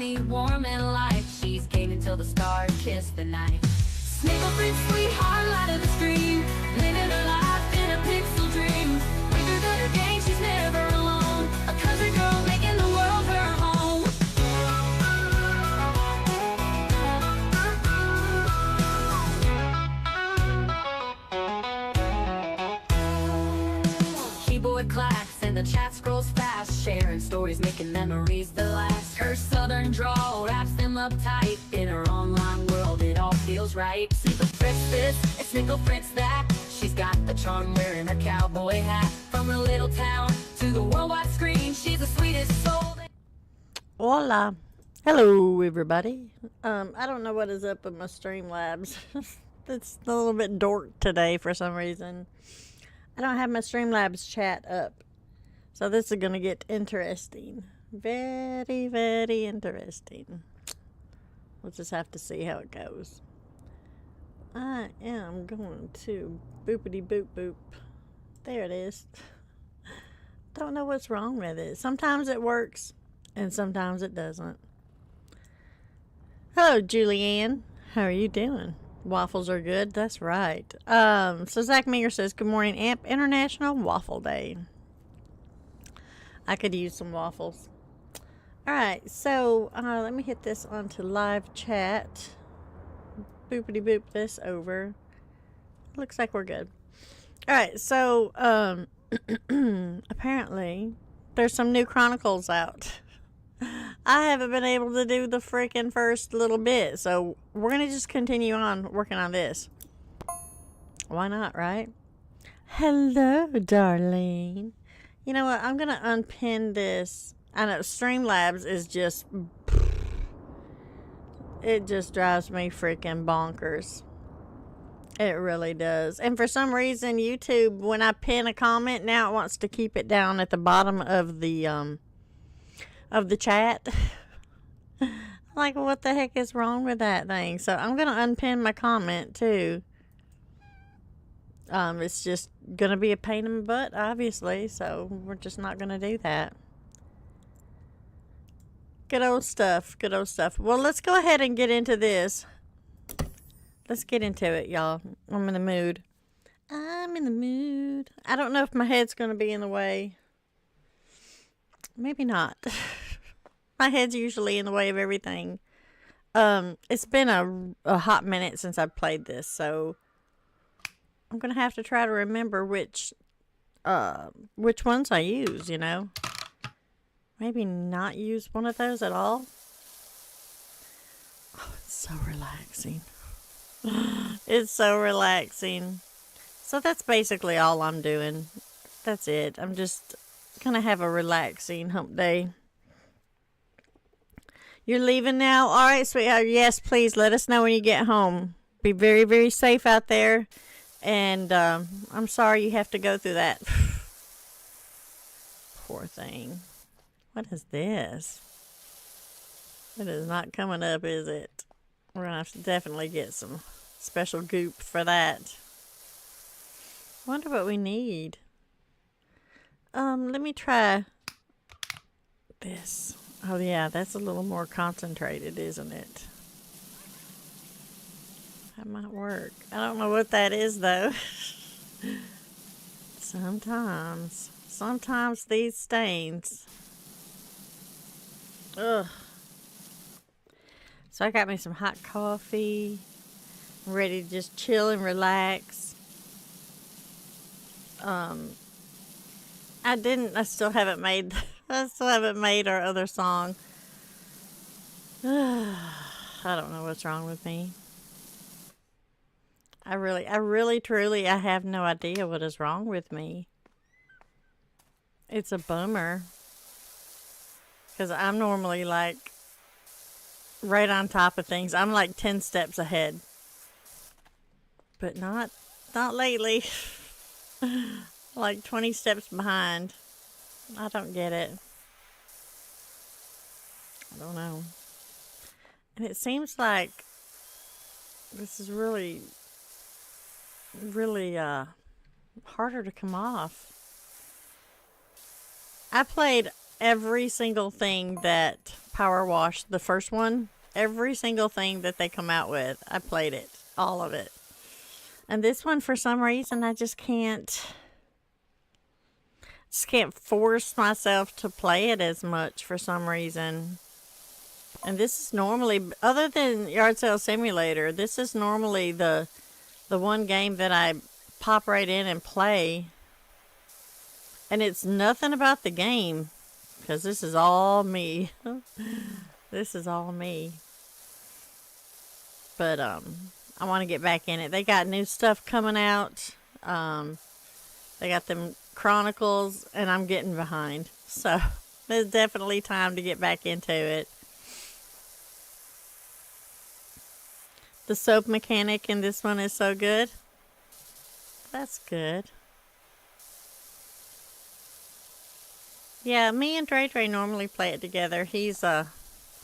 sunny, warm and light. She's skating till the stars kiss the night. Snickle Fritz, sweetheart, light of the stream, living her life in a pixel dream. With her good her game, she's never alone. A country girl making the world her home. Keyboard clacks and the chat scrolls fast, sharing stories, making memories that last. Her southern drawl wraps them up tight. In her online world, it all feels right. Snickle Fritz this, and Snickle Fritz that. She's got the charm wearing her cowboy hat. From her little town to the worldwide screen, she's the sweetest soul. Hola. Hello, everybody. I don't know what is up with my Streamlabs. It's a little bit dork today for some reason. I don't have my Streamlabs chat up. So this is going to get interesting. Very, very interesting. We'll just have to see how it goes. I am going to boopity boop boop. There it is. Don't know what's wrong with it. Sometimes it works and sometimes it doesn't. Hello, Julianne. How are you doing? Waffles are good. That's right. So Zach Meager says, good morning, AMP International Waffle Day. I could use some waffles. Alright, so let me hit this onto live chat. Boopity boop this over. Looks like we're good. Alright, so apparently there's some new Chronicles out. I haven't been able to do the freaking first little bit, so we're gonna just continue on working on this. Why not, right? Hello, darling. You know what? I'm gonna unpin this. I know Streamlabs is just, it just drives me freaking bonkers. It really does. And for some reason, YouTube, when I pin a comment, now it wants to keep it down at the bottom of the chat. Like, what the heck is wrong with that thing? So I'm gonna unpin my comment too. It's just gonna be a pain in the butt, obviously. So we're just not gonna do that. Good old stuff. Good old stuff. Well, let's go ahead and get into this. Let's get into it, y'all. I'm in the mood. I'm in the mood. I don't know if my head's going to be in the way. Maybe not. My head's usually in the way of everything. It's been a hot minute since I've played this, so I'm going to have to try to remember which ones I use, you know. Maybe not use one of those at all. Oh, it's so relaxing. It's so relaxing. So that's basically all I'm doing. That's it. I'm just gonna have a relaxing hump day. You're leaving now? All right, sweetheart. Yes, please let us know when you get home. Be very, very safe out there. And I'm sorry you have to go through that. Poor thing. What is this? It is not coming up, is it? We're going to have to definitely get some special goop for that. Wonder what we need. Let me try this. Oh, yeah, that's a little more concentrated, isn't it? That might work. I don't know what that is, though. Sometimes these stains. Ugh. So I got me some hot coffee. I'm ready to just chill and relax. I still haven't made our other song. I don't know what's wrong with me. I really, truly, I have no idea what is wrong with me. It's a bummer. Because I'm normally like right on top of things. I'm like 10 steps ahead. But not lately. Like 20 steps behind. I don't get it. I don't know. And it seems like this is really harder to come off. I played every single thing that Power Wash, the first one, every single thing that they come out with, I played it, all of it. And this one, for some reason, I just can't force myself to play it as much for some reason. And this is normally, other than Yard Sale Simulator, this is normally the one game that I pop right in and play. And it's nothing about the game, because this is all me. This is all me. But I want to get back in it. They got new stuff coming out. They got them Chronicles, and I'm getting behind. So there's definitely time to get back into it. The soap mechanic in this one is so good. That's good. Yeah, me and Dre normally play it together. He's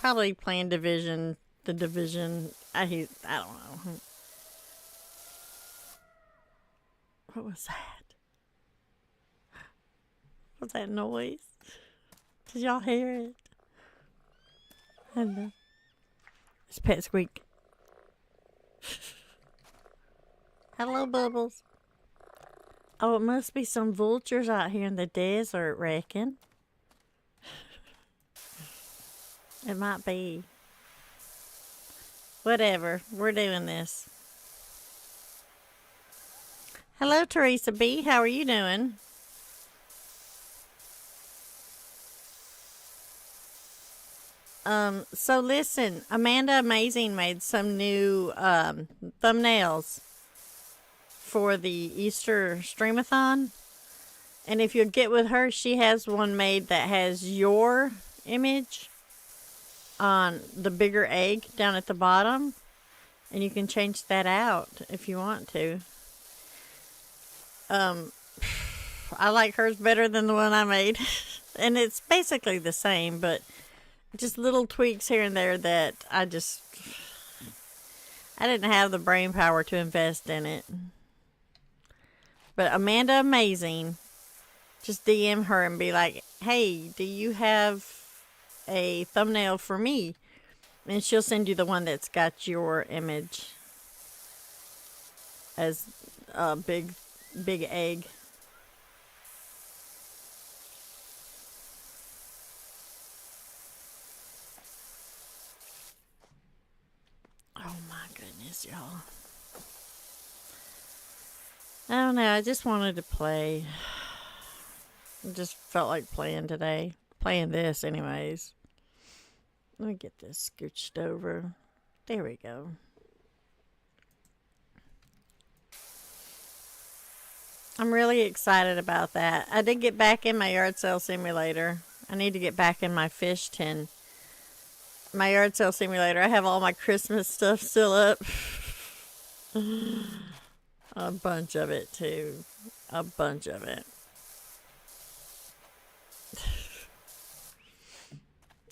probably playing the Division. I don't know. What was that? What's that noise? Did y'all hear it? Hello. It's Pet Squeak. Hello, Bubbles. Oh, it must be some vultures out here in the desert, reckon. It might be. Whatever. We're doing this. Hello, Teresa B. How are you doing? So listen, Amanda Amazing made some new thumbnails for the Easter Streamathon. And if you get with her, she has one made that has your image on the bigger egg down at the bottom. And you can change that out if you want to. I like hers better than the one I made. And it's basically the same, but just little tweaks here and there that I didn't have the brain power to invest in it. But Amanda Amazing, just DM her and be like, hey, do you have a thumbnail for me? And she'll send you the one that's got your image as a big egg. Oh my goodness, y'all. I don't know, I just wanted to play. I just felt like playing today. Playing this anyways. Let me get this scooched over. There we go. I'm really excited about that. I did get back in my Yard Sale Simulator. I need to get back in my fish tin. My Yard Sale Simulator. I have all my Christmas stuff still up. A bunch of it too. A bunch of it.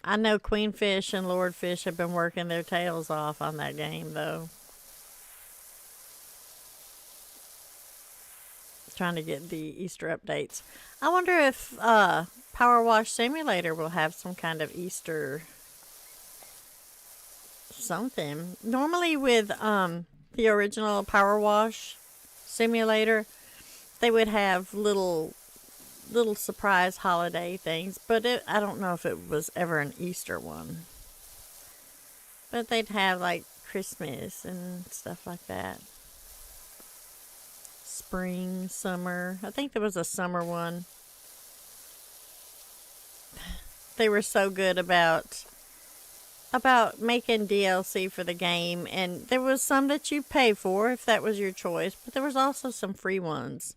I know Queen Fish and Lord Fish have been working their tails off on that game though. Trying to get the Easter updates. I wonder if Power Wash Simulator will have some kind of Easter something. Normally with the original Power Wash Simulator, they would have little surprise holiday things, but I don't know if it was ever an Easter one. But they'd have like Christmas and stuff like that. Spring, summer. I think there was a summer one. They were so good about making DLC for the game, and there was some that you pay for if that was your choice, but there was also some free ones.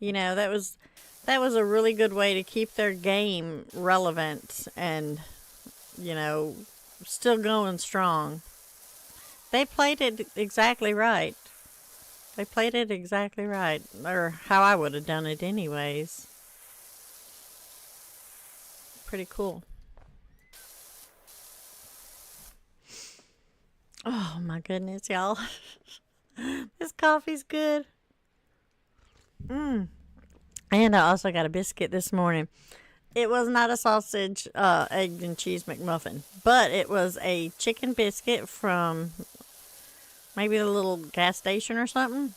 You know, that was a really good way to keep their game relevant and, you know, still going strong. They played it exactly right. They played it exactly right, or how I would have done it anyways. Pretty cool. Oh my goodness, y'all. This coffee's good. And I also got a biscuit this morning. it was not a sausage, egg and cheese McMuffin, but it was a chicken biscuit from maybe the little gas station or something.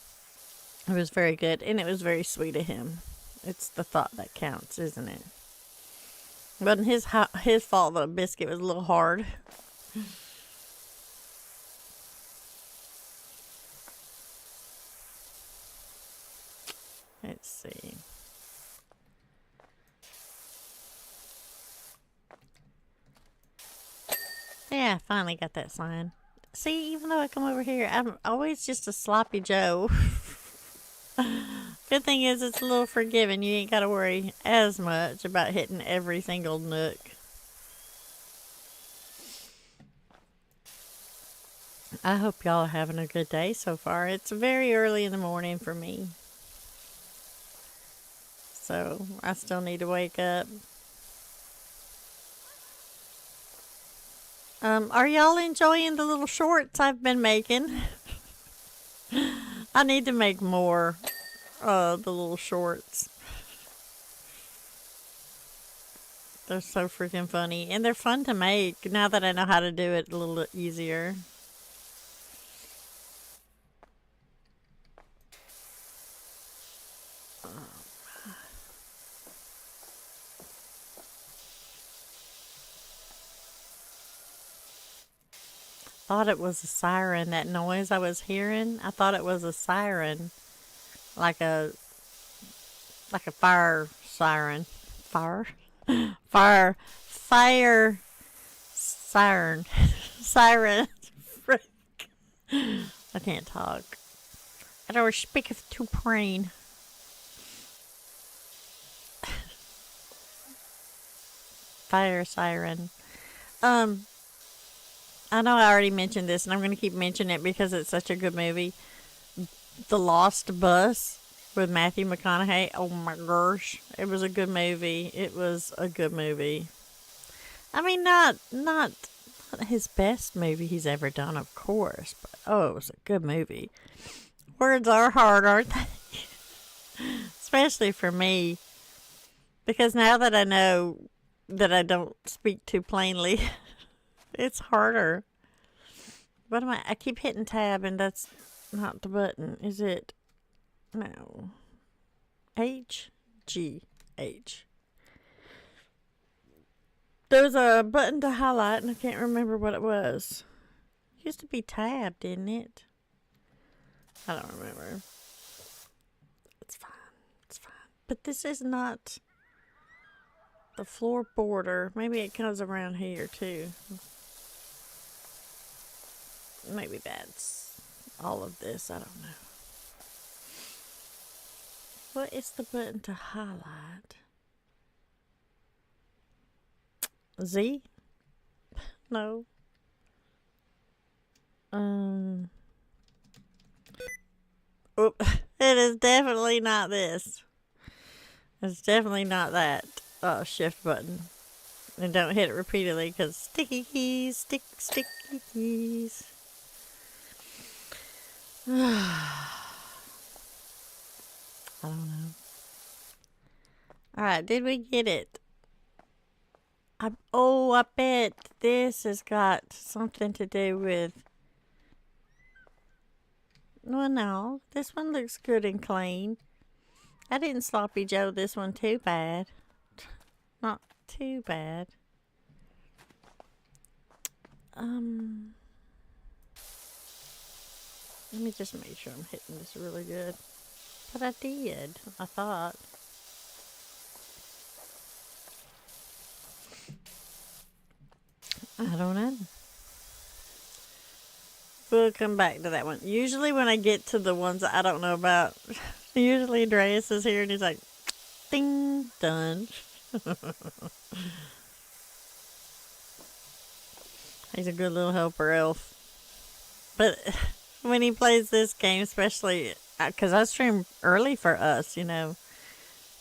It was very good, and it was very sweet of him. It's the thought that counts, isn't it? It wasn't his fault the biscuit was a little hard. Let's see. Yeah, I finally got that sign. See, even though I come over here, I'm always just a sloppy Joe. Good thing is it's a little forgiving. You ain't got to worry as much about hitting every single nook. I hope y'all are having a good day so far. It's very early in the morning for me. So I still need to wake up. Are y'all enjoying the little shorts I've been making? I need to make more the little shorts. They're so freaking funny. And they're fun to make now that I know how to do it a little easier. Thought it was a siren. That noise I was hearing, I thought it was a siren, like a fire siren, fire siren, siren. Frick. I can't talk. I don't speak of to brain. Fire siren. I know I already mentioned this, and I'm going to keep mentioning it because it's such a good movie. The Lost Bus with Matthew McConaughey. Oh my gosh. It was a good movie. It was a good movie. I mean, not his best movie he's ever done, of course, but oh, it was a good movie. Words are hard, aren't they? Especially for me. Because now that I know that I don't speak too plainly, it's harder. What am I keep hitting tab and that's not the button. Is it? No. H? G. H. There's a button to highlight and I can't remember what it was. It used to be tab, didn't it? I don't remember. It's fine. It's fine. But this is not the floor border. Maybe it comes around here too. Maybe that's all of this. I don't know. What is the button to highlight? Z? No. Oop. It is definitely not this. It's definitely not that shift button. And don't hit it repeatedly because sticky keys, sticky keys. I don't know. Alright, did we get it? I bet this has got something to do with... Well, no. This one looks good and clean. I didn't sloppy Joe this one too bad. Not too bad. Let me just make sure I'm hitting this really good. But I did, I thought. I don't know. We'll come back to that one. Usually when I get to the ones that I don't know about, usually Andreas is here and he's like, ding, done. He's a good little helper elf. But when he plays this game, especially because I stream early for us, you know,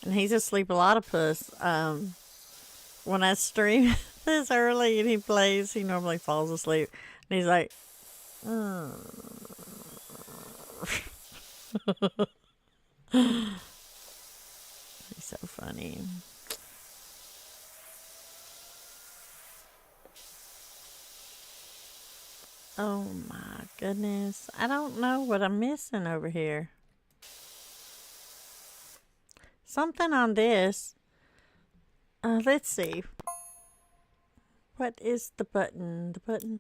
and he's asleep a lot of puss. When I stream this early and he plays, he normally falls asleep. And he's like, He's so funny. Oh my goodness. I don't know what I'm missing over here. Something on this. Let's see. What is the button? The button.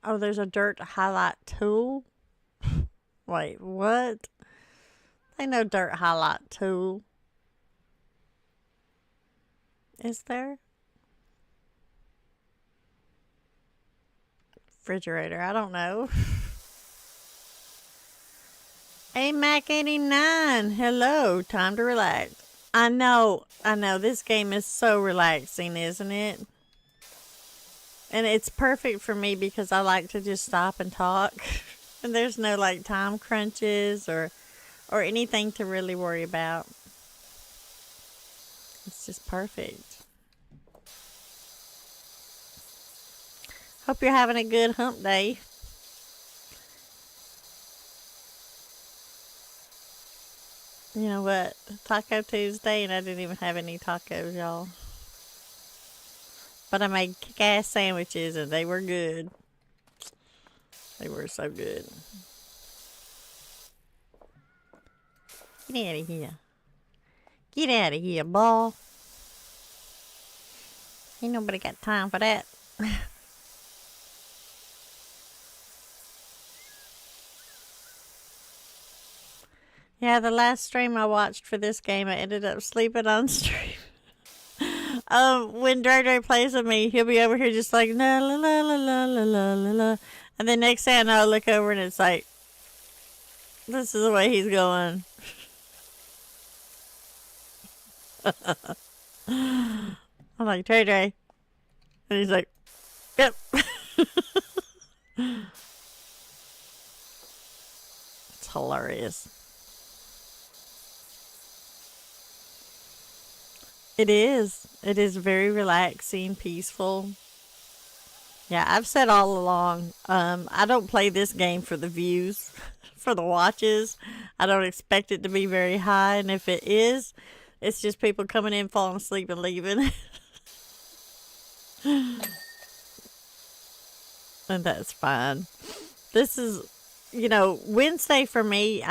Oh, there's a dirt highlight tool. Wait, what? Ain't no dirt highlight tool. Is there? Refrigerator, I don't know. Hey, Mac 89. Hello, time to relax. I know. This game is so relaxing, isn't it? And it's perfect for me because I like to just stop and talk. And there's no like time crunches or anything to really worry about. It's just perfect. Hope you're having a good hump day. You know what? Taco Tuesday, and I didn't even have any tacos, y'all. But I made kick-ass sandwiches, and they were good. They were so good. Get out of here. Get out of here, ball. Ain't nobody got time for that. Yeah, the last stream I watched for this game, I ended up sleeping on stream. When Dre plays with me, he'll be over here just like la la la la la la la la la, and then next thing I know, I look over and it's like, this is the way he's going. I'm like, Dre, and he's like, yep. It's hilarious. It is. It is very relaxing, peaceful. Yeah, I've said all along, I don't play this game for the views, for the watches. I don't expect it to be very high, and if it is, it's just people coming in, falling asleep, and leaving. And that's fine. This is, Wednesday for me,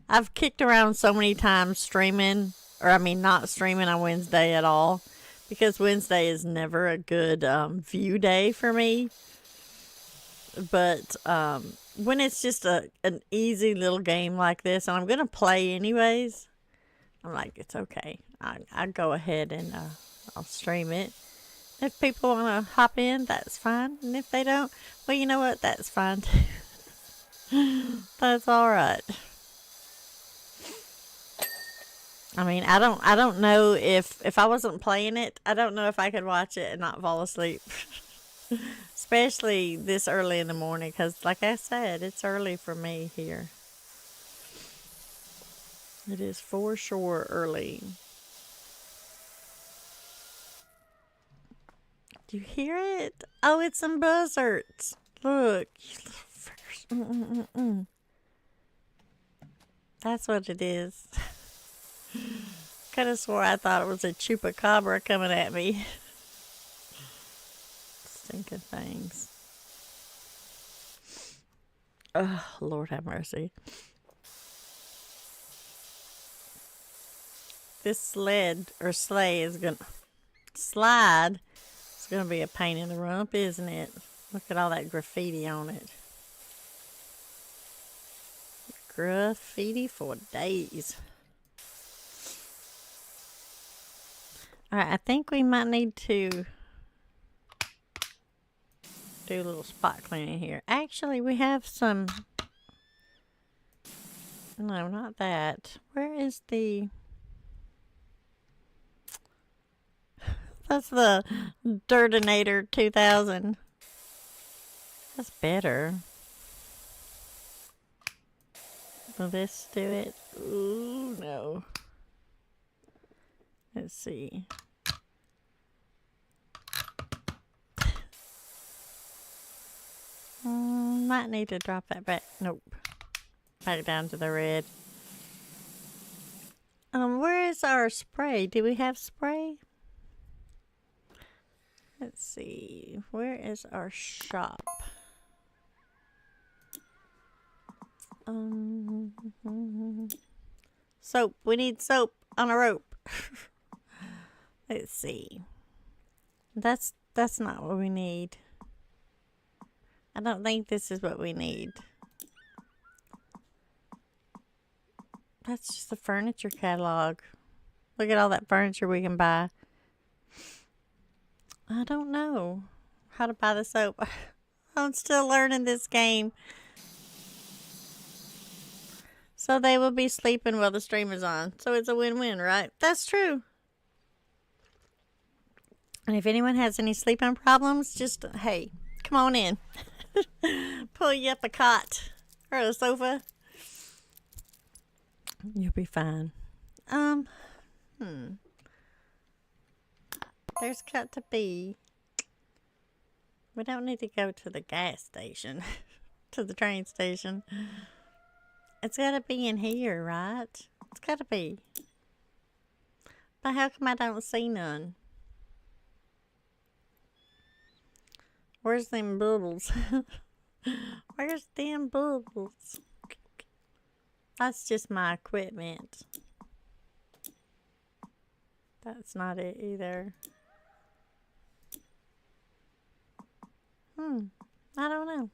I've kicked around so many times streaming, or I mean not streaming on Wednesday at all, because Wednesday is never a good view day for me. But when it's just an easy little game like this, and I'm going to play anyways, I'm like, it's okay. I go ahead and I'll stream it. If people want to hop in, that's fine. And if they don't, well, you know what? That's fine too. That's all right. I mean, I don't know if I wasn't playing it, I don't know if I could watch it and not fall asleep. Especially this early in the morning, because like I said, it's early for me here. It is for sure early. Do you hear it? Oh, it's some buzzards. Look. That's what it is. Could have swore I thought it was a chupacabra coming at me. Stinking things. Oh, Lord have mercy. This sled or sleigh is gonna slide. It's gonna be a pain in the rump, isn't it? Look at all that graffiti on it. Graffiti for days. Alright, I think we might need to do a little spot cleaning here. Actually, we have some... No, not that. Where is the... That's the Dirtinator 2000. That's better. Will this do it? Ooh, no. Let's see. Might need to drop that back. Nope. Back down to the red. Where is our spray? Do we have spray? Let's see. Where is our shop? Soap. We need soap on a rope. Let's see. That's not what we need. I don't think this is what we need. That's just the furniture catalog. Look at all that furniture we can buy. I don't know how to buy the soap. I'm still learning this game. So they will be sleeping while the stream is on. So it's a win-win, right? That's true. And if anyone has any sleeping problems, just, hey, come on in. Pull you up a cot or a sofa. You'll be fine. There's got to be. We don't need to go to the gas station. To the train station. It's got to be in here, right? It's got to be. But how come I don't see none? Where's them bubbles? Where's them bubbles? That's just my equipment. That's not it either. I don't know.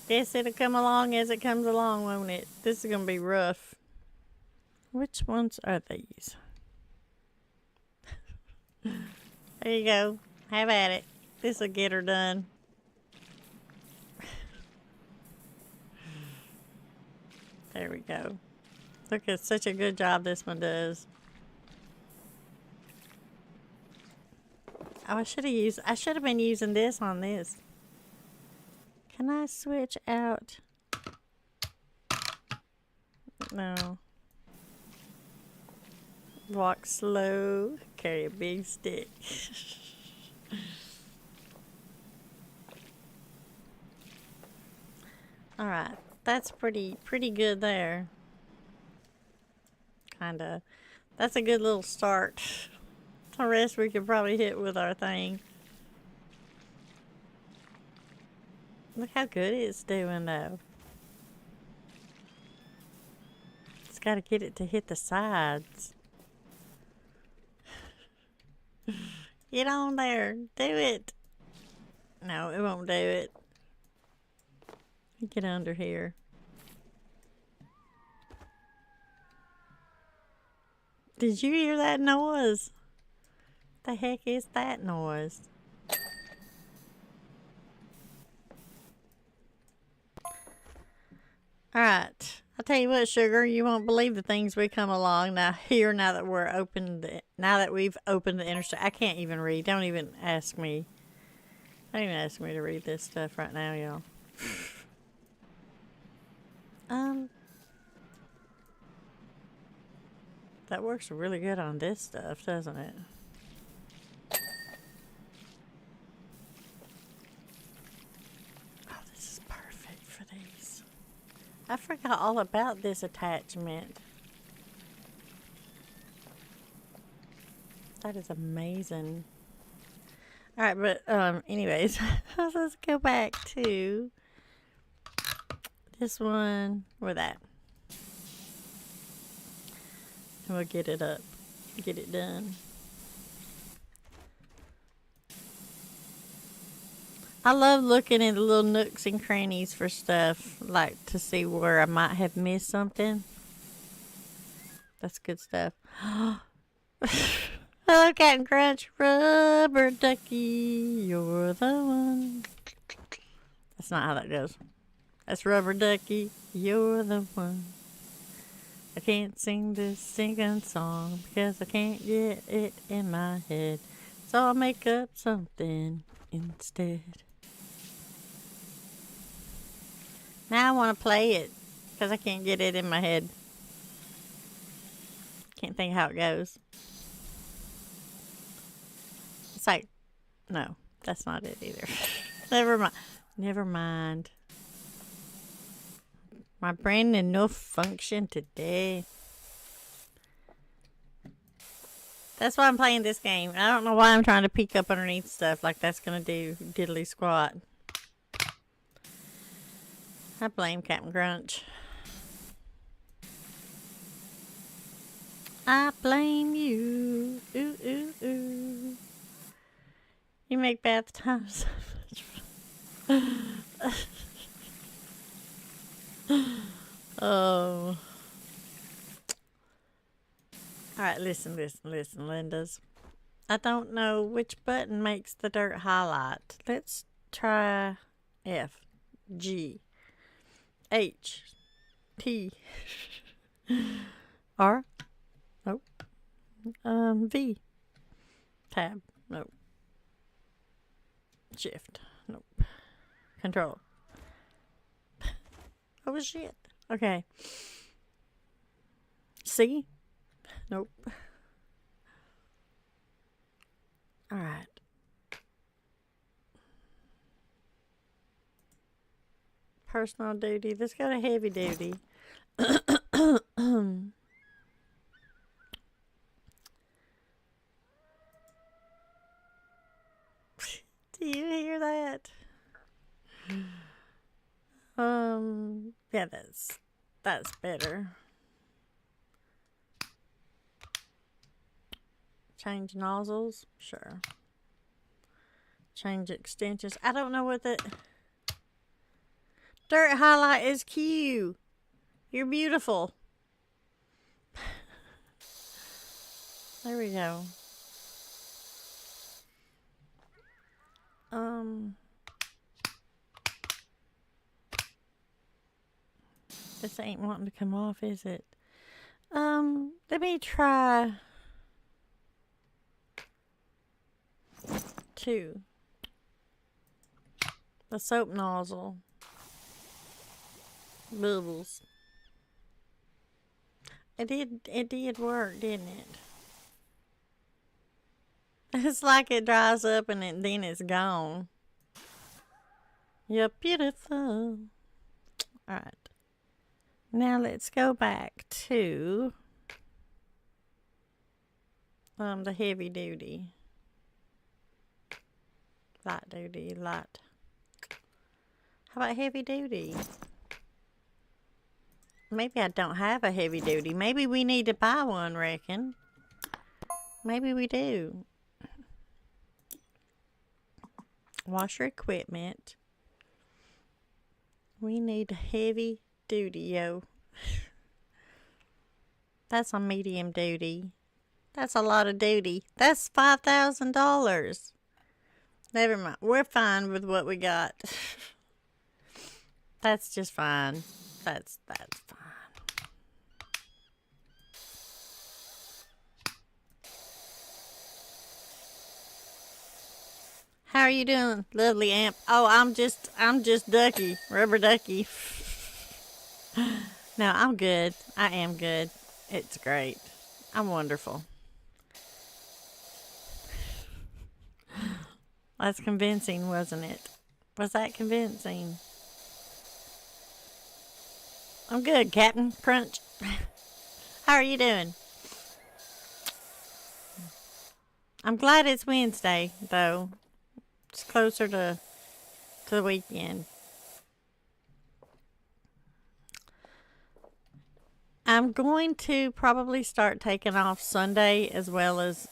Guess it'll come along as it comes along, won't it? This is gonna be rough. Which ones are these? There you go. Have at it. This'll get her done. There we go. Look at such a good job this one does. Oh, I should have been using this on this. Can I switch out? No. Walk slow, carry a big stick. All right. That's pretty good there. Kinda. That's a good little start. The rest we could probably hit with our thing. Look how good it's doing though. Just gotta get it to hit the sides. Get on there. Do it. No, it won't do it. Get under here. Did you hear that noise? The heck is that noise? Alright. I'll tell you what, sugar, you won't believe the things we come along now that we've opened the interstate. I can't even read. Don't even ask me. Don't even ask me to read this stuff right now, y'all. That works really good on this stuff, doesn't it? Oh, this is perfect for these. I forgot all about this attachment. That is amazing. Alright, but anyways, let's go back to this one or that. And we'll get it up. Get it done. I love looking in the little nooks and crannies for stuff, like to see where I might have missed something. That's good stuff. Hello, Captain Crunch. Rubber ducky, you're the one. That's not how that goes. That's rubber ducky, you're the one. I can't sing this singing song because I can't get it in my head. So I'll make up something instead. Now I want to play it because I can't get it in my head. Can't think how it goes. It's like, no, that's not it either. Never mind. Never mind. My brain in no function today. That's why I'm playing this game. I don't know why I'm trying to peek up underneath stuff like that's gonna do diddly squat. I blame Captain Crunch. I blame you. Ooh, ooh, ooh. You make bath time so much fun. Oh. Alright, listen, Lindas. I don't know which button makes the dirt highlight. Let's try F, G, H, T, R, nope, V, tab, nope, shift, nope, control. Oh shit. Okay. C, nope. Alright. Personal duty. Let's go to heavy duty. Do you hear that? Yeah, that's better. Change nozzles? Sure. Change extensions. I don't know what that... Dirt highlight is Q. You're beautiful. There we go. This ain't wanting to come off, is it? Let me try 2. The soap nozzle. Bubbles. It did work, didn't it? It's like it dries up and then it's gone. You're beautiful. Alright. Now let's go back to the heavy duty. Light duty, light. How about heavy duty? Maybe I don't have a heavy duty. Maybe we need to buy one, reckon. Maybe we do. Washer equipment. We need heavy duty, yo. That's a medium duty. That's a lot of duty. That's $5,000. Never mind. We're fine with what we got. That's just fine. That's fine. How are you doing, lovely amp? Oh, I'm just Ducky, rubber ducky. No, I'm good. I am good. It's great. I'm wonderful. That's convincing, wasn't it? Was that convincing? I'm good, Captain Crunch. How are you doing? I'm glad it's Wednesday, though. It's closer to the weekend. I'm going to probably start taking off Sunday as well as,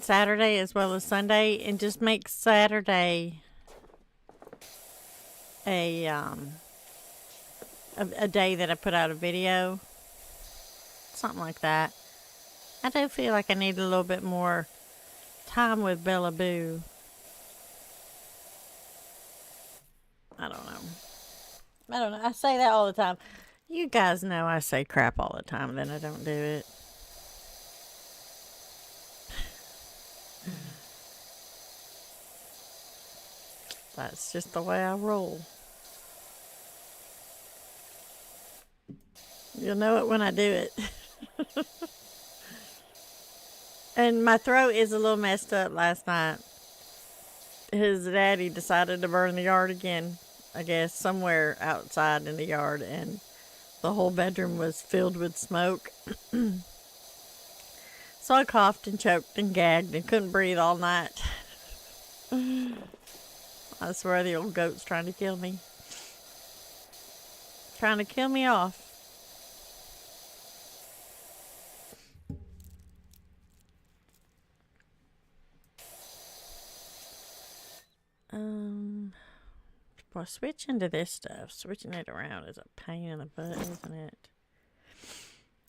Saturday as well as Sunday, and just make Saturday a day that I put out a video. Something like that. I do feel like I need a little bit more time with Bella Boo. I don't know. I say that all the time. You guys know I say crap all the time, then I don't do it. That's just the way I roll. You'll know it when I do it. And my throat is a little messed up last night. His daddy decided to burn the yard again, I guess, somewhere outside in the yard, and the whole bedroom was filled with smoke. So I coughed and choked and gagged and couldn't breathe all night. I swear the old goat's trying to kill me. Trying to kill me off. Boy, switching to this stuff, switching it around is a pain in the butt, isn't it?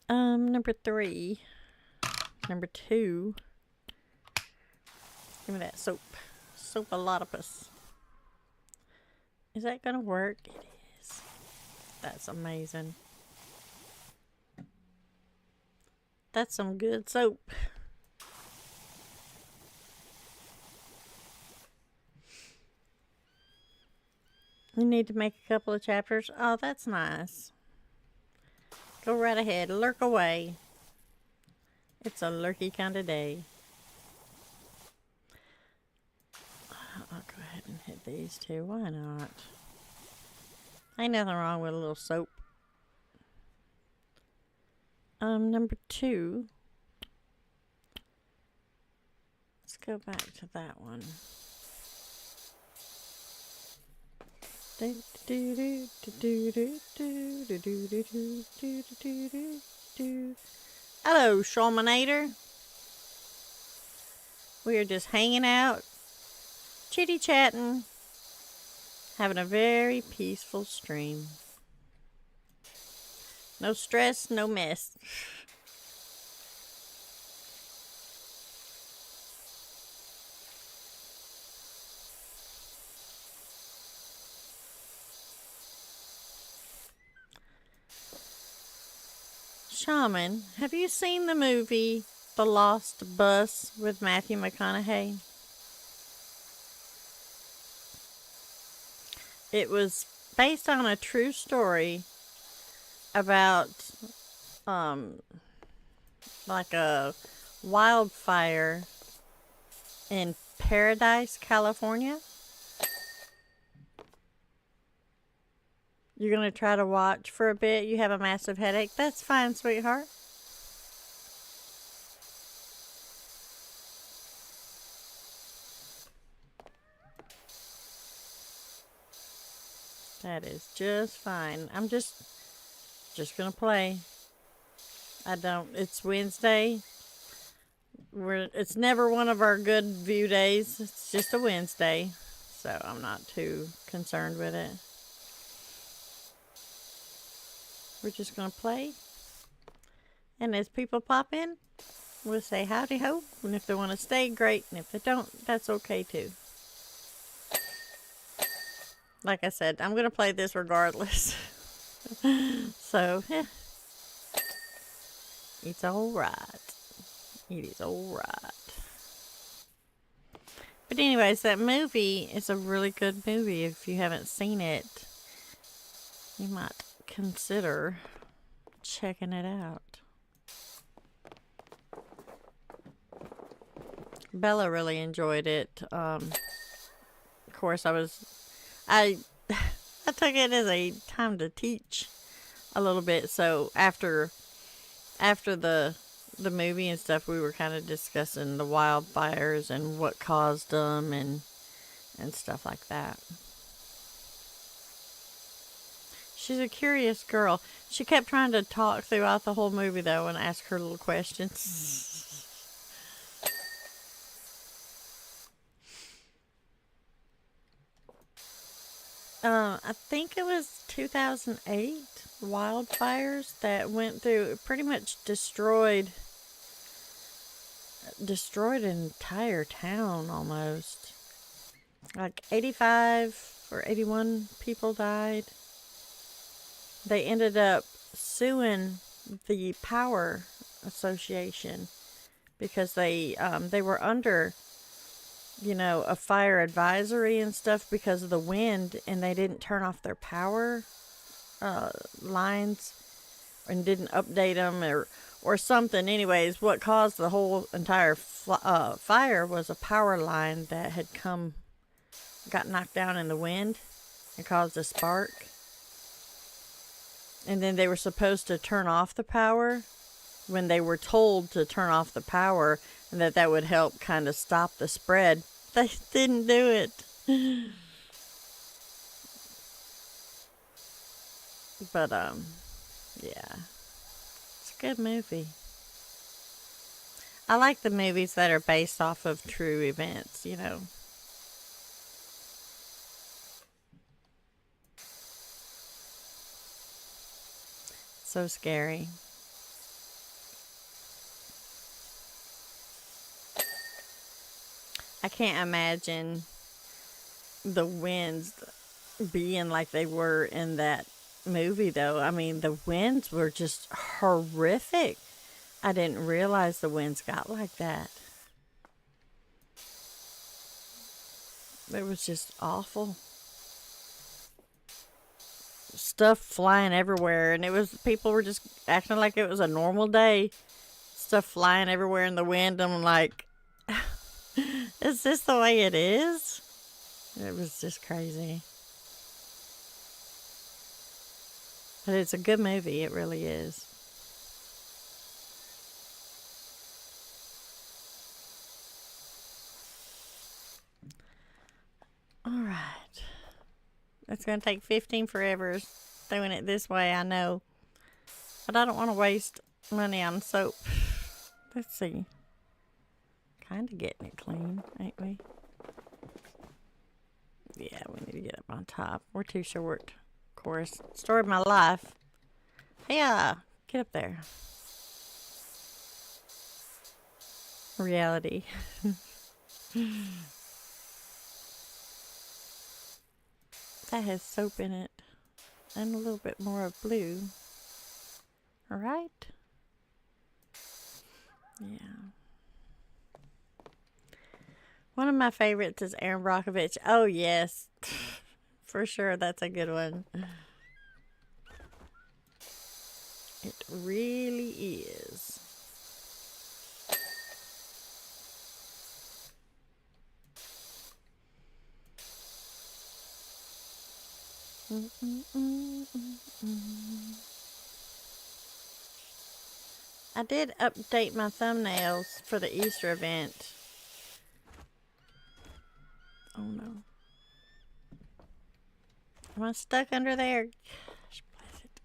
Number 3. Number 2. Give me that soap. Soapalotopus. Is that gonna work? It is. That's amazing. That's some good soap. You need to make a couple of chapters. Oh, that's nice. Go right ahead. Lurk away. It's a lurky kind of day. I'll go ahead and hit these two. Why not? Ain't nothing wrong with a little soap. Number 2. Let's go back to that one. Hello, Shawmanator. We are just hanging out, chitty-chatting, having a very peaceful stream. No stress, no mess. Shaman, have you seen the movie The Lost Bus with Matthew McConaughey? It was based on a true story about like a wildfire in Paradise, California. You're going to try to watch for a bit. You have a massive headache. That's fine, sweetheart. That is just fine. I'm just going to play. It's Wednesday. It's never one of our good view days. It's just a Wednesday. So I'm not too concerned with it. We're just going to play. And as people pop in, we'll say howdy ho. And if they want to stay, great. And if they don't, that's okay too. Like I said, I'm going to play this regardless. So, yeah. It's alright. It is alright. But anyways, that movie is a really good movie. If you haven't seen it, you might consider checking it out. Bella really enjoyed it. Of course, I took it as a time to teach a little bit. So after the movie and stuff, we were kind of discussing the wildfires and what caused them and stuff like that. She's a curious girl. She kept trying to talk throughout the whole movie, though, and ask her little questions. I think it was 2008 wildfires that went through, pretty much destroyed an entire town almost. Like 85 or 81 people died. They ended up suing the power association because they were under, a fire advisory and stuff because of the wind, and they didn't turn off their power lines and didn't update them or something. Anyways, what caused the whole entire fire was a power line that had got knocked down in the wind and caused a spark. And then they were supposed to turn off the power when they were told to turn off the power, and that would help kind of stop the spread. They didn't do it. But yeah, it's a good movie. I like the movies that are based off of true events, you know. So scary. I can't imagine the winds being like they were in that movie, though. I mean, the winds were just horrific. I didn't realize the winds got like that. It was just awful. Stuff flying everywhere, and people were just acting like it was a normal day. Stuff flying everywhere in the wind. I'm like, is this the way it is? It was just crazy. But it's a good movie. It really is. All right. It's going to take 15 forever doing it this way, I know. But I don't want to waste money on soap. Let's see. Kind of getting it clean, ain't we? Yeah, we need to get up on top. We're too short. Of course. Story of my life. Yeah, get up there. Reality. That has soap in it. And a little bit more of blue. Alright? Yeah. One of my favorites is Aaron Brockovich. Oh, yes. For sure, that's a good one. It really is. I did update my thumbnails for the Easter event. Oh no. Am I stuck under there? Gosh, bless it.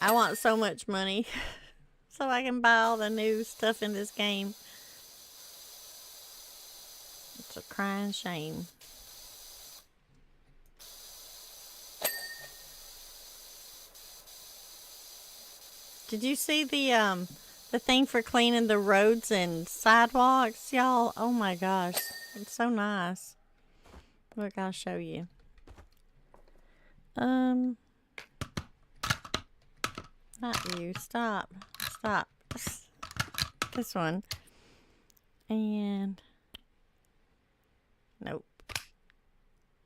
I want so much money so I can buy all the new stuff in this game. It's a crying shame. Did you see the thing for cleaning the roads and sidewalks, y'all? Oh my gosh. It's so nice. Look, I'll show you. Not you. Stop. Stop. This one. And nope.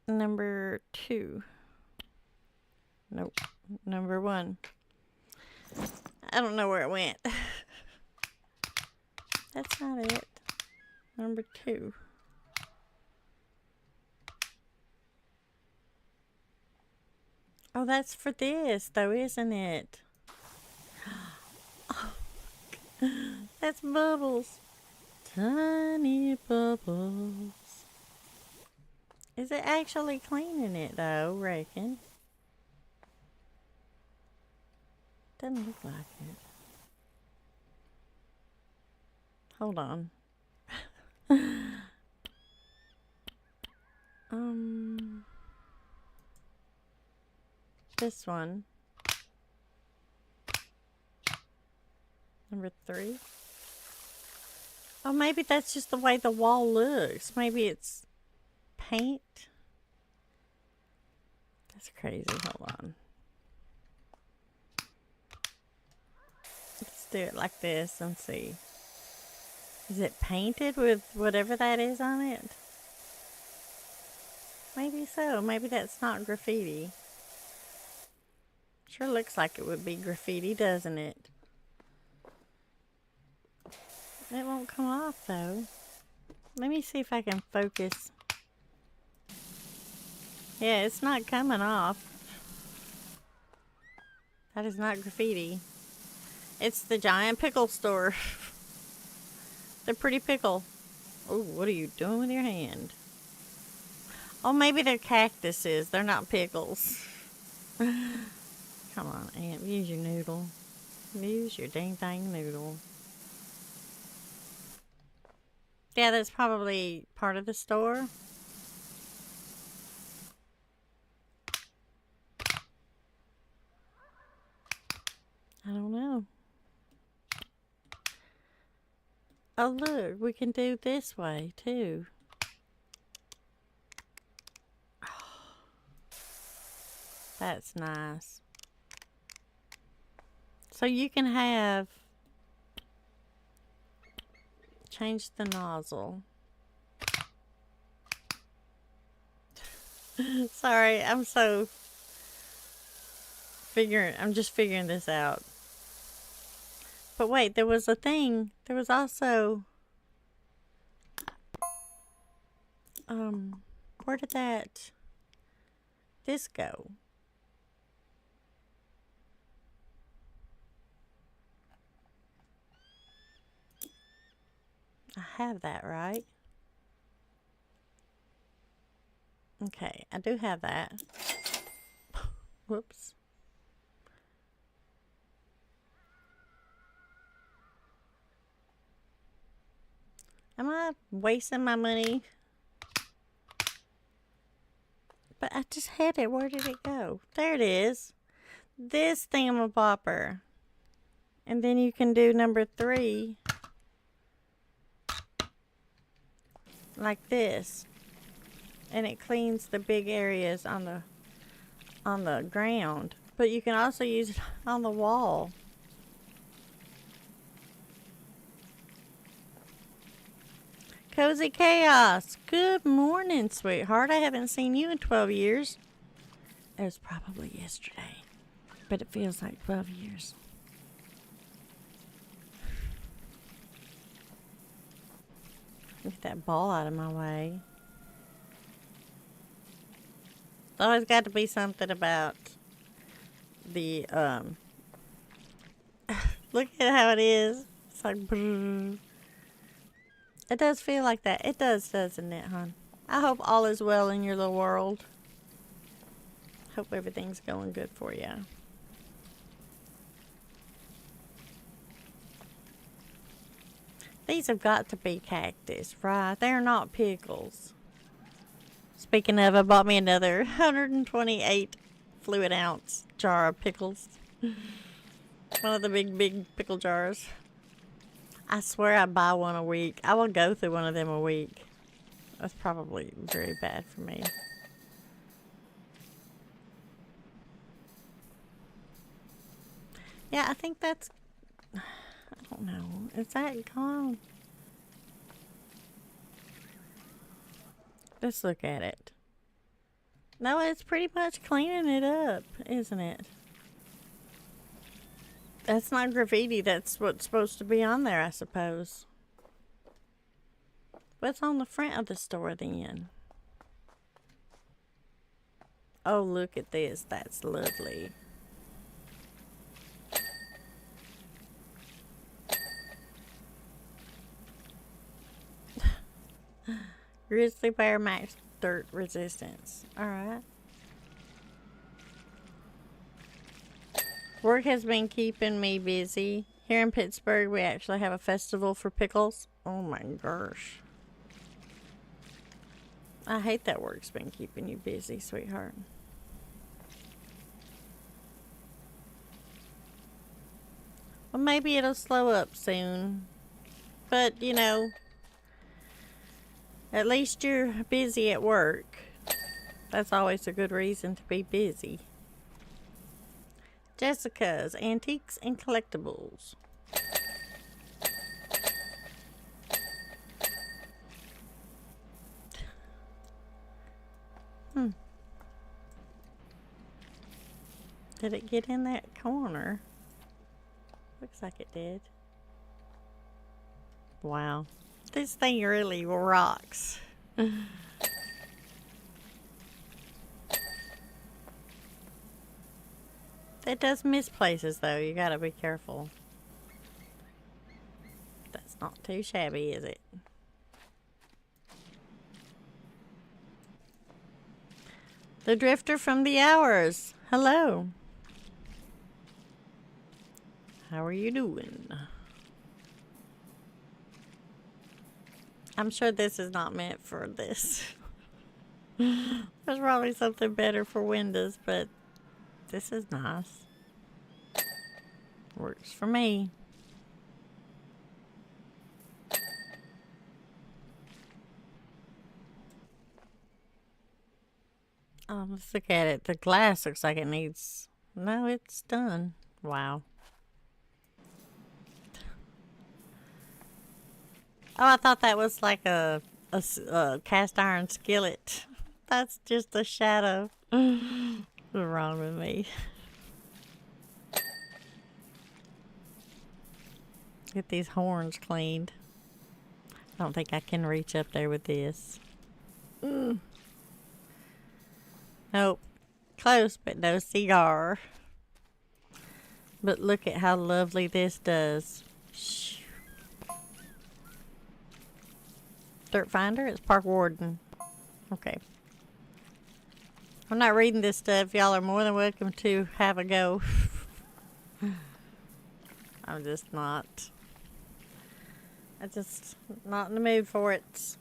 Number 2. Nope. Number 1. I don't know where it went. That's not it. Number 2. Oh, that's for this, though, isn't it? Oh, that's bubbles. Tiny bubbles. Is it actually cleaning it, though, reckon? Doesn't look like it. Hold on. This one. Number 3. Oh, maybe that's just the way the wall looks. Maybe it's paint. That's crazy. Hold on. Let's do it like this and see. Is it painted with whatever that is on it? Maybe so. Maybe that's not graffiti. Sure looks like it would be graffiti, doesn't it? It won't come off, though. Let me see if I can focus. Yeah, it's not coming off. That is not graffiti. It's the giant pickle store. The pretty pickle. Oh, what are you doing with your hand? Oh, maybe they're cactuses. They're not pickles. Come on, Aunt. Use your noodle. Use your dang noodle. Yeah, that's probably part of the store. I don't know. Oh, look. We can do this way, too. That's nice. So you can have... Change the nozzle. Sorry, I'm just figuring this out. But wait, there was a thing. There was also... where did this go? I have that, right? Okay, I do have that. Whoops. Am I wasting my money? But I just had it. Where did it go? There it is. This thingamabopper. And then you can do number 3. Like this. And it cleans the big areas on the ground. But you can also use it on the wall. Cozy Chaos. Good morning, sweetheart. I haven't seen you in 12 years. It was probably yesterday. But it feels like 12 years. Get that ball out of my way. It's always got to be something about the, look at how it is. It's like, brrr. It does feel like that. It does, doesn't it, hon? I hope all is well in your little world. Hope everything's going good for you. These have got to be cactus, right? They're not pickles. Speaking of, I bought me another 128 fluid ounce jar of pickles. One of the big pickle jars. I swear I buy one a week. I will go through one of them a week. That's probably very bad for me. Yeah, I think that's... I don't know. Is that gone? Let's look at it. No, it's pretty much cleaning it up, isn't it? That's not graffiti. That's what's supposed to be on there, I suppose. What's on the front of the store then? Oh, look at this. That's lovely. Grizzly Bear Max Dirt Resistance. Alright. Work has been keeping me busy. Here in Pittsburgh, we actually have a festival for pickles. Oh my gosh. I hate that work's been keeping you busy, sweetheart. Well, maybe it'll slow up soon. But, you know, at least you're busy at work. That's always a good reason to be busy. Jessica's Antiques and Collectibles. Did it get in that corner? Looks like it did. Wow. This thing really rocks. It does miss places though. You gotta be careful. That's not too shabby, is it? The Drifter from the Hours. Hello. How are you doing? I'm sure this is not meant for this. There's probably something better for Windows, but this is nice. Works for me. Oh, let's look at it. The glass looks like it needs... No, it's done. Wow. Oh, I thought that was like a cast iron skillet. That's just a shadow. What's wrong with me? Get these horns cleaned. I don't think I can reach up there with this. Nope. Close, but no cigar. But look at how lovely this does. Dirt finder? It's park warden. Okay. I'm not reading this stuff. Y'all are more than welcome to have a go. I'm just not. I'm just not in the mood for it.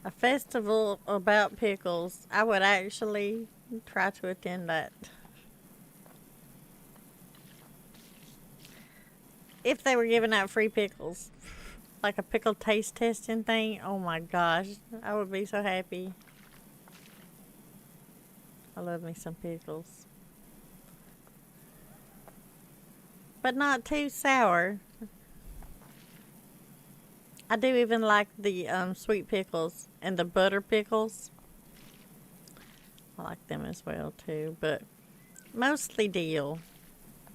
A festival about pickles. I would actually try to attend that. If they were giving out free pickles. Like a pickle taste testing thing. Oh my gosh. I would be so happy. I love me some pickles. But not too sour. I do even like the sweet pickles and the butter pickles. I like them as well too, but mostly dill.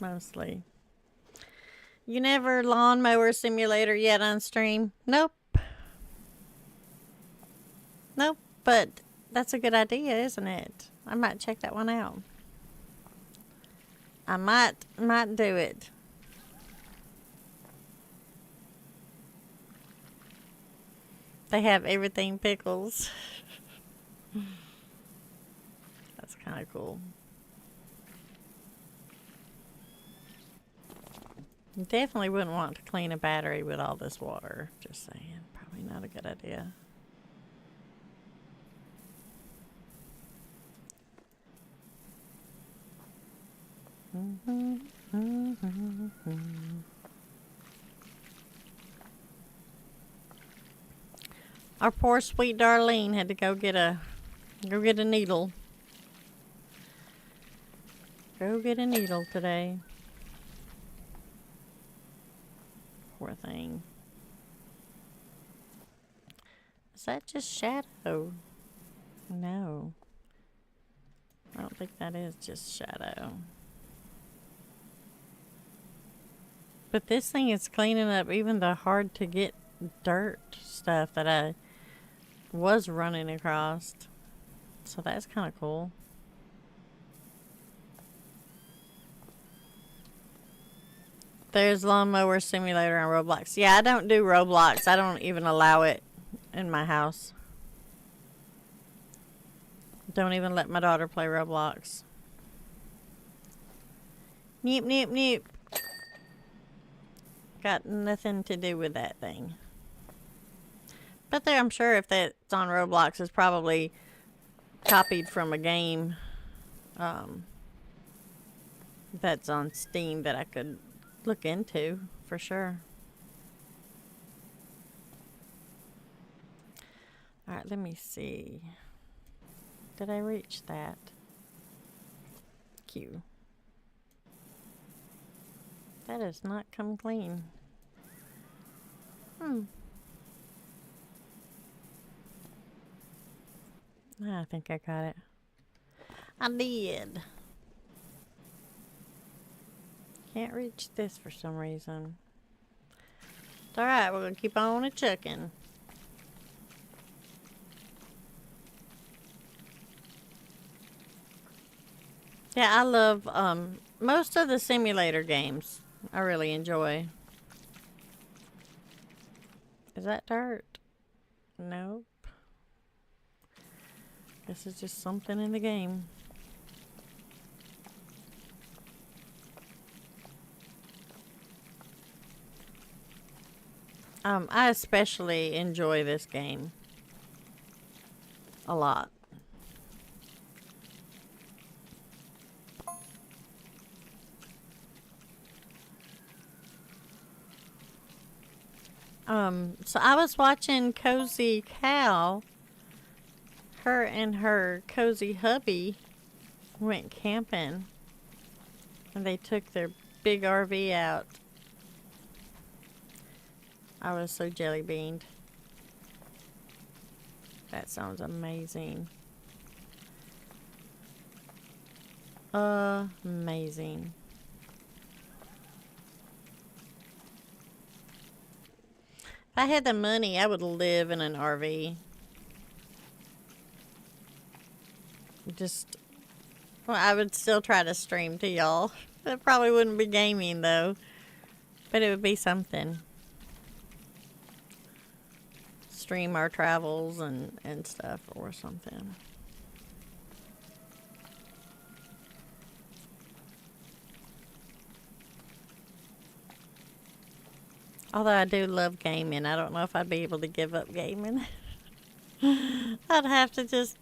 Mostly. You never lawnmower simulator yet on stream? Nope. Nope, but that's a good idea, isn't it? I might check that one out. I might do it. They have everything pickles. That's kind of cool. You definitely wouldn't want to clean a battery with all this water. Just saying. Probably not a good idea. Our poor sweet Darlene had to go get a needle. Go get a needle today. Poor thing. Is that just shadow? No. I don't think that is just shadow. But this thing is cleaning up even the hard to get dirt stuff that I was running across. So that's kind of cool. There's Lawnmower Simulator on Roblox. Yeah, I don't do Roblox. I don't even allow it in my house. Don't even let my daughter play Roblox. Neep, neep, neep. Got nothing to do with that thing. But there, I'm sure if that's on Roblox, it's probably copied from a game that's on Steam that I could look into for sure. Alright, let me see. Did I reach that? Q. That has not come clean. I think I got it. I did. Can't reach this for some reason. It's alright, we're gonna keep on a-chucking. Yeah, I love most of the simulator games. I really enjoy. Is that dirt? Nope. This is just something in the game. I especially enjoy this game a lot. So I was watching Cozy Cow. Her and her cozy hubby went camping, and they took their big RV out. I was so jelly beaned. That sounds amazing. Amazing. If I had the money, I would live in an RV. Well, I would still try to stream to y'all. It probably wouldn't be gaming though, but it would be something. Stream our travels and stuff or something. Although I do love gaming, I don't know if I'd be able to give up gaming. I'd have to just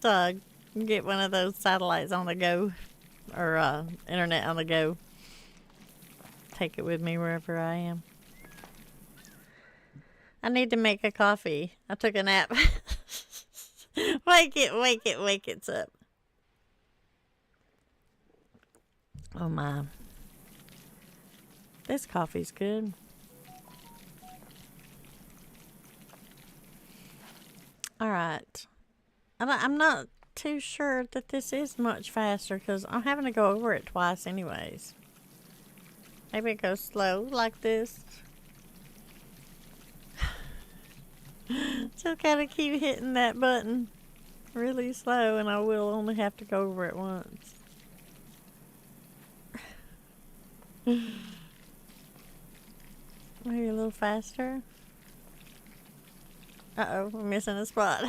get one of those satellites on the go, or internet on the go. Take it with me wherever I am. I need to make a coffee. I took a nap. Wake it's up. Oh my. This coffee's good. Alright. I'm not too sure that this is much faster because I'm having to go over it twice anyways. Maybe it goes slow like this. Just gotta keep hitting that button really slow and I will only have to go over it once. Maybe a little faster. Uh-oh, we're missing a spot.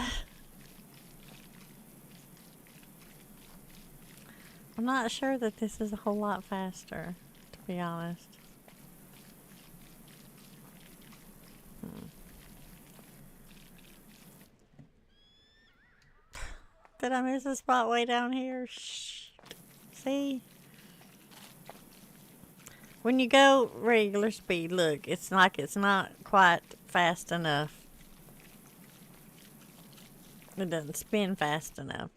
I'm not sure that this is a whole lot faster, to be honest. Did I miss a spot way down here? Shh. See? When you go regular speed, look, it's like it's not quite fast enough. It doesn't spin fast enough.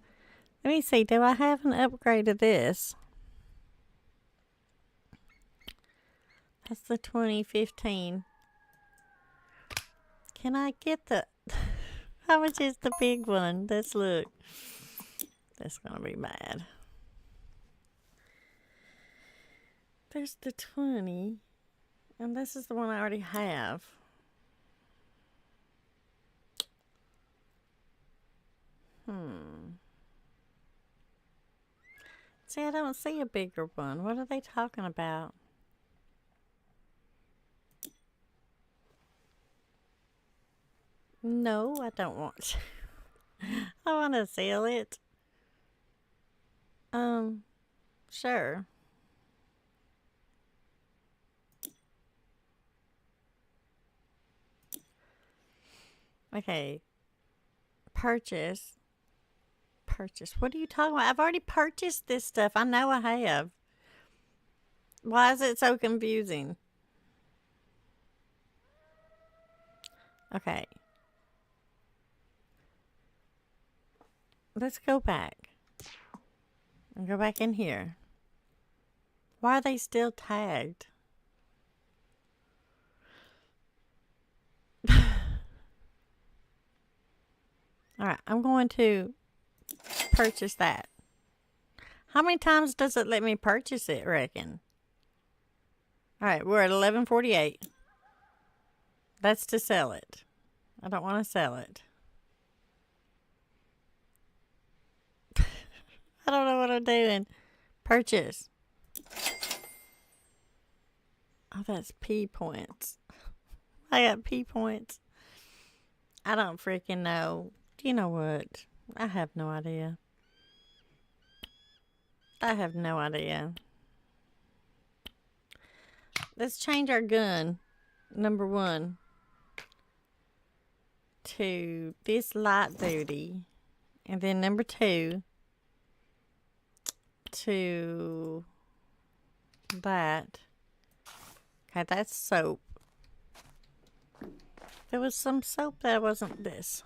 Let me see, do I have an upgrade of this? That's the 2015. Can I get the... How much is the big one? Let's look. That's gonna be bad. There's the 20. And this is the one I already have. See, I don't see a bigger one. What are they talking about? No, I don't want to. I want to sell it. Sure. Okay. Purchase. What are you talking about? I've already purchased this stuff. I know I have. Why is it so confusing? Okay. Let's go back. And go back in here. Why are they still tagged? Alright, I'm going to purchase that. How many times does it let me purchase it, reckon? Alright, we're at 11:48. That's to sell it. I don't want to sell it. I don't know what I'm doing. Purchase. Oh, that's P points. I got P points. I don't freaking know. You know what? I have no idea. I have no idea. Let's change our gun, number 1, to this light duty. And then number 2 to that. Okay, that's soap. There was some soap that wasn't this.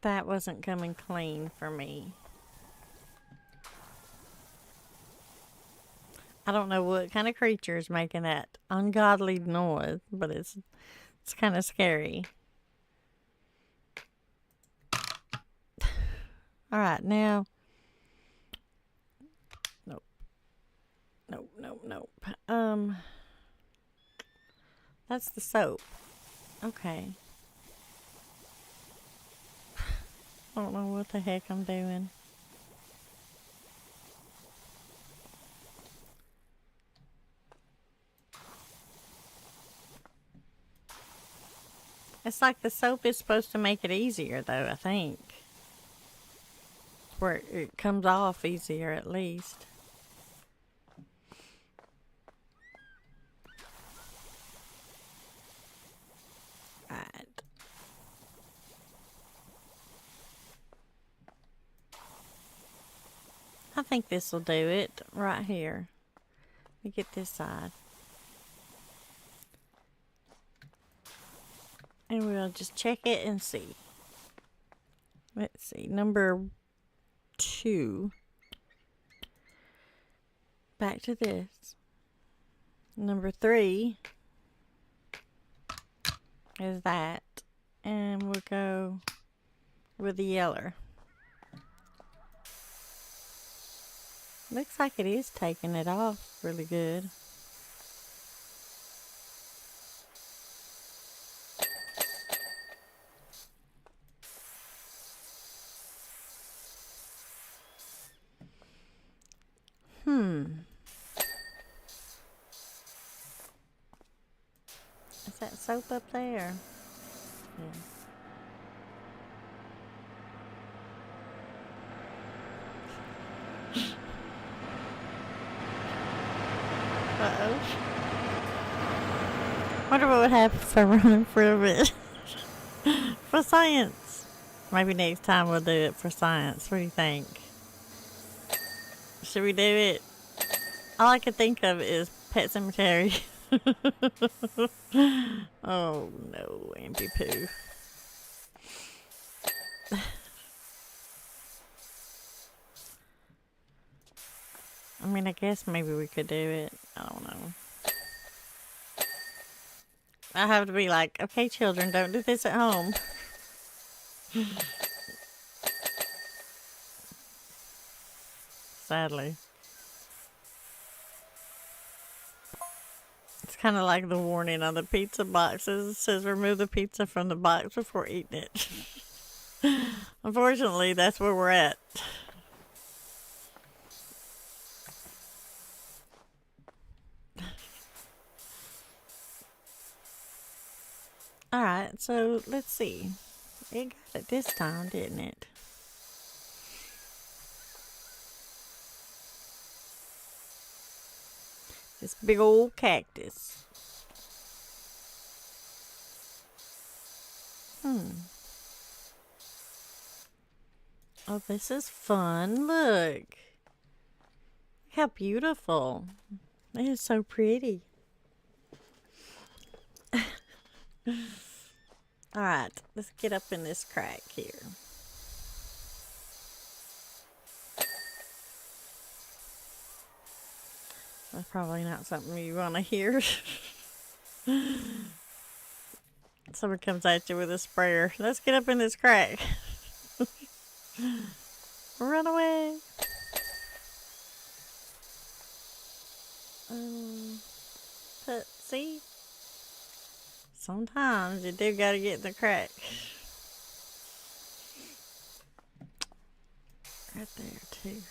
That wasn't coming clean for me. I don't know what kind of creature is making that ungodly noise, but it's kind of scary. All right, now. Nope. Nope, nope, nope. That's the soap. Okay. I don't know what the heck I'm doing. It's like the soap is supposed to make it easier, though, I think. Where it comes off easier, at least. Right. I think this will do it right here. Let me get this side. And we'll just check it and see. Let's see, number 2. Back to this. Number 3 is that. And we'll go with the yeller. Looks like it is taking it off really good. Is that soap up there? Yeah. Uh-oh. Wonder what would happen if I run in front of it. For science. Maybe next time we'll do it for science. What do you think? Should we do it? All I can think of is Pet Cemetery. Oh no, Ampy Poo. I mean, I guess maybe we could do it. I don't know. I have to be like, okay, children, don't do this at home. Sadly. It's kind of like the warning on the pizza boxes. It says remove the pizza from the box before eating it. Unfortunately, that's where we're at. Alright, so let's see. It got it this time, didn't it? This big old cactus. Oh, this is fun. Look. How beautiful. It is so pretty. Alright, let's get up in this crack here. That's probably not something you want to hear. Someone comes at you with a sprayer. Let's get up in this crack. Run away. But see? Sometimes you do gotta get in the crack. right there too.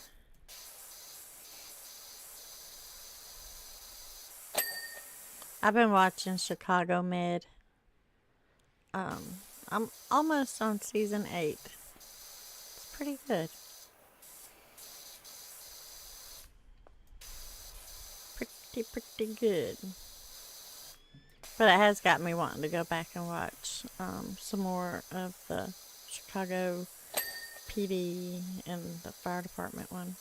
I've been watching Chicago Med. I'm almost on season 8. It's pretty good. Pretty good. But it has got me wanting to go back and watch some more of the Chicago PD and the fire department one.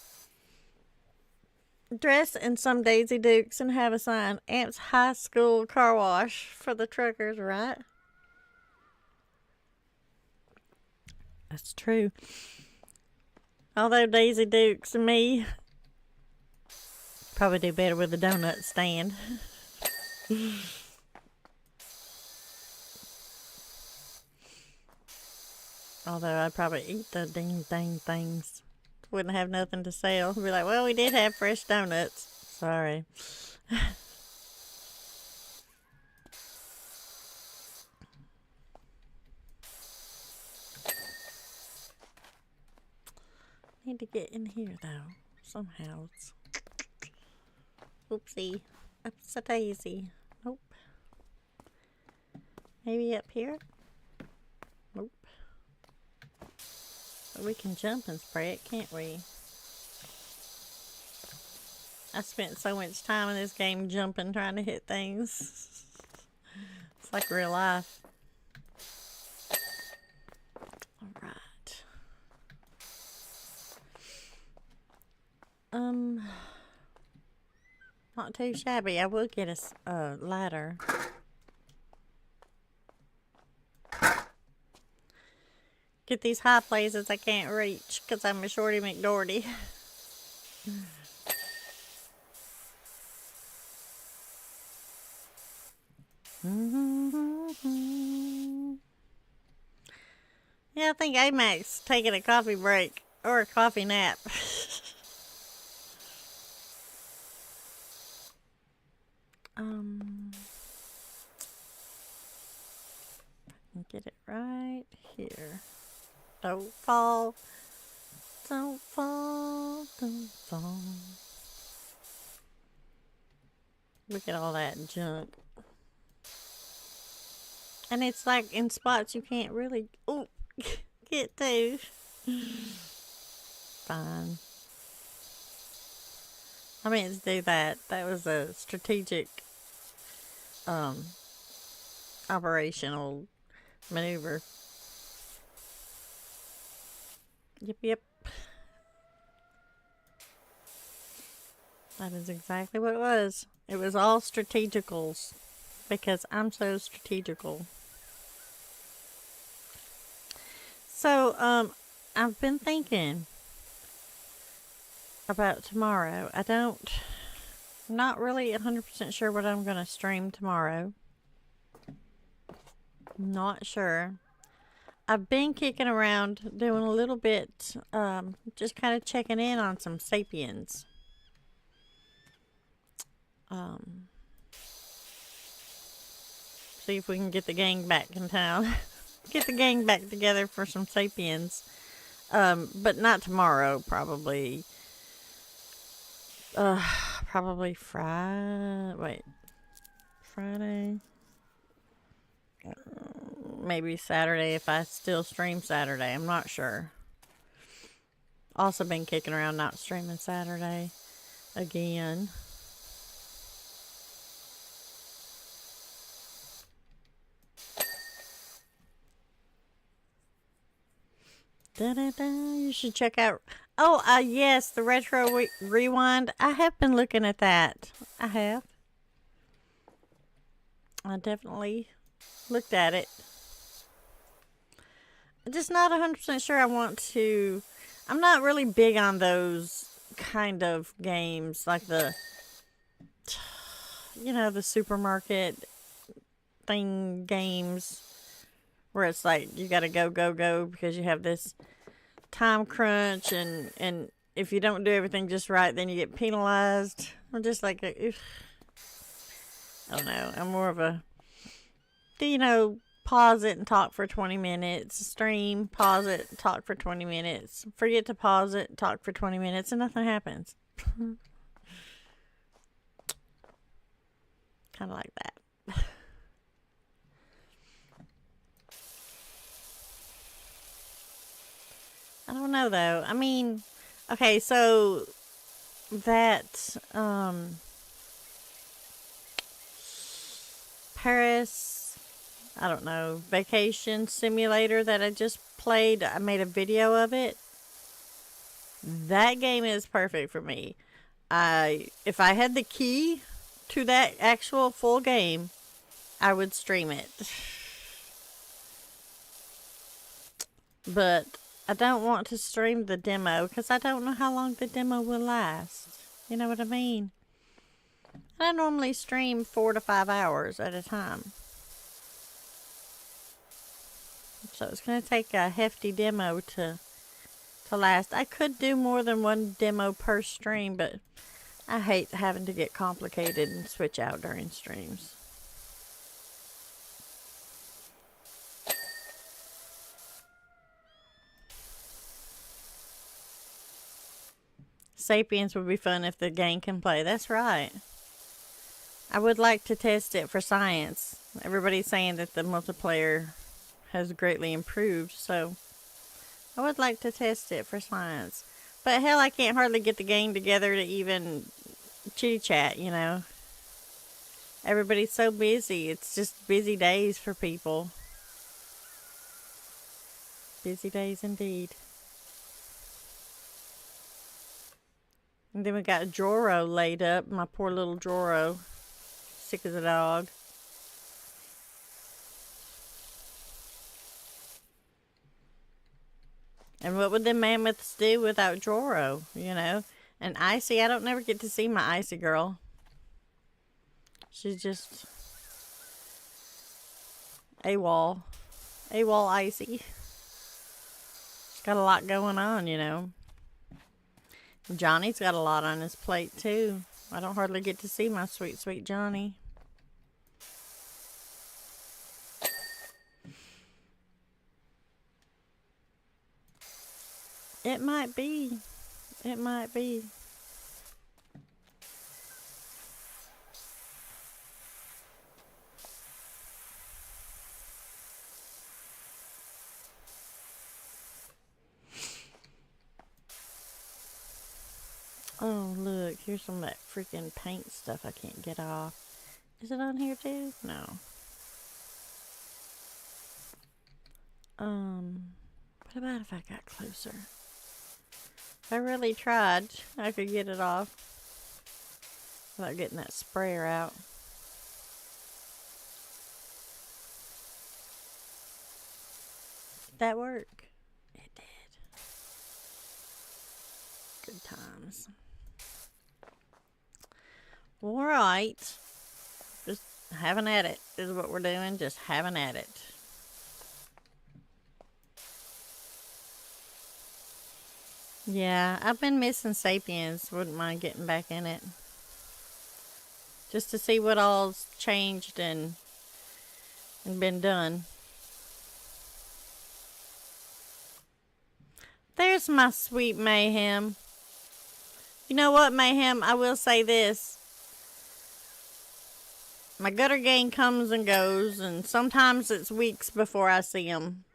Dress in some Daisy Dukes and have a sign, Amps High School Car Wash for the truckers, right? That's true. Although Daisy Dukes and me probably do better with the donut stand. Although I'd probably eat the dang things. Wouldn't have nothing to sell. Be like, well, we did have fresh donuts. Sorry. Need to get in here though, somehow. Oopsie. Upside daisy. Nope. Maybe up here? Nope. But we can jump and spray it, can't we? I spent so much time in this game jumping, trying to hit things. It's like real life. Alright. Not too shabby. I will get a ladder. Get these high places I can't reach because I'm a shorty McDorty. Yeah, I think AMAC's taking a coffee break or a coffee nap. Get it right here. Don't fall. Don't fall. Don't fall. Look at all that junk. And it's like in spots you can't really get to. Fine. I meant to do that. That was a strategic operational maneuver. Yep. That is exactly what it was. It was all strategicals. Because I'm so strategical. So, I've been thinking about tomorrow. I'm not really 100% sure what I'm going to stream tomorrow. Not sure. I've been kicking around doing a little bit, just kind of checking in on some Sapiens. See if we can get the gang back in town. Get the gang back together for some Sapiens. But not tomorrow, probably. Probably Friday. Maybe Saturday if I still stream Saturday. I'm not sure. Also been kicking around not streaming Saturday again. You should check out. Oh, yes, the Retro Rewind. I have been looking at that. I have. I definitely looked at it. I'm just not 100% sure I want to. I'm not really big on those kind of games, like the supermarket thing games. Where it's like, you gotta go because you have this time crunch and if you don't do everything just right, then you get penalized. I'm just like, I don't know. I'm more of a, pause it and talk for 20 minutes. Stream, pause it, talk for 20 minutes. Forget to pause it, talk for 20 minutes, and nothing happens. Kind of like that. I don't know though. I mean, okay, so that Paris, I don't know, vacation simulator that I just played, I made a video of it. That game is perfect for me. If I had the key to that actual full game, I would stream it. But I don't want to stream the demo because I don't know how long the demo will last. You know what I mean? I normally stream 4 to 5 hours at a time. So it's going to take a hefty demo to last. I could do more than one demo per stream, but I hate having to get complicated and switch out during streams. Sapiens would be fun if the game can play. That's right. I would like to test it for science. Everybody's saying that the multiplayer has greatly improved, so I would like to test it for science. But hell, I can't hardly get the gang together to even chitty-chat, you know. Everybody's so busy. It's just busy days for people. Busy days indeed. And then we got Joro laid up. My poor little Joro. Sick as a dog. And what would the mammoths do without Joro, you know? And Icy, I don't never get to see my Icy girl. She's just AWOL. AWOL Icy. She's got a lot going on, you know. Johnny's got a lot on his plate, too. I don't hardly get to see my sweet, sweet Johnny. It might be. It might be. Oh, look. Here's some of that freaking paint stuff I can't get off. Is it on here, too? No. What about if I got closer? If I really tried, I could get it off without getting that sprayer out. Did that work? It did. Good times. Alright. Just having at it is what we're doing. Just having at it. Yeah, I've been missing Sapiens. Wouldn't mind getting back in it. Just to see what all's changed and been done. There's my sweet Mayhem. You know what, Mayhem? I will say this. My gutter gang comes and goes, and sometimes it's weeks before I see them.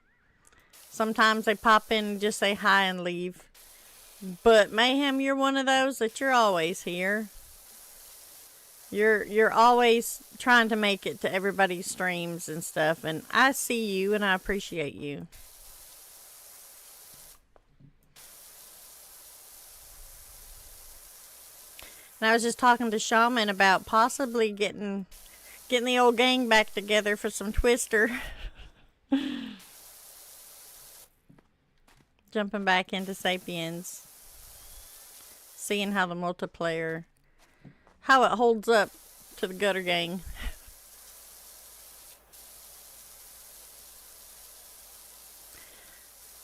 Sometimes they pop in and just say hi and leave. But Mayhem, you're one of those that you're always here. You're always trying to make it to everybody's streams and stuff, and I see you and I appreciate you. And I was just talking to Shaman about possibly getting the old gang back together for some Twister. Jumping back into Sapiens. Seeing how the multiplayer, how it holds up to the gutter gang.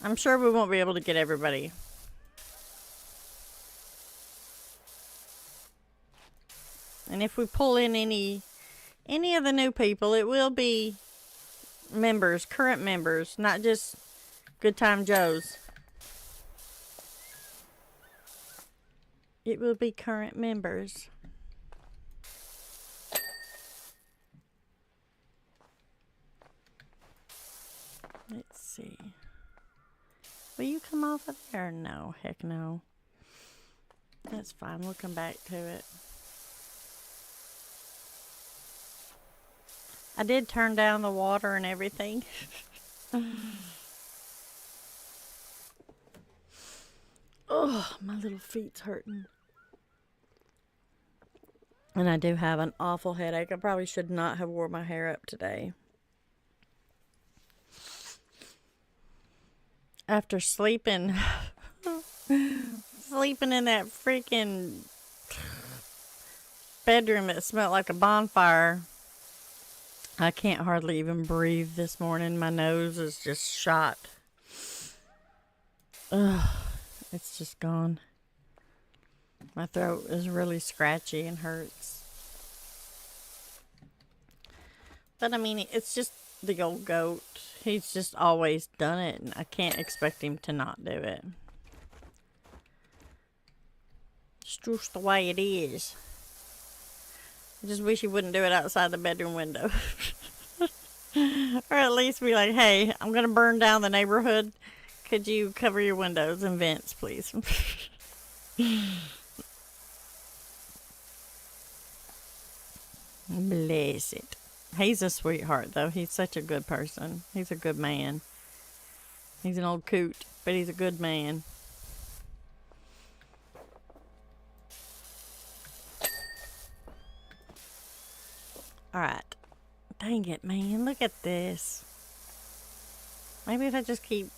I'm sure we won't be able to get everybody. And if we pull in any of the new people, it will be members, current members, not just Good Time Joes. It will be current members. Let's see. Will you come off of there? No, heck no. That's fine. We'll come back to it. I did turn down the water and everything. Oh, my little feet's hurting. And I do have an awful headache. I probably should not have wore my hair up today. After sleeping in that freaking bedroom that smelled like a bonfire, I can't hardly even breathe this morning. My nose is just shot. Ugh, it's just gone. My throat is really scratchy and hurts. But I mean, it's just the old goat. He's just always done it, and I can't expect him to not do it. It's just the way it is. I just wish he wouldn't do it outside the bedroom window. Or at least be like, hey, I'm going to burn down the neighborhood. Could you cover your windows and vents, please? Bless it. He's a sweetheart, though. He's such a good person. He's a good man. He's an old coot, but he's a good man. Alright. Dang it, man. Look at this. Maybe if I just keep...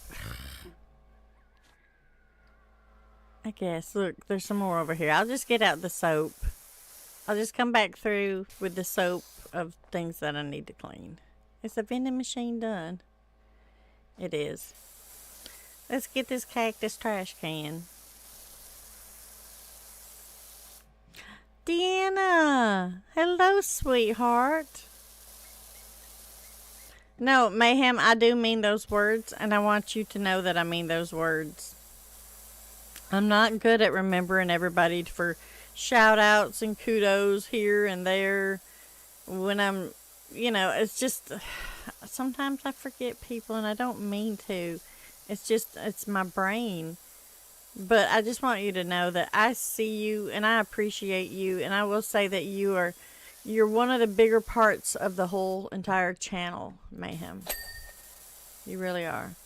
I guess. Look, there's some more over here. I'll just get out the soap. I'll just come back through with the soap of things that I need to clean. Is the vending machine done? It is. Let's get this cactus trash can. Deanna! Hello, sweetheart. No, Mayhem, I do mean those words, and I want you to know that I mean those words. I'm not good at remembering everybody for shout outs and kudos here and there. When I'm, you know, it's just, sometimes I forget people and I don't mean to. It's just, it's my brain. But I just want you to know that I see you and I appreciate you. And I will say that you're one of the bigger parts of the whole entire channel, Mayhem. You really are.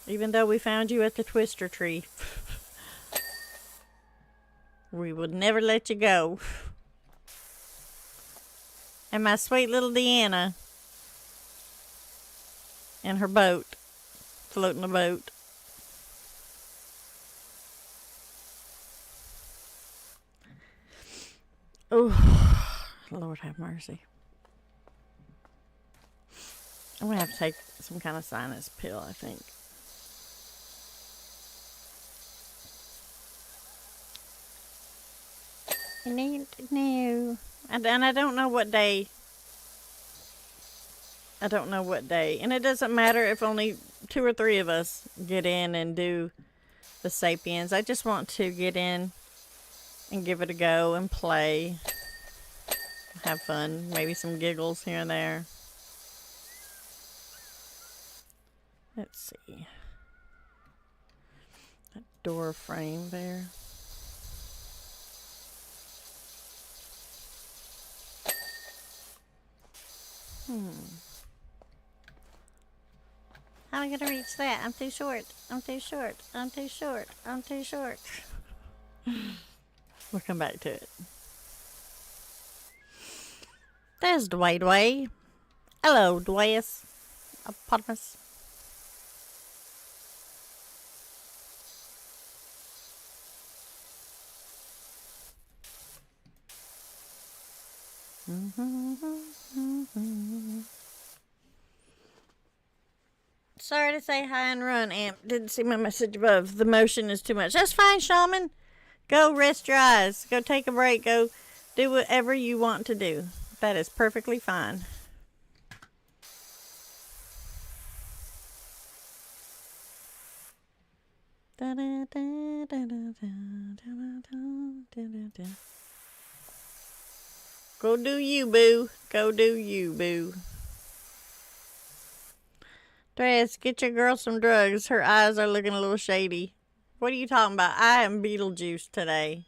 Even though we found you at the twister tree. We would never let you go. And my sweet little Deanna in her boat, floating a boat. Oh, Lord have mercy. I'm going to have to take some kind of sinus pill, I think. No. And I don't know what day. I don't know what day. And it doesn't matter if only 2 or 3 of us get in and do the Sapiens. I just want to get in and give it a go and play. Have fun. Maybe some giggles here and there. Let's see. That door frame there. How am I gonna reach that? I'm too short. I'm too short. I'm too short. I'm too short. We'll come back to it. There's Dway. Hello, Dwayus. Opotamus. Sorry to say hi and run, Amp. Didn't see my message above. The motion is too much. That's fine, Shaman. Go rest your eyes. Go take a break. Go do whatever you want to do. That is perfectly fine. Go do you, boo. Go do you, boo. Dress, get your girl some drugs. Her eyes are looking a little shady. What are you talking about? I am Beetlejuice today.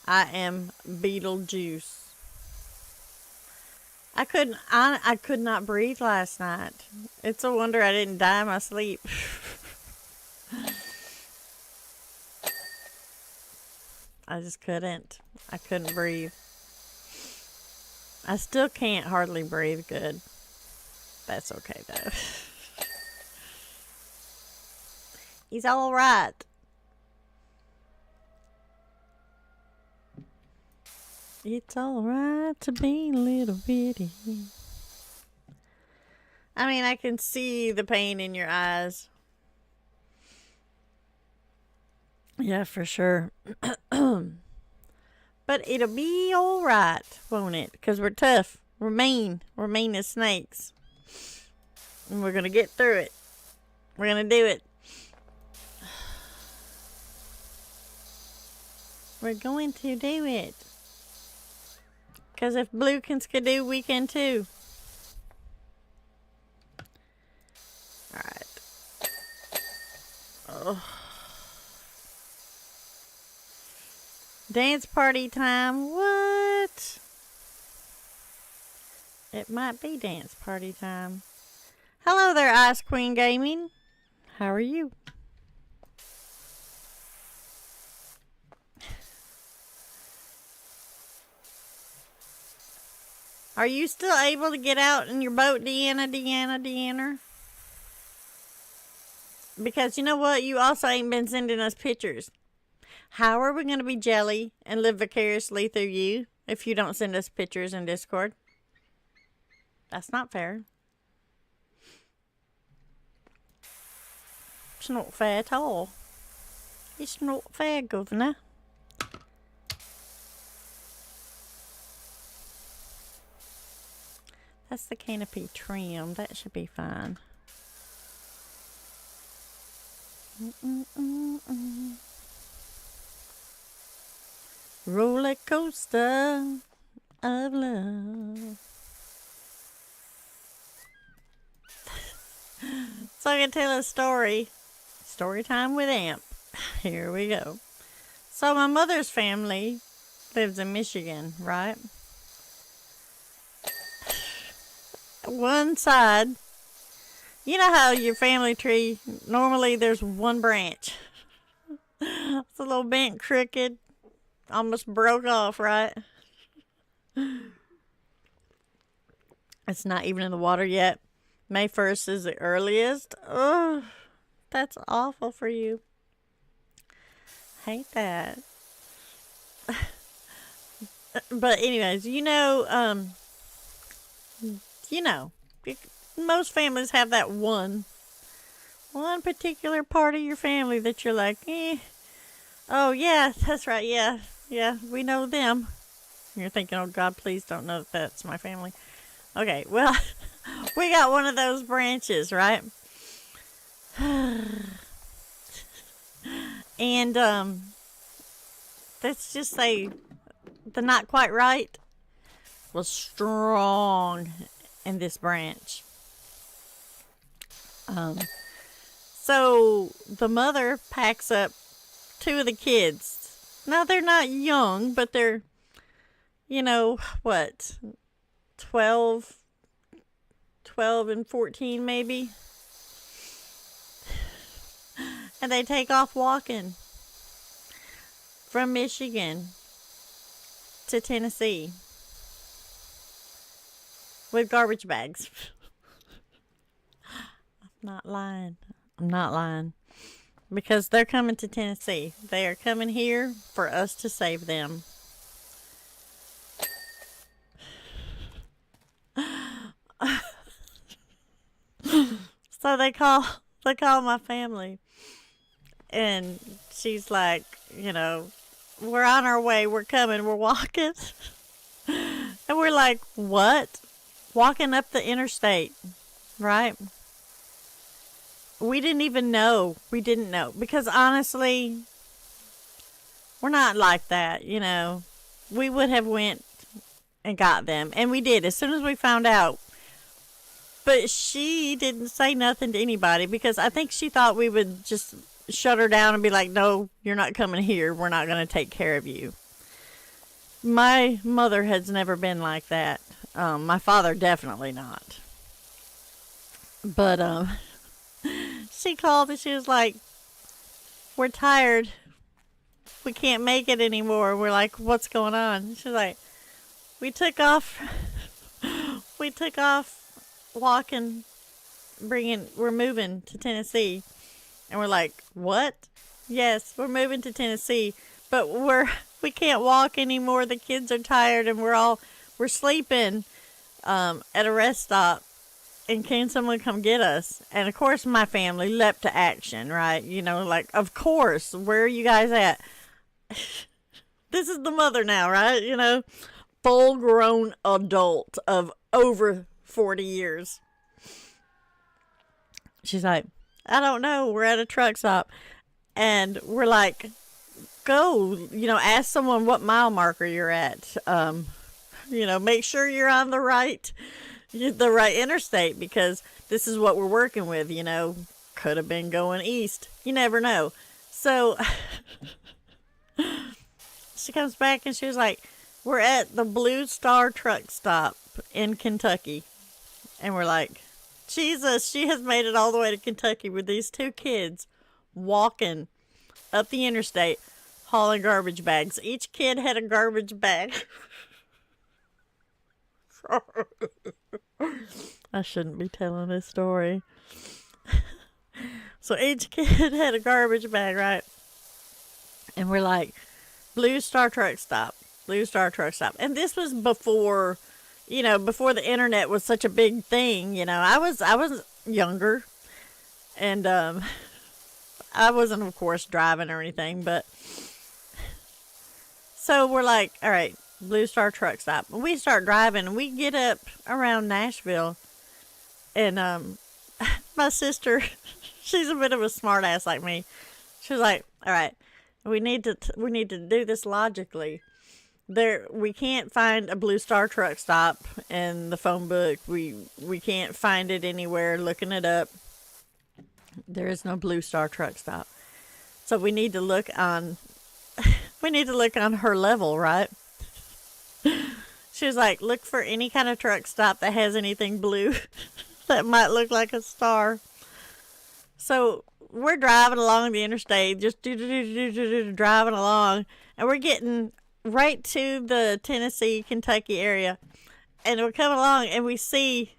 I am Beetlejuice. I could not breathe last night. It's a wonder I didn't die in my sleep. I just couldn't. I couldn't breathe. I still can't hardly breathe good. That's okay though. He's all right. It's all right to be a little bitty. I mean, I can see the pain in your eyes. Yeah, for sure. But it'll be all right, won't it? Because we're tough. We're mean. We're mean as snakes. And we're going to get through it. We're going to do it. We're going to do it. Because if Bluekins could do, we can too. Alright. Oh. Dance party time. What? It might be dance party time. Hello there, Ice Queen Gaming. How are you? Are you still able to get out in your boat, Deanna? Because you know what? You also ain't been sending us pictures. How are we going to be jelly and live vicariously through you if you don't send us pictures in Discord? That's not fair. It's not fair at all. It's not fair, Governor. That's the canopy trim. That should be fine. Roller coaster of love. So I can tell a story. Story time with Amp. Here we go. So my mother's family lives in Michigan, right? One side, you know how your family tree, normally there's one branch. It's a little bent, crooked, almost broke off, right? It's not even in the water yet. May 1st is the earliest. Oh, that's awful for you. Hate that. But anyways, most families have that one particular part of your family that you're like, oh yeah, that's right, yeah, we know them. You're thinking, oh God, please don't know that that's my family. Okay, well, we got one of those branches, right? And let's just say the not quite right was strong in this branch. So the mother packs up 2 of the kids. Now they're not young, but they're, 12 and 14 maybe. And they take off walking from Michigan to Tennessee with garbage bags. I'm not lying. Because they're coming to Tennessee. They are coming here for us to save them. So they call my family. And she's like, we're on our way. We're coming. We're walking. And we're like, what? Walking up the interstate, right? we didn't even know. We didn't know because honestly, we're not like that, you know. We would have went and got them, and we did as soon as we found out. But she didn't say nothing to anybody because I think she thought we would just shut her down and be like, "No, you're not coming here. We're not going to take care of you." My mother has never been like that. My father definitely not. But she called and she was like, "We're tired. We can't make it anymore." We're like, "What's going on?" She's like, "We took off. We took off walking, we're moving to Tennessee." And we're like, "What?" "Yes, we're moving to Tennessee, but we can't walk anymore. The kids are tired and we're sleeping at a rest stop. And can someone come get us?" And of course my family leapt to action, right? You know, like, of course, where are you guys at? This is the mother now, right? You know, full grown adult of over 40 years. She's like, "I don't know. We're at a truck stop." And we're like, "Go, you know, ask someone what mile marker you're at. You know, make sure you're on the right interstate because this is what we're working with, you know. Could have been going east. You never know." So she comes back and she was like, "We're at the Blue Star truck stop in Kentucky." And we're like, Jesus, she has made it all the way to Kentucky with these two kids walking up the interstate hauling garbage bags. Each kid had a garbage bag. I shouldn't be telling this story. So each kid had a garbage bag, right? And we're like, Blue Star truck stop. Blue Star truck stop. And this was before, you know, before the internet was such a big thing. You know, I was younger, and I wasn't, of course, driving or anything. But so we're like, all right, Blue Star truck stop. And we start driving, and we get up around Nashville, and my sister, she's a bit of a smart ass like me. She was like, all right, we need to do this logically. We can't find a Blue Star truck stop in the phone book. We can't find it anywhere looking it up. There is no Blue Star truck stop. So we need to look on her level, right? She was like, look for any kind of truck stop that has anything blue that might look like a star. So we're driving along the interstate, just driving along, and we're getting right to the Tennessee, Kentucky area. And we're coming along, and we see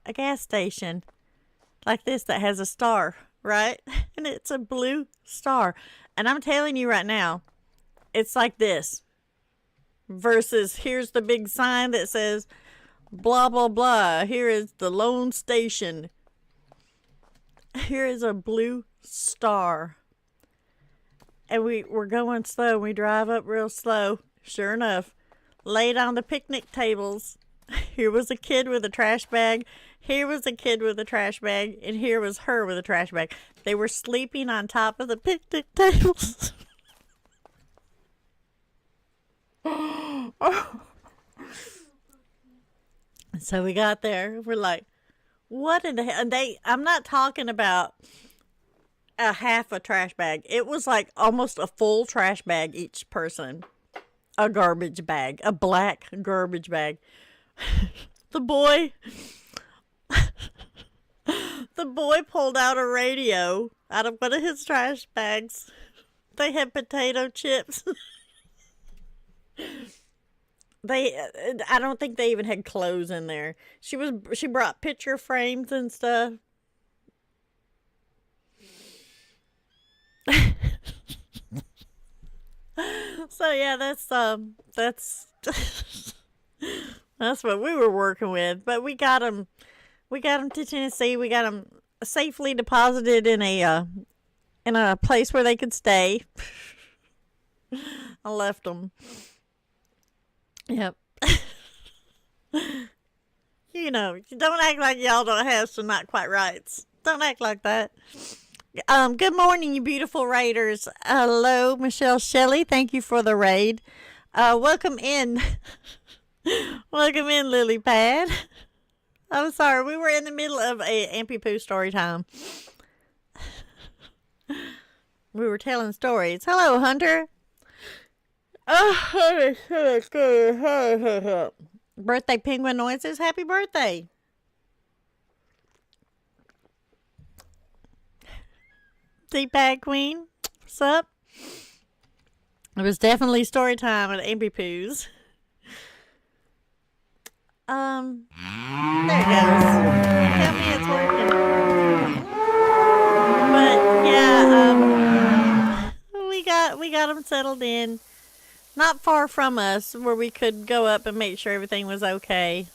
a gas station like this that has a star, right? And it's a blue star. And I'm telling you right now, it's like this. Versus here's the big sign that says blah, blah, blah. Here is the lone station. Here is a blue star. And we're going slow. We drive up real slow. Sure enough, laid on the picnic tables, here was a kid with a trash bag. Here was a kid with a trash bag. And here was her with a trash bag. They were sleeping on top of the picnic tables. So we got there. We're like, what in the hell? And I'm not talking about a half a trash bag. It was like almost a full trash bag each person. A garbage bag. A black garbage bag. The boy pulled out a radio out of one of his trash bags. They had potato chips. I don't think they even had clothes in there. She brought picture frames and stuff. So yeah, that's that's what we were working with. But we got them to Tennessee. We got them safely deposited in a place where they could stay. I left them. Yep. You know, don't act like y'all don't have some not quite rights. Don't act like that. Good morning, you beautiful raiders. Hello, Michelle Shelley. Thank you for the raid. Welcome in. Welcome in, Lily Pad. I'm sorry, we were in the middle of a Ampy Poo story time. We were telling stories. Hello, Hunter. Birthday penguin noises. Happy birthday. Teapad Queen. What's up? It was definitely story time at Ampy Poos. There it goes. Tell me it's working. But yeah, we got them settled in, not far from us, where we could go up and make sure everything was okay.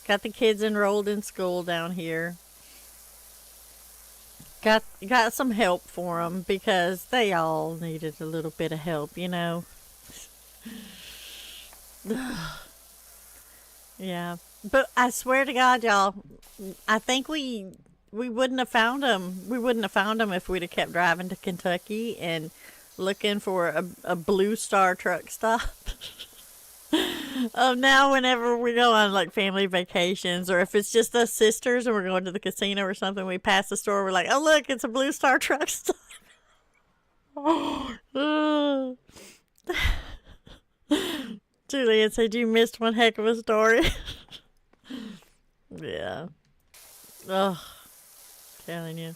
Got the kids enrolled in school down here. Got some help for them because they all needed a little bit of help, you know. Yeah, but I swear to God, y'all, I think we wouldn't have found them. We wouldn't have found them if we'd have kept driving to Kentucky and looking for a Blue Star truck stop. Now whenever we go on like family vacations, or if it's just us sisters and we're going to the casino or something, we pass the store, we're like, oh look, it's a Blue Star truck stop. Julian said you missed one heck of a story. Yeah. Oh, telling you.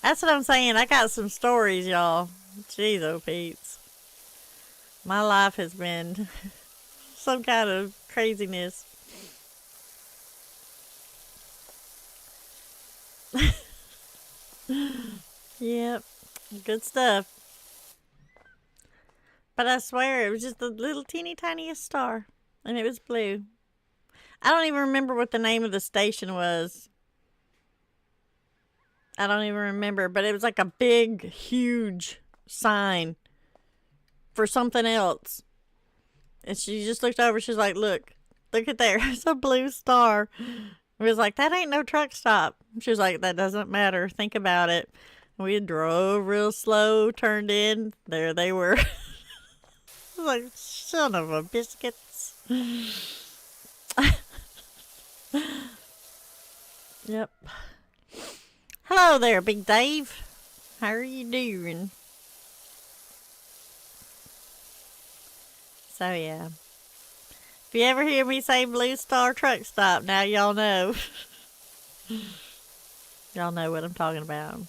That's what I'm saying. I got some stories, y'all. Jeez, oh Pete's. My life has been some kind of craziness. Yep. Good stuff. But I swear, it was just the little teeny tiniest star. And it was blue. I don't even remember what the name of the station was. I don't even remember. But it was like a big, huge sign for something else. And she just looked over. She's like, look at there. It's a blue star. I was like, that ain't no truck stop. She was like, that doesn't matter. Think about it. We drove real slow, turned in. There they were. I was like, son of a biscuits. Yep. Hello there, Big Dave. How are you doing? So, yeah. If you ever hear me say Blue Star Truck Stop, now y'all know. Y'all know what I'm talking about.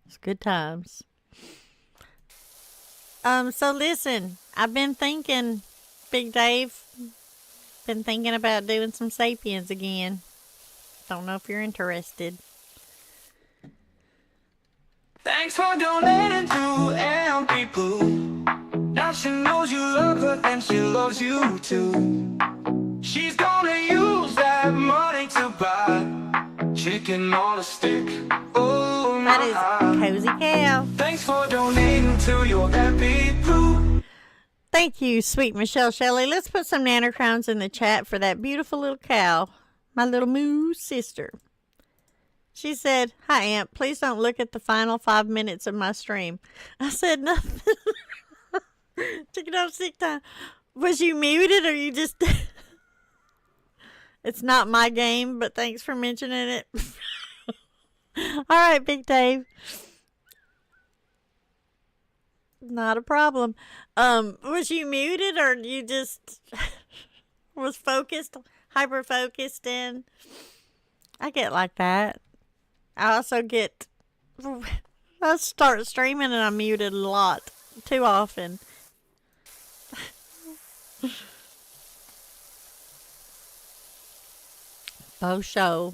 It's good times. So listen, I've been thinking, Big Dave, been thinking about doing some Sapiens again. Don't know if you're interested. Thanks for donating to Ampy Poo. Now she knows you love her and she loves you too. She's gonna use that money to buy chicken on a stick. Oh my. That is Cozy Cow. Thanks for donating to your Ampy Poo. Thank you, sweet Michelle Shelley. Let's put some nanocrowns in the chat for that beautiful little cow, my little moo sister. She said, hi, Amp. Please don't look at the final 5 minutes of my stream. I said nothing. Took it off sick time. Was you muted or you just... It's not my game, but thanks for mentioning it. All right, Big Dave. Not a problem. Was you muted or you just was focused, hyper-focused in? I get like that. I also get, I start streaming and I'm muted a lot, too often. Faux show.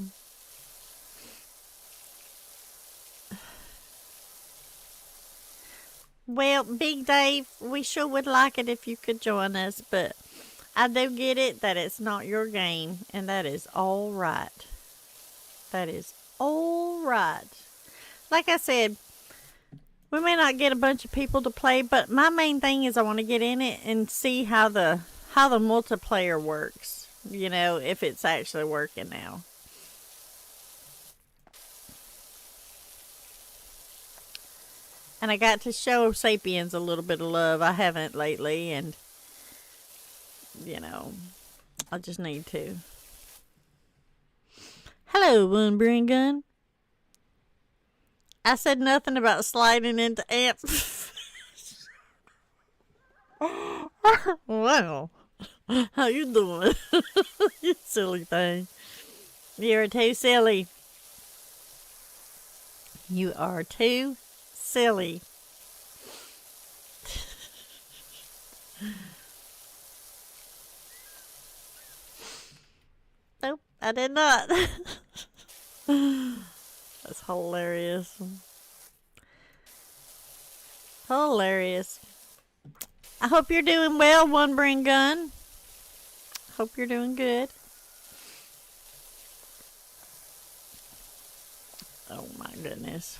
Well, Big Dave, we sure would like it if you could join us, but I do get it that it's not your game, and that is all right. That is all right. Like I said, we may not get a bunch of people to play, but my main thing is I want to get in it and see how the how the multiplayer works. You know, if it's actually working now. And I got to show Sapiens a little bit of love. I haven't lately, and you know, I just need to. Hello, One Brain Gun. I said nothing about sliding into ants. Wow. How you doing? You silly thing. You're too silly. You are too silly. Nope, I did not. That's hilarious. Hilarious. I hope you're doing well, One Brain Gun. Hope you're doing good. Oh my goodness.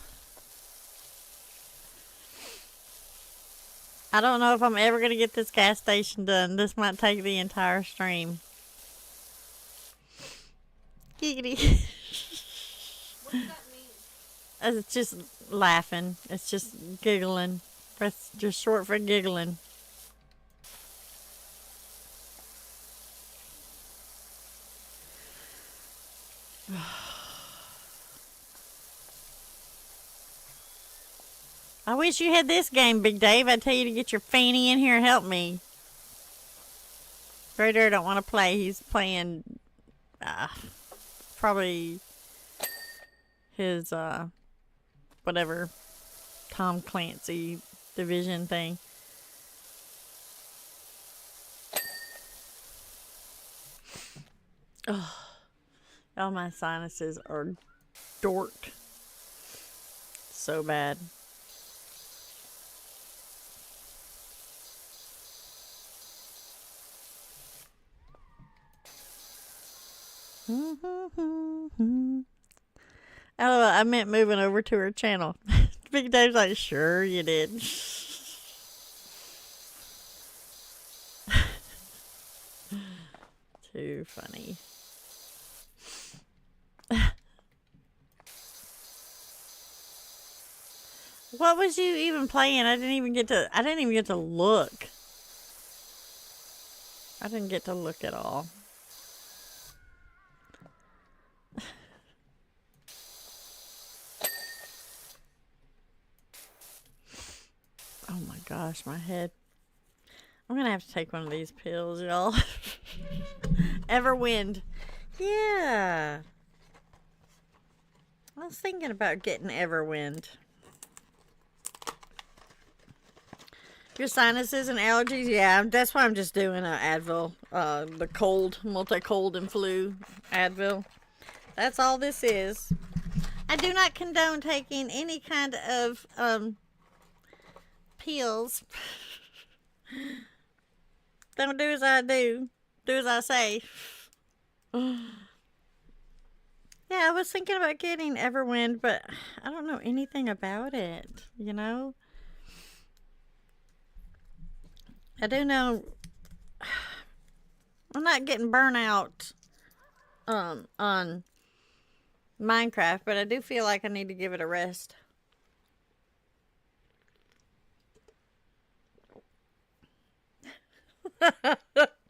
I don't know if I'm ever going to get this gas station done. This might take the entire stream. Giggity. What does that mean? It's just laughing. It's just giggling. That's just short for giggling. I wish you had this game, Big Dave. I'd tell you to get your fanny in here and help me. Raider don't want to play. He's playing probably his whatever Tom Clancy division thing. Oh, all my sinuses are dorked so bad. Oh, I meant moving over to her channel. Big Dave's like, sure you did. Too funny. What was you even playing? I didn't even get to look. I didn't get to look at all. Oh my gosh, my head. I'm gonna have to take one of these pills, y'all. Everwind. Yeah. I was thinking about getting Everwind. Your sinuses and allergies? Yeah, that's why I'm just doing Advil. The cold, multi-cold and flu Advil. That's all this is. I do not condone taking any kind of pills. Don't do as I do. Do as I say. Yeah, I was thinking about getting Everwind, but I don't know anything about it, you know? I do know I'm not getting burnt out on Minecraft, but I do feel like I need to give it a rest.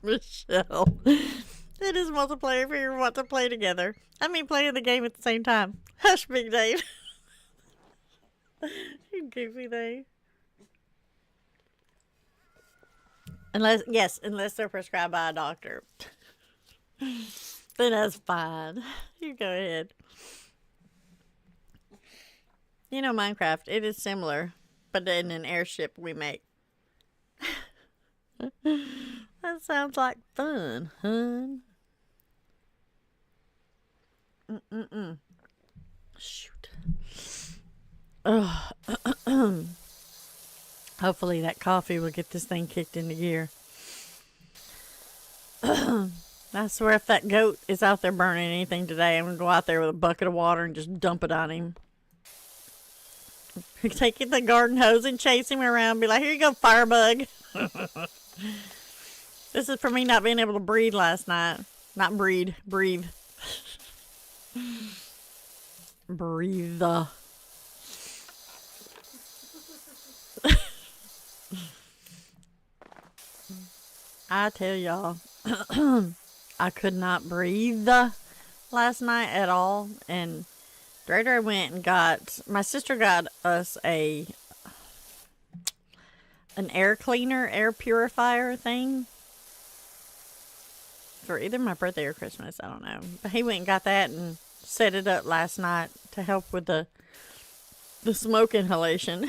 Michelle. It is multiplayer if you want to play together. I mean, playing the game at the same time. Hush, Big Dave. You goofy Dave. Unless they're prescribed by a doctor. Then that's fine. You go ahead. You know, Minecraft, it is similar, but in an airship we make. That sounds like fun, hun. Shoot. Hopefully that coffee will get this thing kicked into gear. I swear if that goat is out there burning anything today, I'm going to go out there with a bucket of water and just dump it on him. Take the garden hose and chase him around. Be like, here you go, firebug. This is for me not being able to breathe last night. Not breathe. Breathe. Breathe. I tell y'all, I could not breathe last night at all. And Dre went and my sister got us an air cleaner, air purifier thing for either my birthday or Christmas. I don't know. But he went and got that and set it up last night to help with the smoke inhalation.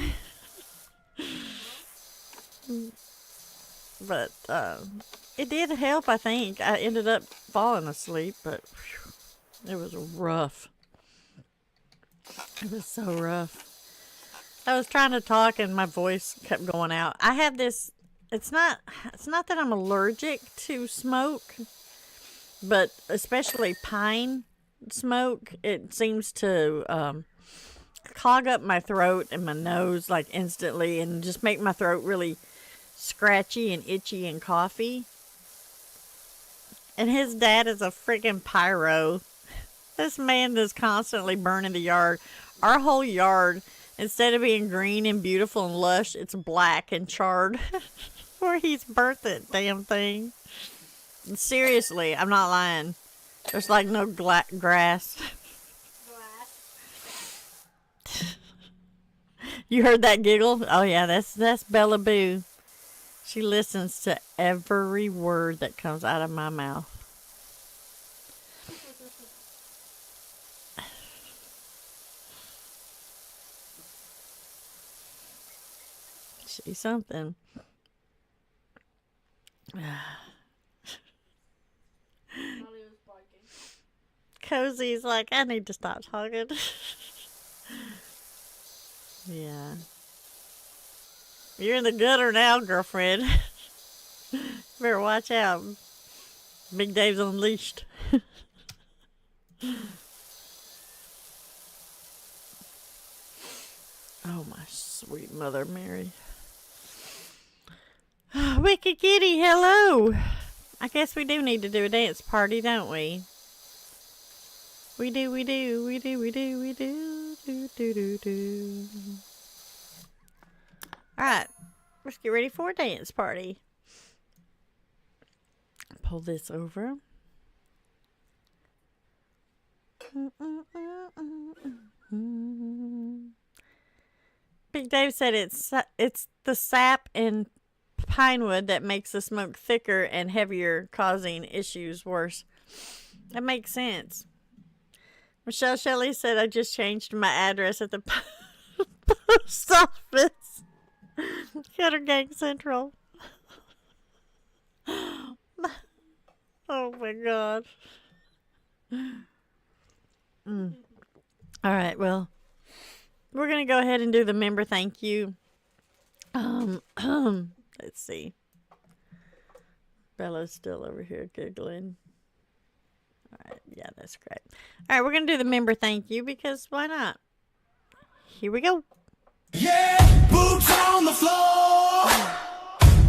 But it did help, I think. I ended up falling asleep, but whew, it was rough. It was so rough. I was trying to talk and my voice kept going out. I have this, it's not that I'm allergic to smoke, but especially pine smoke, it seems to clog up my throat and my nose like instantly and just make my throat really scratchy and itchy and coughy. And his dad is a freaking pyro. This man is constantly burning the yard. Our whole yard, instead of being green and beautiful and lush, it's black and charred. Where he's burnt that damn thing. Seriously, I'm not lying. There's like no grass. You heard that giggle? Oh yeah, that's Bella Boo. She listens to every word that comes out of my mouth. She's something. Cozy's like, I need to stop talking. Yeah. You're in the gutter now, girlfriend. Better watch out. Big Dave's unleashed. Oh, my sweet Mother Mary. Wicked Kitty, hello. I guess we do need to do a dance party, don't we? We do. Alright, let's get ready for a dance party. Pull this over. Big Dave said it's the sap in pine wood that makes the smoke thicker and heavier, causing issues worse. That makes sense. Michelle Shelley said I just changed my address at the post office. Cutter Gang Central. Oh my God. All right, well, we're going to go ahead and do the member thank you. Let's see. Bella's still over here giggling. All right, yeah, that's great. All right, we're going to do the member thank you because why not? Here we go. Yeah, boots on the floor,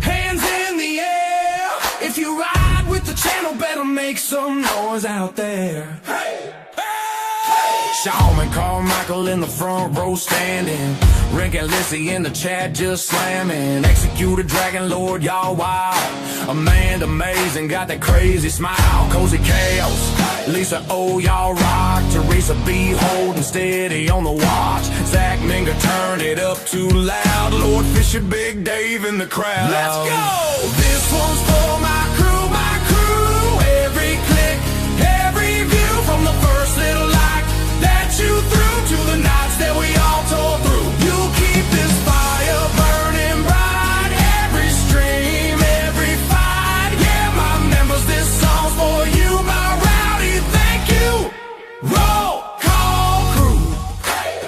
hands in the air. If you ride with the channel, better make some noise out there. Hey, hey. Shawn and Carmichael in the front row standing, Rick and Lissy in the chat just slamming. Execute a Dragon Lord, y'all wild. Amanda amazing, got that crazy smile. Cozy Chaos, Lisa O, y'all rock. Teresa B holding steady on the watch. Zach Minga turned it up too loud. Lord Fisher, Big Dave in the crowd. Let's go! This one's for my crew, my crew. Every click, every view, from the first little like that you threw to the nights that we all tore through. You keep this fire burning bright. Every stream, every fight. Yeah, my members, this song's for you, my rowdy. Thank you. Roll call crew. Hey.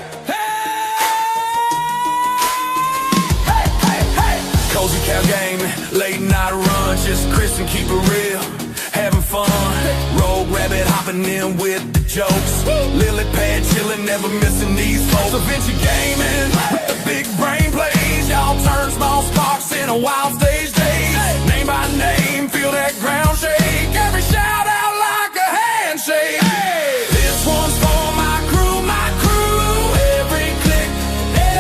Cozy Cow Game, late night lunch. Just Chris and keep it real, having fun. Rogue Rabbit hopping in with the jokes. Lily Pad chillin', never missing these folks. Adventure gaming with the big brain plays. Y'all turn small sparks in a wild stage days. Name by name, feel that ground shake. Every shout out like a handshake. Hey, this one's for my crew, my crew. Every click,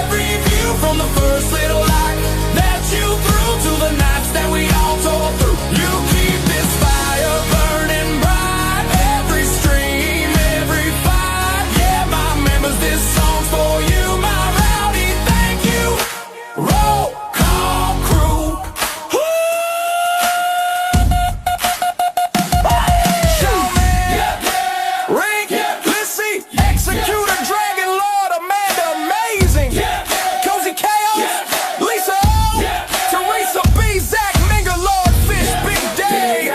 every view from the first little light that you threw to the nights that we all tore through. You keep this fire burning bright. Every stream, every fight. Yeah, my members, this song's for you, my rowdy. Thank you. Roll call crew. Showman, Rank, Lissy, Executor, Dragon Lord, Amanda, Amazing, Cozy Chaos, Lisa O, Teresa B, Zach, Minga, Lord Fish, Big Day,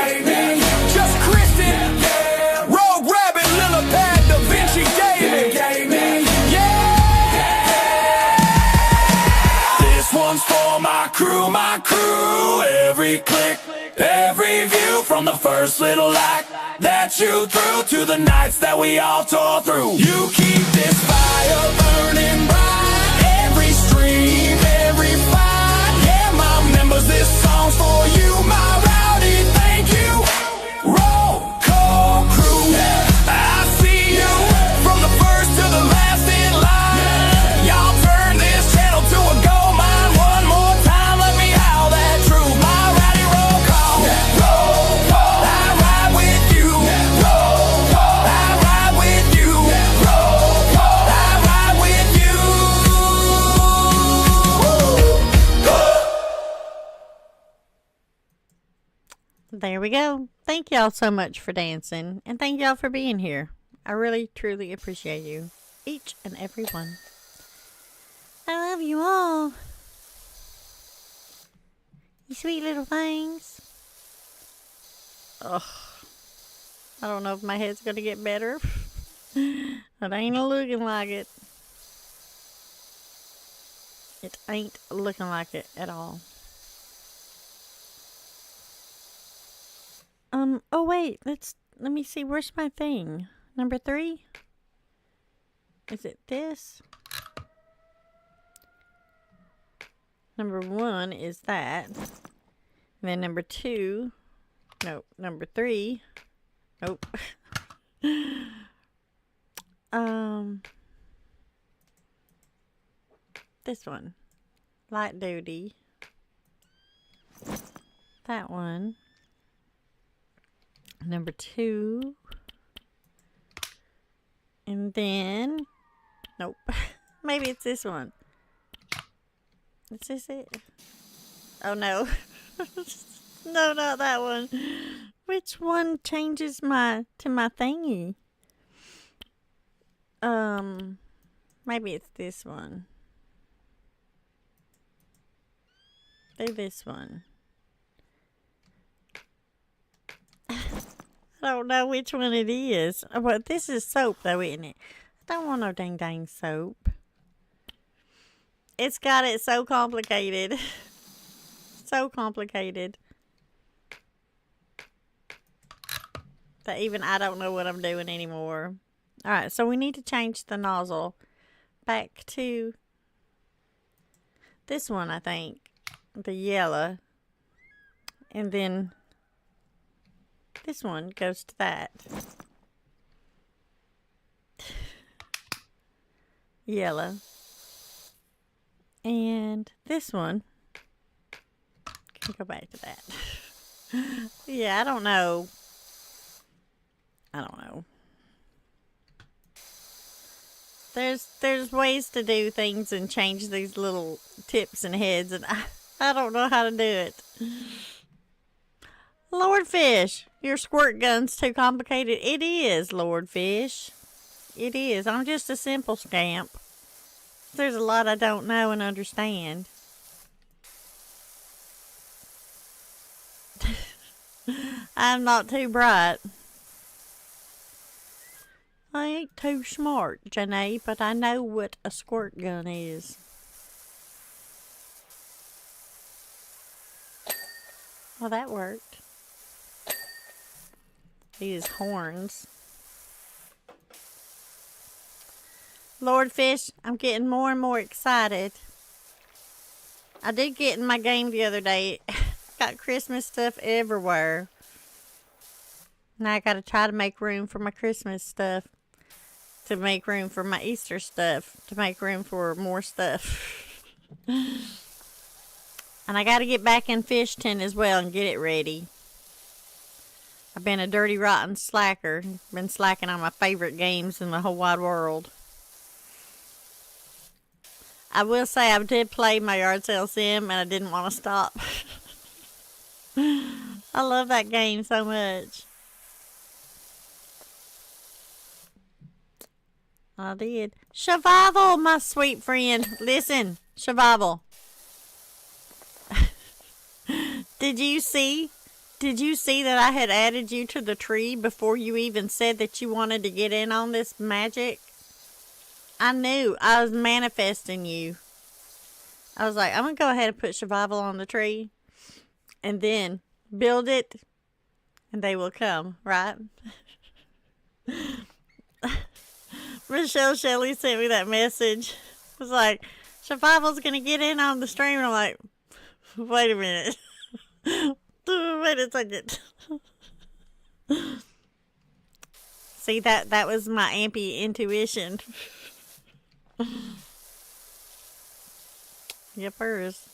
Just Kristen, Rogue Rabbit, Lillipad, Da Vinci David. Yeah, this one's for my crew, my crew. Every click, every view from the first little light that you threw to the nights that we all tore through. You keep this fire burning bright. Every stream, every fight. Yeah, my members, this song's for you, my rowdy. Thank you. Roll call crew. I see you from the first to the last in line. Y'all turn this channel to a gold mine. One more time, let me howl that true. My rowdy roll call. I ride with you. I ride with you. I ride with you. There we go. Thank y'all so much for dancing, and thank y'all for being here. I really, truly appreciate you, each and every one. I love you all. You sweet little things. Ugh. I don't know if my head's gonna get better. It ain't looking like it. It ain't looking like it at all. Oh wait, let me see, where's my thing? Number 3? Is it this? Number 1 is that. And then number 2. Nope, number 3. Nope. This one. Light duty. That one. Number 2. And then, nope. Maybe it's this one. Is this it? Oh no. No, not that one. Which one changes to my thingy? Maybe it's this one. Do this one. I don't know which one it is. Well, this is soap though, isn't it? I don't want no dang soap. It's got it so complicated. So complicated. That even I don't know what I'm doing anymore. Alright, so we need to change the nozzle back to this one, I think. The yellow. And then this one goes to that. Yellow. And this one can go back to that. Yeah, I don't know. I don't know. There's ways to do things and change these little tips and heads, and I don't know how to do it. Lord Fish, your squirt gun's too complicated. It is, Lord Fish. It is. I'm just a simple scamp. There's a lot I don't know and understand. I'm not too bright. I ain't too smart, Janae, but I know what a squirt gun is. Well, that worked. These horns. Lord Fish, I'm getting more and more excited. I did get in my game the other day. got Christmas stuff everywhere. Now I gotta try to make room for my Christmas stuff. To make room for my Easter stuff. To make room for more stuff. And I gotta get back in fish tin as well and get it ready. I've been a dirty, rotten slacker. Been slacking on my favorite games in the whole wide world. I will say I did play my yard sale sim and I didn't want to stop. I love that game so much. I did. Survival, my sweet friend. Listen, Survival. Did you see that I had added you to the tree before you even said that you wanted to get in on this magic? I knew. I was manifesting you. I was like, I'm going to go ahead and put Survival on the tree. And then build it. And they will come, right? Michelle Shelley sent me that message. It was like, Survival's going to get in on the stream. And I'm like, wait a minute. Wait a second. See, that was my ampy intuition. Yep, hers.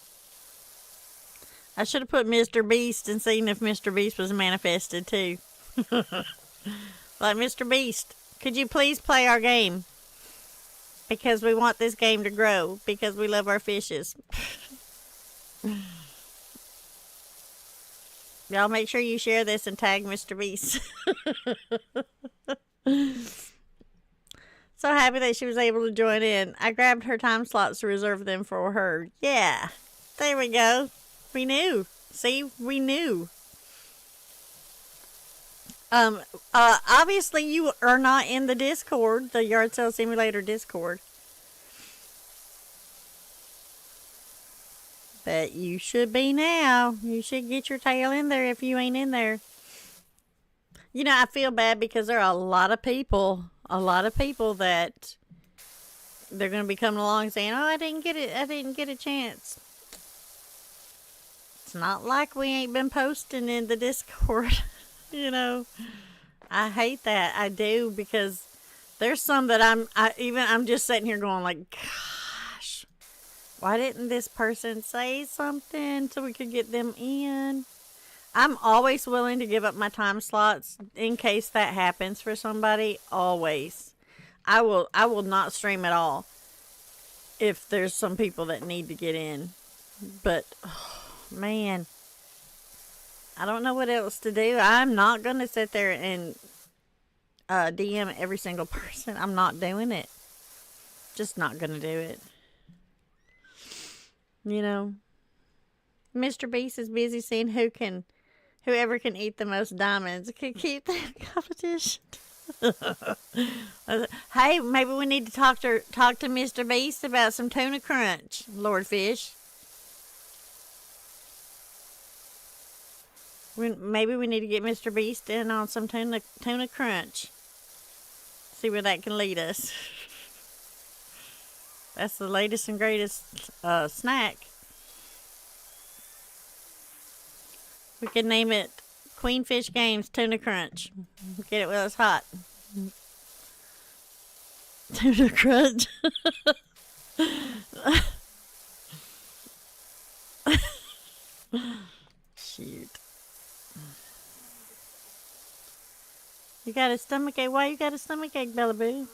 I should have put Mr. Beast and seen if Mr. Beast was manifested too. Like, Mr. Beast, could you please play our game? Because we want this game to grow. Because we love our fishes. Y'all make sure you share this and tag Mr. Beast. So happy that she was able to join in. I grabbed her time slots to reserve them for her. Yeah. There we go. We knew. See? We knew. Obviously you are not in the Discord, the Yard Sale Simulator Discord. But you should be now. You should get your tail in there if you ain't in there. You know, I feel bad because there are a lot of people that they're going to be coming along saying, oh, I didn't get it. I didn't get a chance. It's not like we ain't been posting in the Discord. You know, I hate that. I do, because there's some that I'm just sitting here going like, gosh, why didn't this person say something so we could get them in? I'm always willing to give up my time slots in case that happens for somebody. Always. I will not stream at all if there's some people that need to get in. But, oh, man, I don't know what else to do. I'm not going to sit there and DM every single person. I'm not doing it. Just not going to do it. You know, Mr. Beast is busy seeing whoever can eat the most diamonds can keep that competition. Hey, maybe we need to talk to Mr. Beast about some tuna crunch, Lord Fish. Maybe we need to get Mr. Beast in on some tuna crunch. See where that can lead us. That's the latest and greatest snack. We could name it Queenfish Games Tuna Crunch. Get it while it's hot. Tuna Crunch. Shoot. You got a stomachache? Why you got a stomachache, Bella Boo?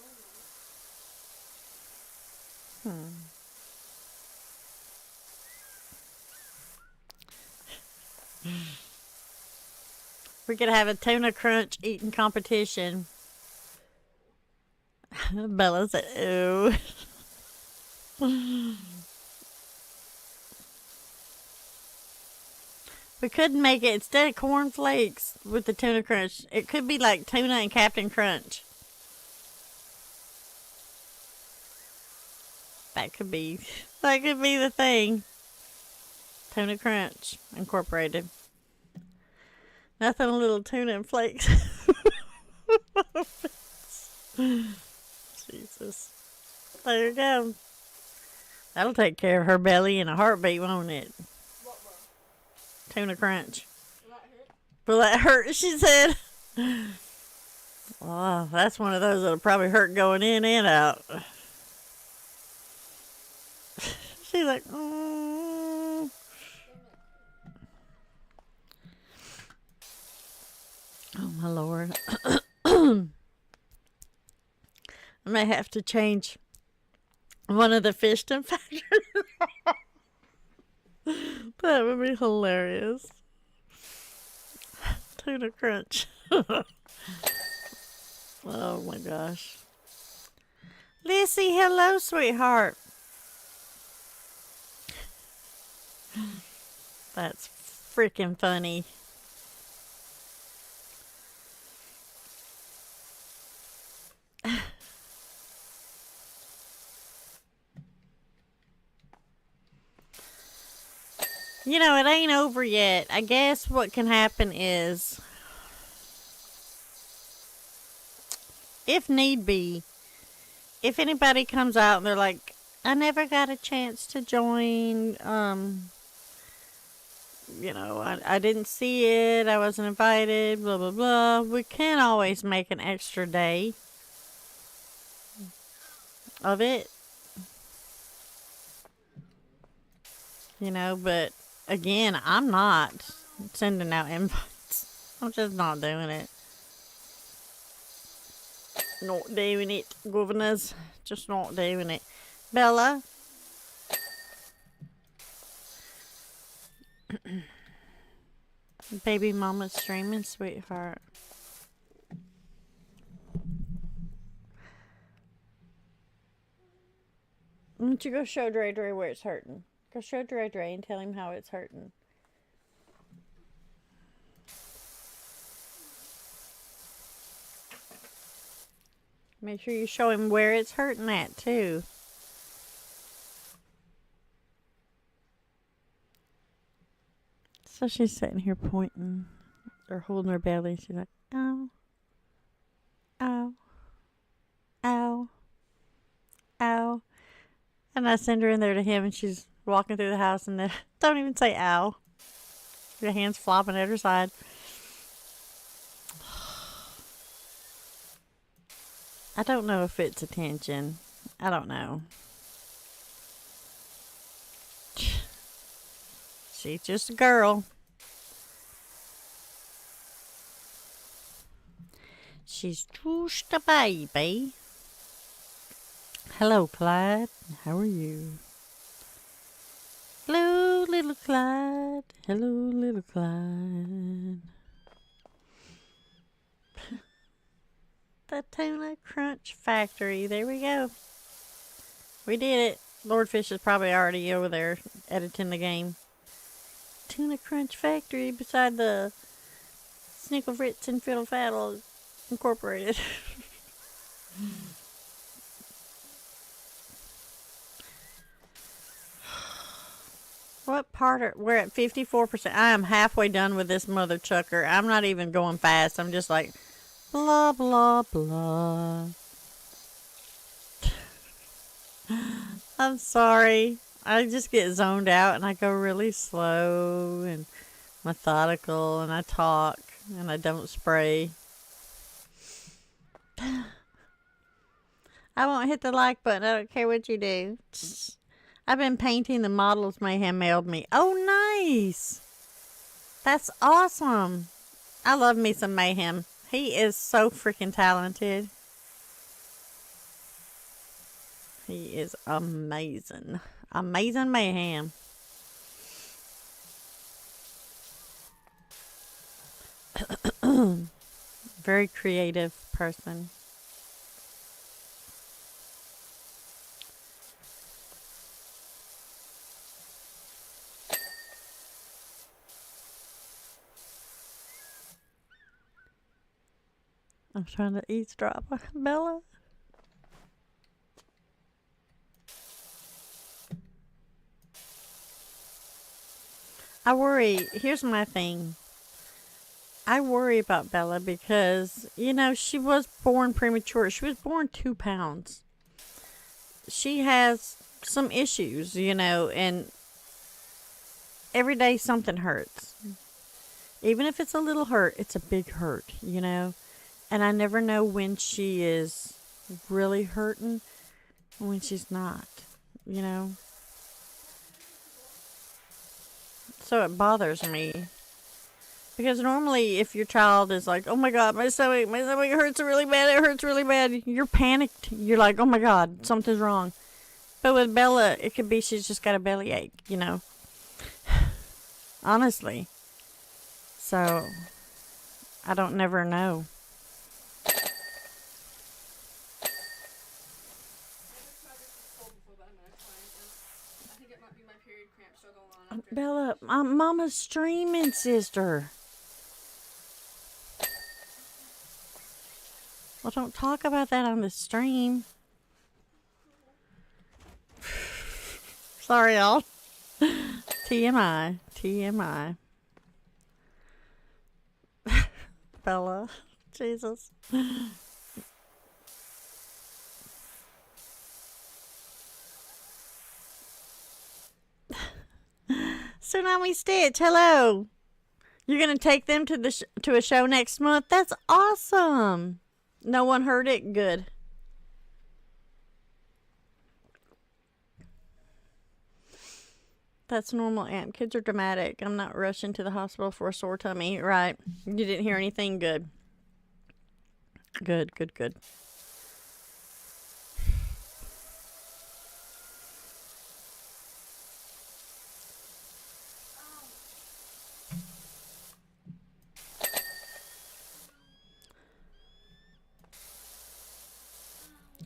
We could have a tuna crunch eating competition. Bella said, "Ooh." We could make it, instead of cornflakes with the tuna crunch, it could be like tuna and Captain Crunch. That could be the thing. Tuna Crunch Incorporated. Nothing a little tuna and flakes. Jesus. There you go. That'll take care of her belly in a heartbeat, won't it? What? Tuna crunch. Will that hurt? She said. Oh, that's one of those that'll probably hurt going in and out. She's like, oh my Lord. I may have to change one of the fish to factor. That would be hilarious. Tuna crunch. Oh my gosh. Lissy, hello, sweetheart. That's freaking funny. You know, it ain't over yet. I guess what can happen is, if need be, if anybody comes out and they're like, I never got a chance to join, you know, I didn't see it, I wasn't invited, blah, blah, blah. We can always make an extra day of it. You know, but again, I'm not sending out invites. I'm just not doing it. Not doing it, governors. Just not doing it. Bella. Baby mama streaming, sweetheart. Why don't you go show Dre where it's hurting? Go show Dre and tell him how it's hurting. Make sure you show him where it's hurting at, too. So she's sitting here pointing or holding her belly. She's like, ow, ow, ow, ow. And I send her in there to him, and she's walking through the house, and don't even say ow. Her hands flopping at her side. I don't know if it's attention. I don't know. She's just a girl. She's just a baby. Hello, Clyde. How are you? Hello, little Clyde. Hello, little Clyde. The Tuna Crunch Factory. There we go. We did it. Lordfish is probably already over there editing the game. Tuna Crunch Factory beside the Snickle Fritz and Fiddle Faddle Incorporated. What part are we're at 54%? I am halfway done with this mother chucker. I'm not even going fast. I'm just like blah blah blah. I'm sorry. I just get zoned out and I go really slow and methodical and I talk and I don't spray. I won't hit the like button. I don't care what you do. I've been painting the models Mayhem mailed me. Oh, nice. That's awesome. I love me some Mayhem. He is so freaking talented. He is amazing. Amazing Mayhem. Very creative person. I'm trying to eavesdrop. Bella? I worry. Here's my thing. I worry about Bella because, you know, she was born premature. She was born 2 pounds. She has some issues, you know, and every day something hurts. Even if it's a little hurt, it's a big hurt, you know? And I never know when she is really hurting and when she's not, you know? So it bothers me. Because normally if your child is like, oh my God, my stomach hurts really bad, it hurts really bad, you're panicked. You're like, oh my God, something's wrong. But with Bella, it could be she's just got a bellyache, you know? Honestly. So, I don't never know. Bella, Mama's streaming, sister. Well, don't talk about that on the stream. Sorry, y'all. TMI. TMI. Bella. Jesus. Tsunami Stitch, hello. You're going to take them to to a show next month? That's awesome. No one heard it? Good. That's normal, Aunt. Kids are dramatic. I'm not rushing to the hospital for a sore tummy. Right. You didn't hear anything? Good. Good, good, good.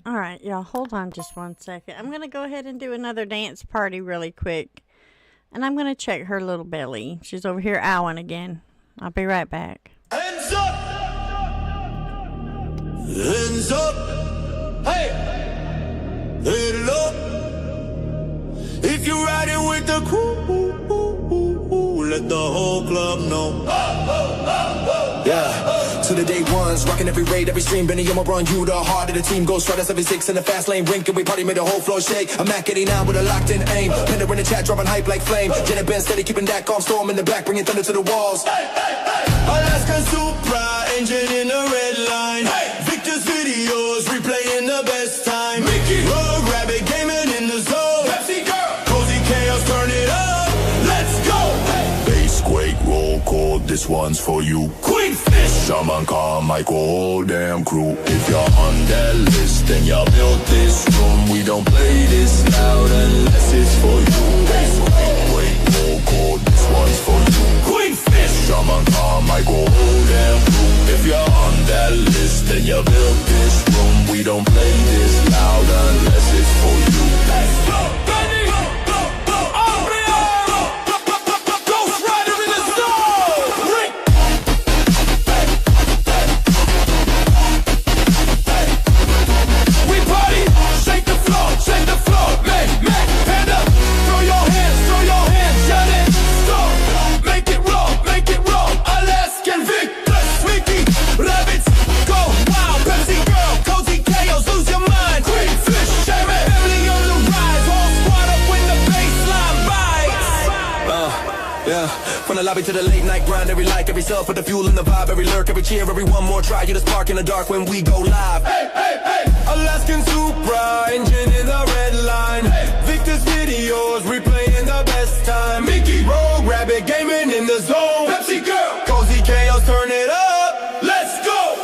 All right, y'all, hold on just 1 second. I'm going to go ahead and do another dance party really quick. And I'm going to check her little belly. She's over here owing again. I'll be right back. Hands up! Hands up! Hey! Head up! If you're riding with the crew, let the whole club know. Yeah. To the day ones, rocking every raid, every stream. Benny, I'm run you the heart of the team. Ghost Rider 76 in the fast lane. Rink and we party, made the whole floor shake. I'm Mac 89 with a locked in aim. Pender in the chat, dropping hype like flame. Janet Ben steady, keeping that calm. Storm in the back, bringing thunder to the walls. Hey, hey, hey. Alaska Supra, engine in the red line. Hey. Victor's videos, replaying the best time. Mickey, Rogue Rabbit, gaming in the zone. Pepsi Girl, Cozy Chaos, turn it up. Let's go. Bass quake, roll call, this one's for you. Queen Fish, Shaman Carmichael, whole damn crew. If you're on that list, then you built this room. We don't play this loud unless it's for you. Bass quake, roll call, this one's for you. Queen Fish, Shaman Carmichael, whole damn crew. If you're on that list, then you built this room. We don't play this loud unless it's for you. Let's go, Benny! From the lobby to the late night grind, every like, every sub, put the fuel in the vibe, every lurk, every cheer, every one more try. You the spark in the dark when we go live. Hey, hey, hey! Alaskan Supra, engine in the red line. Hey. Victor's videos, replaying the best time. Mickey, Rogue Rabbit, gaming in the zone. Pepsi Girl, Cozy Chaos, turn it up. Let's go!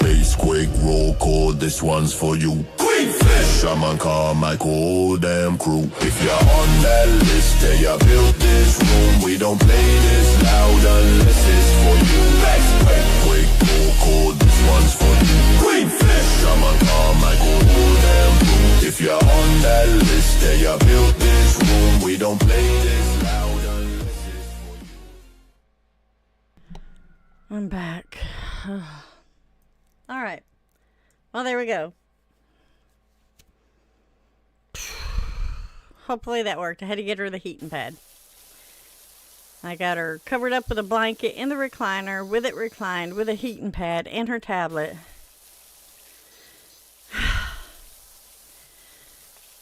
Bass quake, roll chord, this one's for you. Queen Fish, Shaman Carmichael, whole damn crew. If you're on that list, then you built this room. We don't play this loud unless it's for you. Bass quake, roll chord, this one's for you. Queen Fish, Shaman Carmichael, whole damn crew. If you're on that list, then you built this room. We don't play this loud unless it's for you. I'm back. All right. Well, there we go. Hopefully that worked. I had to get her the heating pad. I got her covered up with a blanket in the recliner, with it reclined, with a heating pad and her tablet.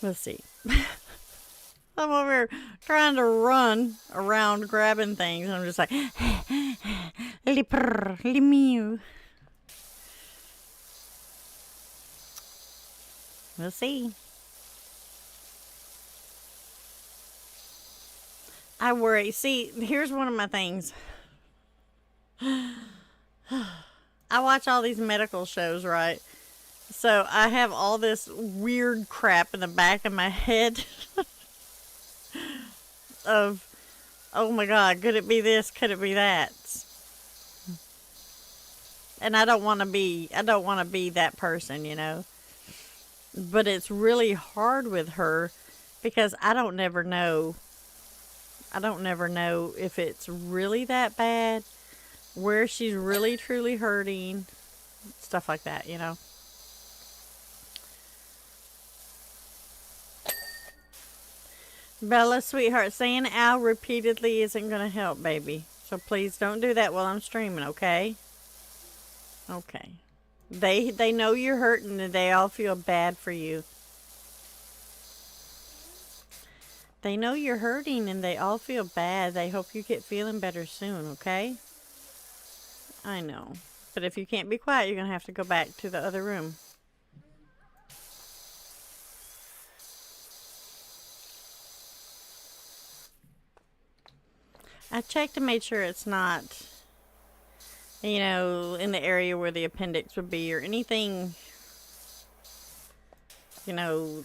We'll see. I'm over here trying to run around grabbing things. And I'm just like, little purr, little mew. We'll see. I worry. See, here's one of my things. I watch all these medical shows, right? So I have all this weird crap in the back of my head of, oh my God, could it be this? Could it be that? And I don't want to be that person, you know. But it's really hard with her because I don't never know if it's really that bad, where she's really truly hurting, stuff like that, you know. Bella, sweetheart, saying ow repeatedly isn't going to help, baby. So please don't do that while I'm streaming, okay? Okay. They know you're hurting and they all feel bad for you. They know you're hurting and they all feel bad. They hope you get feeling better soon, okay? I know. But if you can't be quiet, you're going to have to go back to the other room. I checked and made sure it's not, you know, in the area where the appendix would be or anything, you know,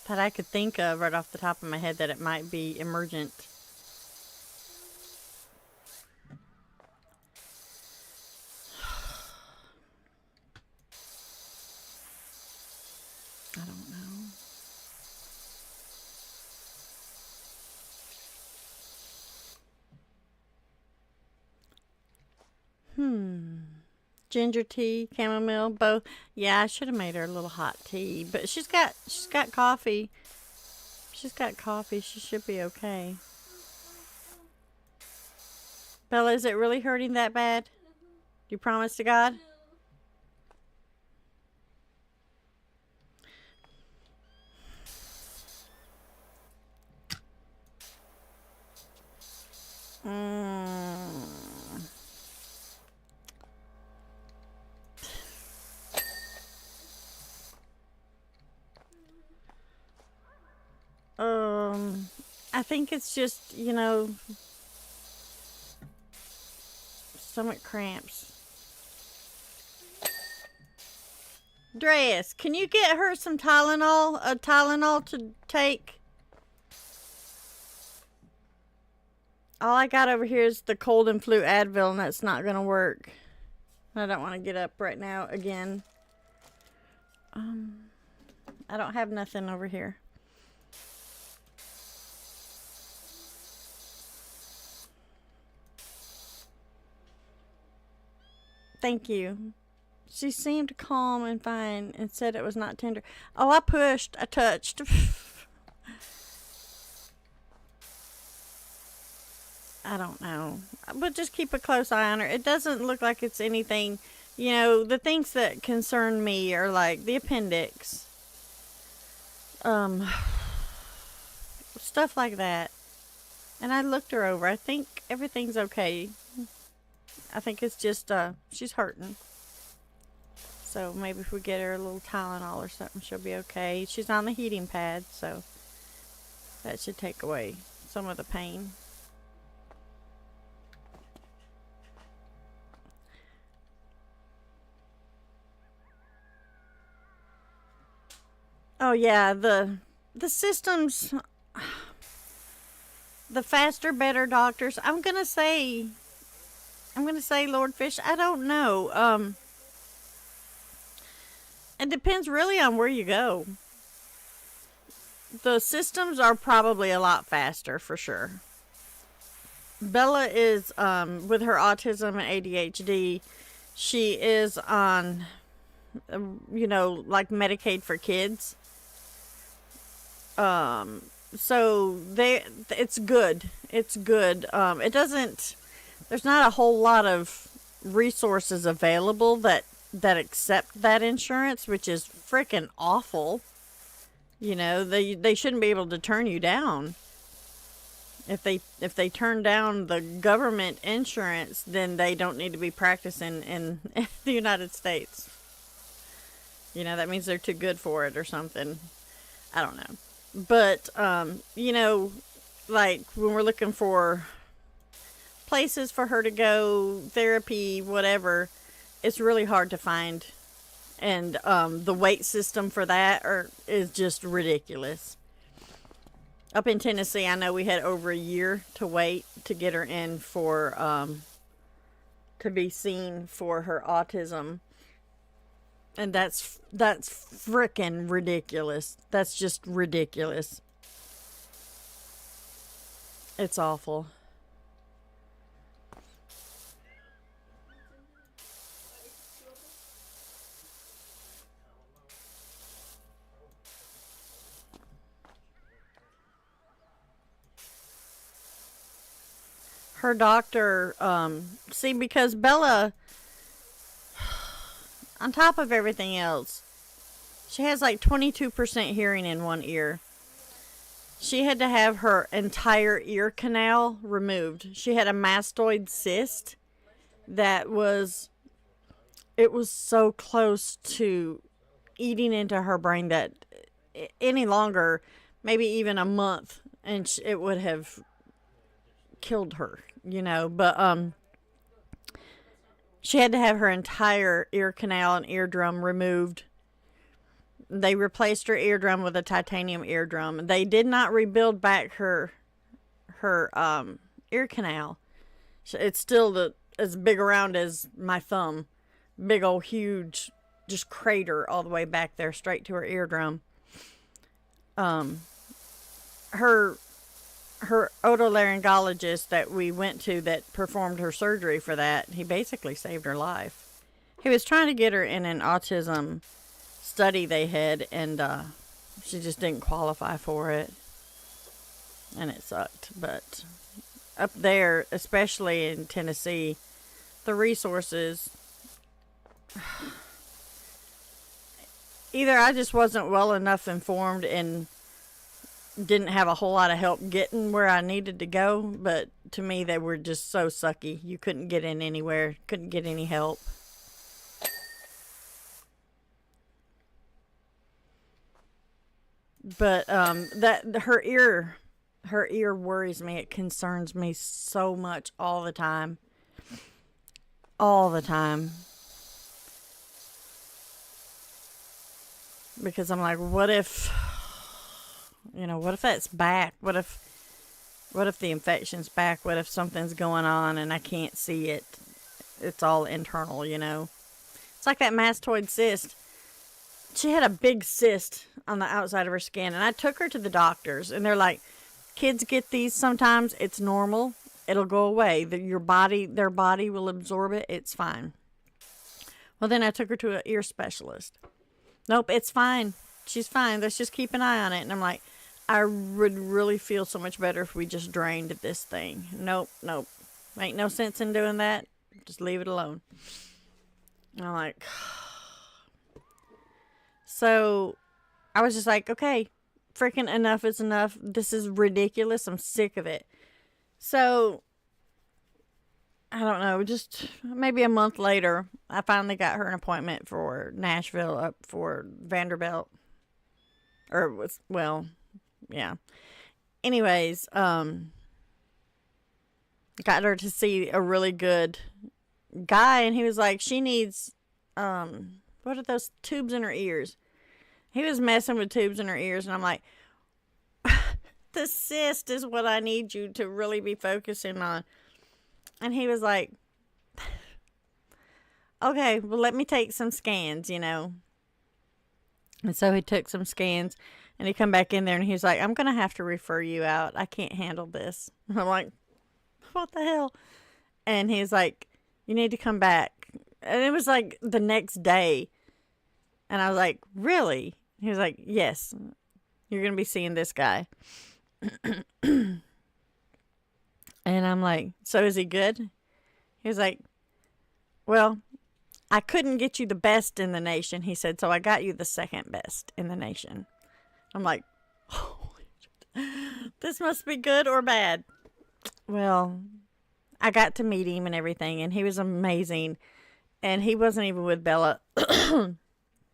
that I could think of right off the top of my head that it might be emergent. I don't know. Ginger tea, chamomile, both. Yeah, I should have made her a little hot tea, but she's got coffee. She's got coffee. She should be okay. Bella, is it really hurting that bad? You promise to God? I think it's just, you know, stomach cramps. Dreas, can you get her some Tylenol? A Tylenol to take? All I got over here is the cold and flu Advil, and that's not going to work. I don't want to get up right now again. I don't have nothing over here. Thank you. She seemed calm and fine and said it was not tender. Oh, I pushed. I touched. I don't know. But just keep a close eye on her. It doesn't look like it's anything. You know, the things that concern me are like the appendix. Stuff like that. And I looked her over. I think everything's okay. I think it's just, she's hurting. So maybe if we get her a little Tylenol or something, she'll be okay. She's on the heating pad, so that should take away some of the pain. Oh yeah, the systems, the faster, better doctors. I'm gonna say, Lord Fish, I don't know. It depends really on where you go. The systems are probably a lot faster for sure. Bella is, with her autism and ADHD, she is on, you know, like Medicaid for kids. So it's good. It's good. It doesn't, there's not a whole lot of resources available that accept that insurance, which is freaking awful. You know, they shouldn't be able to turn you down. If they turn down the government insurance, then they don't need to be practicing in the United States. You know, that means they're too good for it or something. I don't know. But, you know, like when we're looking for places for her to go, therapy, whatever, it's really hard to find. And the wait system for that is just ridiculous. Up in Tennessee, I know we had over a year to wait to get her in for, to be seen for her autism. And that's frickin' ridiculous. That's just ridiculous. It's awful. Her doctor, see, because Bella, on top of everything else, she has like 22% hearing in one ear. She had to have her entire ear canal removed. She had a mastoid cyst that was, it was so close to eating into her brain that any longer, maybe even a month, and it would have killed her, you know. But she had to have her entire ear canal and eardrum removed. They replaced her eardrum with a titanium eardrum. They did not rebuild back her ear canal. It's still as big around as my thumb. Big old huge just crater all the way back there straight to her eardrum. Her otolaryngologist that we went to that performed her surgery for that, he basically saved her life. He was trying to get her in an autism study they had, and she just didn't qualify for it, and it sucked. But up there, especially in Tennessee, the resources, either I just wasn't well enough informed and didn't have a whole lot of help getting where I needed to go, but to me they were just so sucky. You couldn't get in anywhere, couldn't get any help. But that her ear worries me. It concerns me so much all the time. All the time. Because I'm like, what if, you know, what if that's back? What if the infection's back? What if something's going on and I can't see it? It's all internal, you know. It's like that mastoid cyst. She had a big cyst on the outside of her skin, and I took her to the doctors, and they're like, kids get these sometimes. It's normal. It'll go away. Their body will absorb it. It's fine. Well, then I took her to an ear specialist. Nope, it's fine. She's fine. Let's just keep an eye on it. And I'm like, I would really feel so much better if we just drained this thing. Nope. Ain't no sense in doing that. Just leave it alone. And I'm like, so I was just like, okay, freaking enough is enough. This is ridiculous. I'm sick of it. So, I don't know, just maybe a month later, I finally got her an appointment for Nashville up for Vanderbilt. Or was, well, yeah. Anyways, got her to see a really good guy, and he was like, she needs, what are those tubes in her ears? He was messing with tubes in her ears, and I'm like, the cyst is what I need you to really be focusing on. And he was like, okay, well, let me take some scans, you know. And so he took some scans, and he come back in there, and he was like, I'm going to have to refer you out. I can't handle this. And I'm like, what the hell? And he's like, you need to come back. And it was like the next day. And I was like, really? He was like, yes, you're going to be seeing this guy. And I'm like, so is he good? He was like, well, I couldn't get you the best in the nation. He said, so I got you the second best in the nation. I'm like, oh, this must be good or bad. Well, I got to meet him and everything, and he was amazing. And he wasn't even with Bella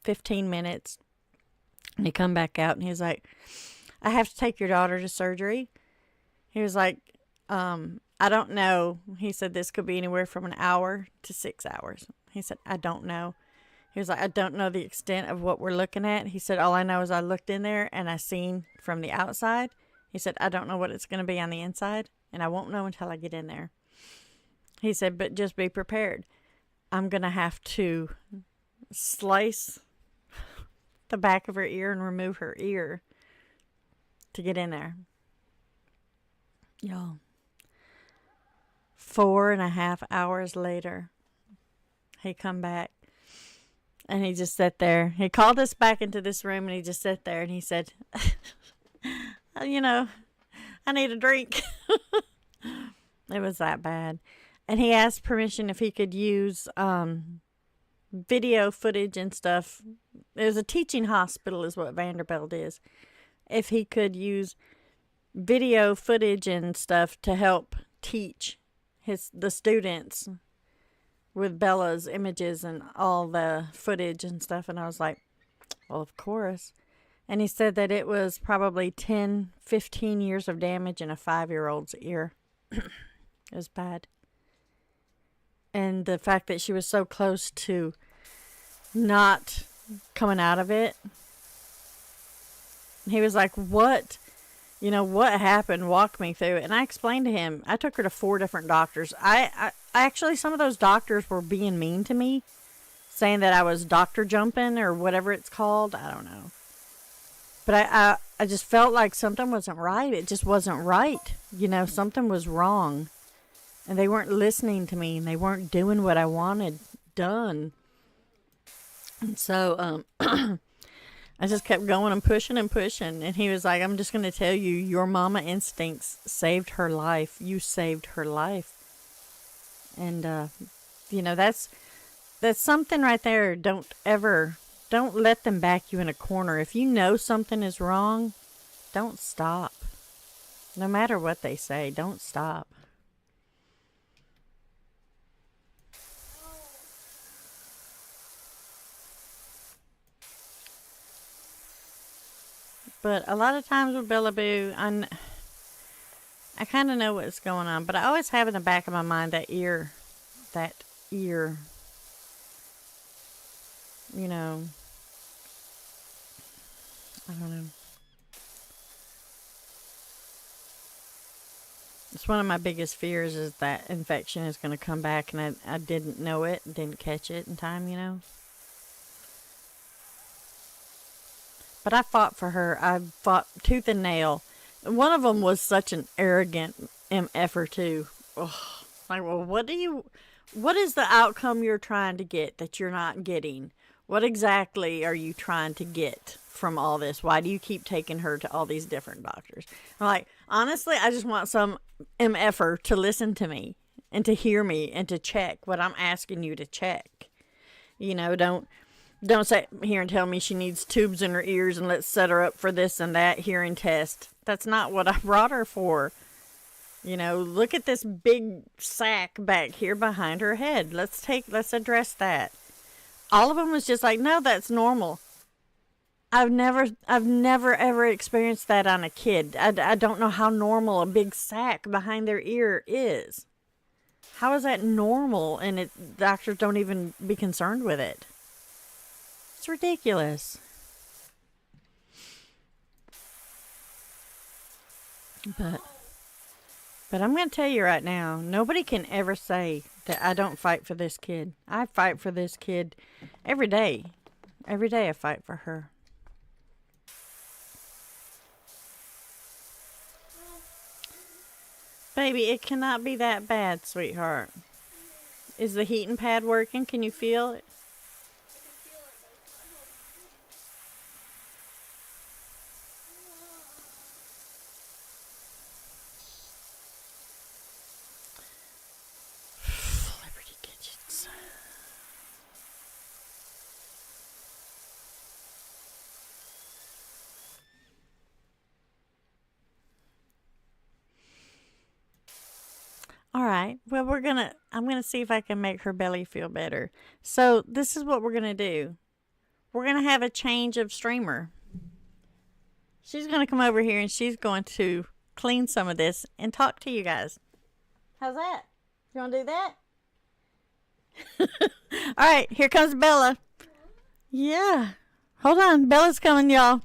15 minutes. And he come back out, and he was like, I have to take your daughter to surgery. He was like, I don't know. He said this could be anywhere from an hour to 6 hours. He said, I don't know. He was like, I don't know the extent of what we're looking at. He said, all I know is I looked in there and I seen from the outside. He said, I don't know what it's going to be on the inside, and I won't know until I get in there. He said, but just be prepared. I'm going to have to slice the back of her ear and remove her ear to get in there. Y'all. 4.5 hours later, he come back. And he just sat there. He called us back into this room, and he just sat there, and he said, you know, I need a drink. It was that bad. And he asked permission if he could use video footage and stuff. It was a teaching hospital is what Vanderbilt is. If he could use video footage and stuff to help teach the students with Bella's images and all the footage and stuff. And I was like, well, of course. And he said that it was probably 10, 15 years of damage in a 5-year-old's ear. It was bad. And the fact that she was so close to not coming out of it. He was like, what? You know, what happened? Walk me through it. And I explained to him, I took her to 4 different doctors. I actually, some of those doctors were being mean to me, saying that I was doctor jumping or whatever it's called. I don't know. But I just felt like something wasn't right. It just wasn't right. You know, something was wrong. And they weren't listening to me, and they weren't doing what I wanted done. And so, I just kept going and pushing and pushing. And he was like, I'm just going to tell you, your mama instincts saved her life. You saved her life. And, you know, that's something right there. Don't let them back you in a corner. If you know something is wrong, don't stop. No matter what they say, don't stop. But a lot of times with Bella Boo, I kind of know what's going on. But I always have in the back of my mind that ear, you know, I don't know. It's one of my biggest fears is that infection is going to come back, and I didn't know it, didn't catch it in time, you know. But I fought for her. I fought tooth and nail. One of them was such an arrogant MFer too. Ugh. Like, well, what is the outcome you're trying to get that you're not getting? What exactly are you trying to get from all this? Why do you keep taking her to all these different doctors? I'm like, honestly, I just want some MFer to listen to me and to hear me and to check what I'm asking you to check. You know, don't sit here and tell me she needs tubes in her ears and let's set her up for this and that hearing test. That's not what I brought her for. You know, look at this big sack back here behind her head. Let's address that. All of them was just like, no, that's normal. I've never ever experienced that on a kid. I don't know how normal a big sack behind their ear is. How is that normal? And doctors don't even be concerned with it. It's ridiculous. But I'm going to tell you right now, nobody can ever say that I don't fight for this kid. I fight for this kid every day. Every day I fight for her. Baby, it cannot be that bad, sweetheart. Is the heating pad working? Can you feel it? Liberty Kitchens. All right. Well, I'm gonna see if I can make her belly feel better. So this is what we're gonna do. We're gonna have a change of streamer. She's gonna come over here and she's going to clean some of this and talk to you guys. How's that? You wanna do that? All right. Here comes Bella. Yeah. Hold on. Bella's coming, y'all.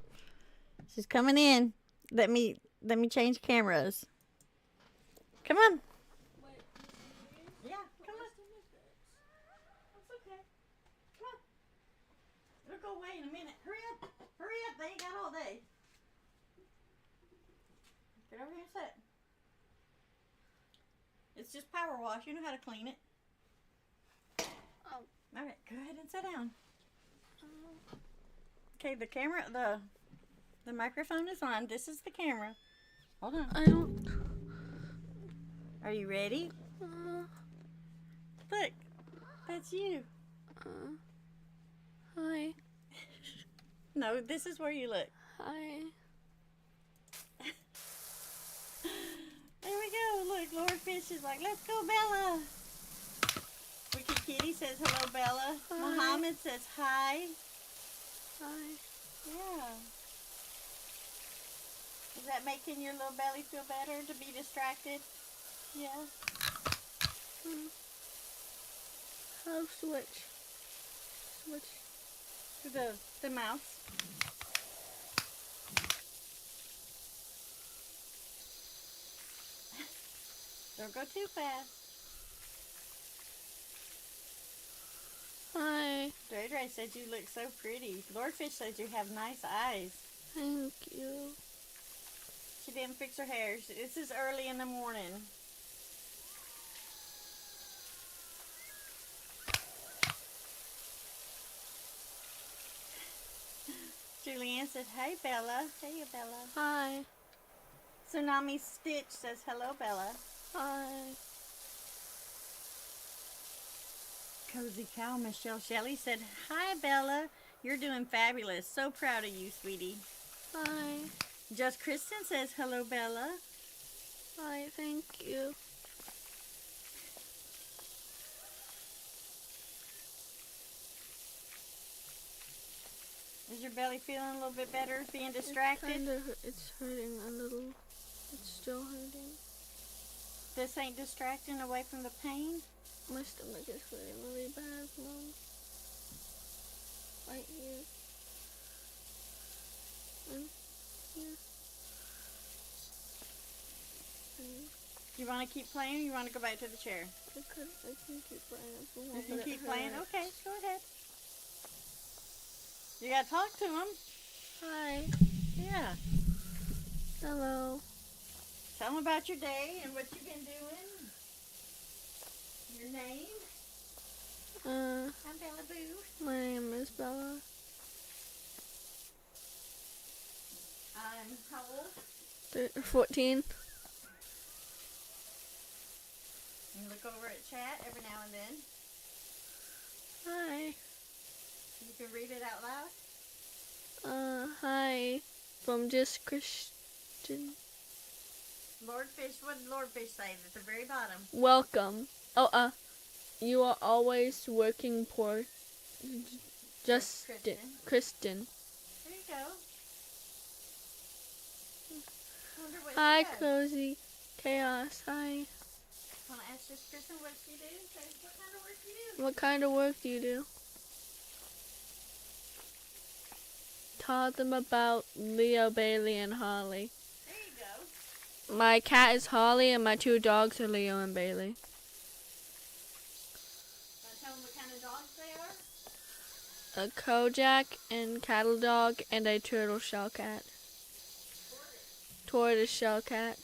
She's coming in. Let me change cameras. Come on. Yeah, come on. That's okay. Come on. It'll go away in a minute. Hurry up. Hurry up. They ain't got all day. Get over here and sit. It's just power wash. You know how to clean it. Oh. All right. Go ahead and sit down. Okay, the camera, the microphone is on. This is the camera. Hold on. I don't. Are you ready? Look, that's you. Hi. No, this is where you look. Hi. There we go. Look, Lord Fish is like, let's go, Bella. Wicked Kitty says hello, Bella. Hi. Muhammad says hi. Hi. Yeah. Is that making your little belly feel better to be distracted? Yeah. How switch? Switch. To the mouse. Don't go too fast. Hi. Dre Dre said you look so pretty. Lordfish says you have nice eyes. Thank you. She didn't fix her hair. This is early in the morning. Julianne said, hey, Bella. Hey, Bella. Hi. Tsunami Stitch says, hello, Bella. Hi. Cozy Cow Michelle Shelley said, hi, Bella. You're doing fabulous. So proud of you, sweetie. Hi. Just Kristen says, hello, Bella. Hi. Thank you. Is your belly feeling a little bit better being distracted? It's hurting a little. It's still hurting. This ain't distracting away from the pain? My stomach is hurting really bad, Mom. Right here. And here. And You want to keep playing or you want to go back to the chair? I can keep playing if you You want, can but it keep playing? hurts. Okay, go ahead. You got to talk to him. Hi. Yeah. Hello. Tell him about your day and what you've been doing. Your name? I'm Bella Boo. My name is Bella. I'm how old? 14. You look over at chat every now and then. Hi. You can read it out loud. Hi. From Just Christian. Lordfish, what did Lordfish say at the very bottom? Welcome. Oh, you are always working poor. Justin. Kristen. There you go. Wonder what Hi, she does. Cozy Chaos. Hi. Want to ask this Kristen what she do? Say, what kind of work you do? What kind of work do you do? Tell them about Leo, Bailey, and Holly. There you go. My cat is Holly, and my 2 dogs are Leo and Bailey. Want to tell them what kind of dogs they are? A Kojak and cattle dog, and a turtle shell cat. Tortoise shell cat.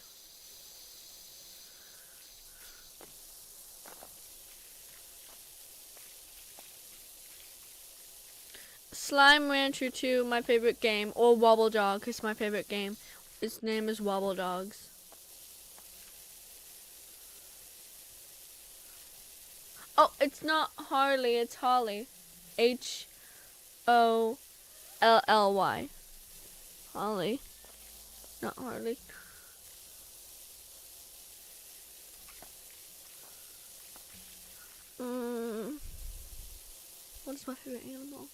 Slime Rancher 2, my favorite game, or Wobble Dog is my favorite game. Its name is Wobble Dogs. Oh, it's not Harley, it's Holly. Holly. Holly. Not Harley. What is my favorite animal?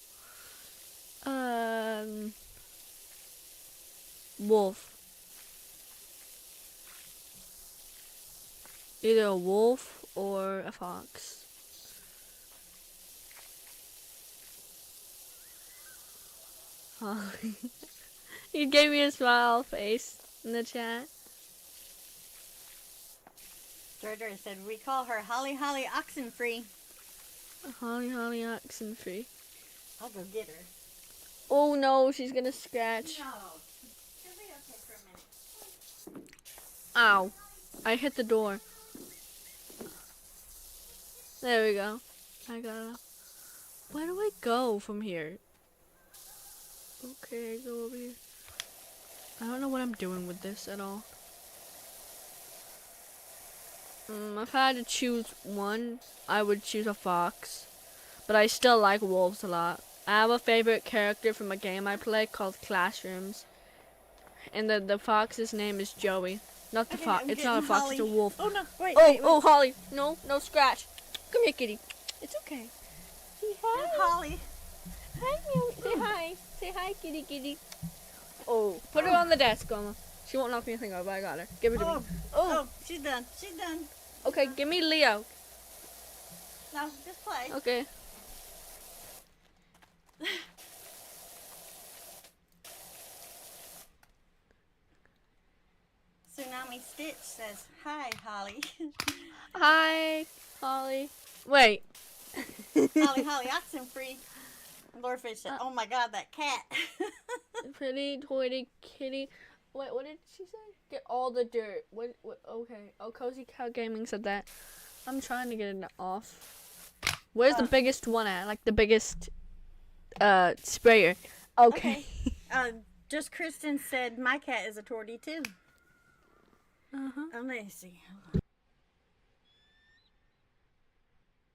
Wolf. Either a wolf or a fox. Holly. You gave me a smile face in the chat. Georgia said we call her Holly Holly Oxenfree. Holly Holly Oxenfree. I'll go get her. Oh no, she's gonna scratch. No. She'll be okay for a minute. Ow. I hit the door. There we go. I got it. Where do I go from here? Okay, I go over here. I don't know what I'm doing with this at all. If I had to choose one, I would choose a fox. But I still like wolves a lot. I have a favorite character from a game I play called Classrooms. And the fox's name is Joey. Not the fox. It's not a fox, Holly. it's a wolf. Oh no, wait, Oh, wait, wait. oh, Holly. No, no scratch. Come here, kitty. It's okay. Say hi. Holly. Hi, Meow. Say hi. Say hi, kitty, kitty. Oh, put her on the desk, Grandma. She won't knock anything over. I got her. Give her to me. Oh, she's done. She's done. Okay, give me Leo. No, just play. Okay. Tsunami Stitch says, "Hi, Holly." Hi, Holly. Wait. Holly Holly Oxenfree. Lordfish said, "Oh my God, that cat." Pretty toity kitty. Wait, what did she say? Get all the dirt. What? Okay. Oh, Cozy Cow Gaming said that. I'm trying to get it off. Where's the biggest one at? Like the biggest sprayer. Okay. Just Kristen said, "My cat is a tortie too." Uh-huh. Let me see.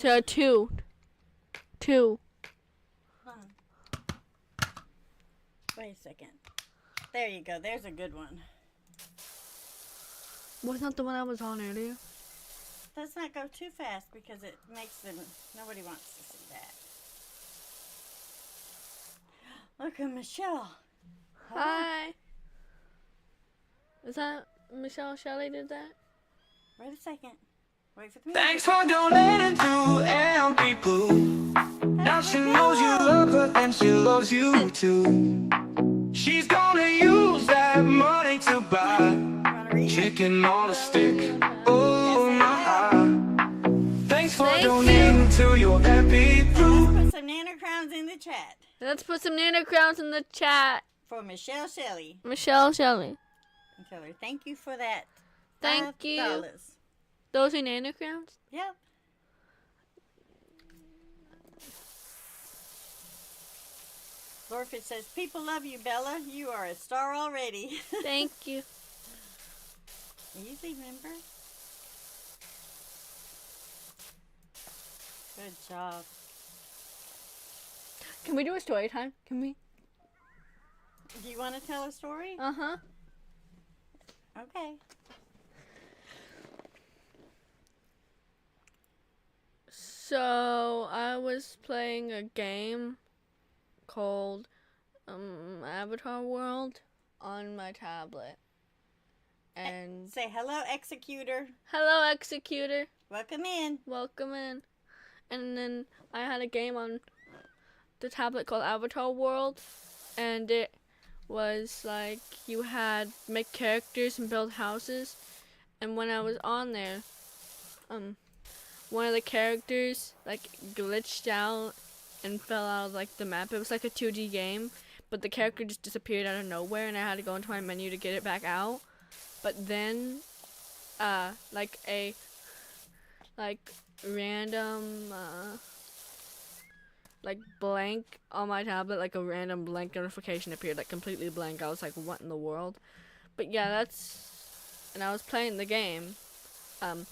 So two. Hold on. Wait a second. There you go. There's a good one. Was not the one I was on earlier? Let's not go too fast because it makes them. Nobody wants to see that. Look at Michelle. Hi. Is that Michelle Shelley did that? Wait a second. Wait for the music. Thanks for donating to MP Pooh. Now she knows you love her and she loves you too. She's gonna use that money to buy Wanna read it? chicken on a stick. Oh my. Thanks for Thank donating to your MP Pooh. Put some Nana crowns in the chat Let's put some Nana crowns in the chat. for Michelle Shelley. Michelle Shelley. And tell her thank you for that. Thank you. $5. Those are Nana crowns? Yep. Lordfish says, "People love you, Bella. You are a star already." Thank you. Easy, remember? Good job. Can we do a story time? Can we? Do you want to tell a story? Uh-huh. Okay. So, I was playing a game called Avatar World on my tablet. And Say hello, Executor. hello, Executor. Welcome in. Welcome in. And then I had a game on the tablet called Avatar World, and it was like you had make characters and build houses. And when I was on there, one of the characters like glitched out and fell out of like the map. It was like a 2D game, but the character just disappeared out of nowhere, and I had to go into my menu to get it back out. But then, like a random like blank on my tablet, like a random blank notification appeared, like completely blank. I was like, what in the world? But yeah, and I was playing the game, and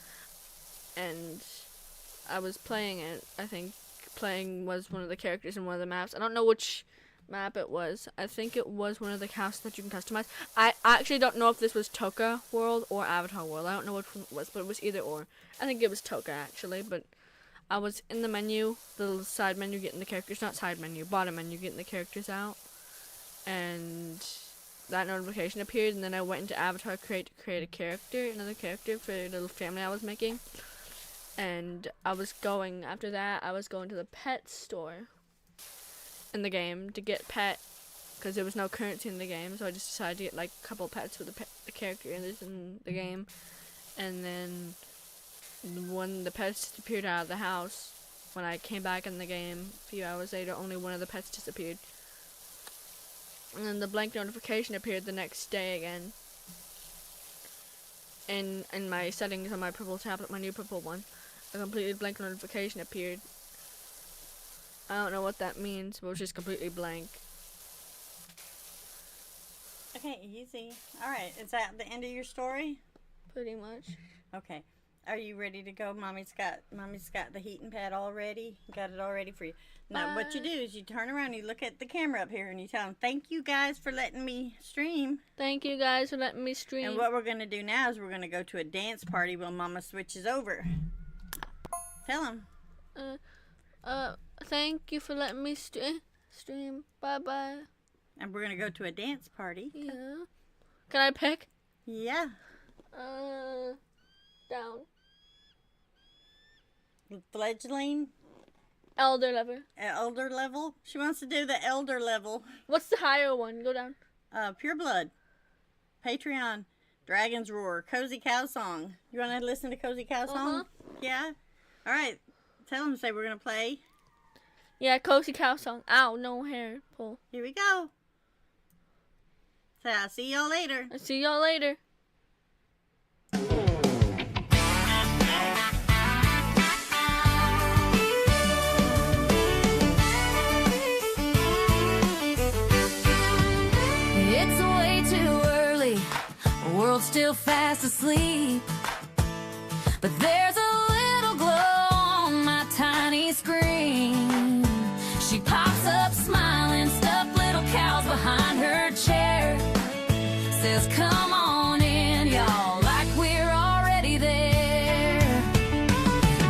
I was playing it. I think playing was one of the characters in one of the maps. I don't know which map it was. I think it was one of the houses that you can customize. I actually don't know if this was Toka World or Avatar World. I don't know which one it was, but it was either or. I think it was Toka actually, but I was in the menu, the little side menu, getting the characters, not side menu, bottom menu, getting the characters out, and that notification appeared, and then I went into Avatar create a character, another character for a little family I was making, and after that, I was going to the pet store in the game to get pet, because there was no currency in the game, so I just decided to get like a couple pets for the character in the game, and then when the pets disappeared out of the house, when I came back in the game a few hours later, only one of the pets disappeared. And then the blank notification appeared the next day again. In my settings on my purple tablet, my new purple one, a completely blank notification appeared. I don't know what that means, but it was just completely blank. Okay, easy. All right, is that the end of your story? Pretty much. Okay. Are you ready to go? Mommy's got the heating pad all ready. Got it all ready for you. Now, what you do is you turn around, you look at the camera up here, and you tell them, "Thank you guys for letting me stream." Thank you guys for letting me stream. And what we're gonna do now is we're gonna go to a dance party while Mama switches over. Tell them. Thank you for letting me stream. Bye bye. And we're gonna go to a dance party. Yeah. Can I pick? Yeah. Down. Fledgling. Elder level. Elder level. She wants to do the elder level. What's the higher one? Go down. Pure Blood. Patreon. Dragon's Roar. Cozy Cow Song. You want to listen to Cozy Cow Song? Yeah? All right. Tell them, say we're going to play. Yeah, Cozy Cow Song. Ow, no hair pull. Here we go. Say, I'll see y'all later. I'll see y'all later. It's way too early, the world's still fast asleep, but there's a little glow on my tiny screen. She pops up smiling, stuffed little cows behind her chair, says come on in y'all, like we're already there.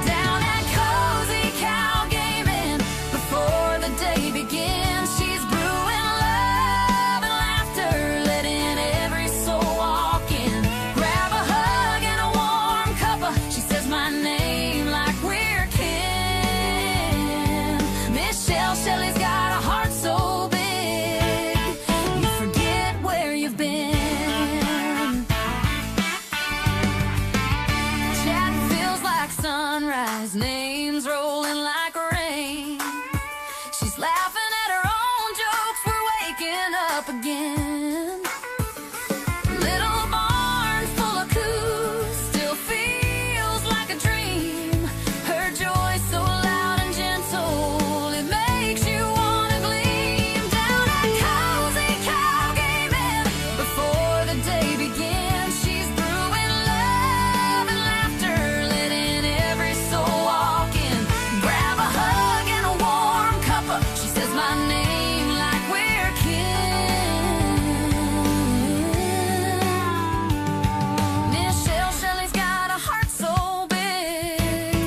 Down at Cozy Cow Gaming, before the day begins, she's brewing love and laughter, letting every soul walk in. Grab a hug and a warm cuppa, she says my name like we're kin. Michelle Shelley's got a heart so big, you forget where you've been. Chat feels like sunrise, names rolling like rain. She's laughing at her own jokes, we're waking up again. Little barn full of coos, still feels like a dream. Her joy so loud and gentle, it makes you wanna gleam. Down at Cozy Cow Gaming, before the day begins, she's brewing love and laughter, letting every soul walk in. Grab a hug and a warm cuppa, she says my name like we're kin. Michelle Shelley's got a heart so big,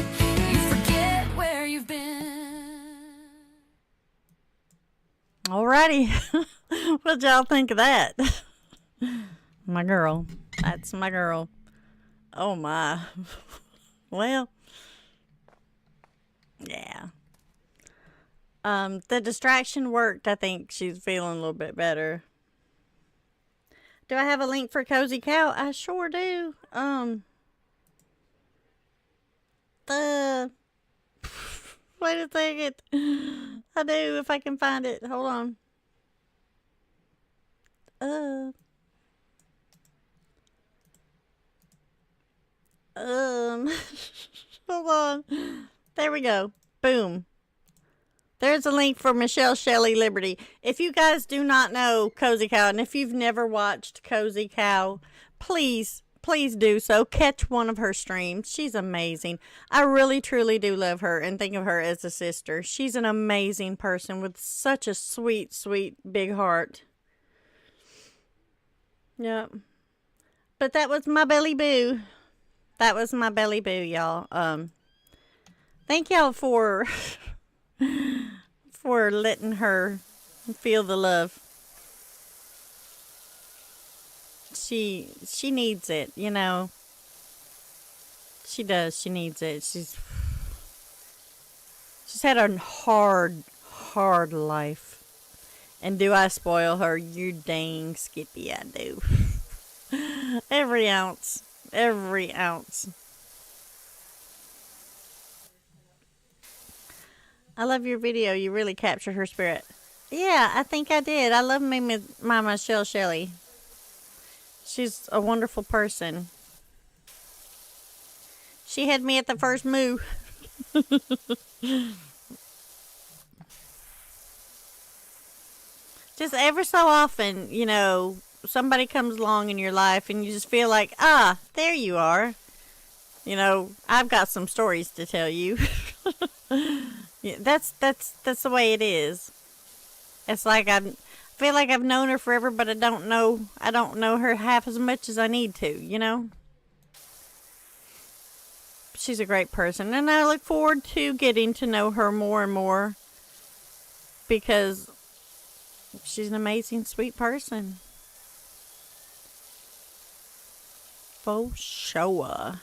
you forget where you've been. Alrighty. What'd y'all think of that? My girl. That's my girl. Oh my. Well. Yeah. The distraction worked. I think she's feeling a little bit better. Do I have a link for Cozy Cow? I sure do. Wait a second. I do, if I can find it. Hold on. Hold on. There we go. Boom. There's a link for Michelle Shelley Liberty. If you guys do not know Cozy Cow, and if you've never watched Cozy Cow, please do so. Catch one of her streams. She's amazing. I really, truly do love her and think of her as a sister. She's an amazing person with such a sweet, sweet, big heart. Yep. But that was my belly boo. That was my belly boo, y'all. Thank y'all for letting her feel the love. She needs it, you know. She does. She needs it. She's had a hard life. And do I spoil her? You dang Skippy, I do. Every ounce. Every ounce. I love your video. You really captured her spirit. Yeah, I think I did. I love my Michelle Shelley. She's a wonderful person. She had me at the first moo. Just ever so often, you know, somebody comes along in your life and you just feel like, ah, there you are. You know, I've got some stories to tell you. Yeah, that's the way it is. It's like I feel like I've known her forever, but I don't know her half as much as I need to, you know? She's a great person, and I look forward to getting to know her more and more because she's an amazing, sweet person. For sure.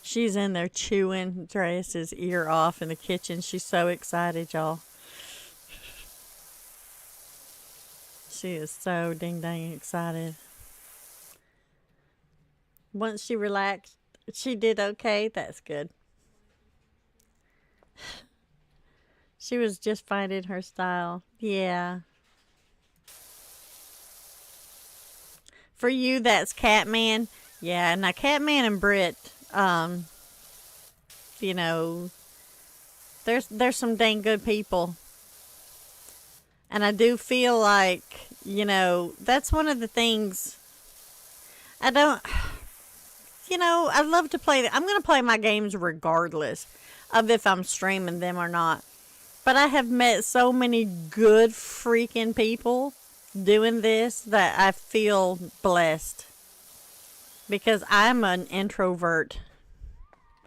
She's in there chewing Dreas's ear off in the kitchen. She's so excited, y'all. She is so ding dang excited. Once she relaxed, she did okay. That's good. She was just finding her style. Yeah. For you, that's Catman. Yeah, now Catman and Britt, you know, there's some dang good people. And I do feel like, you know, that's one of the things I don't, you know, I love to play. I'm going to play my games regardless of if I'm streaming them or not. But I have met so many good freaking people doing this that I feel blessed. Because I'm an introvert.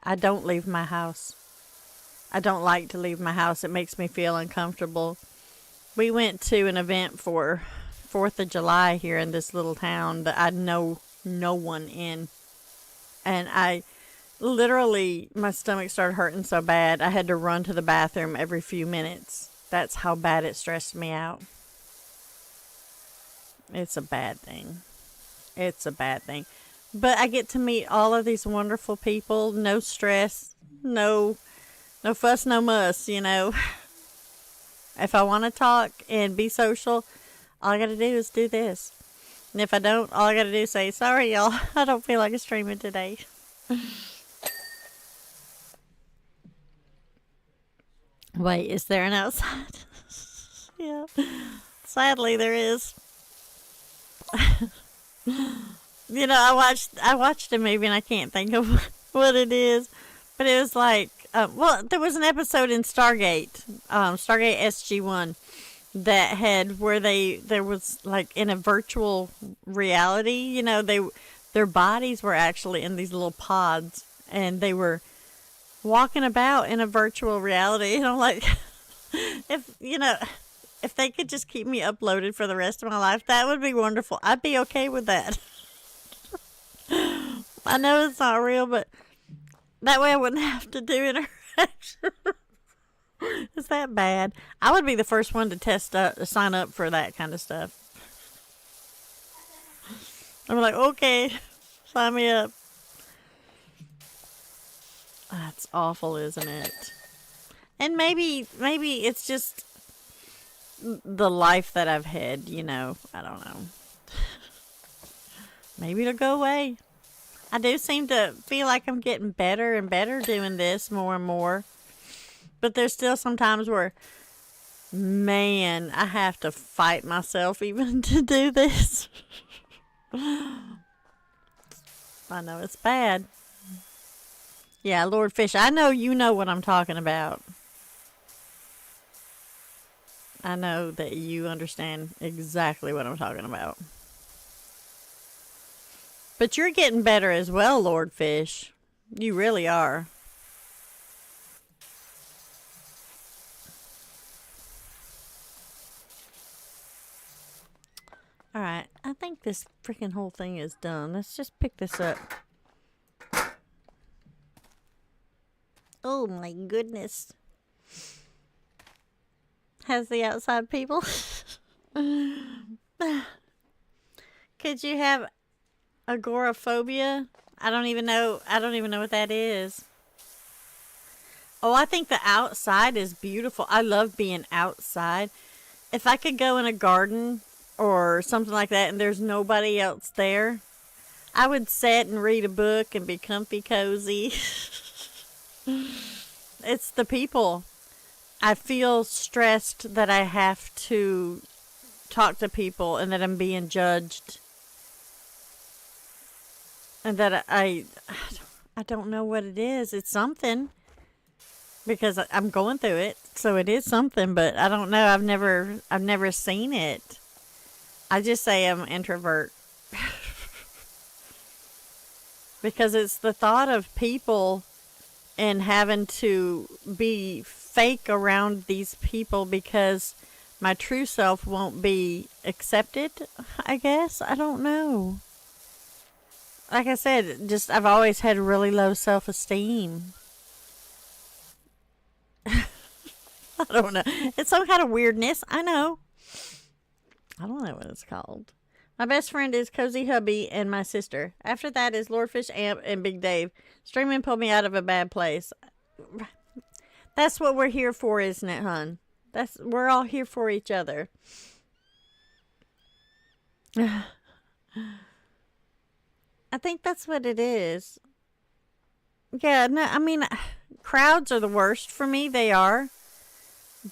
I don't leave my house. I don't like to leave my house. It makes me feel uncomfortable. We went to an event for 4th of July here in this little town that I know no one in. And I literally, my stomach started hurting so bad, I had to run to the bathroom every few minutes. That's how bad it stressed me out. It's a bad thing. It's a bad thing. But I get to meet all of these wonderful people. No stress. No fuss, no muss, you know. If I want to talk and be social, all I got to do is do this. And if I don't, all I got to do is say, sorry, y'all. I don't feel like streaming today. Wait, is there an outside? Yeah. Sadly, there is. You know, I watched a movie and I can't think of what it is, but it was like, well, there was an episode in Stargate SG-1 that had where there was like in a virtual reality, you know, their bodies were actually in these little pods and they were walking about in a virtual reality. And I'm like, if they could just keep me uploaded for the rest of my life, that would be wonderful. I'd be okay with that. I know it's not real, but that way I wouldn't have to do interaction. Is that bad? I would be the first one to sign up for that kind of stuff. I'm like, okay, sign me up. That's awful, isn't it? And maybe it's just the life that I've had, you know. I don't know. Maybe it'll go away. I do seem to feel like I'm getting better and better doing this more and more. But there's still some times where, man, I have to fight myself even to do this. I know it's bad. Yeah, Lord Fish, I know you know what I'm talking about. I know that you understand exactly what I'm talking about. But you're getting better as well, Lord Fish. You really are. Alright, I think this freaking whole thing is done. Let's just pick this up. Oh my goodness. Has the outside people? Could you have agoraphobia? I don't even know what that is. Oh, I think the outside is beautiful. I love being outside. If I could go in a garden or something like that and there's nobody else there, I would sit and read a book and be comfy cozy. It's the people. I feel stressed that I have to talk to people and that I'm being judged. And that I don't know what it is. It's something. Because I'm going through it. So it is something, but I don't know. I've never seen it. I just say I'm an introvert. Because it's the thought of people and having to be fake around these people because my true self won't be accepted, I guess. I don't know. Like I said, just I've always had really low self-esteem. I don't know. It's some kind of weirdness. I know. I don't know what it's called. My best friend is Cozy Hubby and my sister. After that is Lordfish Amp and Big Dave. Streaming pulled me out of a bad place. That's what we're here for, isn't it, hon? We're all here for each other. I think that's what it is. Yeah, no, I mean, crowds are the worst for me. They are.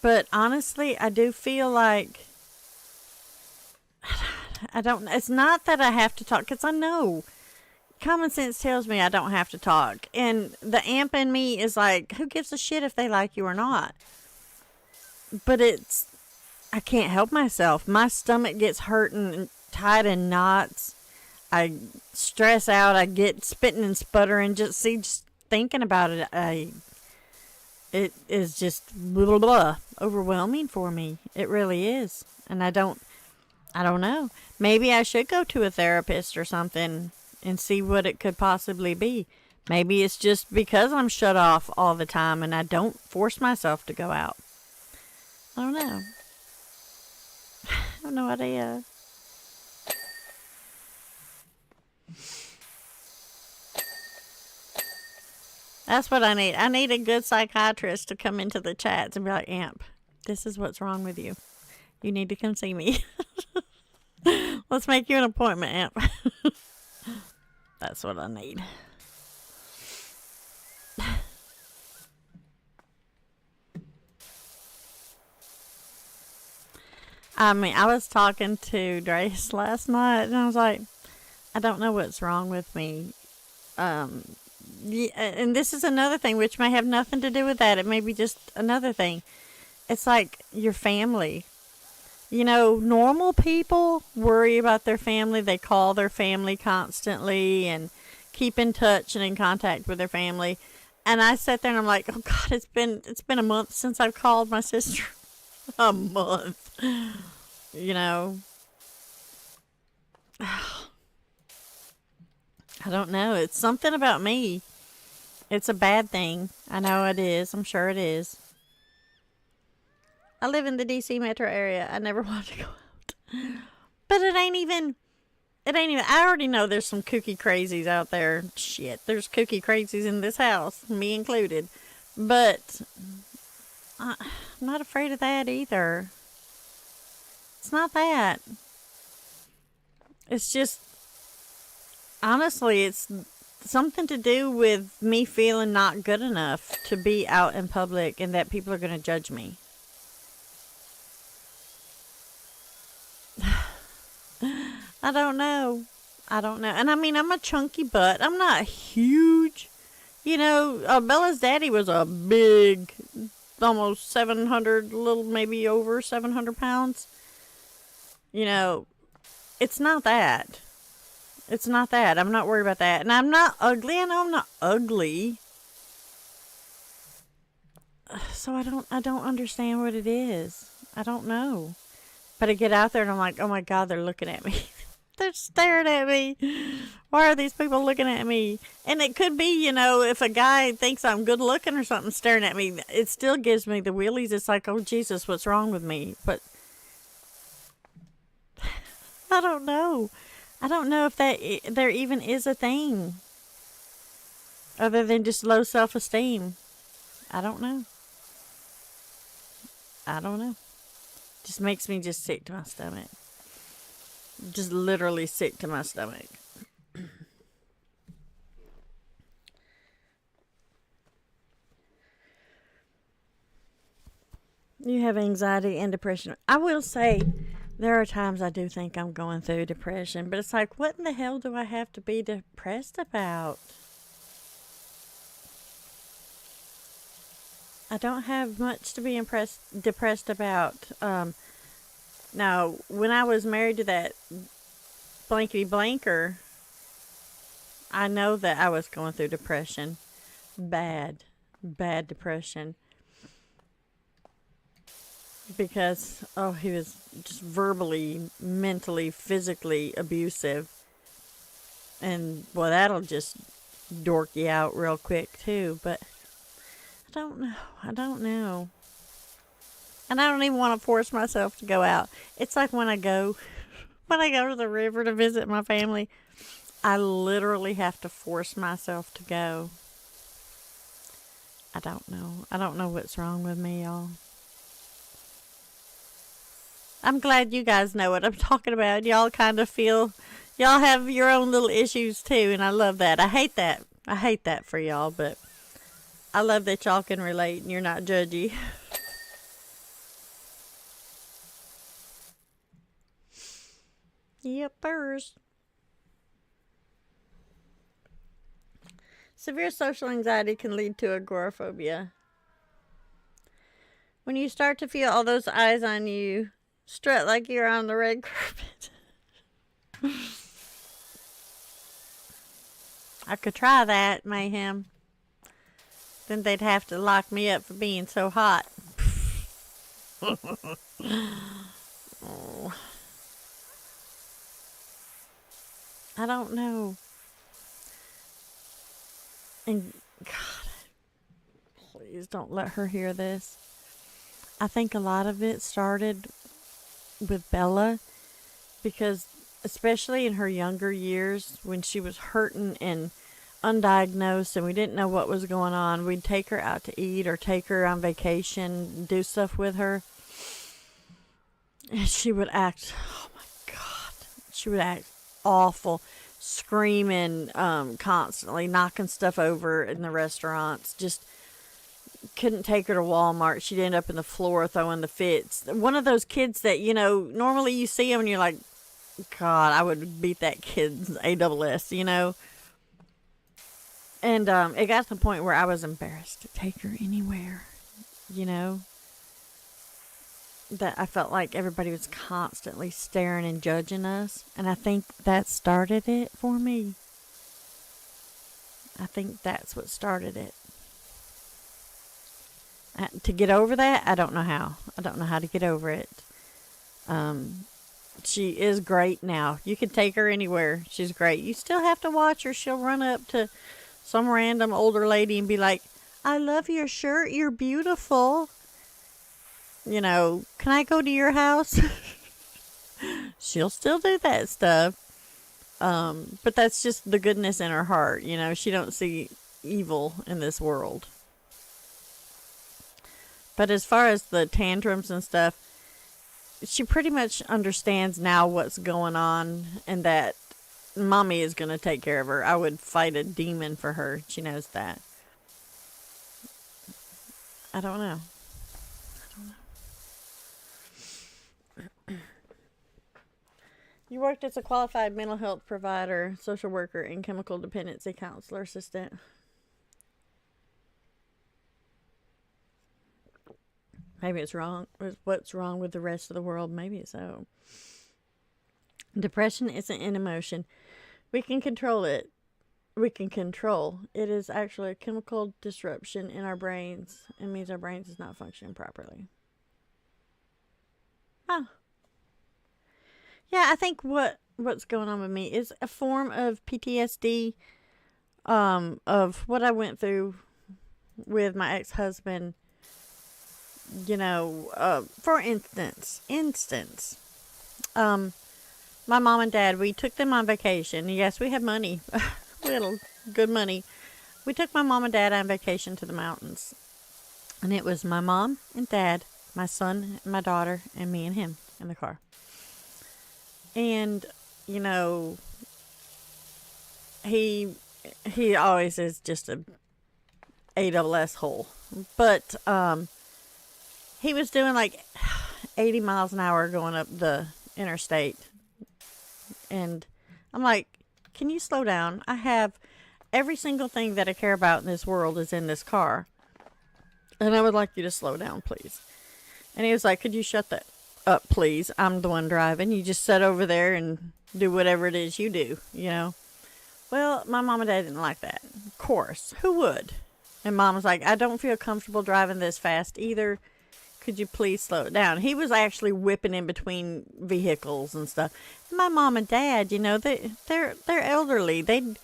But honestly, I do feel like it's not that I have to talk, because I know common sense tells me I don't have to talk. And the amp in me is like, who gives a shit if they like you or not? But I can't help myself. My stomach gets hurt and tied in knots. I stress out. I get spitting and sputtering. Just thinking about it, it is just blah, blah, overwhelming for me. It really is. And I don't know. Maybe I should go to a therapist or something and see what it could possibly be. Maybe it's just because I'm shut off all the time and I don't force myself to go out. I don't know. I have no idea. That's what I need. I need a good psychiatrist to come into the chats and be like, Amp, this is what's wrong with you. You need to come see me. Let's make you an appointment, Amp. That's what I need. I mean, I was talking to Drace last night, and I was like, I don't know what's wrong with me. Yeah, and this is another thing, which may have nothing to do with that. It may be just another thing. It's like your family. You know, normal people worry about their family. They call their family constantly and keep in touch and in contact with their family. And I sat there and I'm like, oh God, it's been a month since I've called my sister. A month. You know. I don't know. It's something about me. It's a bad thing. I know it is. I'm sure it is. I live in the DC metro area. I never want to go out. But it ain't even, I already know there's some kooky crazies out there. Shit, there's kooky crazies in this house, me included. But I'm not afraid of that either. It's not that. It's just, honestly, it's something to do with me feeling not good enough to be out in public and that people are going to judge me. I don't know. And I mean, I'm a chunky butt. I'm not huge. You know, Bella's daddy was a big, almost 700, little maybe over 700 pounds. You know, it's not that. It's not that. I'm not worried about that. And I'm not ugly. I know I'm not ugly. So I don't understand what it is. I don't know. But I get out there and I'm like, oh my God, they're looking at me. They're staring at me. Why are these people looking at me? And it could be, you know, if a guy thinks I'm good looking or something staring at me, it still gives me the willies. It's like, oh Jesus, what's wrong with me? But I don't know. I don't know if there even is a thing other than just low self-esteem. I don't know. I don't know. Just makes me just sick to my stomach. Just literally sick to my stomach. You have anxiety and depression. I will say there are times I do think I'm going through depression, but it's like, what in the hell do I have to be depressed about? I don't have much to be depressed about. Now, when I was married to that blankety blanker, I know that I was going through depression. Bad depression. Because, he was just verbally, mentally, physically abusive. And, well, that'll just dork you out real quick, too. But I don't know. And I don't even want to force myself to go out. It's like when I go to the river to visit my family, I literally have to force myself to go. I don't know. I don't know what's wrong with me, y'all. I'm glad you guys know what I'm talking about. Y'all kind of feel, y'all have your own little issues too, and I love that. I hate that for y'all, but I love that y'all can relate and you're not judgy. Yepers. Severe social anxiety can lead to agoraphobia. When you start to feel all those eyes on you, strut like you're on the red carpet. I could try that, mayhem. Then they'd have to lock me up for being so hot. Oh. I don't know. And God, please don't let her hear this. I think a lot of it started with Bella, because especially in her younger years when she was hurting and undiagnosed and we didn't know what was going on, we'd take her out to eat or take her on vacation, do stuff with her, and she would act, oh my God, she would act awful, screaming, constantly, knocking stuff over in the restaurants, just couldn't take her to Walmart. She'd end up in the floor throwing the fits. One of those kids that, you know, normally you see them and you're like, God, I would beat that kid's ASS, you know. And it got to the point where I was embarrassed to take her anywhere, you know. That I felt like everybody was constantly staring and judging us. And I think that started it for me. I think that's what started it. To get over that, I don't know how. I don't know how to get over it. She is great now. You can take her anywhere. She's great. You still have to watch her. She'll run up to some random older lady and be like, I love your shirt. You're beautiful. You know, can I go to your house? She'll still do that stuff. But that's just the goodness in her heart. You know, she don't see evil in this world. But as far as the tantrums and stuff, she pretty much understands now what's going on and that Mommy is going to take care of her. I would fight a demon for her. She knows that. I don't know. You worked as a qualified mental health provider, social worker, and chemical dependency counselor assistant. Maybe it's wrong. What's wrong with the rest of the world? Maybe so. Depression isn't an emotion. We can control it. We can control. It is actually a chemical disruption in our brains. It means our brains is not functioning properly. Huh. Yeah, I think what's going on with me is a form of PTSD of what I went through with my ex-husband. You know, for instance, my mom and dad, we took them on vacation. Yes, we had money. We had good money. We took my mom and dad on vacation to the mountains. And it was my mom and dad, my son and my daughter, and me and him in the car. And, you know, he always is just a ASS hole. But he was doing like 80 miles an hour going up the interstate. And I'm like, can you slow down? I have every single thing that I care about in this world is in this car. And I would like you to slow down, please. And he was like, could you shut that up, please? I'm the one driving. You just sit over there and do whatever it is you do, you know? Well, my mom and dad didn't like that. Of course. Who would? And mom was like, I don't feel comfortable driving this fast either. Could you please slow it down? He was actually whipping in between vehicles and stuff. My mom and dad, you know, they're elderly. They'd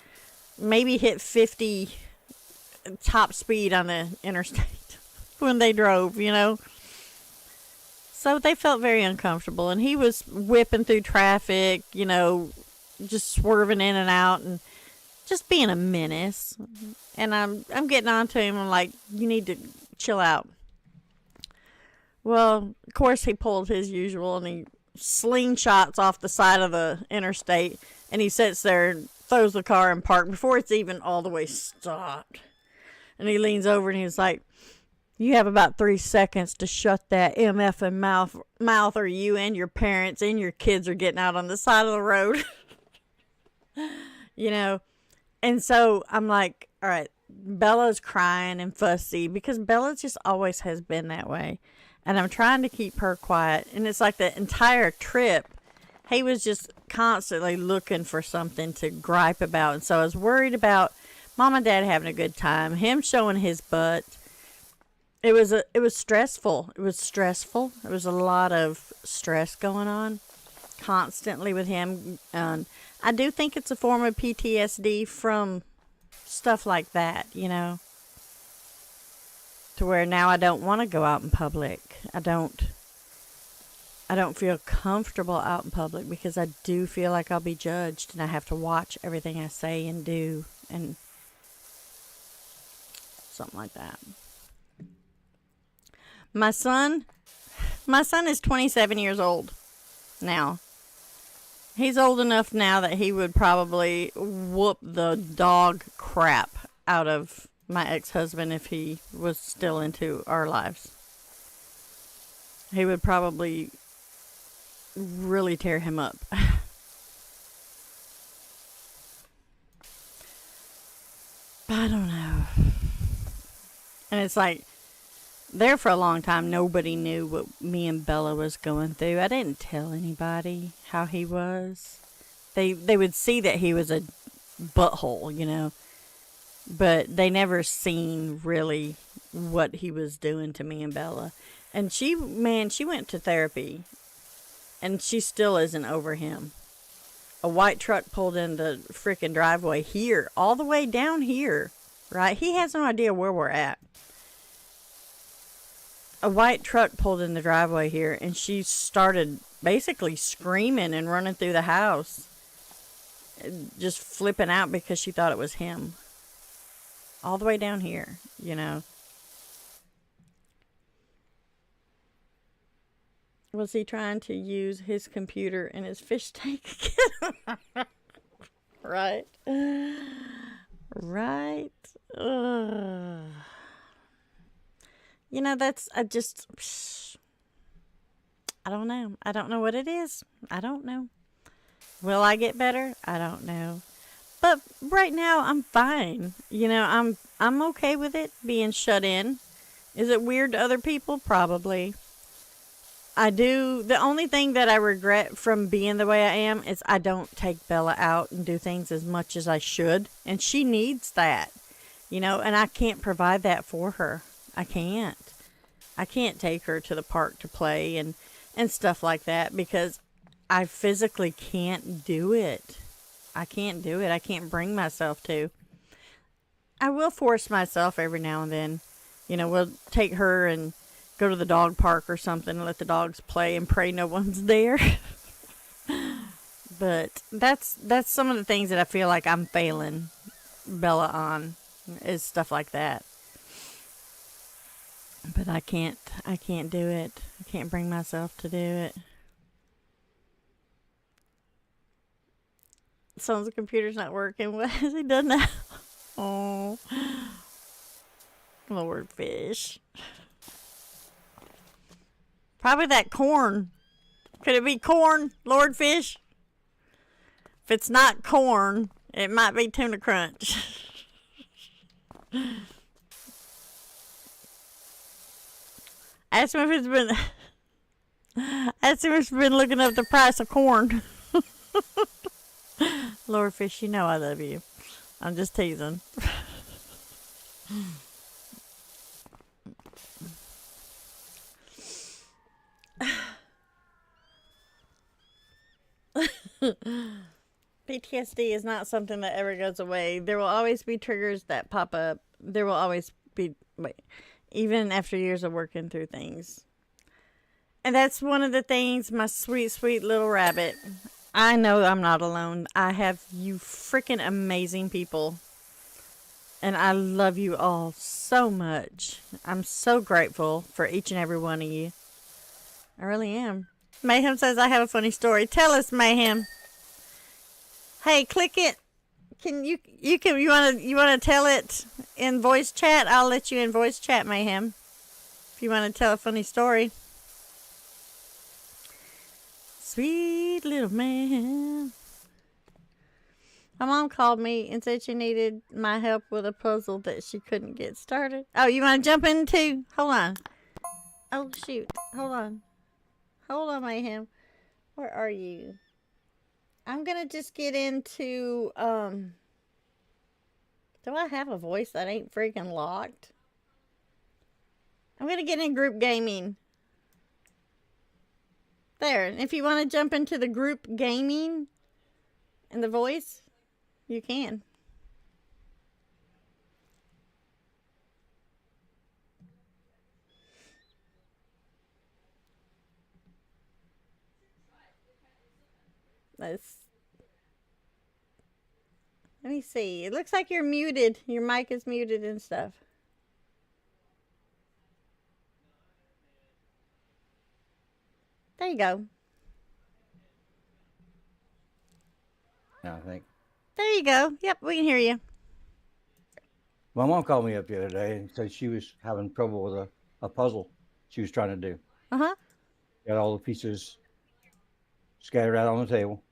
maybe hit 50 top speed on the interstate when they drove, you know. So they felt very uncomfortable. And he was whipping through traffic, you know, just swerving in and out and just being a menace. And I'm getting on to him. I'm like, you need to chill out. Well, of course, he pulled his usual, and he slingshots off the side of the interstate, and he sits there and throws the car in park before it's even all the way stopped. And he leans over, and he's like, you have about 3 seconds to shut that MF and mouth, or you and your parents and your kids are getting out on the side of the road. You know? And so I'm like, all right, Bella's crying and fussy, because Bella just always has been that way. And I'm trying to keep her quiet. And it's like the entire trip, he was just constantly looking for something to gripe about. And so I was worried about mom and dad having a good time, him showing his butt. It was stressful. It was stressful. There was a lot of stress going on constantly with him. And I do think it's a form of PTSD from stuff like that, you know. To where now I don't want to go out in public. I don't feel comfortable out in public because I do feel like I'll be judged, and I have to watch everything I say and do, and something like that. My son is 27 years old now. He's old enough now that he would probably whoop the dog crap out of my ex-husband if he was still into our lives. He would probably really tear him up. But I don't know. And it's like, there for a long time, nobody knew what me and Bella was going through. I didn't tell anybody how he was. They would see that he was a butthole, you know. But they never seen really what he was doing to me and Bella. And she went to therapy. And she still isn't over him. A white truck pulled in the freaking driveway here. All the way down here. Right? He has no idea where we're at. A white truck pulled in the driveway here. And she started basically screaming and running through the house. Just flipping out because she thought it was him. All the way down here, you know. Was he trying to use his computer in his fish tank again? Right. Right. Ugh. You know, I don't know. I don't know what it is. I don't know. Will I get better? I don't know. But right now, I'm fine. You know, I'm okay with it being shut in. Is it weird to other people? Probably. I do. The only thing that I regret from being the way I am is I don't take Bella out and do things as much as I should. And she needs that, you know, and I can't provide that for her. I can't. I can't take her to the park to play and stuff like that because I physically can't do it. I can't do it. I can't bring myself to. I will force myself every now and then. You know, we'll take her and go to the dog park or something and let the dogs play and pray no one's there. But that's some of the things that I feel like I'm failing Bella on is stuff like that. But I can't do it. I can't bring myself to do it. Someone's computer's not working. What has he done now? Oh, Lord fish. Probably that corn. Could it be corn, Lord fish? If it's not corn, it might be tuna crunch. Ask him if it's been. Ask him if it's been looking up the price of corn. Lord fish, you know I love you. I'm just teasing. PTSD is not something that ever goes away. There will always be triggers that pop up. There will always be, even after years of working through things. And that's one of the things, my sweet, sweet little rabbit. I know I'm not alone. I have you freaking amazing people. And I love you all so much. I'm so grateful for each and every one of you. I really am. Mayhem says I have a funny story. Tell us, Mayhem. Hey, click it. You wanna tell it in voice chat? I'll let you in voice chat, Mayhem. If you wanna tell a funny story. Sweet little man. My mom called me and said she needed my help with a puzzle that she couldn't get started. Oh, you want to jump in too? Hold on. Oh, shoot. Hold on. Hold on, Mayhem. Where are you? I'm going to just get into, do I have a voice that ain't freaking locked? I'm going to get in group gaming. There. And if you want to jump into the group gaming and the voice, you can. Let me see. It looks like you're muted. Your mic is muted and stuff. There you go. I think. There you go. Yep, we can hear you. My mom called me up the other day and said she was having trouble with a puzzle she was trying to do. Uh-huh. Got all the pieces scattered out on the table.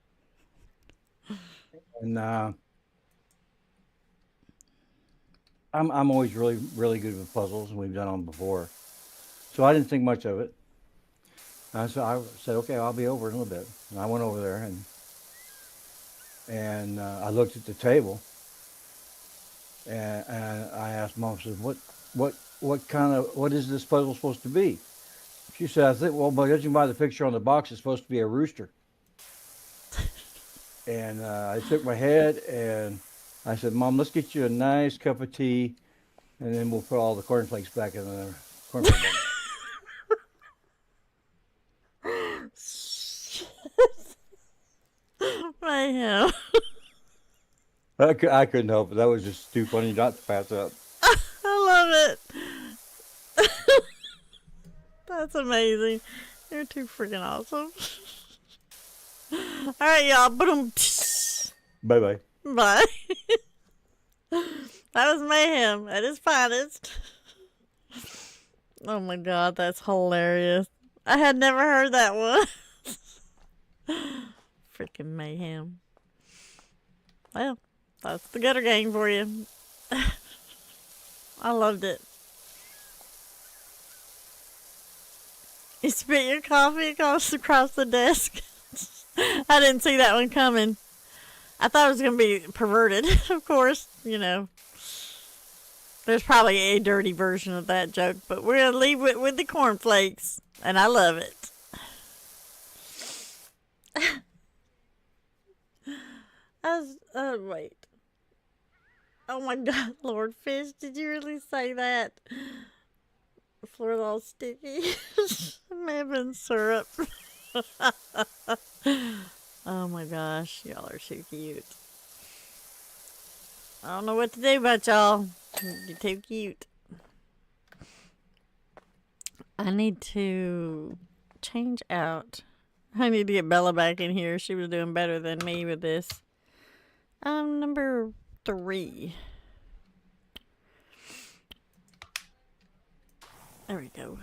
And I'm always really good with puzzles, and we've done them before. So I didn't think much of it. So I said, okay, I'll be over in a little bit. And I went over there and I looked at the table and I asked Mom, I said, what is this puzzle supposed to be? She said, I think, well, judging by the picture on the box, it's supposed to be a rooster. And I shook my head and I said, Mom, let's get you a nice cup of tea and then we'll put all the cornflakes back in the cornflake bowl. Mayhem. I couldn't help it. That was just too funny not to pass up. I love it. That's amazing. You're too freaking awesome. All right, y'all. Boom. Bye-bye. Bye. That was Mayhem at his finest. Oh my God, that's hilarious. I had never heard that one. Freaking Mayhem. Well, that's the gutter gang for you. I loved it. You spit your coffee across the desk. I didn't see that one coming. I thought it was going to be perverted, of course, you know. There's probably a dirty version of that joke, but we're going to leave it with the cornflakes, and I love it. Wait. Oh my God, Lord Fish, did you really say that? The floor's all sticky. It may have been syrup. Oh my gosh, y'all are too cute. I don't know what to do about y'all. You're too cute. I need to change out. I need to get Bella back in here. She was doing better than me with this. Number 3. There we go.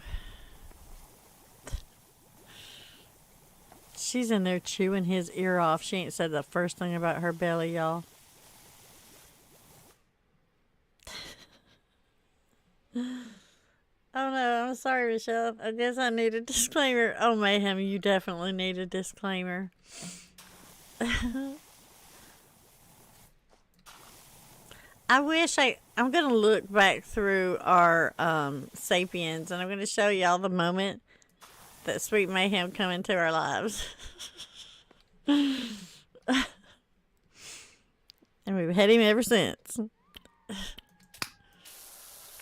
She's in there chewing his ear off. She ain't said the first thing about her belly, y'all. Oh no, I'm sorry, Michelle. I guess I need a disclaimer. Oh, Mayhem, you definitely need a disclaimer. I'm going to look back through our Sapiens, and I'm going to show y'all the moment that Sweet Mayhem come into our lives. And we've had him ever since.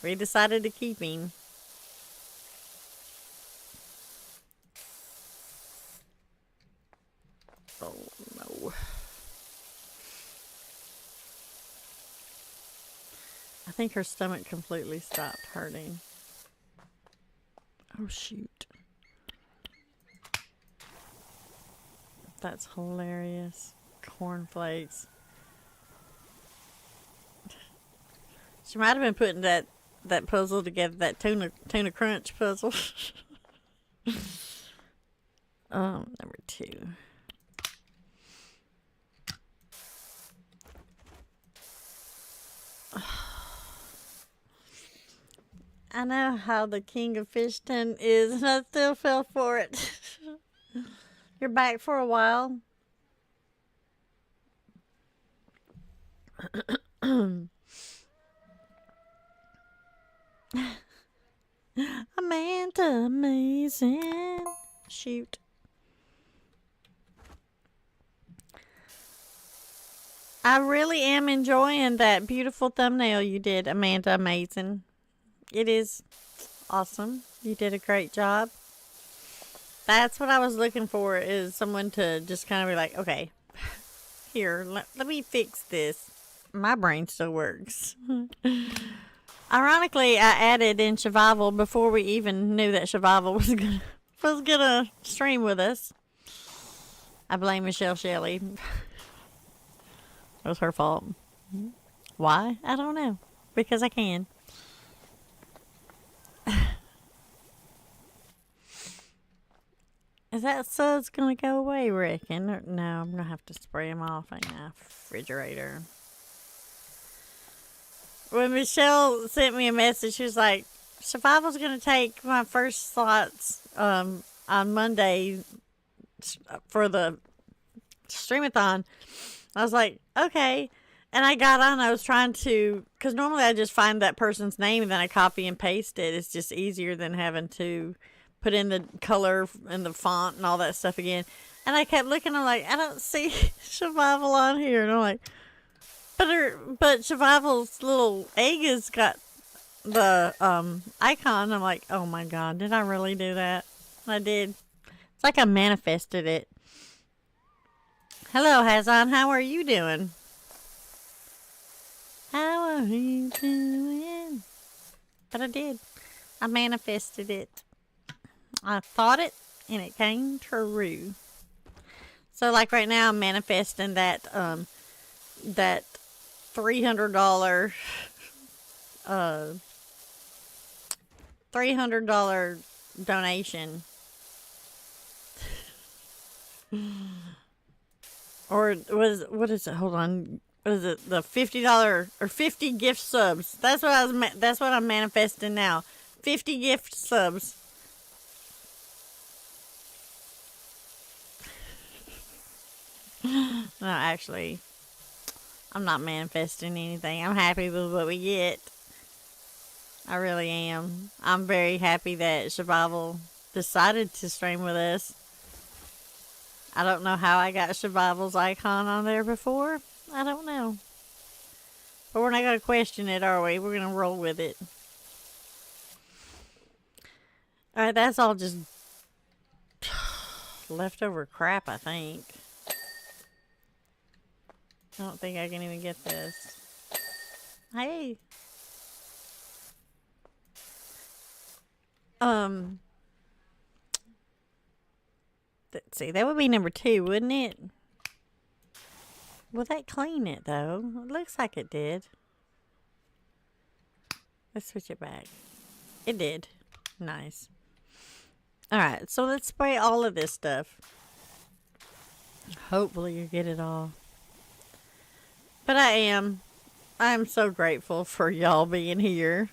We decided to keep him. Oh no. I think her stomach completely stopped hurting. Oh shoot. That's hilarious. Cornflakes. She might have been putting that puzzle together, that tuna crunch puzzle. Number 2. I know how the king of Fishton is, and I still fell for it. You're back for a while. Amanda, amazing. Shoot. I really am enjoying that beautiful thumbnail you did, Amanda, amazing. It is awesome. You did a great job. That's what I was looking for, is someone to just kind of be like, okay, here, let me fix this. My brain still works. Ironically, I added in Survival before we even knew that Survival was gonna stream with us. I blame Michelle Shelley. It was her fault. Why? I don't know. Because I can. Is that suds gonna go away, reckon? No, I'm gonna have to spray them off in the refrigerator. When Michelle sent me a message, she was like, Survival's gonna take my first slots on Monday for the streamathon. I was like, okay. And I got on, I was trying to, because normally I just find that person's name and then I copy and paste it. It's just easier than having to put in the color and the font and all that stuff again. And I kept looking, I'm like, I don't see Survival on here. And I'm like, but Survival's little egg has got the icon. I'm like, oh my God, did I really do that? I did. It's like I manifested it. Hello, Hazan, how are you doing? How are you doing? But I did. I manifested it. I thought it, and it came true. So, like right now, I'm manifesting that that $300 $300 donation. Or what is it? Hold on. What is it? The $50 or 50 gift subs. That's what I'm manifesting now. 50 gift subs. No, actually, I'm not manifesting anything. I'm happy with what we get. I really am. I'm very happy that Survival decided to stream with us. I don't know how I got Survival's icon on there before. I don't know. But we're not going to question it, are we? We're going to roll with it. Alright, that's all just leftover crap, I think. I don't think I can even get this. Hey. Let's see. That would be number 2, wouldn't it? Will that clean it, though? It looks like it did. Let's switch it back. It did. Nice. Alright, so let's spray all of this stuff. Hopefully you get it all. But I'm so grateful for y'all being here.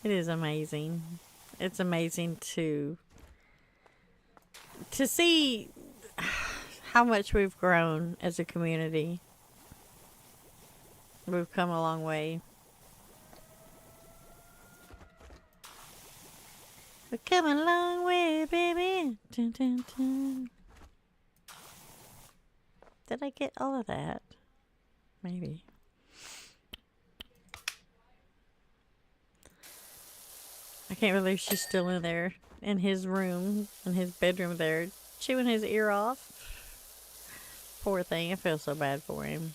It is amazing. It's amazing to see how much we've grown as a community. We've come a long way. We're coming a long way, baby. Dun, dun, dun. Did I get all of that? Maybe. I can't believe she's still in there, in his room, in his bedroom there, chewing his ear off. Poor thing, I feel so bad for him.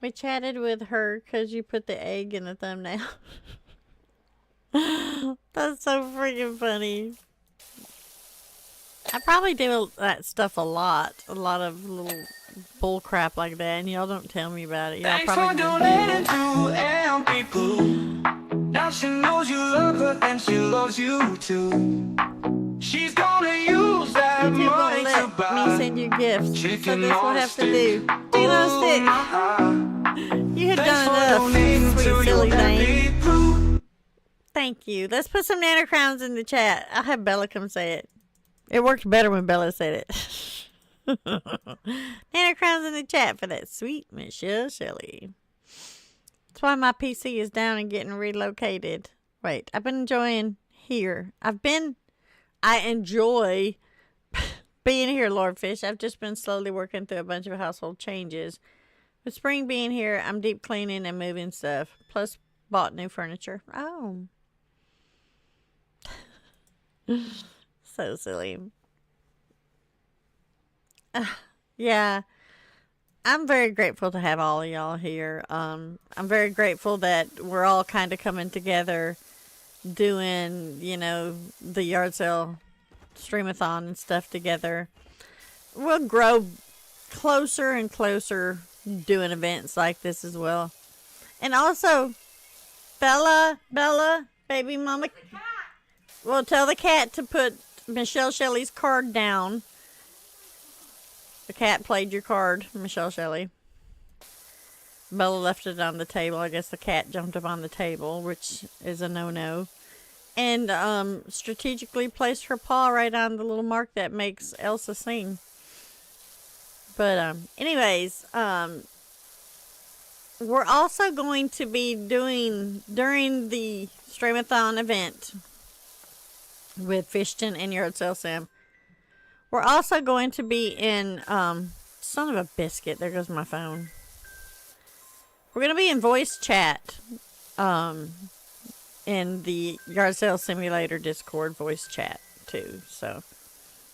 We chatted with her because you put the egg in the thumbnail. That's so freaking funny. I probably do that stuff a lot of little bull crap like that, and y'all don't tell me about it. Y'all Thanks for probably donating to MP Poo. Now she knows you love her and she loves you too. She's gonna use that YouTube money won't to let buy me send you gifts, so chicken this will on a have to stick. do. Kilo stick. You have done enough, sweet silly thing. Thank you. Let's put some nano crowns in the chat. I'll have Bella come say it. It worked better when Bella said it. Nano crowns in the chat for that sweet Michelle Shelley. That's why my PC is down and getting relocated. Wait, I've been enjoying here. I enjoy being here, Lord Fish. I've just been slowly working through a bunch of household changes. With spring being here, I'm deep cleaning and moving stuff. Plus, bought new furniture. Oh. So silly. Yeah. I'm very grateful to have all of y'all here. I'm very grateful that we're all kind of coming together doing, the yard sale streamathon and stuff together. We'll grow closer and closer doing events like this as well. And also, Bella, baby mama. Well, tell the cat to put Michelle Shelley's card down. The cat played your card, Michelle Shelley. Bella left it on the table. I guess the cat jumped up on the table, which is a no-no. And strategically placed her paw right on the little mark that makes Elsa sing. But anyways, we're also going to be doing, during the Streamathon event with Fishton and Yard Sale Sim, we're also going to be in, son of a biscuit, there goes my phone. We're going to be in voice chat, in the Yard Sale Simulator Discord voice chat, too. So,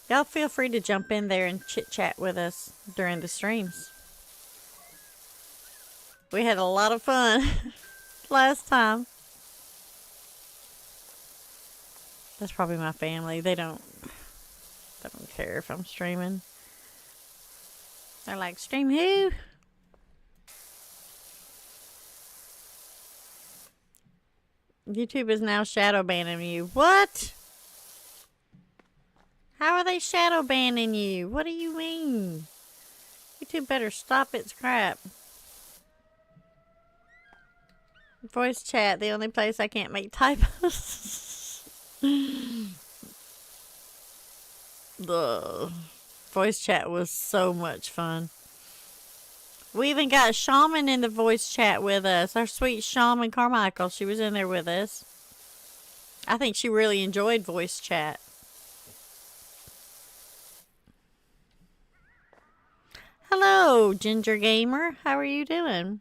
y'all feel free to jump in there and chit-chat with us during the streams. We had a lot of fun last time. That's probably my family. They don't care if I'm streaming. They're like, stream who? YouTube is now shadow banning you. What? How are they shadow banning you? What do you mean? YouTube better stop its crap. Voice chat, the only place I can't make typos. The voice chat was so much fun. We even got Shaman in the voice chat with us. Our sweet Shaman Carmichael. She was in there with us. I think she really enjoyed voice chat. Hello, Ginger Gamer. How are you doing?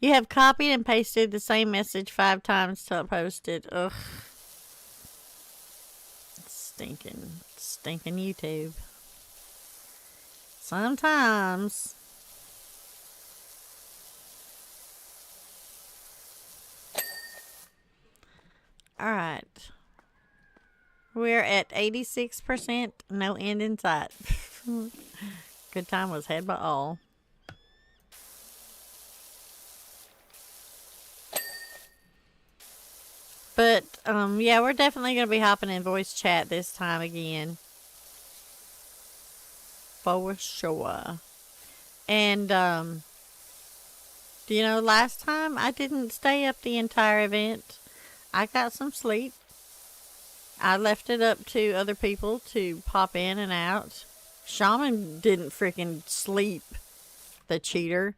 You have copied and pasted the same message 5 times till it posted. Ugh. Stinking YouTube. Sometimes. Alright. We're at 86%. No end in sight. Good time was had by all. But, yeah, we're definitely going to be hopping in voice chat this time again. For sure. And, do you know, last time I didn't stay up the entire event. I got some sleep. I left it up to other people to pop in and out. Shaman didn't freaking sleep. The cheater.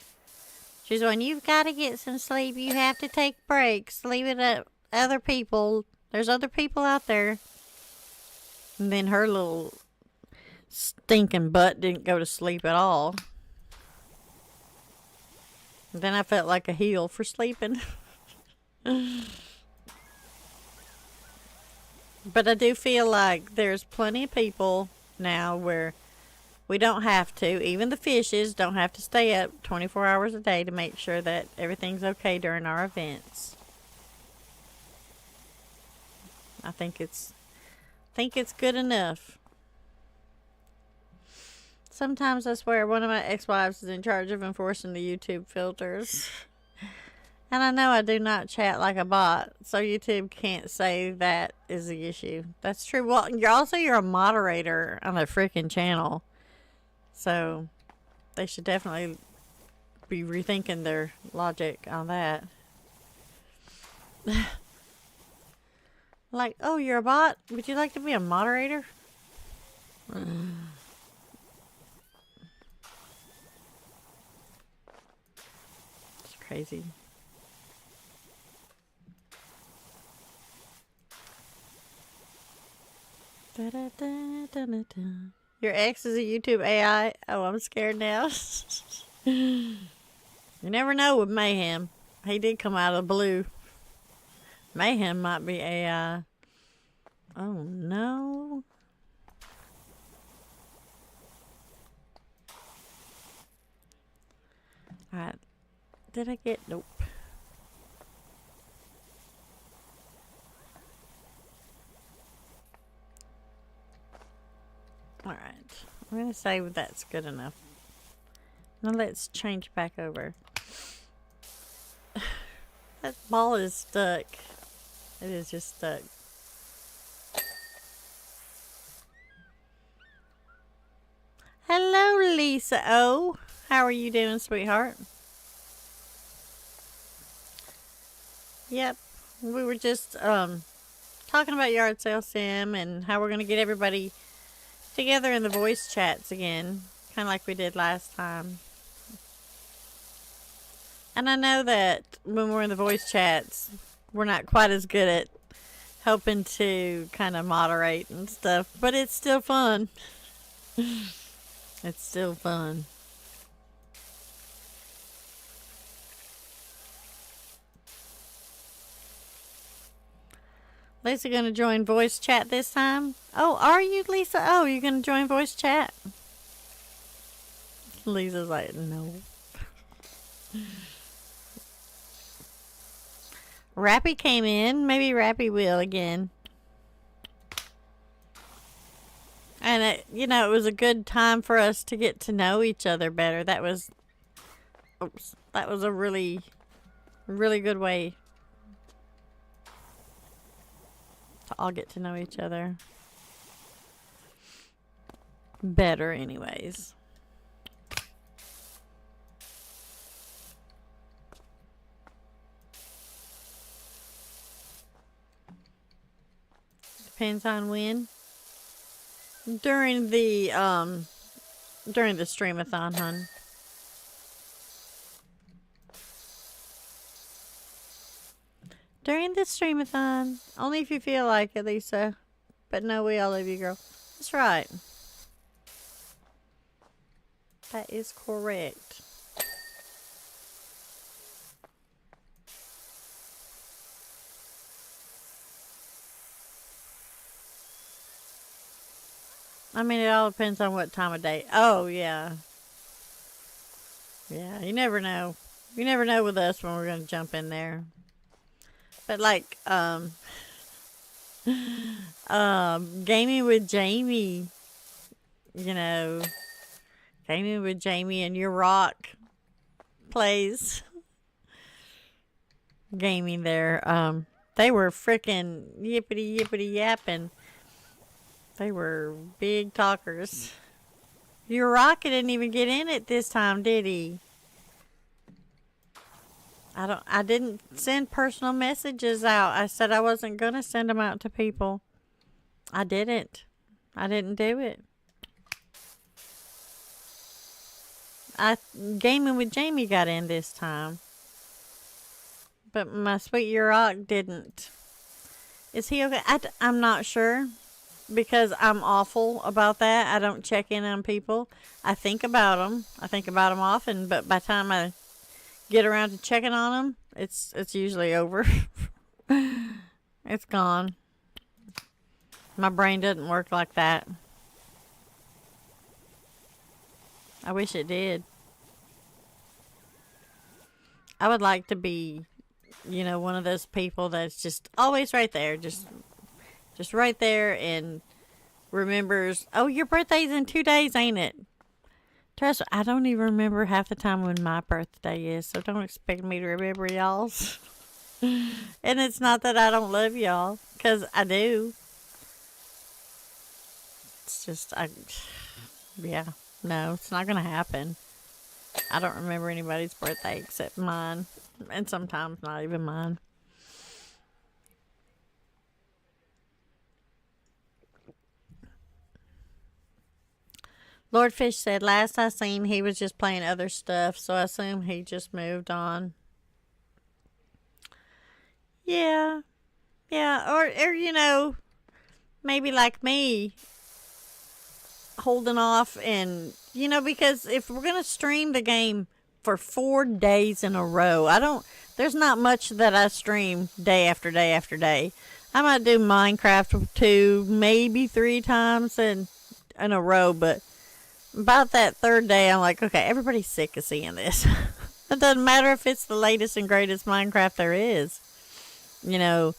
She's going, you've got to get some sleep. You have to take breaks. Leave it up. Other people. There's other people out there. And then her little stinking butt didn't go to sleep at all. And then I felt like a heel for sleeping. But I do feel like there's plenty of people now where we don't have to. Even the fishes don't have to stay up 24 hours a day to make sure that everything's okay during our events. I think it's good enough. Sometimes I swear one of my ex-wives is in charge of enforcing the YouTube filters. And I know I do not chat like a bot, so YouTube can't say that is the issue. That's true. Well, you're a moderator on a freaking channel. So they should definitely be rethinking their logic on that. Like, oh, you're a bot? Would you like to be a moderator? It's crazy. Da, da, da, da, da, da. Your ex is a YouTube AI? Oh, I'm scared now. You never know with Mayhem. He did come out of the blue. Mayhem might be AI. Oh, no. Alright. Did I get... Nope. Alright. I'm going to say that's good enough. Now let's change back over. That ball is stuck. It is just stuck. Hello, Lisa O. How are you doing, sweetheart? Yep. We were just talking about yard sale sim and how we're going to get everybody together in the voice chats again. Kind of like we did last time. And I know that when we're in the voice chats, we're not quite as good at helping to kind of moderate and stuff, but it's still fun. It's still fun. Lisa gonna join voice chat this time? Oh, are you, Lisa? Oh, you gonna join voice chat? Lisa's like, no. Rappy came in. Maybe Rappy will again. And it, you know, it was a good time for us to get to know each other better. That was, oops, that was a really, really good way to all get to know each other. better anyways. Depends on when. During the streamathon, hun. During the streamathon. Only if you feel like it, Lisa. But no, we all love you, girl. That's right. That is correct. I mean, it all depends on what time of day. Oh, yeah. Yeah, you never know. You never know with us when we're going to jump in there. But like, gaming with Jamie, you know, gaming with Jamie and your rock plays gaming there. They were freaking yippity yapping. They were big talkers. Your rocket didn't even get in it this time, did he? I didn't send personal messages out. I said I wasn't gonna send them out to people. I didn't. I didn't do it. Gaming with Jamie got in this time. But my sweet Urok didn't. Is he okay? I'm not sure. Because I'm awful about that. I don't check in on people. I think about them. I think about them often. But by the time I get around to checking on them, it's usually over. It's gone. My brain doesn't work like that. I wish it did. I would like to be, you know, one of those people that's just always right there. Just right there and remembers, oh, your birthday's in 2 days, ain't it? Trust me, I don't even remember half the time when my birthday is, so don't expect me to remember y'all's. And it's not that I don't love y'all, because I do. It's just, yeah, no, it's not going to happen. I don't remember anybody's birthday except mine, and sometimes not even mine. Lord Fish said, last I seen, he was just playing other stuff, so I assume he just moved on. Yeah. Yeah, or you know, maybe like me, holding off and, you know, because if we're going to stream the game for 4 days in a row, there's not much that I stream day after day after day. I might do Minecraft 2, maybe 3 times in a row, but about that 3rd day, I'm like, okay, everybody's sick of seeing this. It doesn't matter if it's the latest and greatest Minecraft there is. You know,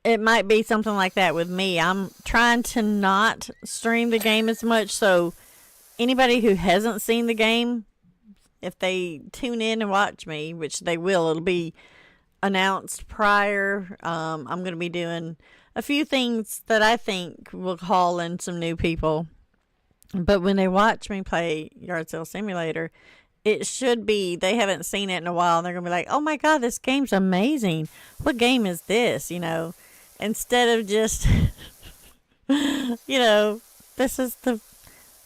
it might be something like that with me. I'm trying to not stream the game as much, so anybody who hasn't seen the game, if they tune in and watch me, which they will, it'll be announced prior. I'm going to be doing a few things that I think will call in some new people. But when they watch me play Yard Sale Simulator, it should be, they haven't seen it in a while, and they're going to be like, oh my God, this game's amazing. What game is this? You know, instead of just, you know, this is the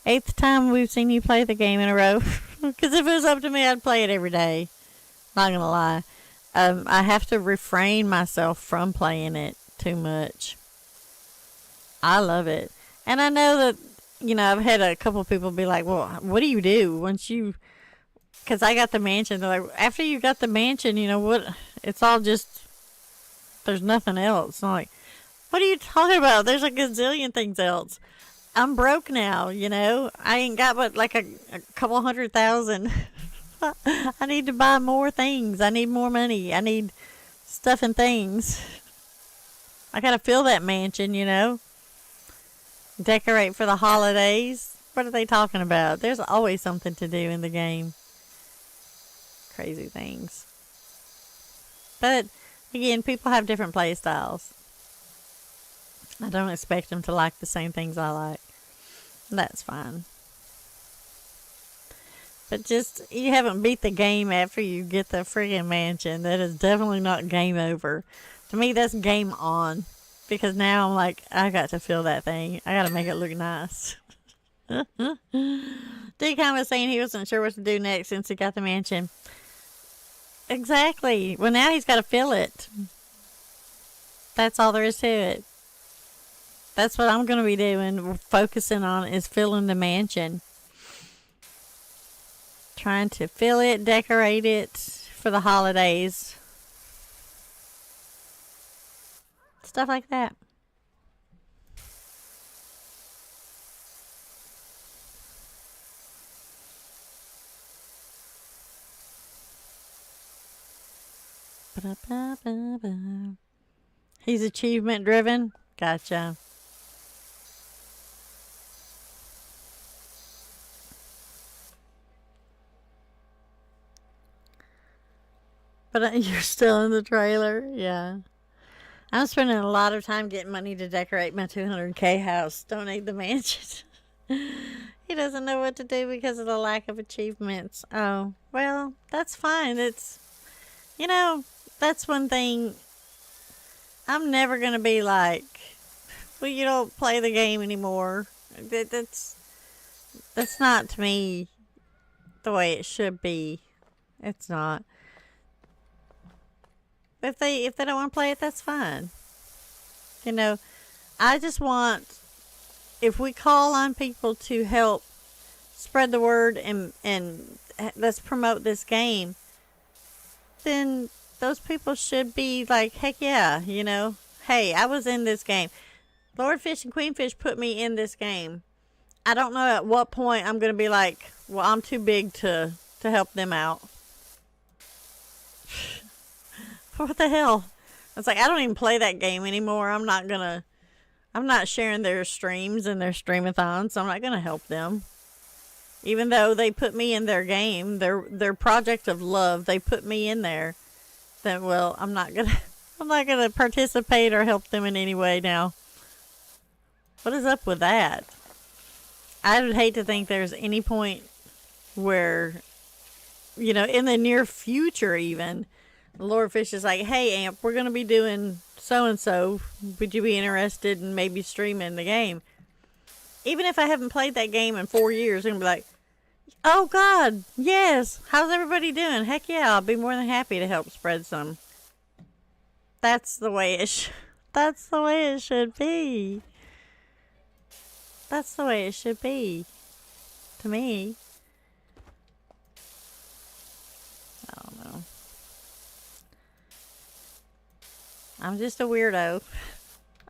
8th time we've seen you play the game in a row. Because if it was up to me, I'd play it every day. Not going to lie. I have to refrain myself from playing it too much. I love it. And I know that, you know, I've had a couple of people be like, well, what do you do once you, because I got the mansion. They're like, after you got the mansion, you know what, it's all just, there's nothing else. I'm like, what are you talking about? There's a gazillion things else. I'm broke now, you know. I ain't got but like a couple 100,000. I need to buy more things. I need more money. I need stuff and things. I gotta fill that mansion, you know. Decorate for the holidays. What are they talking about? There's always something to do in the game. Crazy things. But, again, people have different play styles. I don't expect them to like the same things I like. That's fine. But just, you haven't beat the game after you get the friggin' mansion. That is definitely not game over. To me, that's game on. Because now I'm like, I got to fill that thing. I got to make it look nice. D-Con was saying he wasn't sure what to do next since he got the mansion. Exactly. Well, now he's got to fill it. That's all there is to it. That's what I'm going to be doing, focusing on, is filling the mansion. Trying to fill it, decorate it for the holidays. Stuff like that. Ba-da-ba-ba-ba. He's achievement driven. Gotcha. But you're still in the trailer? Yeah. I'm spending a lot of time getting money to decorate my 200K house. Don't need the mansion. He doesn't know what to do because of the lack of achievements. Oh, well, that's fine. It's, you know, that's one thing. I'm never going to be like, well, you don't play the game anymore. That's not, to me, the way it should be. It's not. If they don't want to play it, that's fine. You know, I just want, if we call on people to help spread the word and let's promote this game, then those people should be like, heck yeah, you know. Hey, I was in this game. Lord Fish and Queen Fish put me in this game. I don't know at what point I'm going to be like, well, I'm too big to help them out. What the hell? It's like, I don't even play that game anymore. I'm not sharing their streams and their streamathons, so I'm not gonna help them. Even though they put me in their game, their project of love, they put me in there. Then, well, I'm not gonna participate or help them in any way now. What is up with that? I would hate to think there's any point where, you know, in the near future even, Lord Fish is like, hey, Amp, we're going to be doing so-and-so. Would you be interested in maybe streaming the game? Even if I haven't played that game in 4 years, I'm going to be like, oh, God, yes. How's everybody doing? Heck yeah, I'll be more than happy to help spread some. That's the way it that's the way it should be. That's the way it should be. To me. I don't know. I'm just a weirdo.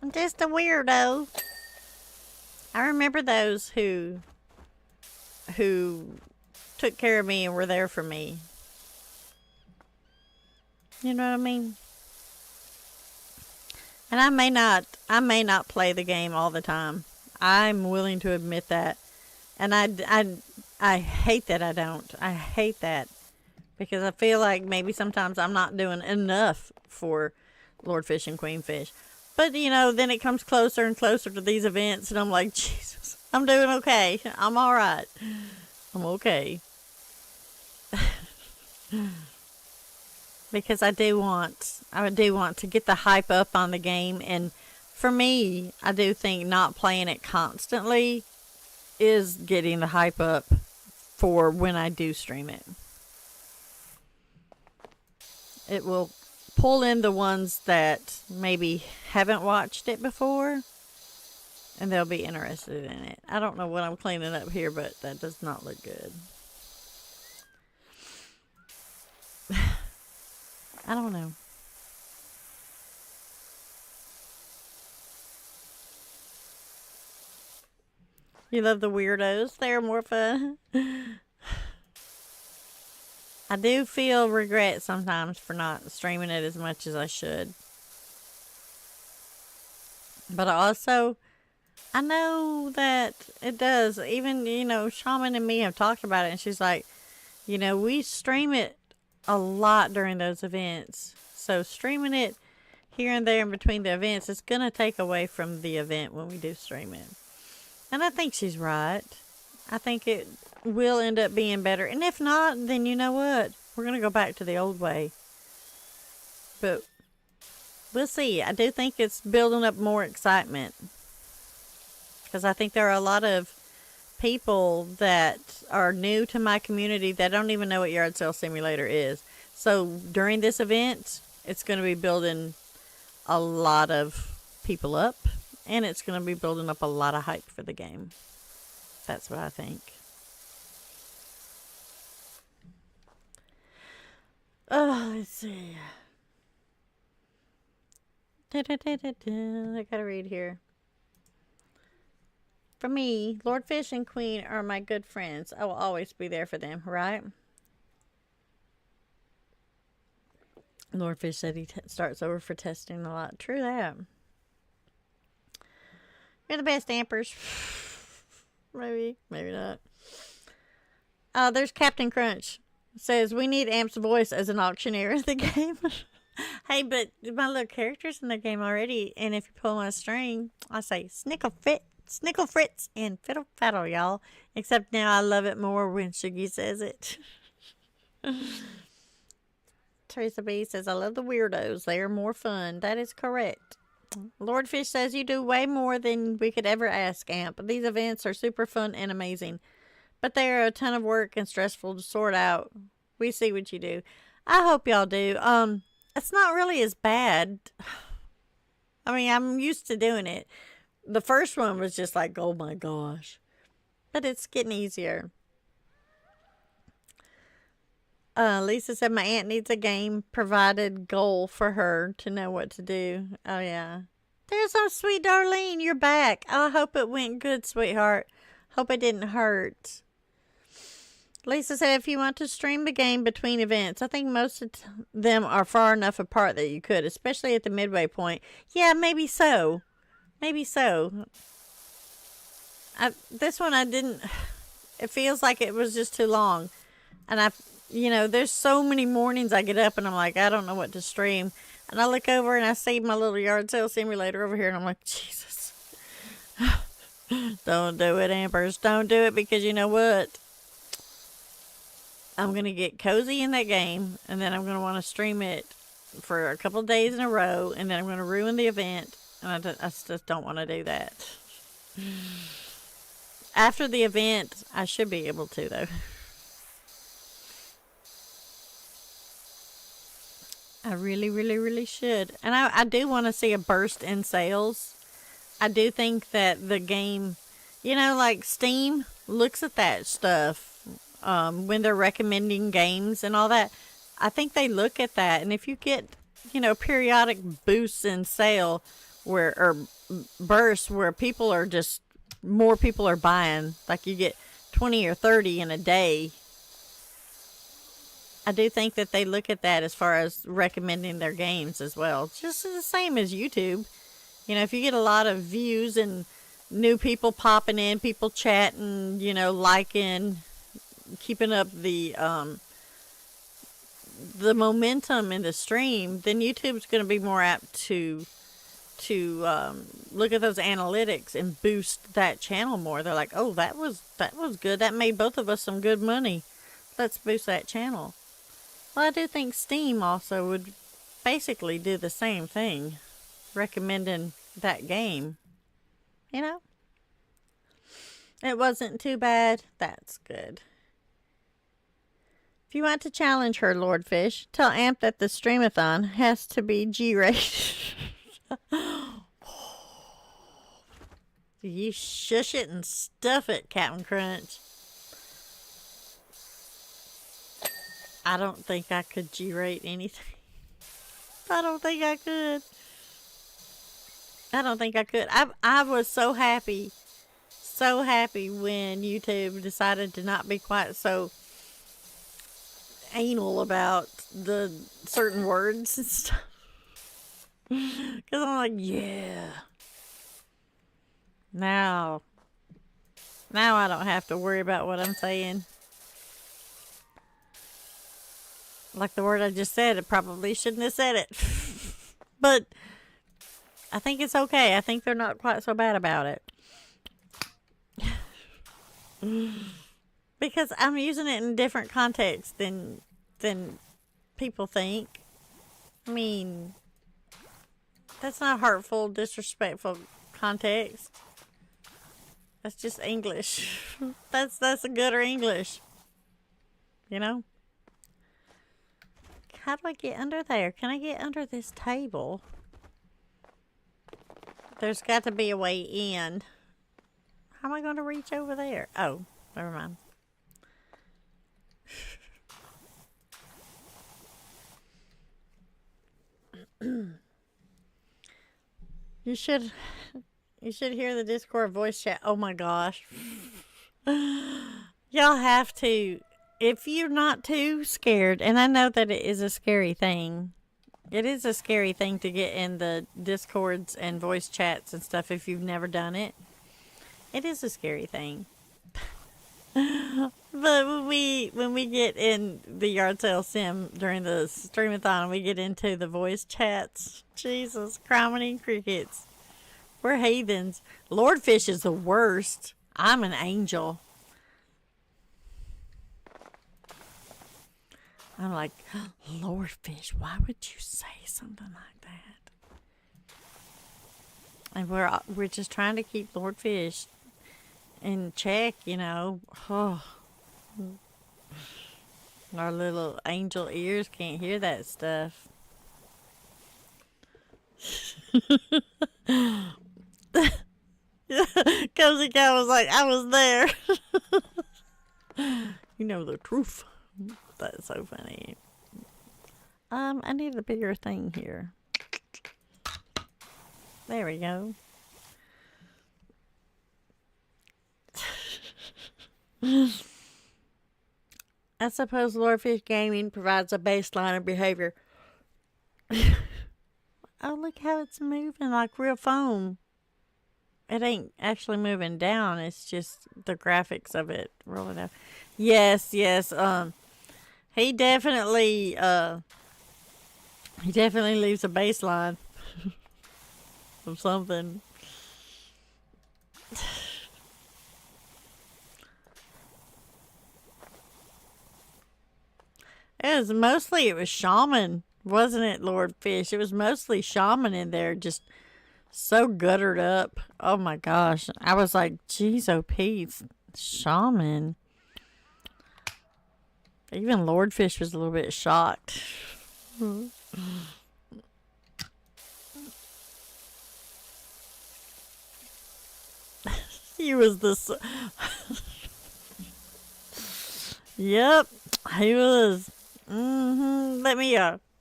I'm just a weirdo. I remember those who took care of me and were there for me. You know what I mean? And I may not play the game all the time. I'm willing to admit that. And I hate that I don't. I hate that. Because I feel like maybe sometimes I'm not doing enough for Lord Fish and Queen Fish. But, you know, then it comes closer and closer to these events, and I'm like, Jesus, I'm doing okay. I'm all right. I'm okay. Because I do want to get the hype up on the game, and for me, I do think not playing it constantly is getting the hype up for when I do stream it. It will pull in the ones that maybe haven't watched it before, and they'll be interested in it. I don't know what I'm cleaning up here, but that does not look good. I don't know. You love the weirdos? They're more fun. I do feel regret sometimes for not streaming it as much as I should. But also, I know that it does. Even, you know, Shaman and me have talked about it, and she's like, you know, we stream it a lot during those events. So streaming it here and there in between the events, it's going to take away from the event when we do stream it. And I think she's right. I think it will end up being better. And if not, then you know what? We're going to go back to the old way. But we'll see. I do think it's building up more excitement. Because I think there are a lot of people that are new to my community that don't even know what Yard Sale Simulator is. So during this event, it's going to be building a lot of people up. And it's going to be building up a lot of hype for the game. That's what I think. Oh, let's see. I gotta read here. For me, Lord Fish and Queen are my good friends. I will always be there for them, right? Lord Fish said he starts over for testing a lot. True that. You're the best, Ampers. Maybe not. There's Captain Crunch. Says, we need Amp's voice as an auctioneer in the game. Hey, but my little character's in the game already, and if you pull my string, I say, Snickle Fritz, and Fiddle Faddle, y'all. Except now I love it more when Shuggy says it. Teresa B says, I love the weirdos. They are more fun. That is correct. Lord Fish says, you do way more than we could ever ask, Amp. These events are super fun and amazing. But they are a ton of work and stressful to sort out. We see what you do. I hope y'all do. It's not really as bad. I mean, I'm used to doing it. The first one was just like, oh my gosh. But it's getting easier. Lisa said my aunt needs a game provided goal for her to know what to do. Oh, yeah. There's our sweet Darlene. You're back. Oh, I hope it went good, sweetheart. Hope it didn't hurt. Lisa said if you want to stream the game between events, I think most of them are far enough apart that you could, especially at the midway point. Yeah, maybe so. Maybe so. This one I didn't... It feels like it was just too long. And there's so many mornings I get up and I'm like, I don't know what to stream. And I look over and I see my little Yard Sale Simulator over here and I'm like, Jesus. Don't do it, Ampers. Don't do it, because you know what? I'm going to get cozy in that game, and then I'm going to want to stream it for a couple of days in a row, and then I'm going to ruin the event, and I just don't want to do that. After the event, I should be able to, though. I really, really, really should. And I do want to see a burst in sales. I do think that the game, like Steam looks at that stuff when they're recommending games and all that. I think they look at that. And if you get, periodic boosts in sale or bursts where people are just, more people are buying, like you get 20 or 30 in a day, I do think that they look at that as far as recommending their games as well. Just the same as YouTube. If you get a lot of views and new people popping in, people chatting, liking, keeping up the momentum in the stream, then YouTube's going to be more apt to look at those analytics and boost that channel more. They're like, oh, that was good. That made both of us some good money. Let's boost that channel. Well, I do think Steam also would basically do the same thing, recommending that game. It wasn't too bad. That's good. If you want to challenge her, Lord Fish, tell Amp that the streamathon has to be G-rated. You shush it and stuff it, Captain Crunch. I don't think I could G-rate anything. I don't think I could. I was so happy when YouTube decided to not be quite so anal about the certain words and stuff. Because I'm like, yeah. Now I don't have to worry about what I'm saying. Like the word I just said, I probably shouldn't have said it. But I think it's okay. I think they're not quite so bad about it. Because I'm using it in different contexts than people think. I mean, that's not hurtful, disrespectful context. That's just English. That's a gooder English. You know? How do I get under there? Can I get under this table? There's got to be a way in. How am I going to reach over there? Oh, never mind. You should hear the Discord voice chat. Oh my gosh. Y'all have to, if you're not too scared, and I know that it is a scary thing. It is a scary thing to get in the Discords and voice chats and stuff if you've never done it. It is a scary thing. But when we get in the yard sale sim during the streamathon, we get into the voice chats. Jesus, criminy crickets. We're heathens. Lordfish is the worst. I'm an angel. I'm like, Lordfish, why would you say something like that? And we're just trying to keep Lordfish in check, you know. Oh. Our little angel ears can't hear that stuff. Cozy Cow was like, I was there. You know the truth. That's so funny. I need a bigger thing here. There we go. I suppose Lordfish Gaming provides a baseline of behavior. Oh, look how it's moving like real foam. It ain't actually moving down. It's just the graphics of it rolling down. Yes. He definitely leaves a baseline of something. It was Shaman, wasn't it, Lord Fish? It was mostly Shaman in there, just so guttered up. Oh my gosh. I was like, geez, oh Pete, Shaman. Even Lordfish was a little bit shocked. He was the... Yep, he was. Let me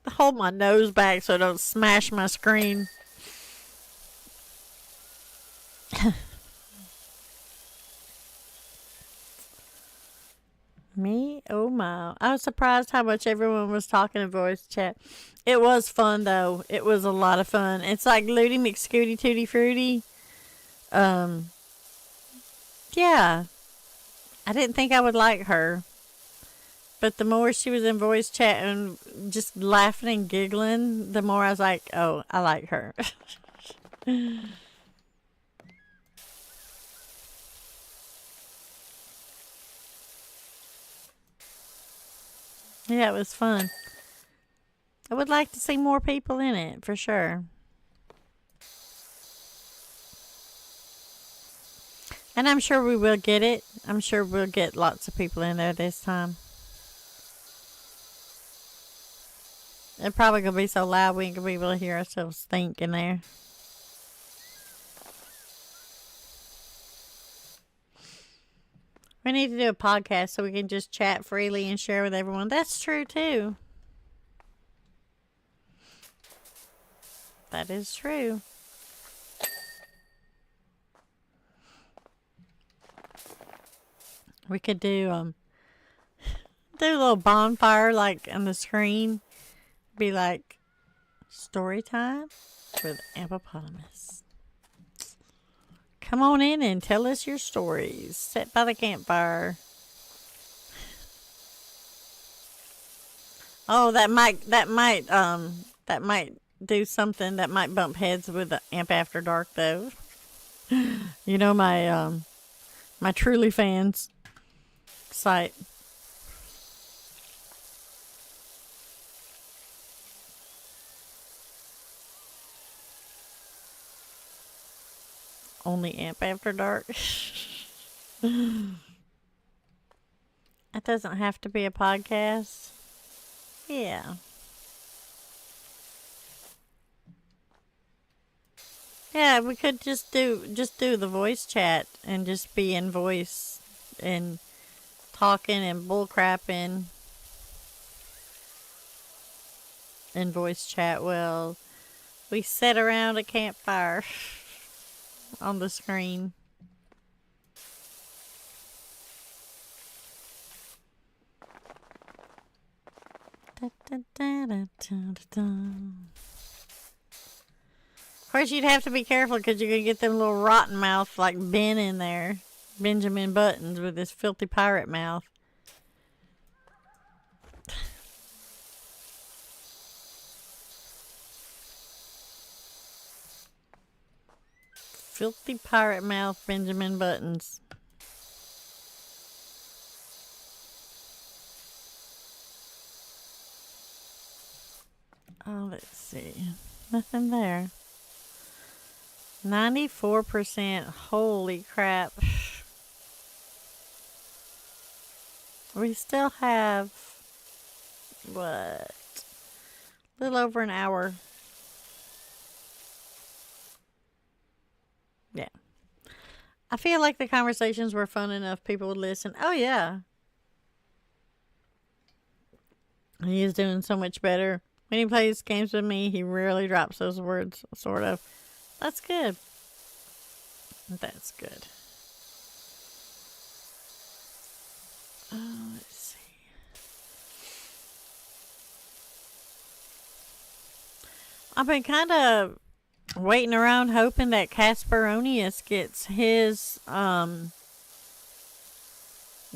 hold my nose back so I don't smash my screen. Me? Oh my. I was surprised how much everyone was talking in voice chat. It was fun though. It was a lot of fun. It's like Looty McScooty Tooty Fruity. Yeah. I didn't think I would like her. But the more she was in voice chat and just laughing and giggling, the more I was like, oh, I like her. Yeah, it was fun. I would like to see more people in it, for sure. And I'm sure we will get it. I'm sure we'll get lots of people in there this time. It's probably going to be so loud we ain't going to be able to hear ourselves think in there. We need to do a podcast so we can just chat freely and share with everyone. That's true, too. That is true. We could do a little bonfire like on the screen. Be like story time with Ampopotamus. Come on in and tell us your stories. Sit by the campfire. Oh, that might do something. That might bump heads with the Amp After Dark though. You know my my truly fans site. Only Amp After Dark. It doesn't have to be a podcast. Yeah. Yeah, we could just do the voice chat and just be in voice and talking and bullcrapping in voice chat. Well, we sit around a campfire on the screen. Da, da, da, da, da, da. Of course, you'd have to be careful because you're going to get them little rotten mouth like Ben in there. Benjamin Buttons with his filthy pirate mouth. Filthy pirate mouth Benjamin Buttons. Oh, let's see. Nothing there. 94%. Holy crap. We still have, what? A little over an hour. Yeah. I feel like the conversations were fun enough people would listen. Oh, yeah. He is doing so much better. When he plays games with me, he rarely drops those words, sort of. That's good. That's good. Let's see. I've been kind of waiting around hoping that Casperonius gets his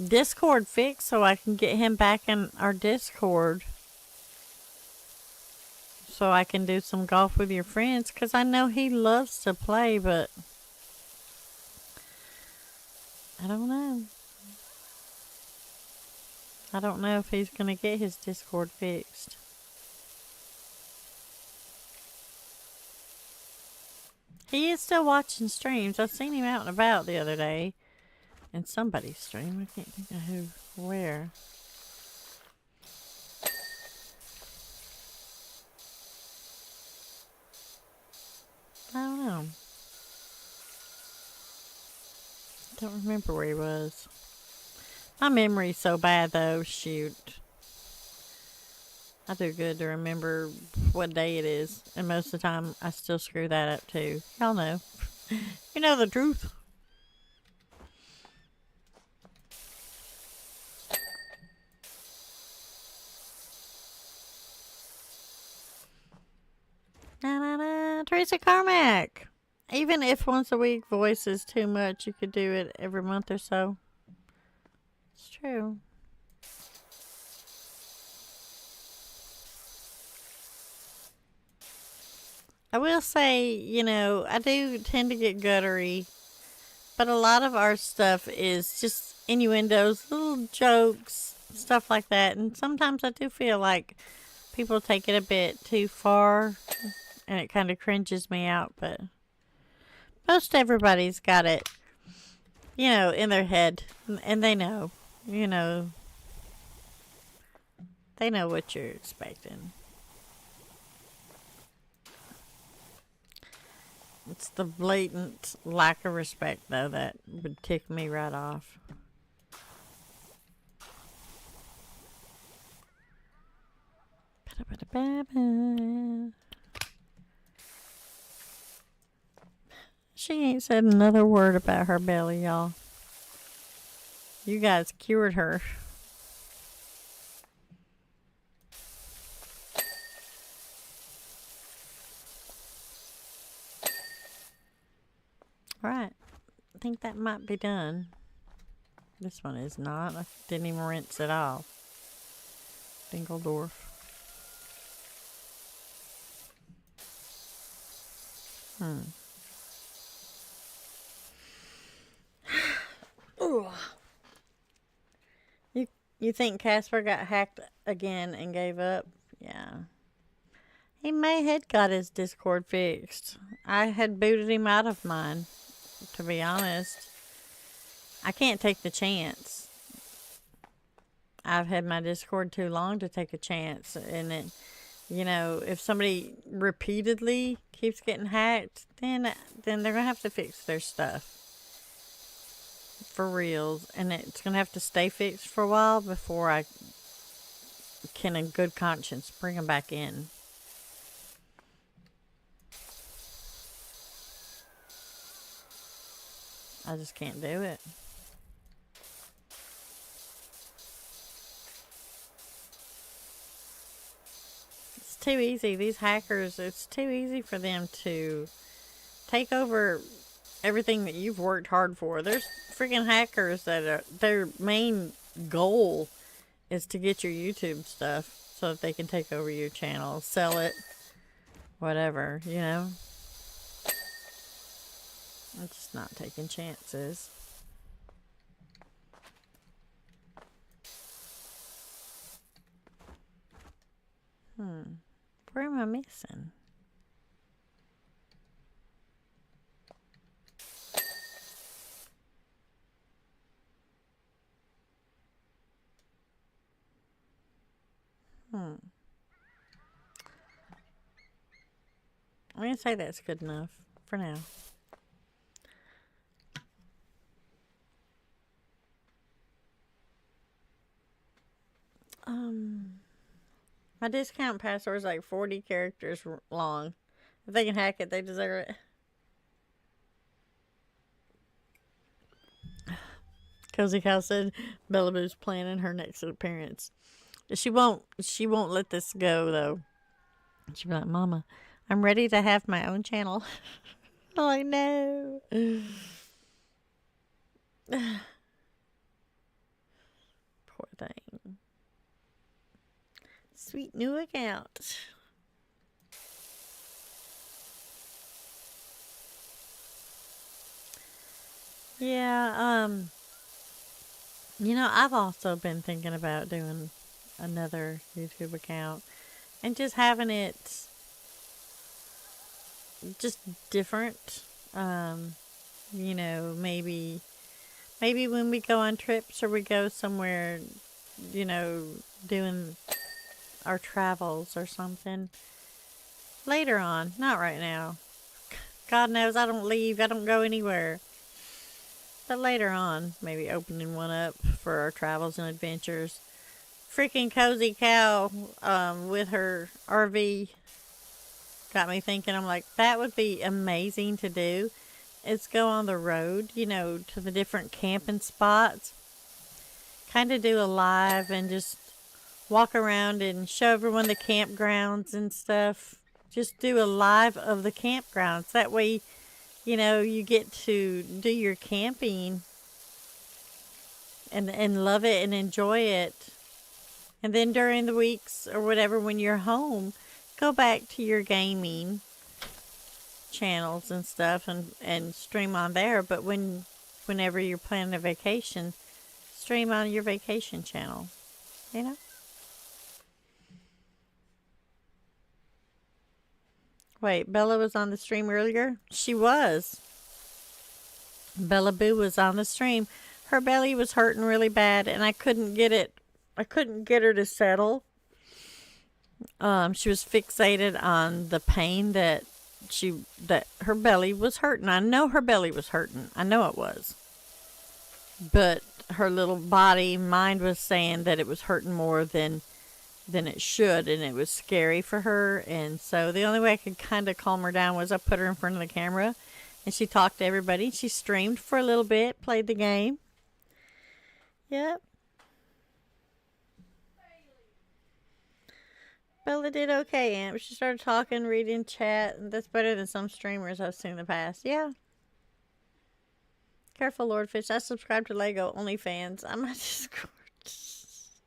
Discord fixed so I can get him back in our Discord. So I can do some golf with your friends, because I know he loves to play, but I don't know. I don't know if he's going to get his Discord fixed. He is still watching streams. I've seen him out and about the other day. In somebody's stream. I can't think of who, where. I don't know. Don't remember where he was. My memory's so bad though, shoot. I do good to remember what day it is. And most of the time, I still screw that up too. Y'all know. You know the truth. Teresa Carmack. Even if once a week voice is too much, you could do it every month or so. It's true. I will say, you know, I do tend to get guttery, but a lot of our stuff is just innuendos, little jokes, stuff like that. And sometimes I do feel like people take it a bit too far, and it kind of cringes me out, but most everybody's got it, you know, in their head, and they know, you know, they know what you're expecting. It's the blatant lack of respect, though, that would tick me right off. She ain't said another word about her belly, y'all. You guys cured her. Alright. I think that might be done. This one is not. I didn't even rinse it off. Dingeldorf. Ooh. You think Casper got hacked again and gave up? Yeah. He may have got his Discord fixed. I had booted him out of mine, to be honest. I can't take the chance. I've had my Discord too long to take a chance. And it, you know, if somebody repeatedly keeps getting hacked, then they're going to have to fix their stuff. For reals. And it's going to have to stay fixed for a while before I can in good conscience bring them back in. I just can't do it. It's too easy. These hackers, it's too easy for them to take over everything that you've worked hard for. There's freaking hackers that are, their main goal is to get your YouTube stuff so that they can take over your channel, sell it, whatever, you know? I'm just not taking chances. Where am I missing? I'm going to say that's good enough for now. My discount password is like 40 characters long. If they can hack it, they deserve it. Cozy Cow said Bella Boo's planning her next appearance. She won't let this go though. She'll be like, Mama, I'm ready to have my own channel. I'm like, no. Poor thing. Sweet new account. Yeah, you know, I've also been thinking about doing another YouTube account and just having it just different. You know, maybe when we go on trips or we go somewhere, you know, doing our travels or something. Later on, not right now. God knows I don't leave, I don't go anywhere. But later on, maybe opening one up for our travels and adventures. Freaking Cozy Cow with her RV got me thinking. I'm like, that would be amazing to do. Is go on the road, you know, to the different camping spots. Kind of do a live and just walk around and show everyone the campgrounds and stuff. Just do a live of the campgrounds. That way, you know, you get to do your camping and love it and enjoy it. And then during the weeks or whatever, when you're home, go back to your gaming channels and stuff and stream on there. But whenever you're planning a vacation, stream on your vacation channel, you know? Wait, Bella was on the stream earlier? She was. Bella Boo was on the stream. Her belly was hurting really bad, and I couldn't get her to settle. She was fixated on the pain that her belly was hurting. I know her belly was hurting. I know it was. But her little mind was saying that it was hurting more than it should, and it was scary for her. And so the only way I could kind of calm her down was I put her in front of the camera and she talked to everybody. She streamed for a little bit, played the game. Yep. Bella did okay, Amp. She started talking, reading chat, and that's better than some streamers I've seen in the past. Yeah. Careful, Lordfish. I subscribe to Lego OnlyFans. I'm not Discord.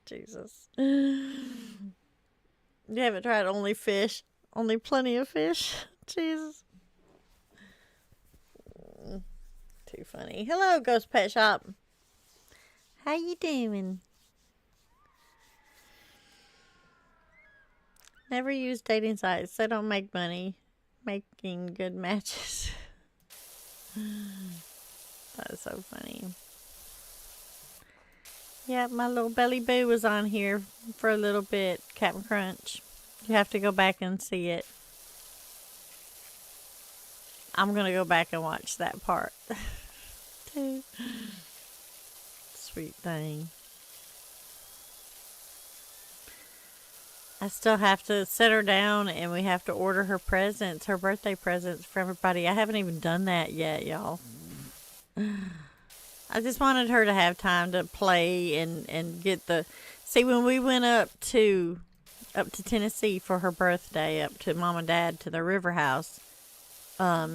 Jesus. You haven't tried Only Fish? Only Plenty of Fish? Jesus. Too funny. Hello, Ghost Pet Shop. How you doing? Never use dating sites. They don't make money making good matches. That's so funny. Yeah, my little belly boo was on here for a little bit, Captain Crunch. You have to go back and see it. I'm going to go back and watch that part. Too. Sweet thing. I still have to sit her down and we have to order her presents, her birthday presents for everybody. I haven't even done that yet, y'all. I just wanted her to have time to play and get the... See, when we went up to Tennessee for her birthday, up to Mom and Dad to the river house,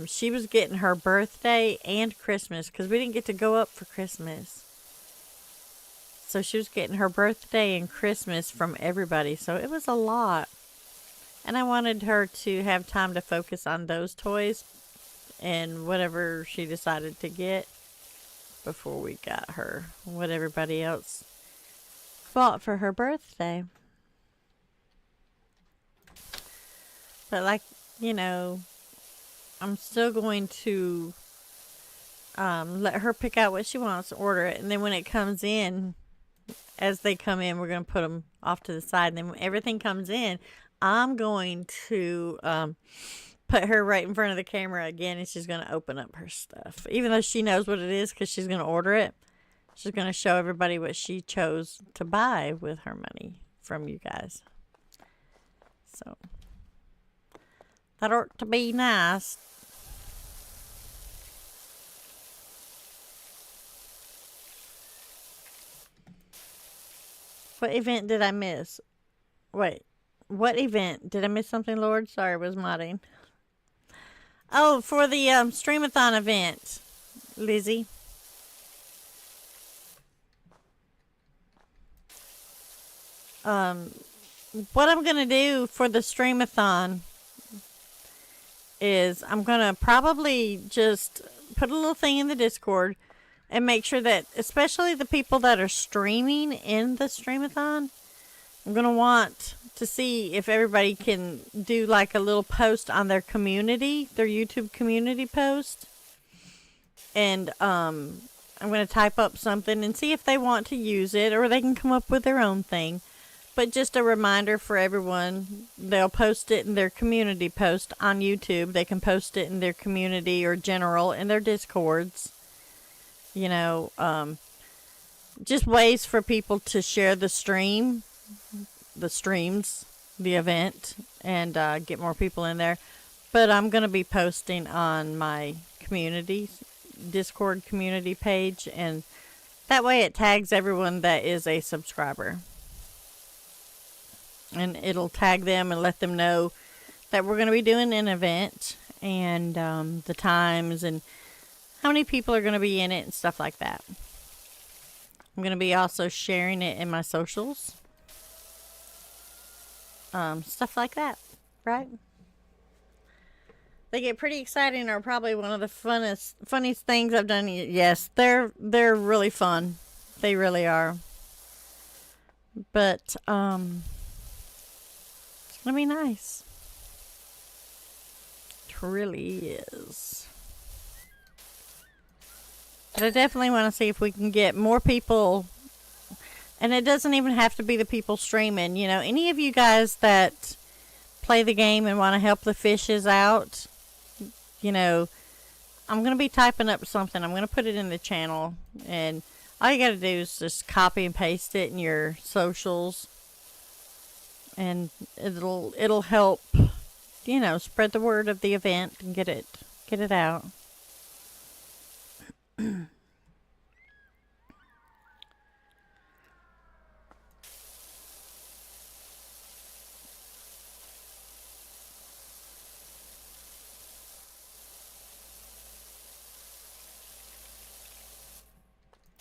she was getting her birthday and Christmas because we didn't get to go up for Christmas. So she was getting her birthday and Christmas from everybody. So it was a lot. And I wanted her to have time to focus on those toys and whatever she decided to get before we got her what everybody else bought for her birthday. But like, you know, I'm still going to let her pick out what she wants, order it, and then when it comes in, as they come in, we're going to put them off to the side. And then when everything comes in, I'm going to put her right in front of the camera again, and she's going to open up her stuff. Even though she knows what it is because she's going to order it, she's going to show everybody what she chose to buy with her money from you guys. So, that ought to be nice. What event did I miss? Wait, what event? Did I miss something, Lord? Sorry, I was modding. Oh, for the Streamathon event, Lizzie. What I'm going to do for the Streamathon is I'm going to probably just put a little thing in the Discord and make sure that, especially the people that are streaming in the Streamathon, I'm going to want to see if everybody can do like a little post on their community, their YouTube community post. And I'm going to type up something and see if they want to use it or they can come up with their own thing. But just a reminder for everyone, they'll post it in their community post on YouTube. They can post it in their community or general in their Discords. You know, just ways for people to share the streams, the event, and get more people in there. But I'm going to be posting on my community, Discord community page, and that way it tags everyone that is a subscriber. And it'll tag them and let them know that we're going to be doing an event and the times and how many people are going to be in it and stuff like that. I'm going to be also sharing it in my socials. Stuff like that, right? They get pretty exciting, are probably one of the funniest things I've done. Yes, they're really fun. They really are. But it's going to be nice. It really is. But I definitely want to see if we can get more people. And it doesn't even have to be the people streaming. You know, any of you guys that play the game and want to help the fishes out, you know, I'm going to be typing up something. I'm going to put it in the channel. And all you got to do is just copy and paste it in your socials. And it'll help, you know, spread the word of the event and get it out.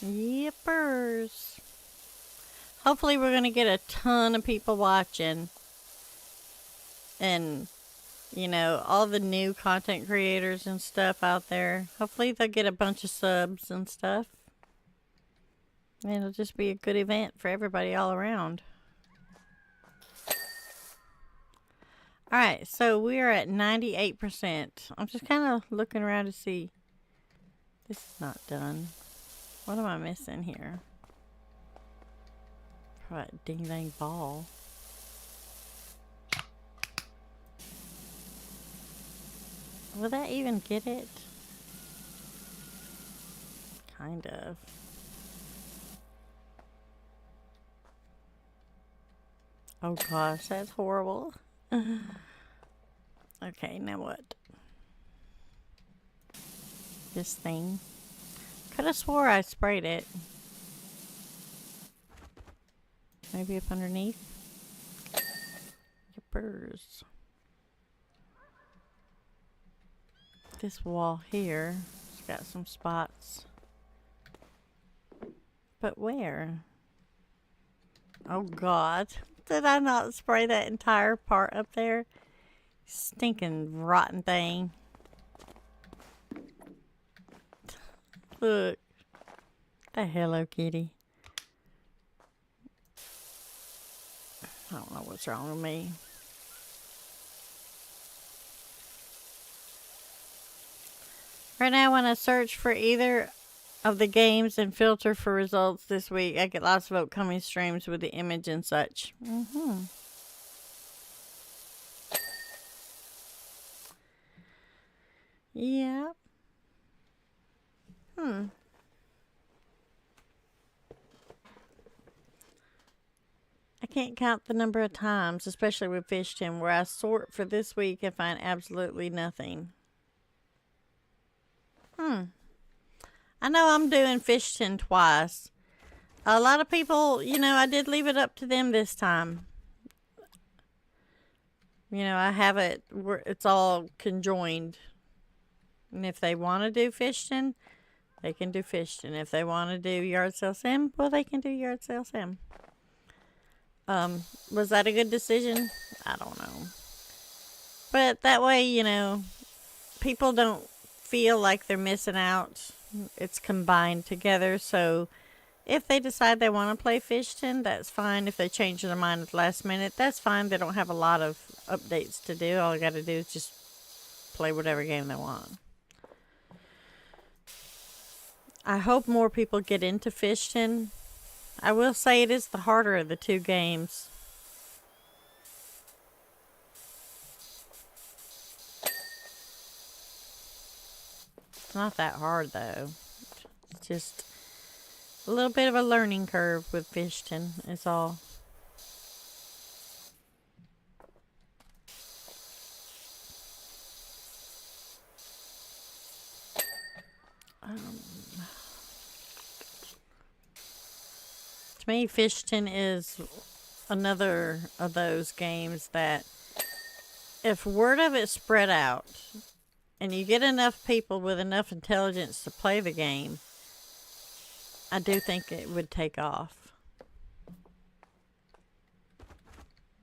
Yippers. Hopefully we're going to get a ton of people watching. And, you know, all the new content creators and stuff out there. Hopefully they'll get a bunch of subs and stuff. And it'll just be a good event for everybody all around. Alright, so we're at 98%. I'm just kind of looking around to see. This is not done. What am I missing here? What ding dang ball? Will that even get it? Kind of. Oh gosh, that's horrible. Okay, now what? This thing. Could have swore I sprayed it. Maybe up underneath. Yippers. This wall here has got some spots. But where? Oh God. Did I not spray that entire part up there? Stinking rotten thing. Look. The Hello Kitty. I don't know what's wrong with me. Right now when I search for either of the games and filter for results this week, I get lots of upcoming streams with the image and such. Yeah. I can't count the number of times, especially with Fish Tin, where I sort for this week and find absolutely nothing. I know I'm doing Fish Tin twice. A lot of people, you know, I did leave it up to them this time. You know, I have it where it's all conjoined. And if they want to do Fish Tin, they can do Fish Tin. If they want to do Yard Sale Sim, well, they can do Yard Sale Sim. Was that a good decision? I don't know. But that way, you know, people don't feel like they're missing out. It's combined together. So if they decide they want to play Fish Tin, that's fine. If they change their mind at the last minute, that's fine. They don't have a lot of updates to do. All I got to do is just play whatever game they want. I hope more people get into Fish Tin. I will say it is the harder of the two games. It's not that hard though. It's just a little bit of a learning curve with Fish Tin is all. To me, Fish Tin is another of those games that if word of it spread out and you get enough people with enough intelligence to play the game, I do think it would take off.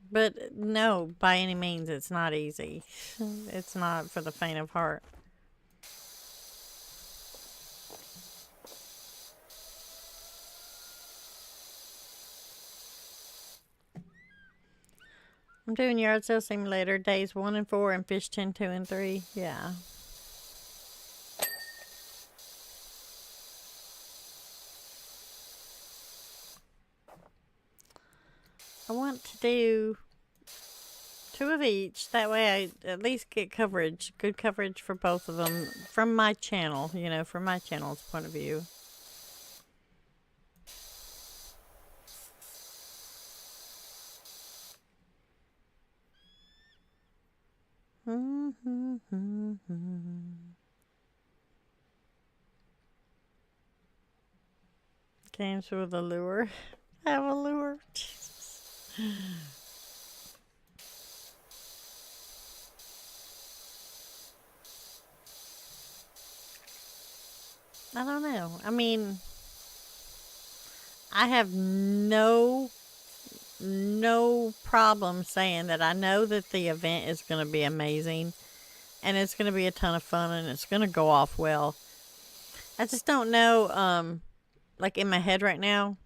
But no, by any means, it's not easy. It's not for the faint of heart. I'm doing Yard Sale Simulator days 1 and 4 and Fish Tin 2 and 3. Yeah. I want to do 2 of each. That way I at least get coverage. Good coverage for both of them from my channel. You know, from my channel's point of view. Games with a lure. I have a lure. Jesus. I don't know. I mean, I have no problem saying that I know that the event is going to be amazing and it's going to be a ton of fun and it's going to go off well. I just don't know, like in my head right now,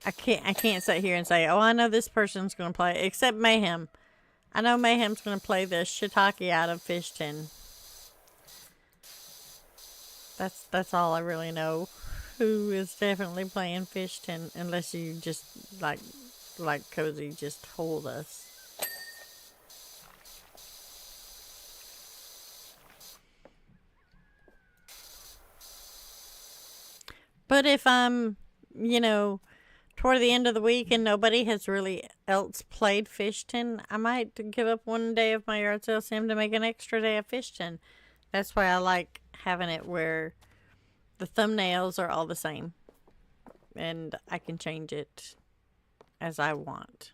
I can't sit here and say, oh, I know this person's going to play, except Mayhem. I know Mayhem's going to play the shiitake out of fish tin. That's all I really know. Who is definitely playing fish tin, unless you just like Cozy just told us. But if I'm, you know, toward the end of the week and nobody has really else played fish tin, I might give up one day of my yard sale sim to make an extra day of fish tin. That's why I like having it where the thumbnails are all the same. And I can change it as I want.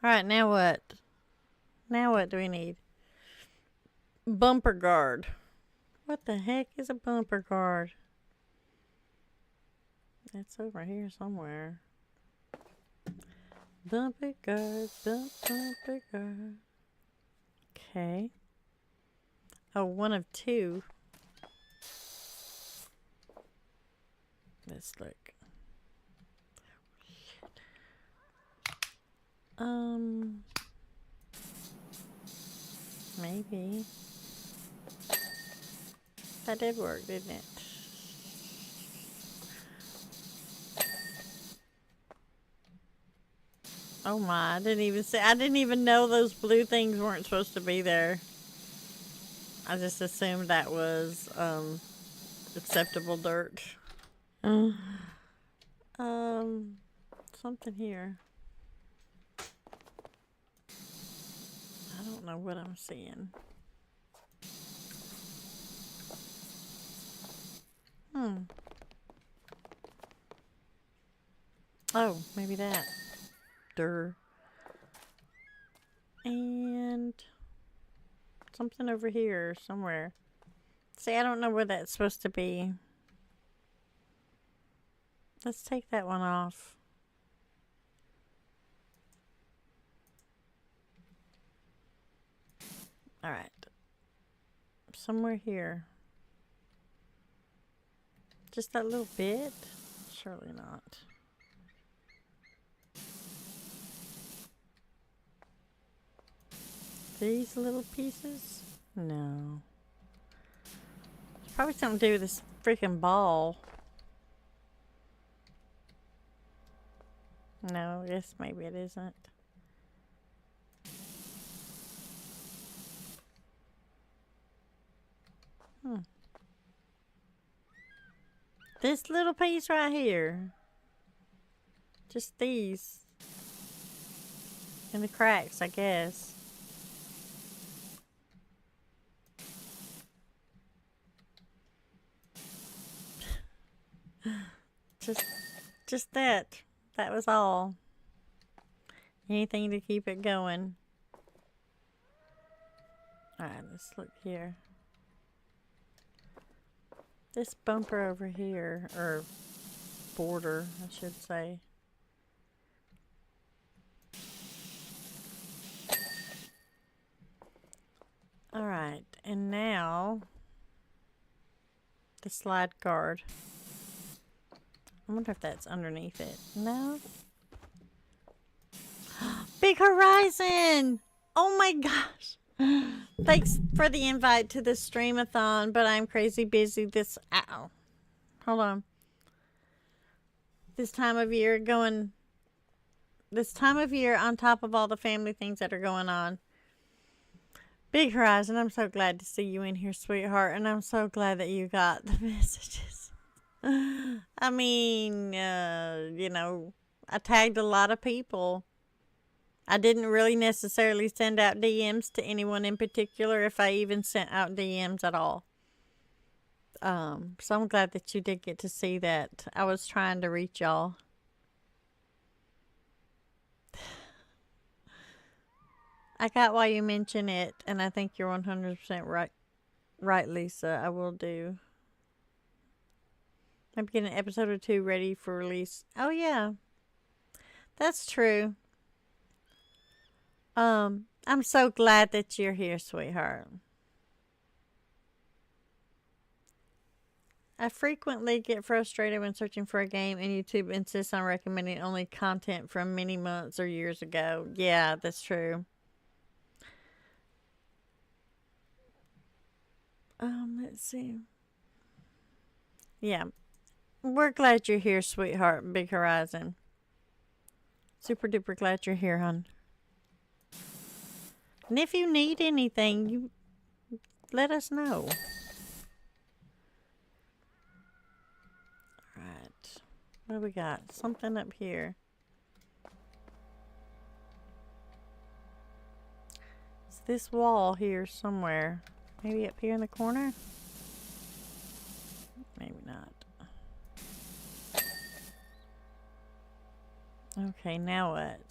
Alright, now what? Now what do we need? Bumper guard. What the heck is a bumper guard? It's over here somewhere. Bumper guard, bumper guard. Okay. Oh, one of two. Let's look. Maybe. That did work, didn't it? Oh my, I didn't even know those blue things weren't supposed to be there. I just assumed that was, acceptable dirt. Something here. I don't know what I'm seeing. Oh, maybe that. Durr. And something over here somewhere. See, I don't know where that's supposed to be. Let's take that one off. All right. Somewhere here. Just that little bit? Surely not. These little pieces? No. It's probably something to do with this freaking ball. No, I guess maybe it isn't. This little piece right here. Just these. And the cracks, I guess. Just that. That was all. Anything to keep it going. Alright, let's look here. This bumper over here, or border, I should say. Alright, and now the slide guard. I wonder if that's underneath it. No? Big Horizon! Oh my gosh! Thanks for the invite to the streamathon, but I'm crazy busy this... Ow. Hold on. This time of year on top of all the family things that are going on. Big Horizon, I'm so glad to see you in here, sweetheart, and I'm so glad that you got the messages. I mean, you know, I tagged a lot of people. I didn't really necessarily send out DMs to anyone in particular, if I even sent out DMs at all. So I'm glad that you did get to see that. I was trying to reach y'all. I got why you mention it, and I think you're 100% right. Right, Lisa. I will do. I'm getting an episode or 2 ready for release. Oh, yeah. That's true. I'm so glad that you're here, sweetheart. I frequently get frustrated when searching for a game and YouTube insists on recommending only content from many months or years ago. Yeah, that's true. Let's see. Yeah. We're glad you're here, sweetheart, Big Horizon. Super duper glad you're here, hon. And if you need anything, you let us know. Alright. What do we got? Something up here. It's this wall here somewhere. Maybe up here in the corner? Maybe not. Okay, now what?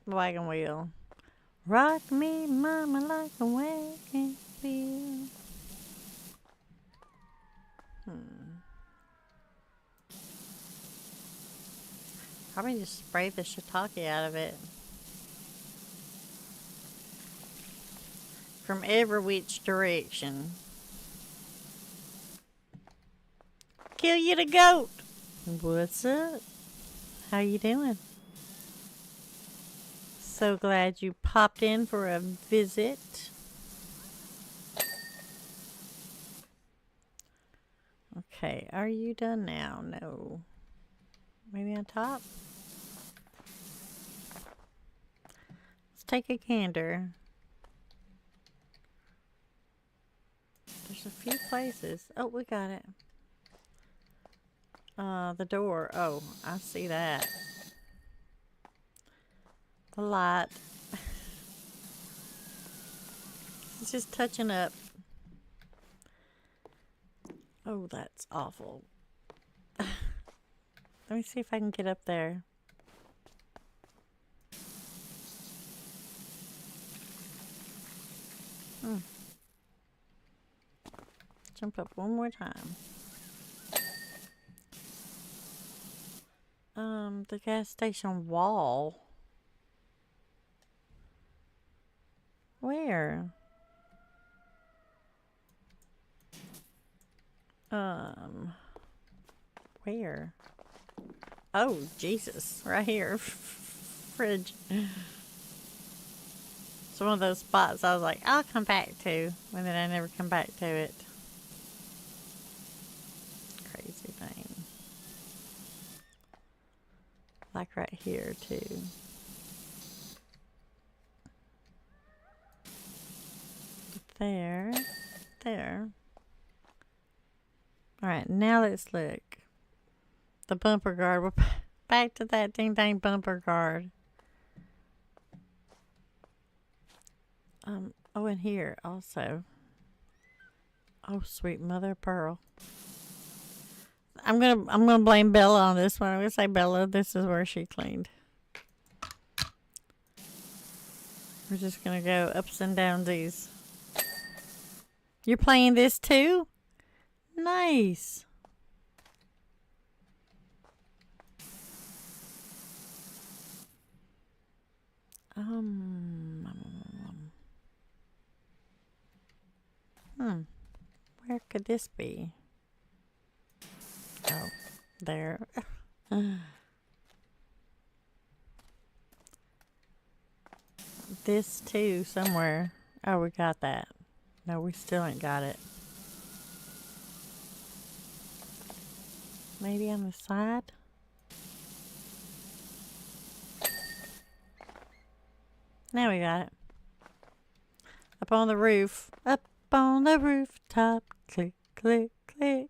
Wagon wheel. Rock me, mama, like a wagon wheel. Probably just spray the shiitake out of it. From every which direction. Kill you the goat. What's up? How you doing? So glad you popped in for a visit. Okay, are you done now? No. Maybe on top? Let's take a gander. There's a few places. Oh, we got it. The door. Oh, I see that. The light. It's just touching up. Oh, that's awful. Let me see if I can get up there. Jump up one more time. The gas station wall. Where? Where? Oh, Jesus. Right here. Fridge. It's one of those spots I was like, I'll come back to. And then I never come back to it. Crazy thing. Like right here, too. There. There. Alright, now let's look. The bumper guard. We're back to that ding dang bumper guard. Oh, and here also. Oh, sweet mother of pearl. I'm gonna blame Bella on this one. I'm gonna say, Bella, this is where she cleaned. We're just gonna go ups and downsies. You're playing this too? Nice. Where could this be? Oh, there. This too, somewhere. Oh, we got that. No, we still ain't got it. Maybe on the side? Now we got it. Up on the roof. Up on the rooftop. Click, click, click.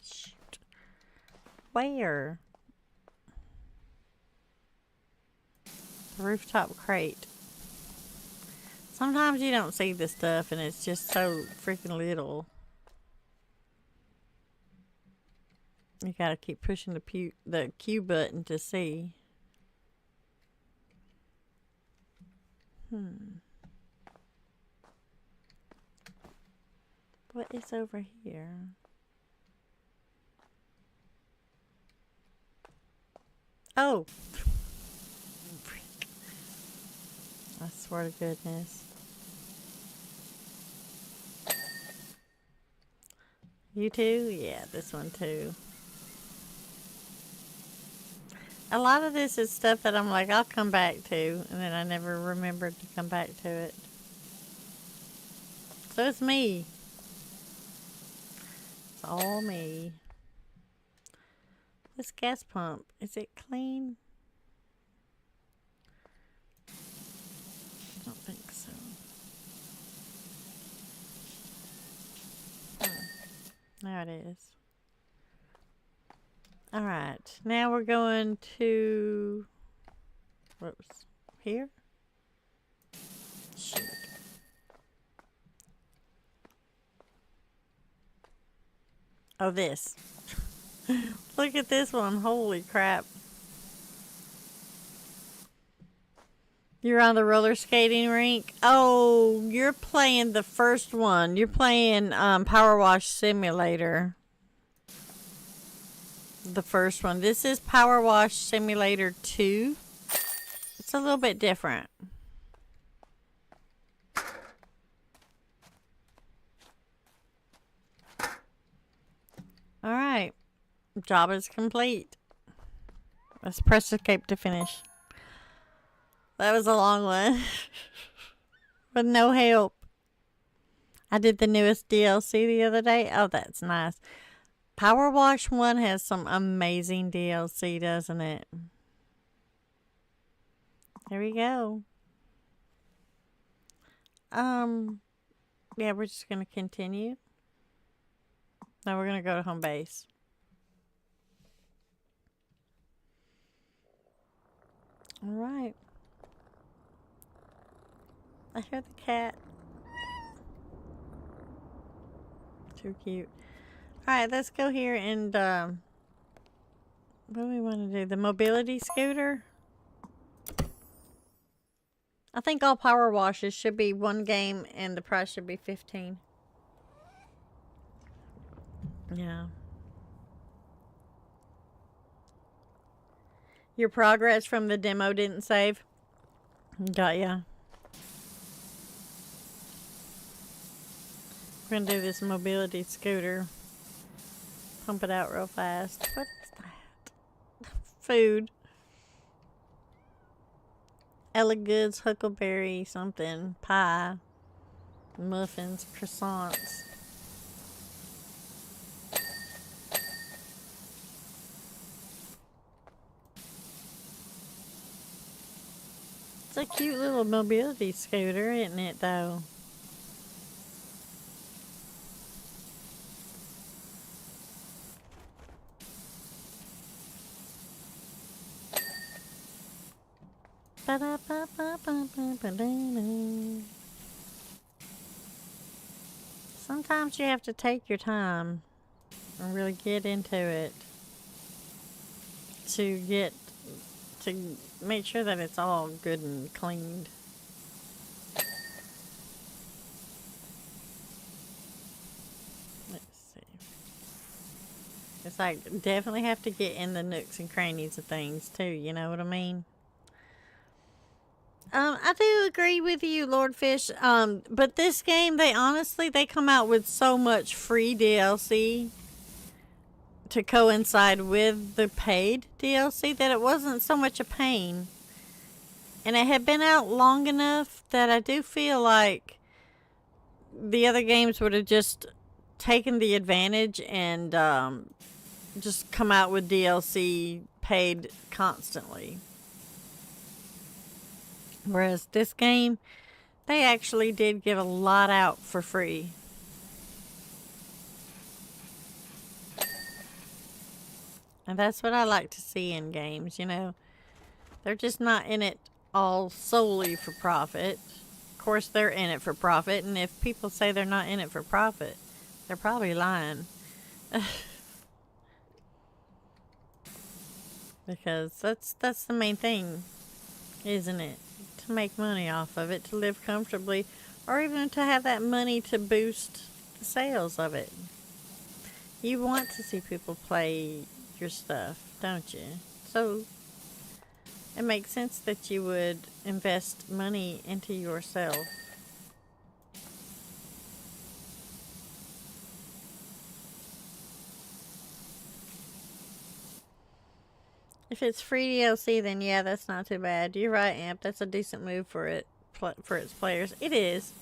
Shoot. Where? The rooftop crate. Sometimes you don't see the stuff and it's just so freaking little. You gotta keep pushing the Q button to see. What is over here? Oh! I swear to goodness. You too? Yeah, this one too. A lot of this is stuff that I'm like, I'll come back to, and then I never remembered to come back to it. So it's me. It's all me. This gas pump, is it clean? I don't think so. There it is. Alright, now we're going to, whoops, here? Shoot. Oh, this. Look at this one, holy crap. You're on the roller skating rink? Oh, you're playing the first one. You're playing Power Wash Simulator. The first one. This is Power Wash Simulator 2. It's a little bit different. Alright. Job is complete. Let's press escape to finish. That was a long one. With no help. I did the newest DLC the other day. Oh, that's nice. Power Wash 1 has some amazing DLC, doesn't it? Here we go. Yeah, we're just going to continue. Now we're going to go to home base. All right. I hear the cat. Too cute. Alright, let's go here and, what do we want to do? The mobility scooter? I think all power washes should be one game and the price should be $15. Yeah. Your progress from the demo didn't save? Got ya. We're gonna do this mobility scooter. Pump it out real fast. What is that? Food. Ella Goods, Huckleberry, something. Pie. Muffins, croissants. It's a cute little mobility scooter, isn't it, though? Sometimes you have to take your time and really get into it to make sure that it's all good and cleaned. Let's see. It's like definitely have to get in the nooks and crannies of things too, you know what I mean? I do agree with you, Lord Fish. But this game, they come out with so much free DLC to coincide with the paid DLC that it wasn't so much a pain. And it had been out long enough that I do feel like the other games would have just taken the advantage and just come out with DLC paid constantly. Whereas this game, they actually did give a lot out for free. And that's what I like to see in games, you know. They're just not in it all solely for profit. Of course, they're in it for profit, and if people say they're not in it for profit, they're probably lying. Because that's the main thing, isn't it? To make money off of it, to live comfortably, or even to have that money to boost the sales of it. You want to see people play your stuff, don't you? So it makes sense that you would invest money into yourself. If it's free DLC, then yeah, that's not too bad. You're right, Amp. That's a decent move for for its players. It is.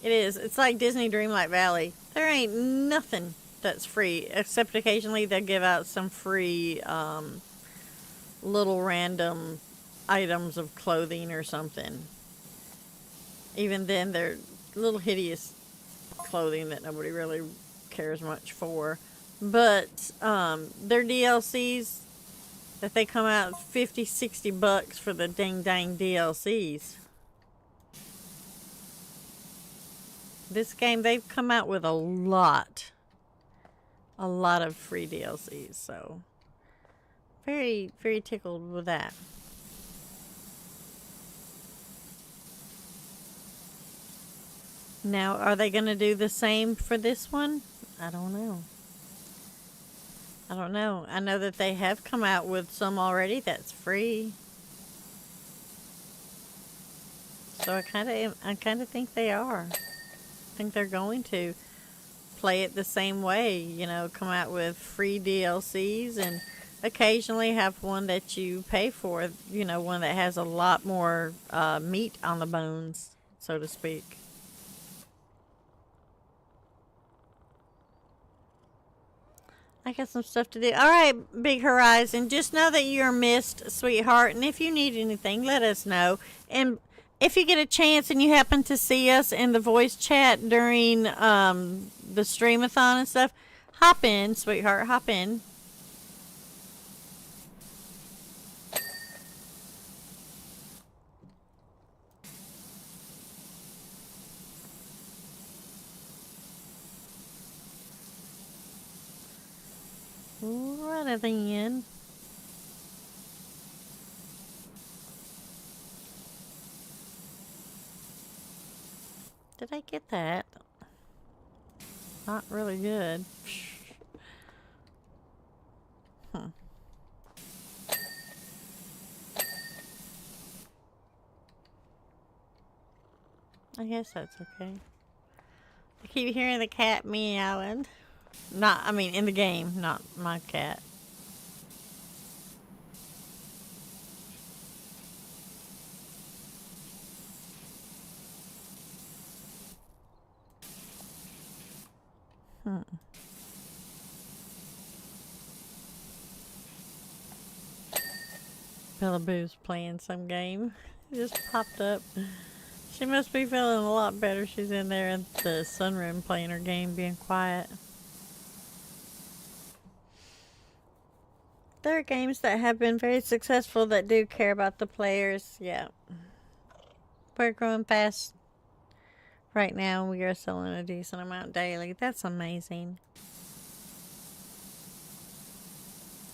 It is. It's like Disney Dreamlight Valley. There ain't nothing that's free, except occasionally they'll give out some free little random items of clothing or something. Even then, they're little hideous clothing that nobody really cares much for. But their DLCs that they come out $50-$60 for the dang DLCs. This game, they've come out with a lot of free DLCs, so very, very tickled with that. Now, are they going to do the same for this one? I don't know. I don't know. I know that they have come out with some already that's free. So I kind of think they are. I think they're going to play it the same way, you know, come out with free DLCs and occasionally have one that you pay for, you know, one that has a lot more meat on the bones, so to speak. I got some stuff to do. All right, Big Horizon, just know that you're missed, sweetheart, and if you need anything, let us know. And if you get a chance and you happen to see us in the voice chat during the streamathon and stuff, hop in, sweetheart, hop in. Right then. Did I get that? Not really good. I guess that's okay. I keep hearing the cat meowing. I mean, in the game, not my cat. Bella Boo's playing some game. It just popped up. She must be feeling a lot better. She's in there in the sunroom playing her game, being quiet. There are games that have been very successful that do care about the players. Yeah. We're growing fast right now. We are selling a decent amount daily. That's amazing.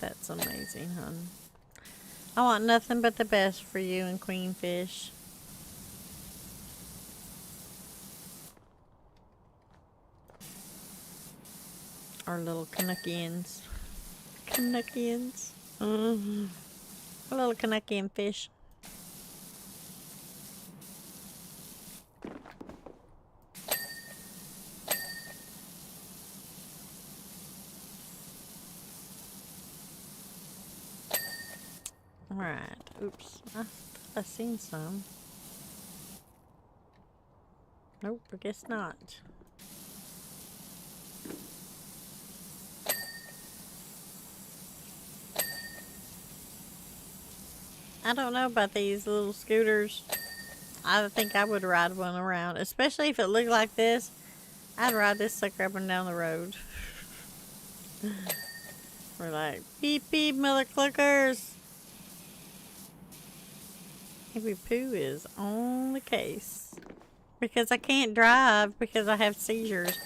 That's amazing, hon. I want nothing but the best for you and Queenfish. Our little Canuckians. Canuckians. A little Canuckian fish. Alright. Oops. I thought I seen some. Nope, I guess not. I don't know about these little scooters. I think I would ride one around, especially if it looked like this. I'd ride this sucker up and down the road. We're like, beep beep, mother cluckers. Maybe Pooh is on the case. Because I can't drive because I have seizures.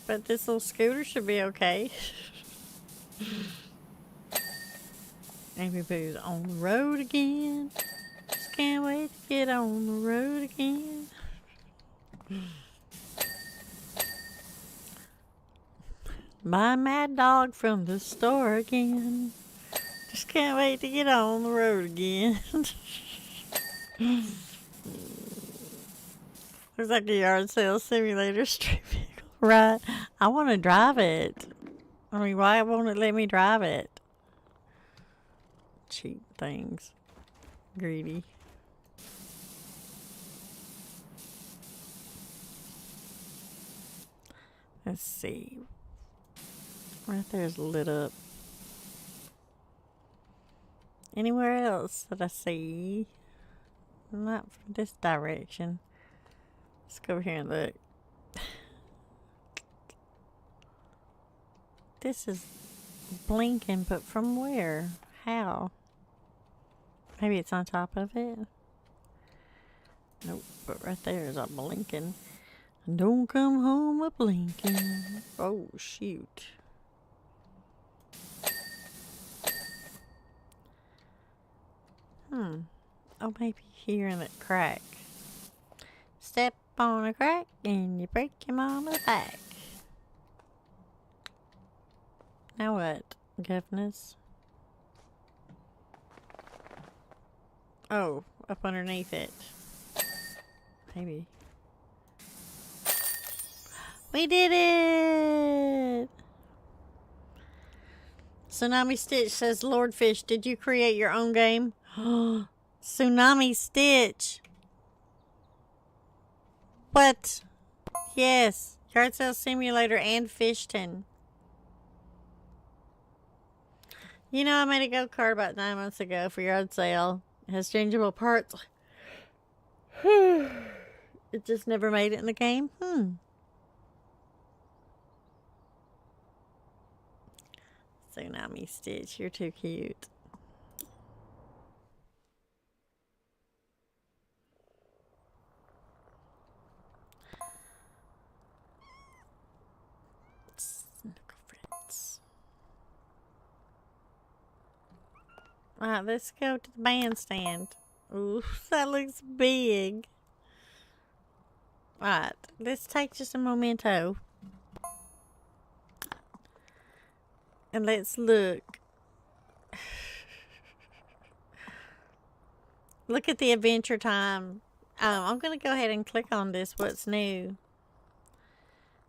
But this little scooter should be okay. Amy Pooh's on the road again. Just can't wait to get on the road again. Buy Mad Dog from the store again. Just can't wait to get on the road again. Looks like a yard sale simulator street vehicle, right? I want to drive it. I mean, why won't it let me drive it? Cheap things. Greedy. Let's see. Right there's lit up. Anywhere else that I see? Not from this direction. Let's go over here and look. This is blinking, but from where? How? Maybe it's on top of it? Nope, but right there is a blinking. Don't come home a blinking. Oh, shoot. Oh, maybe here in that crack. Step on a crack and you break your mama's back. Now what, governors? Oh, up underneath it. Maybe. We did it! Tsunami Stitch says, Lord Fish, did you create your own game? Tsunami Stitch. What? Yes. Yard Sale Simulator and Fishton. You know, I made a go-kart about 9 months ago for yard sale. It has changeable parts. It just never made it in the game. Tsunami Stitch, you're too cute. Alright, let's go to the bandstand. Ooh, that looks big. Alright, let's take just a memento. And let's look. Look at the Adventure Time. I'm going to go ahead and click on this. What's new?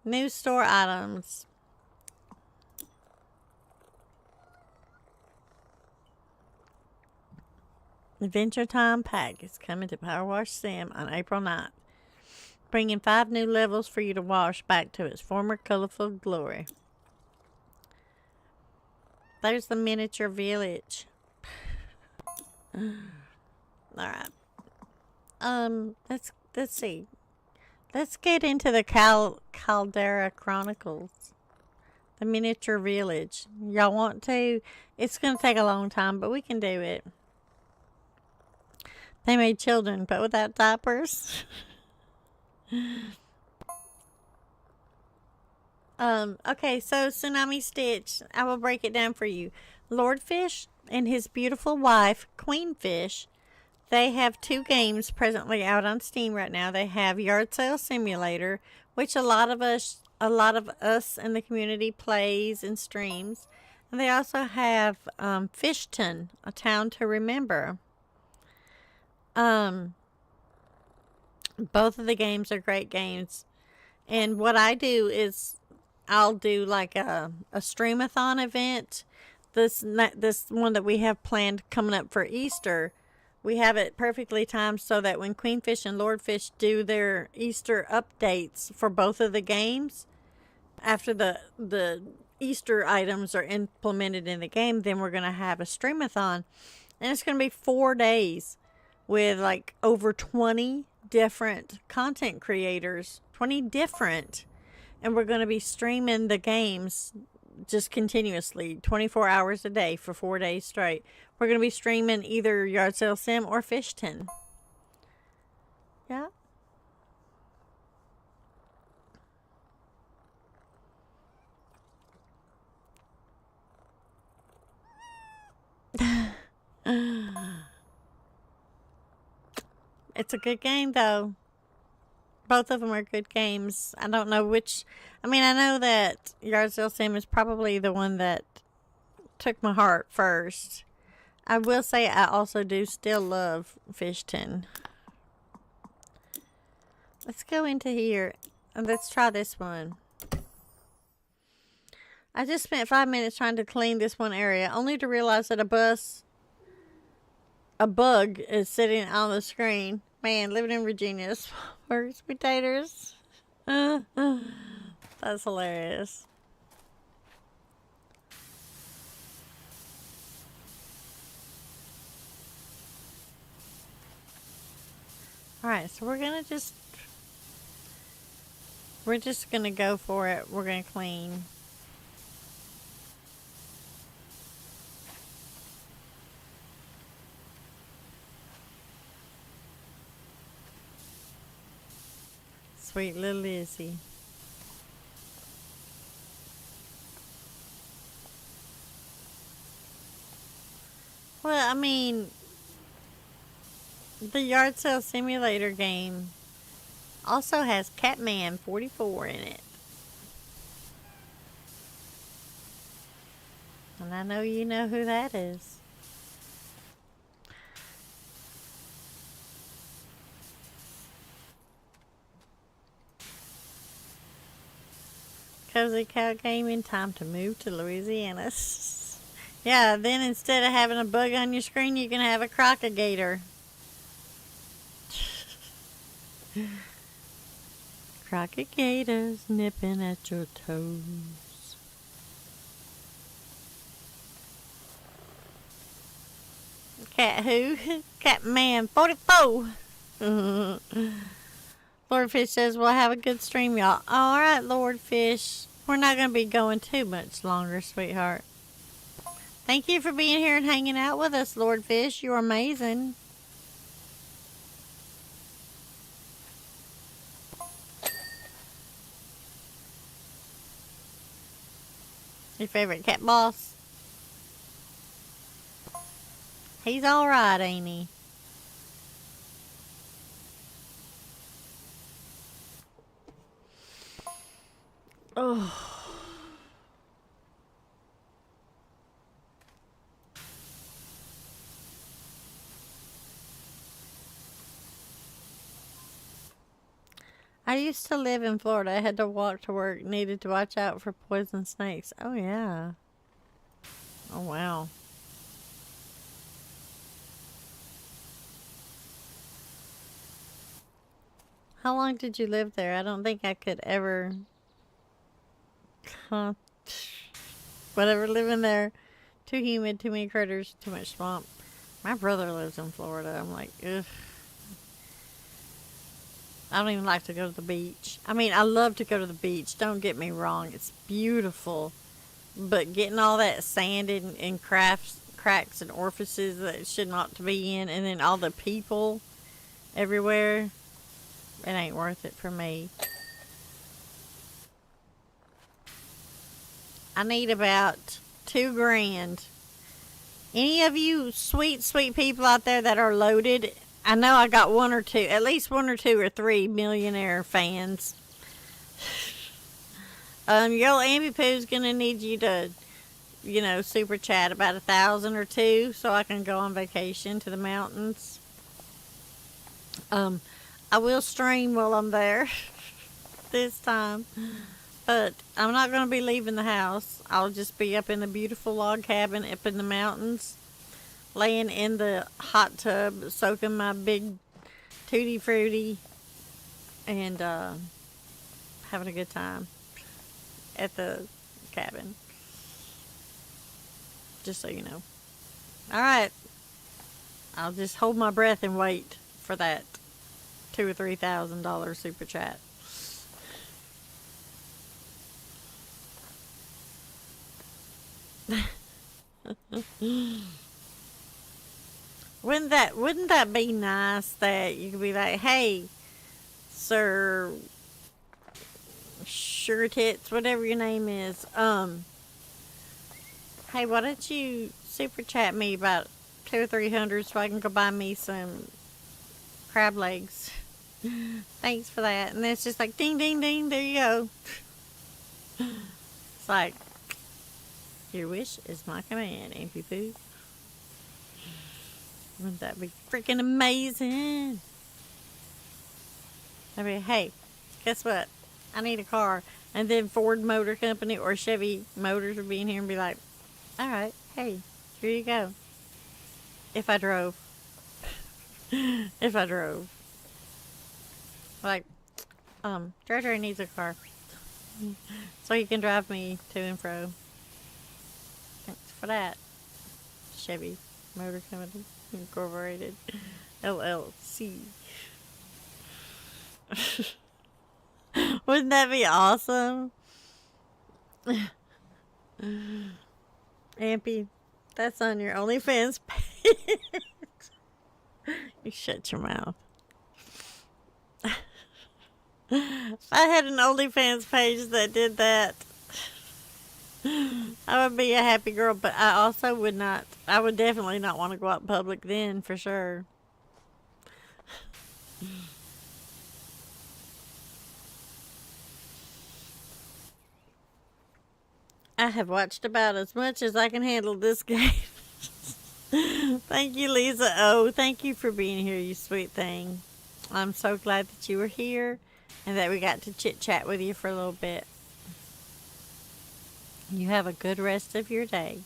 New store items. Adventure Time Pack is coming to Power Wash Sim on April 9th, bringing 5 new levels for you to wash back to its former colorful glory. There's the miniature village. Alright. Let's see. Let's get into the Caldera Chronicles. The miniature village. Y'all want to? It's going to take a long time, but we can do it. They made children, but without diapers. Okay, so Tsunami Stitch, I will break it down for you. Lord Fish and his beautiful wife, Queen Fish, they have 2 games presently out on Steam right now. They have Yard Sale Simulator, which a lot of us in the community plays and streams. And they also have Fishton, A Town to Remember. Both of the games are great games. And what I do is I'll do like a streamathon event. This one that we have planned coming up for Easter, we have it perfectly timed so that when Queenfish and Lordfish do their Easter updates for both of the games, after the Easter items are implemented in the game, then we're going to have a streamathon. And it's going to be 4 days with like over 20 different content creators, 20 different. And we're going to be streaming the games just continuously, 24 hours a day for 4 days straight. We're going to be streaming either Yard Sale Sim or Fishton. Yeah. It's a good game, though. Both of them are good games. I don't know which. I mean, I know that Yard Sale Sim is probably the one that took my heart first. I will say I also do still love fish tin. Let's go into here and let's try this one. I just spent 5 minutes trying to clean this one area, only to realize that a bug is sitting on the screen. Man, living in Virginia, sweet potatoes. That's hilarious. Alright, so we're just gonna go for it. We're gonna clean. Sweet little Lizzie. Well, I mean, the yard sale simulator game also has Catman 44 in it. And I know you know who that is. Cozy Cow Gaming, time to move to Louisiana. Yeah, then instead of having a bug on your screen, you can have a crocodile. Crocodiles nipping at your toes. Cat who? Catman 44. Lord Fish says, well, have a good stream, y'all. All right, Lord Fish. We're not going to be going too much longer, sweetheart. Thank you for being here and hanging out with us, Lord Fish. You're amazing. Your favorite cat boss? He's all right, ain't he? Oh. I used to live in Florida. I had to walk to work. Needed to watch out for poison snakes. Oh, yeah. Oh, wow. How long did you live there? I don't think I could ever... Whatever, living there. Too humid, too many critters, too much swamp. My brother lives in Florida. I'm like, ugh. I don't even like to go to the beach. I mean, I love to go to the beach. Don't get me wrong. It's beautiful. But getting all that sand in cracks and orifices that it should not to be in, and then all the people everywhere, it ain't worth it for me. I need about $2 grand. Any of you sweet, sweet people out there that are loaded, I know I got one or two, at least 1 or 2 or 3 millionaire fans. Yo, Ambi Poo's gonna need you to, you know, super chat about 1,000 or 2 so I can go on vacation to the mountains. I will stream while I'm there this time. But I'm not going to be leaving the house. I'll just be up in the beautiful log cabin up in the mountains, laying in the hot tub, soaking my big tutti frutti, and having a good time at the cabin. Just so you know. All right. I'll just hold my breath and wait for that $2,000 or $3,000 super chat. Wouldn't that be nice that you could be like, hey, sir, sugar tits, whatever your name is, hey, why don't you super chat me about 200 or 300 so I can go buy me some crab legs. Thanks for that. And it's just like ding ding ding, there you go. It's like, your wish is my command, Ambi Poo. Wouldn't that be freaking amazing? I mean, hey, guess what? I need a car. And then Ford Motor Company or Chevy Motors would be in here and be like, all right, hey, here you go. If I drove. If I drove. Like, Treasury needs a car. So he can drive me to and fro. Thanks for that. Chevy Motor Company Incorporated. LLC. Wouldn't that be awesome? Ampy, that's on your OnlyFans page. You shut your mouth. If I had an OnlyFans page that did that, I would be a happy girl, but I also would not, I would definitely not want to go out in public then, for sure. I have watched about as much as I can handle this game. Thank you, Lisa. Oh, thank you for being here, you sweet thing. I'm so glad that you were here and that we got to chit-chat with you for a little bit. You have a good rest of your day.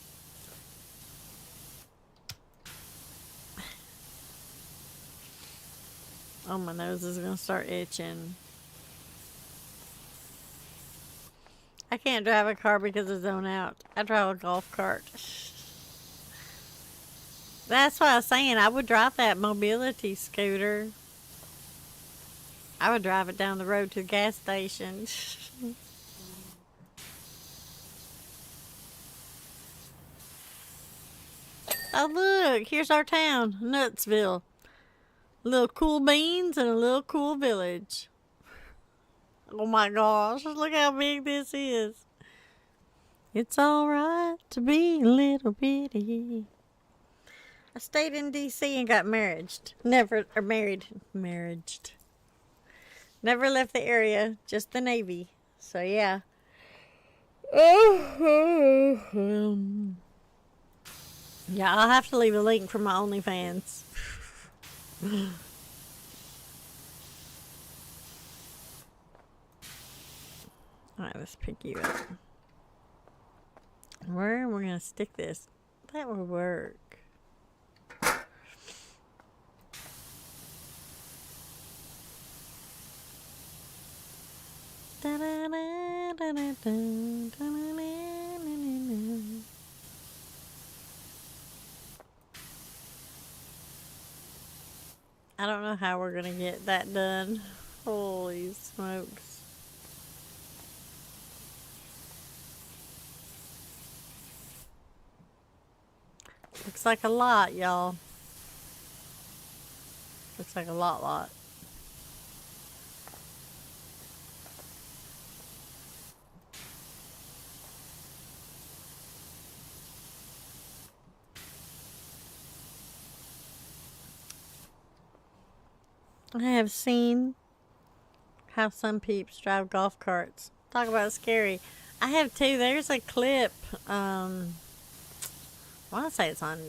Oh, my nose is going to start itching. I can't drive a car because I zone out. I drive a golf cart. That's why I was saying I would drive that mobility scooter. I would drive it down the road to the gas station. Oh, look, here's our town, Nutsville. A little cool beans and a little cool village. Oh my gosh, look how big this is. It's alright to be a little bitty. I stayed in D.C. and got married. Never left the area, just the Navy. So yeah. Yeah, I'll have to leave a link for my OnlyFans. Alright, let's pick you up. Where am I going to stick this? That would work. I don't know how we're going to get that done. Holy smokes. Looks like a lot, y'all. Looks like a lot. I have seen how some peeps drive golf carts. Talk about scary. I have too. There's a clip. I want to say it's on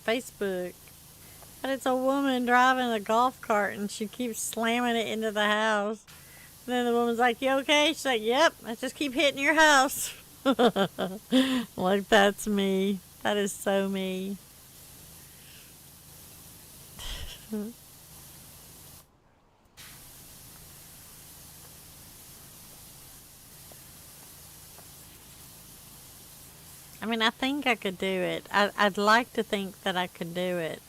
Facebook. But it's a woman driving a golf cart and she keeps slamming it into the house. And then the woman's like, "You okay?" She's like, "Yep, I just keep hitting your house." Like, that's me. That is so me. I mean, I think I could do it. I'd like to think that I could do it.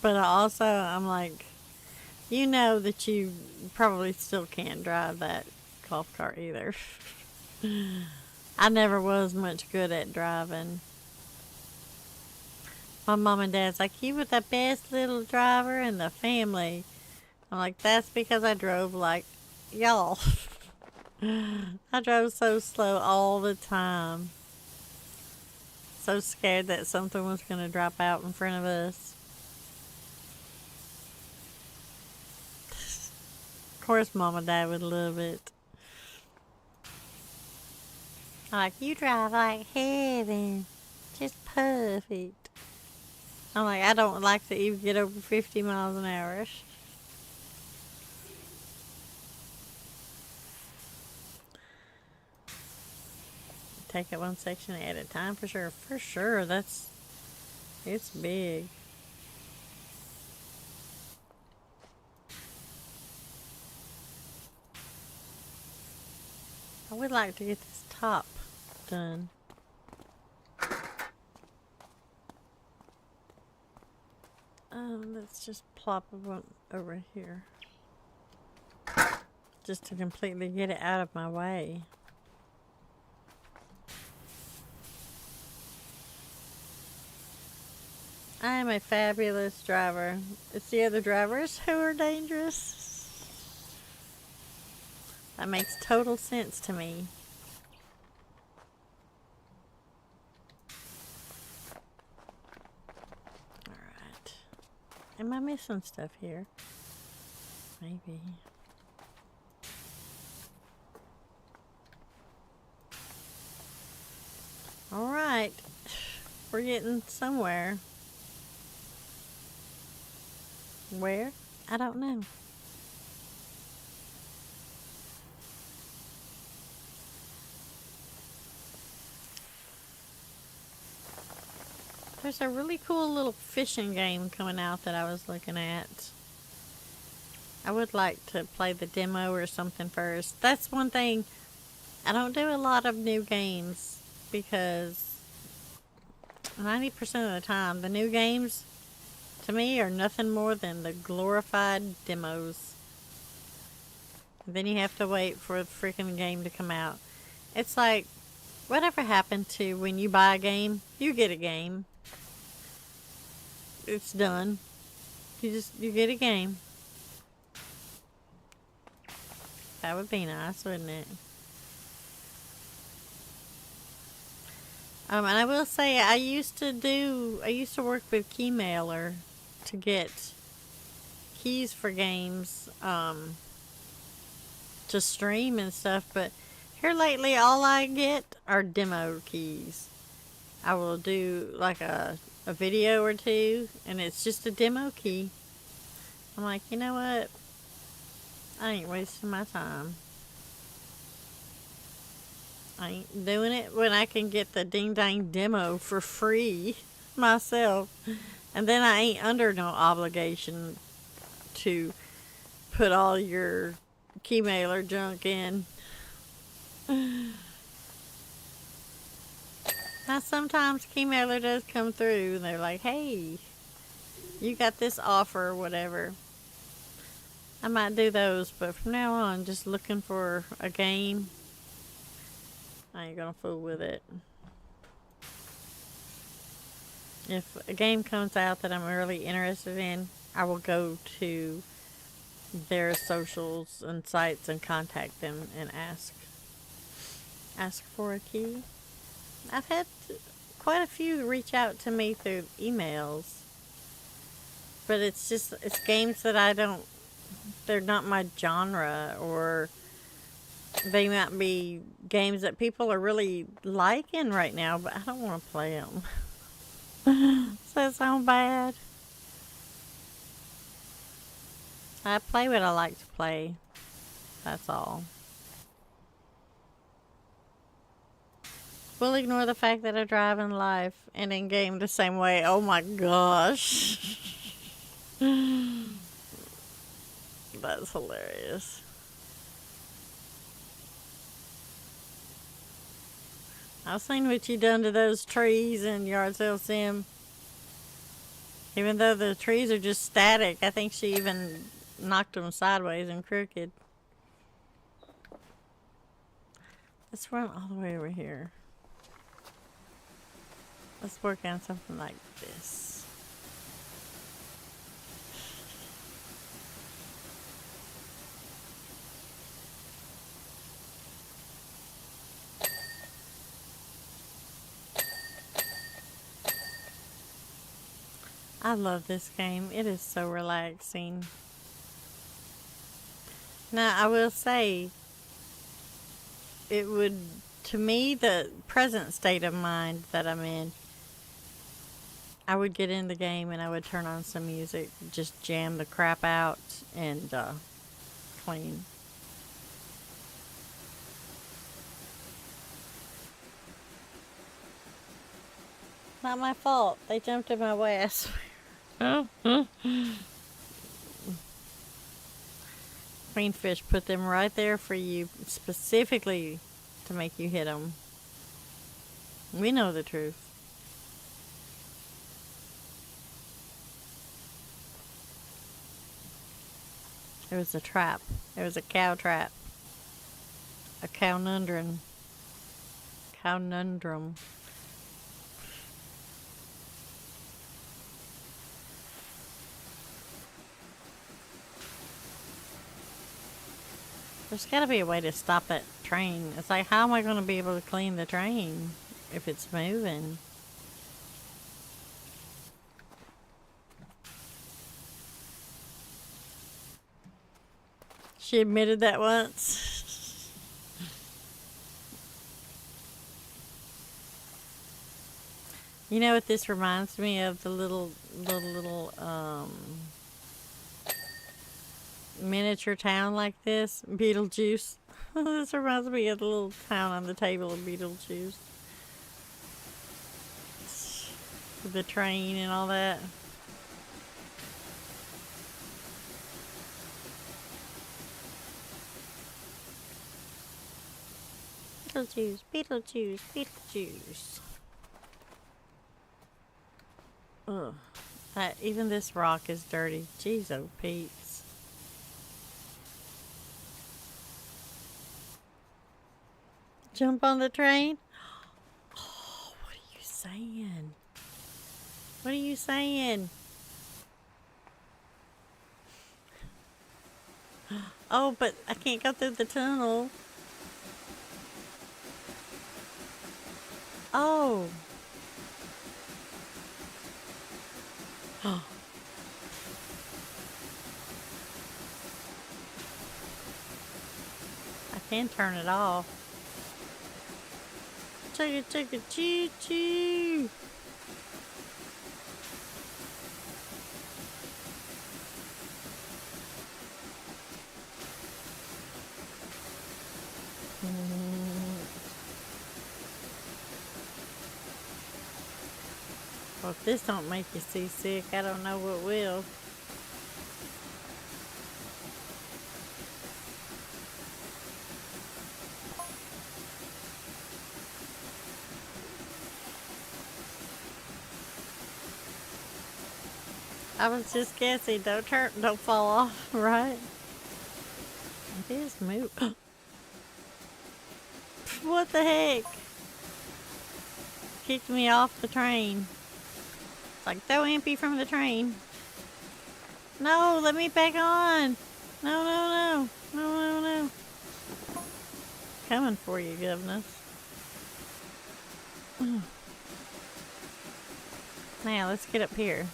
But I'm like, you know that you probably still can't drive that golf cart either. I never was much good at driving. My mom and dad's like, "You were the best little driver in the family." I'm like, that's because I drove like y'all. I drove so slow all the time. So scared that something was going to drop out in front of us. Of course, Mom and Dad would love it. Like, you drive like heaven. Just perfect. I'm like, I don't like to even get over 50 miles an hour. Take it one section at a time for sure. For sure, it's big. I would like to get this top done. Let's just plop it over here. Just to completely get it out of my way. I am a fabulous driver. It's the other drivers who are dangerous. That makes total sense to me. Alright. Am I missing stuff here? Maybe. Alright. We're getting somewhere. Where? I don't know. There's a really cool little fishing game coming out that I was looking at. I would like to play the demo or something first. That's one thing. I don't do a lot of new games because 90% of the time, the new games to me are nothing more than the glorified demos. And then you have to wait for the freaking game to come out. It's like, whatever happened to when you buy a game, you get a game. It's done. You get a game. That would be nice, wouldn't it? And I will say, I used to work with Keymailer to get keys for games, to stream and stuff, but here lately all I get are demo keys. I will do like a video or two, and it's just a demo key. I'm like, you know what? I ain't wasting my time. I ain't doing it when I can get the ding dang demo for free myself. And then I ain't under no obligation to put all your Keymailer junk in. Now sometimes Keymailer does come through and they're like, hey, you got this offer or whatever. I might do those, but from now on, just looking for a game. I ain't gonna fool with it. If a game comes out that I'm really interested in, I will go to their socials and sites and contact them and ask for a key. I've had quite a few reach out to me through emails, but it's games that they're not my genre, or they might be games that people are really liking right now, but I don't want to play them. Does that sound bad? I play what I like to play. That's all. We'll ignore the fact that I drive in life and in game the same way. Oh my gosh. That's hilarious. I've seen what you done to those trees in Yard Sale Sim. Even though the trees are just static, I think she even knocked them sideways and crooked. Let's run all the way over here. Let's work on something like this. I love this game. It is so relaxing. Now, I will say, it would, to me, the present state of mind that I'm in, I would get in the game and I would turn on some music, just jam the crap out, and clean. Not my fault. They jumped in my way, I swear. Queenfish put them right there for you, specifically to make you hit them. We know the truth. It was a trap. It was a cow trap. A cownundrum. Cownundrum. There's got to be a way to stop that train. It's like, how am I going to be able to clean the train if it's moving? She admitted that once. You know what this reminds me of? The little miniature town like this, Beetlejuice. This reminds me of the little town on the table of Beetlejuice. The train and all that. Beetlejuice, Beetlejuice, Beetlejuice. Ugh. Even this rock is dirty. Jeez, oh Pete's. Jump on the train? Oh, what are you saying? What are you saying? Oh, but I can't go through the tunnel. Oh. I can turn it off. Chugga chugga choo choo. Well, if this don't make you seasick, I don't know what will. I was just guessing. Don't fall off, right? It is move. What the heck? Kicked me off the train. It's like, throw Ampy from the train. No, let me back on. No, no, no. No, no, no. Coming for you, governess. Now, let's get up here.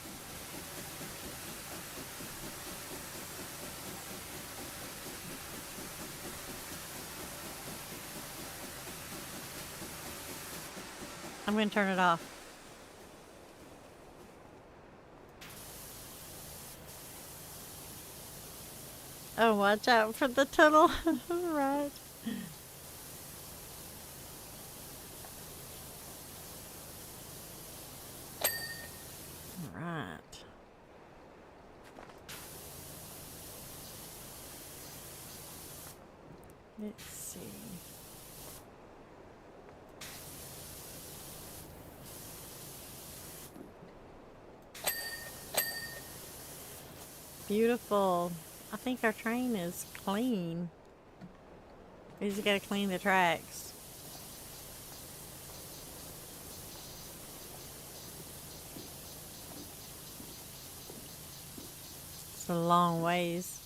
I'm going to turn it off. Oh, watch out for the tunnel. Right. Right. Let's see. Beautiful. I think our train is clean. We just gotta clean the tracks. It's a long ways.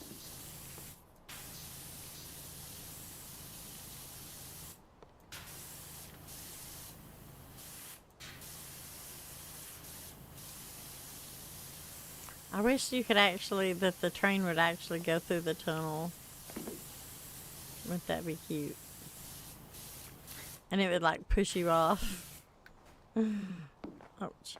I wish you could actually, that the train would actually go through the tunnel. Wouldn't that be cute? And it would like push you off. Ouch.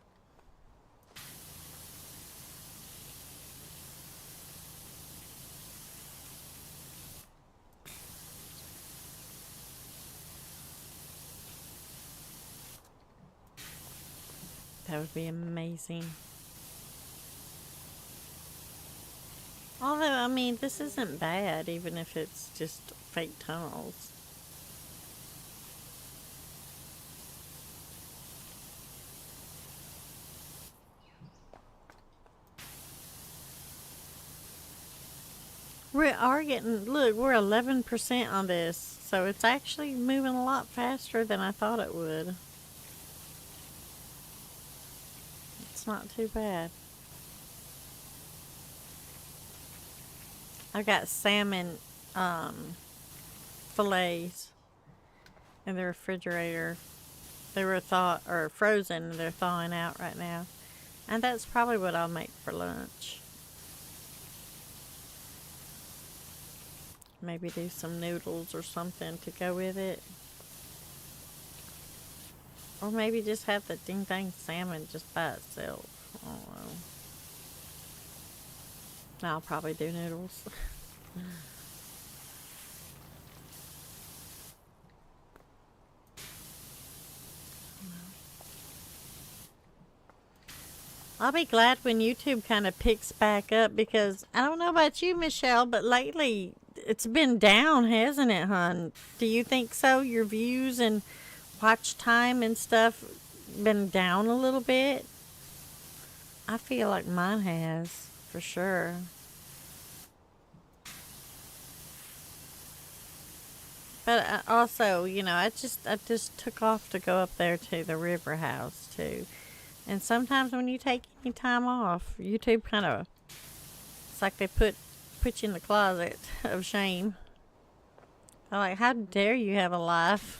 That would be amazing. Although, I mean, this isn't bad, even if it's just fake tunnels. We are getting, look, we're 11% on this, so it's actually moving a lot faster than I thought it would. It's not too bad. I got salmon fillets in the refrigerator. They were frozen, and they're thawing out right now. And that's probably what I'll make for lunch. Maybe do some noodles or something to go with it. Or maybe just have the ding dang salmon just by itself. I don't know. I'll probably do noodles. I'll be glad when YouTube kind of picks back up, because I don't know about you, Michelle, but lately it's been down, hasn't it, hon? Do you think so? Your views and watch time and stuff been down a little bit? I feel like mine has, for sure. But also, you know, I just took off to go up there to the river house too. And sometimes when you take any time off, YouTube kind of, it's like they put you in the closet of shame. I'm like, how dare you have a life?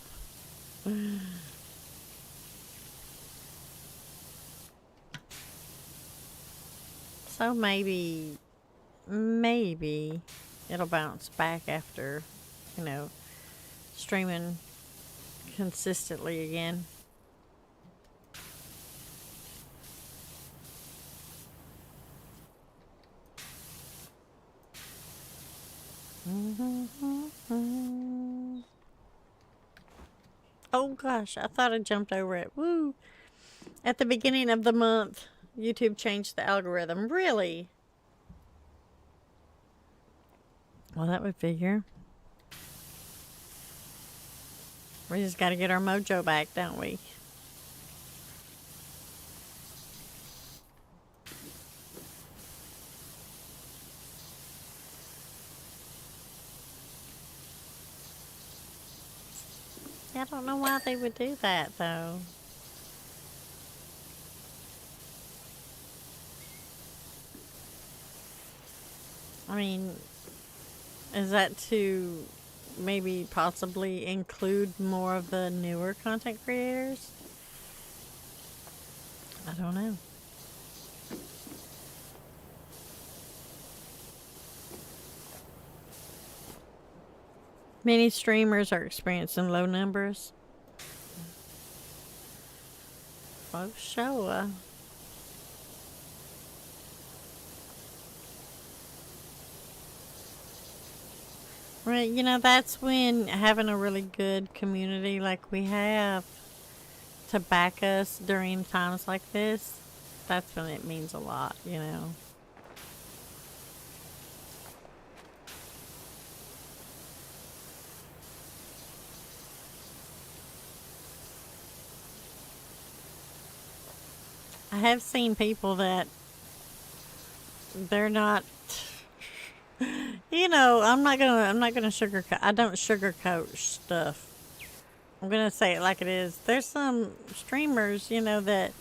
So maybe it'll bounce back after, you know, streaming consistently again. Oh gosh, I thought I jumped over it. Woo! At the beginning of the month, YouTube changed the algorithm. Really? Well, that would figure. We just got to get our mojo back, don't we? I don't know why they would do that, though. I mean, is that to maybe possibly include more of the newer content creators? I don't know. Many streamers are experiencing low numbers. Oh, sure. Right, you know, that's when having a really good community like we have to back us during times like this, that's when it means a lot, you know. I have seen people that they're not, you know, I'm not gonna sugarcoat. I don't sugarcoat stuff. I'm gonna say it like it is. There's some streamers, you know, that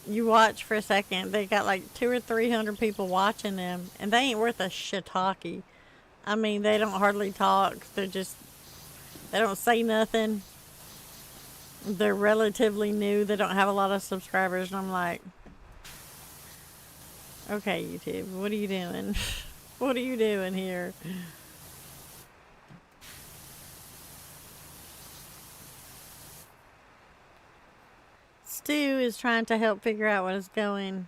you watch for a second. They got like 200 or 300 people watching them, and they ain't worth a shiitake. I mean, they don't hardly talk. They don't say nothing. They're relatively new. They don't have a lot of subscribers, and I'm like, okay, YouTube, what are you doing? What are you doing here? Stu is trying to help figure out what is going.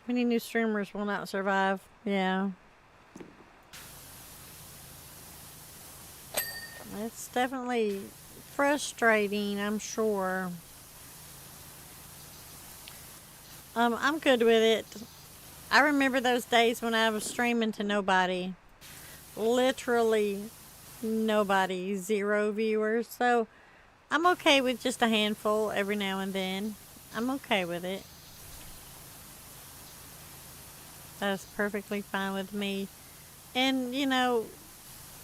Many new streamers will not survive. Yeah. It's definitely frustrating, I'm sure. I'm good with it. I remember those days when I was streaming to nobody. Literally nobody, 0 viewers. So I'm okay with just a handful every now and then. I'm okay with it. That's perfectly fine with me. And, you know,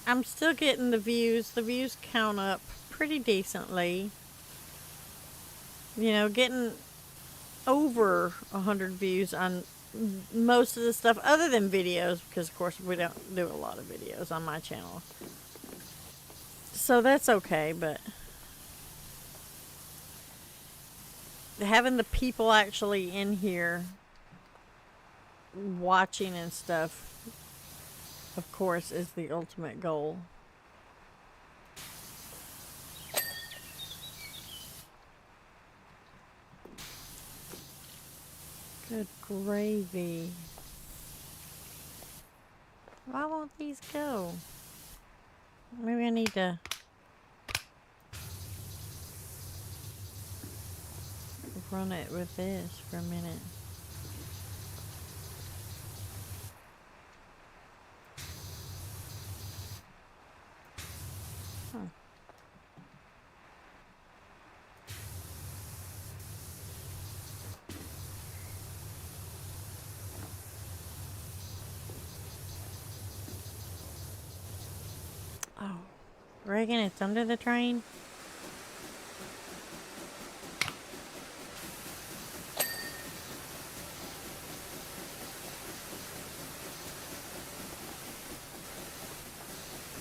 I'm still getting the views. The views count up pretty decently. You know, getting over 100 views on most of the stuff other than videos, because of course we don't do a lot of videos on my channel. So that's okay, but having the people actually in here watching and stuff, of course, is the ultimate goal. Good gravy. Why won't these go? Maybe I need to run it with this for a minute. Huh. Oh, Reagan, it's under the train.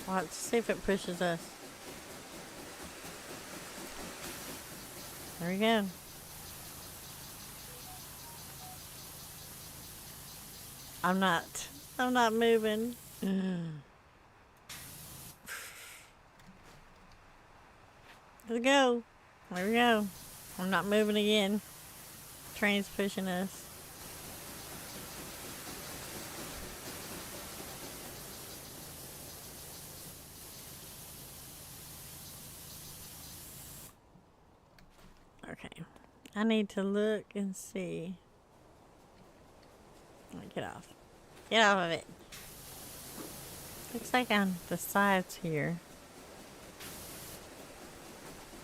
Let's see if it pushes us. There we go. I'm not moving. Let's go. There we go. I'm not moving again. Train's pushing us. Okay. I need to look and see. Get off. Get off of it. Looks like on the sides here.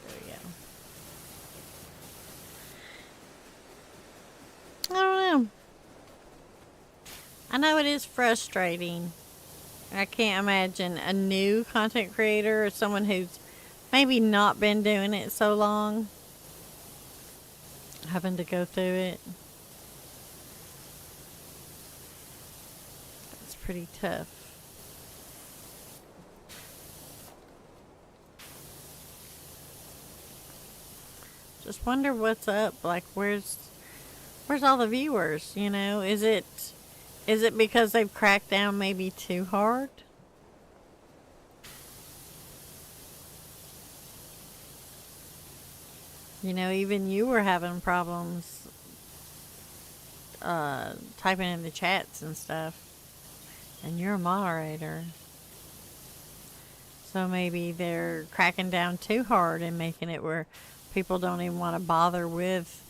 There we go. I don't know. I know it is frustrating. I can't imagine a new content creator or someone who's maybe not been doing it so long having to go through it. It's pretty tough. Just wonder what's up. Like, where's all the viewers? You know, is it because they've cracked down maybe too hard? You know, even you were having problems typing in the chats and stuff, and you're a moderator. So maybe they're cracking down too hard and making it where people don't even want to bother with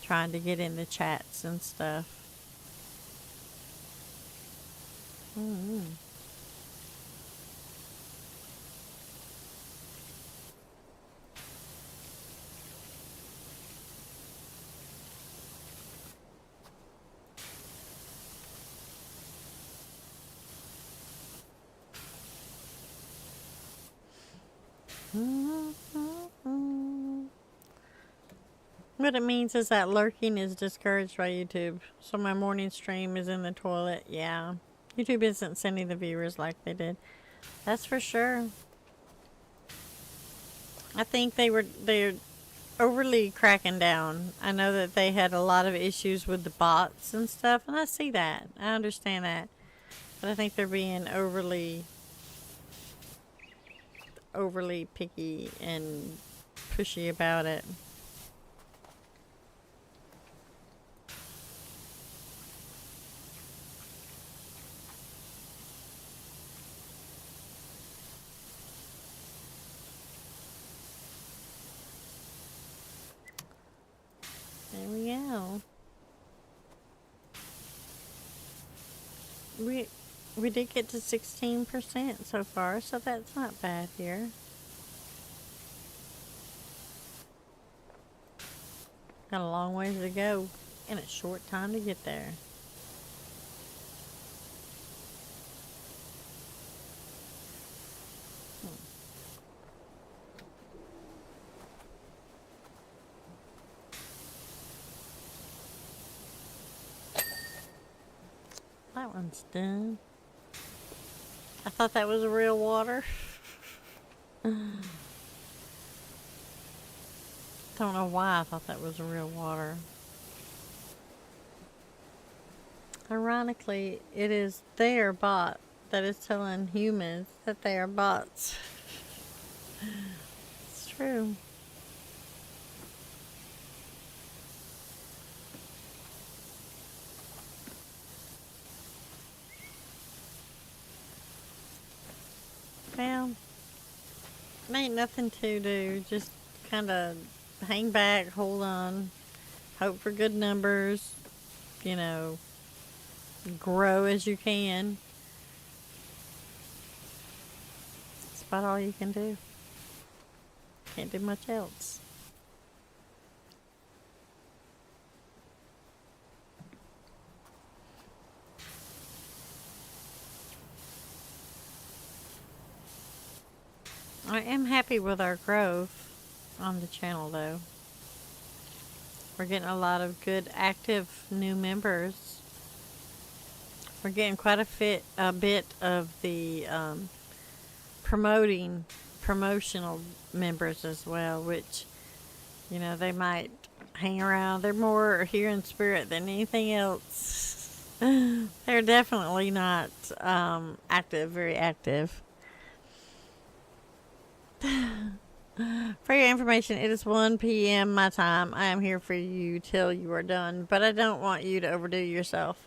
trying to get in the chats and stuff. Mm-hmm. What it means is that lurking is discouraged by YouTube. So my morning stream is in the toilet. Yeah. YouTube isn't sending the viewers like they did. That's for sure. I think they're overly cracking down. I know that they had a lot of issues with the bots and stuff, and I see that. I understand that. But I think they're being overly picky and pushy about it. There we go. we we did get to 16% so far, so that's not bad here. Got a long ways to go and a short time to get there. That one's done. I thought that was real water. Don't know why I thought that was real water. Ironically, it is their bot that is telling humans that they are bots. It's true. Well, ain't nothing to do. Just kind of hang back, hold on, hope for good numbers, you know, grow as you can. That's about all you can do. Can't do much else. I am happy with our growth on the channel though. We're getting a lot of good active new members. We're getting quite a bit of the promotional members as well, which, you know, they might hang around. They're more here in spirit than anything else. They're definitely not very active. For your information, it is 1 p.m. my time. I am here for you till you are done, but I don't want you to overdo yourself.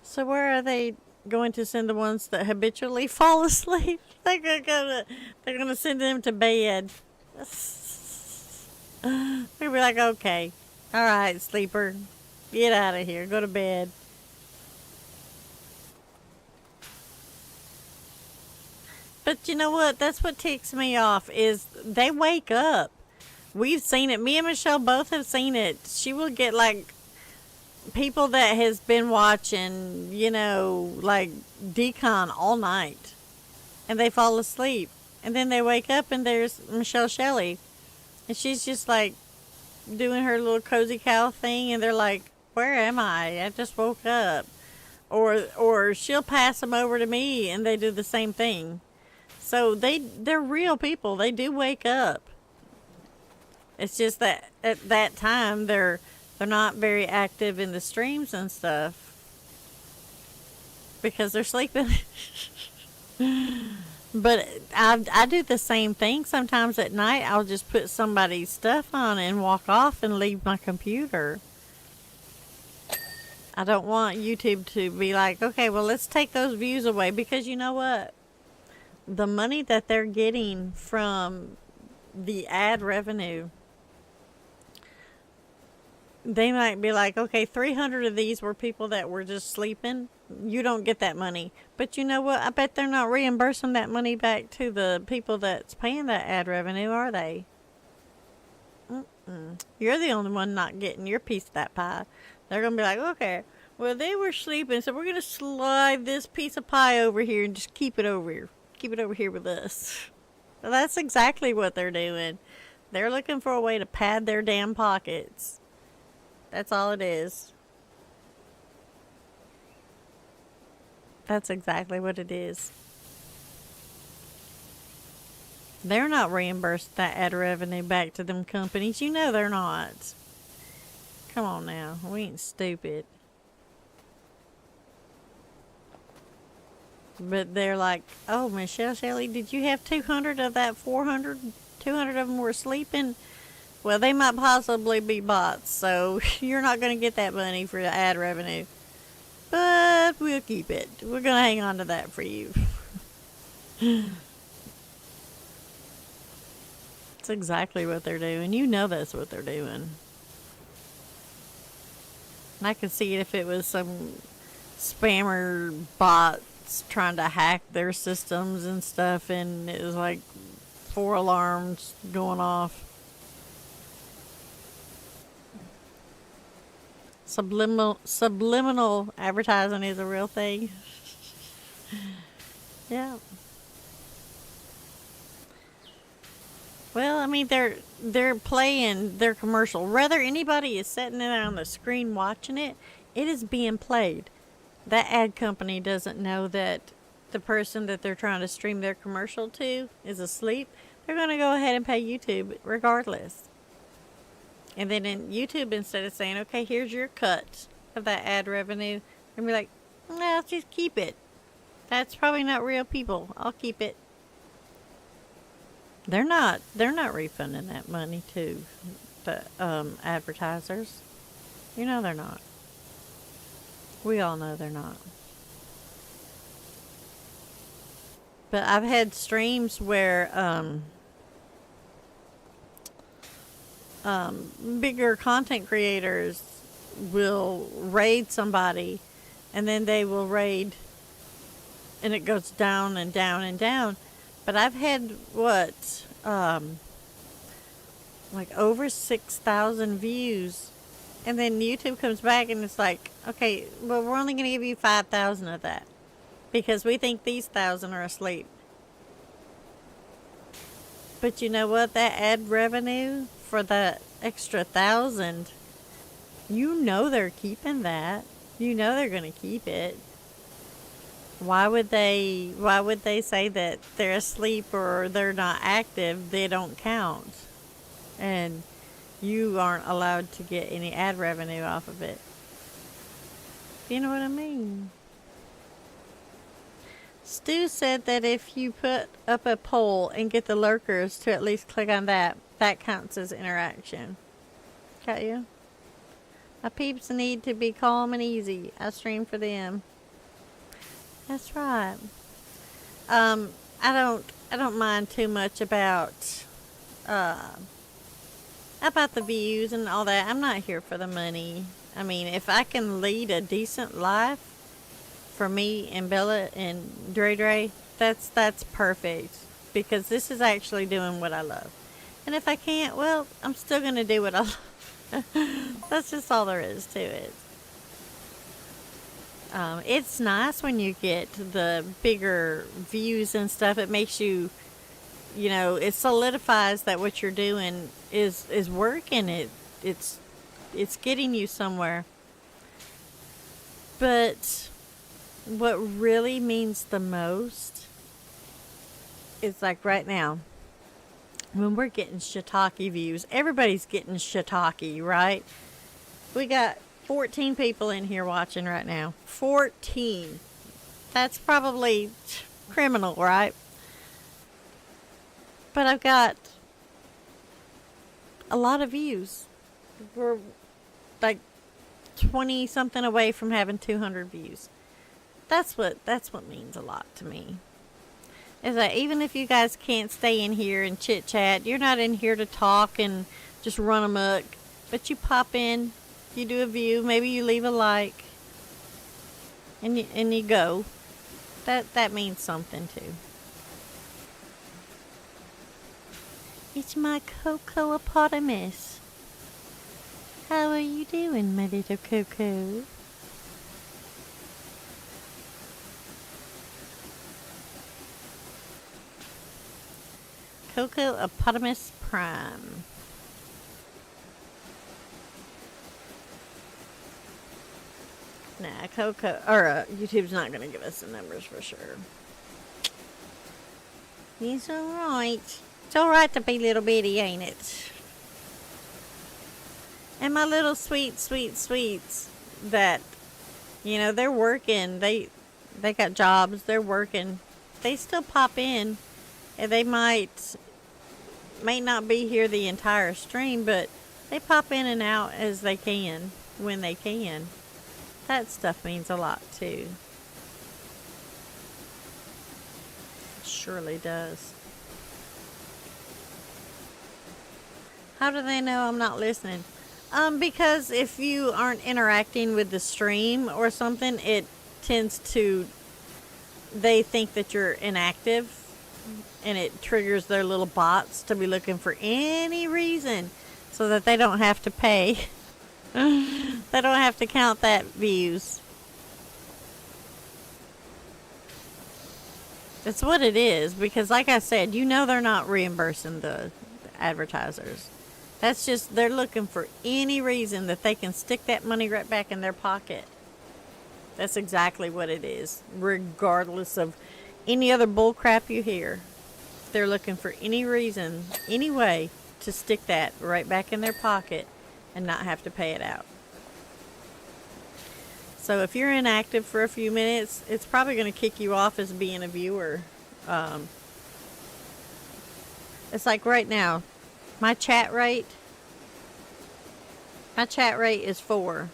So where are they going to send the ones that habitually fall asleep? They're gonna send them to bed. We'll be like, okay, all right, sleeper, get out of here, go to bed. But you know what? That's what ticks me off is they wake up. We've seen it. Me and Michelle both have seen it. She will get like people that has been watching, you know, like decon all night, and they fall asleep, and then they wake up and there's Michelle Shelley, and she's just like doing her little cozy cow thing, and they're like, "Where am I? I just woke up." Or she'll pass them over to me, and they do the same thing. So they're real people. They do wake up. It's just that at that time they're not very active in the streams and stuff because they're sleeping. But I do the same thing sometimes at night. I'll just put somebody's stuff on and walk off and leave my computer. I don't want YouTube to be like, okay, well, let's take those views away, because you know what? The money that they're getting from the ad revenue, they might be like, okay, 300 of these were people that were just sleeping. You don't get that money. But you know what? I bet they're not reimbursing that money back to the people that's paying that ad revenue, are they? You're the only one not getting your piece of that pie. They're going to be like, okay, well, they were sleeping, so we're going to slide this piece of pie over here and just keep it over here. Keep it over here with us. Well, that's exactly what they're doing. They're looking for a way to pad their damn pockets. That's all it is. That's exactly what it is. They're not reimbursed that ad revenue back to them companies. You know they're not. Come on now. We ain't stupid. But they're like, oh, Michelle Shelley, did you have 200 of that 400? 200 of them were sleeping? Well, they might possibly be bots, so you're not going to get that money for the ad revenue. But we'll keep it. We're going to hang on to that for you. That's exactly what they're doing. You know that's what they're doing. And I could see it if it was some spammer bots trying to hack their systems and stuff, and it was like 4 alarms going off. Subliminal advertising is a real thing. Yeah. Well, I mean, they're playing their commercial. Whether anybody is sitting there on the screen watching it, it is being played. That ad company doesn't know that the person that they're trying to stream their commercial to is asleep. They're going to go ahead and pay YouTube regardless. And then in YouTube, instead of saying, okay, here's your cut of that ad revenue, they're going to be like, no, just keep it. That's probably not real people. I'll keep it. They're not refunding that money to the advertisers. You know they're not. We all know they're not. But I've had streams where bigger content creators will raid somebody, and then they will raid, and it goes down and down and down. But I've had like over 6,000 views, and then YouTube comes back and it's like, okay, well, we're only going to give you 5,000 of that because we think these 1,000 are asleep. But you know what? That ad revenue for that extra 1,000, you know they're keeping that. You know they're going to keep it. Why would they say that they're asleep or they're not active? They don't count. And you aren't allowed to get any ad revenue off of it. You know what I mean? Stu said that if you put up a poll and get the lurkers to at least click on that, that counts as interaction. Got you? My peeps need to be calm and easy. I stream for them. That's right. I don't mind too much about the views and all that. I'm not here for the money. I mean, if I can lead a decent life for me and Bella and Dre, that's perfect, because this is actually doing what I love. And if I can't, well, I'm still gonna do what I love. That's just all there is to it. It's nice when you get the bigger views and stuff. It makes you, it solidifies that what you're doing is working. It's getting you somewhere. But what really means the most is like right now, when we're getting shiitake views, everybody's getting shiitake, right? We got 14 people in here watching right now. 14. That's probably criminal, right? But I've got a lot of views. We're like 20 something away from having 200 views. That's what means a lot to me. Is that even if you guys can't stay in here and chit chat, you're not in here to talk and just run amok, but you pop in, you do a view, maybe you leave a like, and you go. That means something too. It's my cocoapotamus. How are you doing, my little Coco? Cocoapotamus Prime. Nah, YouTube's not gonna give us the numbers for sure. It's alright. It's alright to be little bitty, ain't it? And my little sweets that, they're working. They got jobs. They're working. They still pop in. And they might not be here the entire stream, but they pop in and out as they can, when they can. That stuff means a lot too. It surely does. How do they know I'm not listening? Because if you aren't interacting with the stream or something, it tends to, they think that you're inactive, and it triggers their little bots to be looking for any reason so that they don't have to pay. They don't have to count that views. That's what it is, because like I said, you know they're not reimbursing the advertisers. That's just, they're looking for any reason that they can stick that money right back in their pocket. That's exactly what it is, regardless of any other bull crap you hear. They're looking for any reason, any way to stick that right back in their pocket and not have to pay it out. So if you're inactive for a few minutes, it's probably going to kick you off as being a viewer. It's like right now, my chat rate is 4.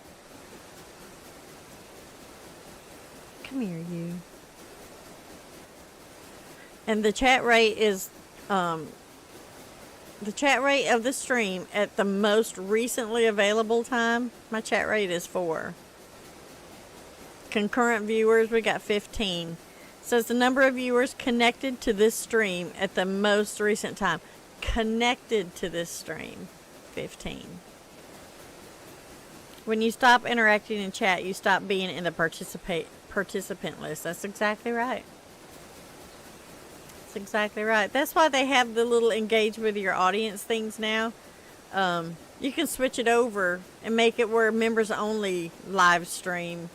Come here, you. And the chat rate is, the chat rate of the stream at the most recently available time, my chat rate is 4. Concurrent viewers, we got 15. So it's the number of viewers connected to this stream at the most recent time. Connected to this stream, 15. When you stop interacting in chat, you stop being in the participant list. That's exactly right. That's exactly right. That's why they have the little engage with your audience things now. You can switch it over and make it where members only live stream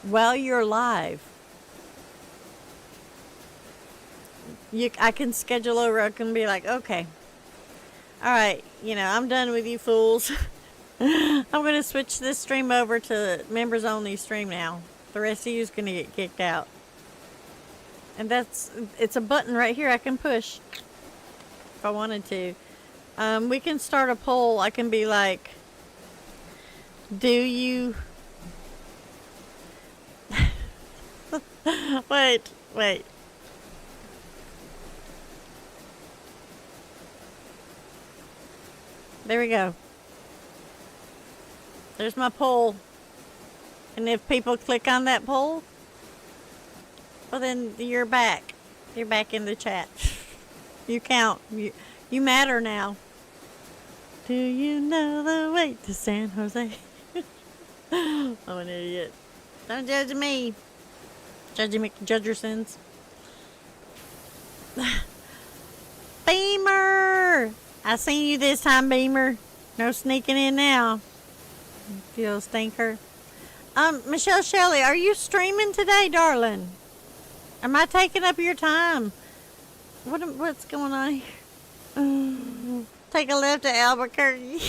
while you're live. I can schedule over. I can be like, okay, all right, you know, I'm done with you fools. I'm going to switch this stream over to members only stream now. The rest of you is going to get kicked out. And it's a button right here I can push if I wanted to. We can start a poll. I can be like, do you... Wait. There we go. There's my poll. And if people click on that poll, well then you're back. You're back in the chat. You count. You matter now. Do you know the way to San Jose? I'm an idiot. Don't judge me. Judge your sins. Beamer! I seen you this time, Beamer. No sneaking in now. You stinker. Michelle Shelley, are you streaming today, darling? Am I taking up your time? What's going on here? Take a left at Albuquerque.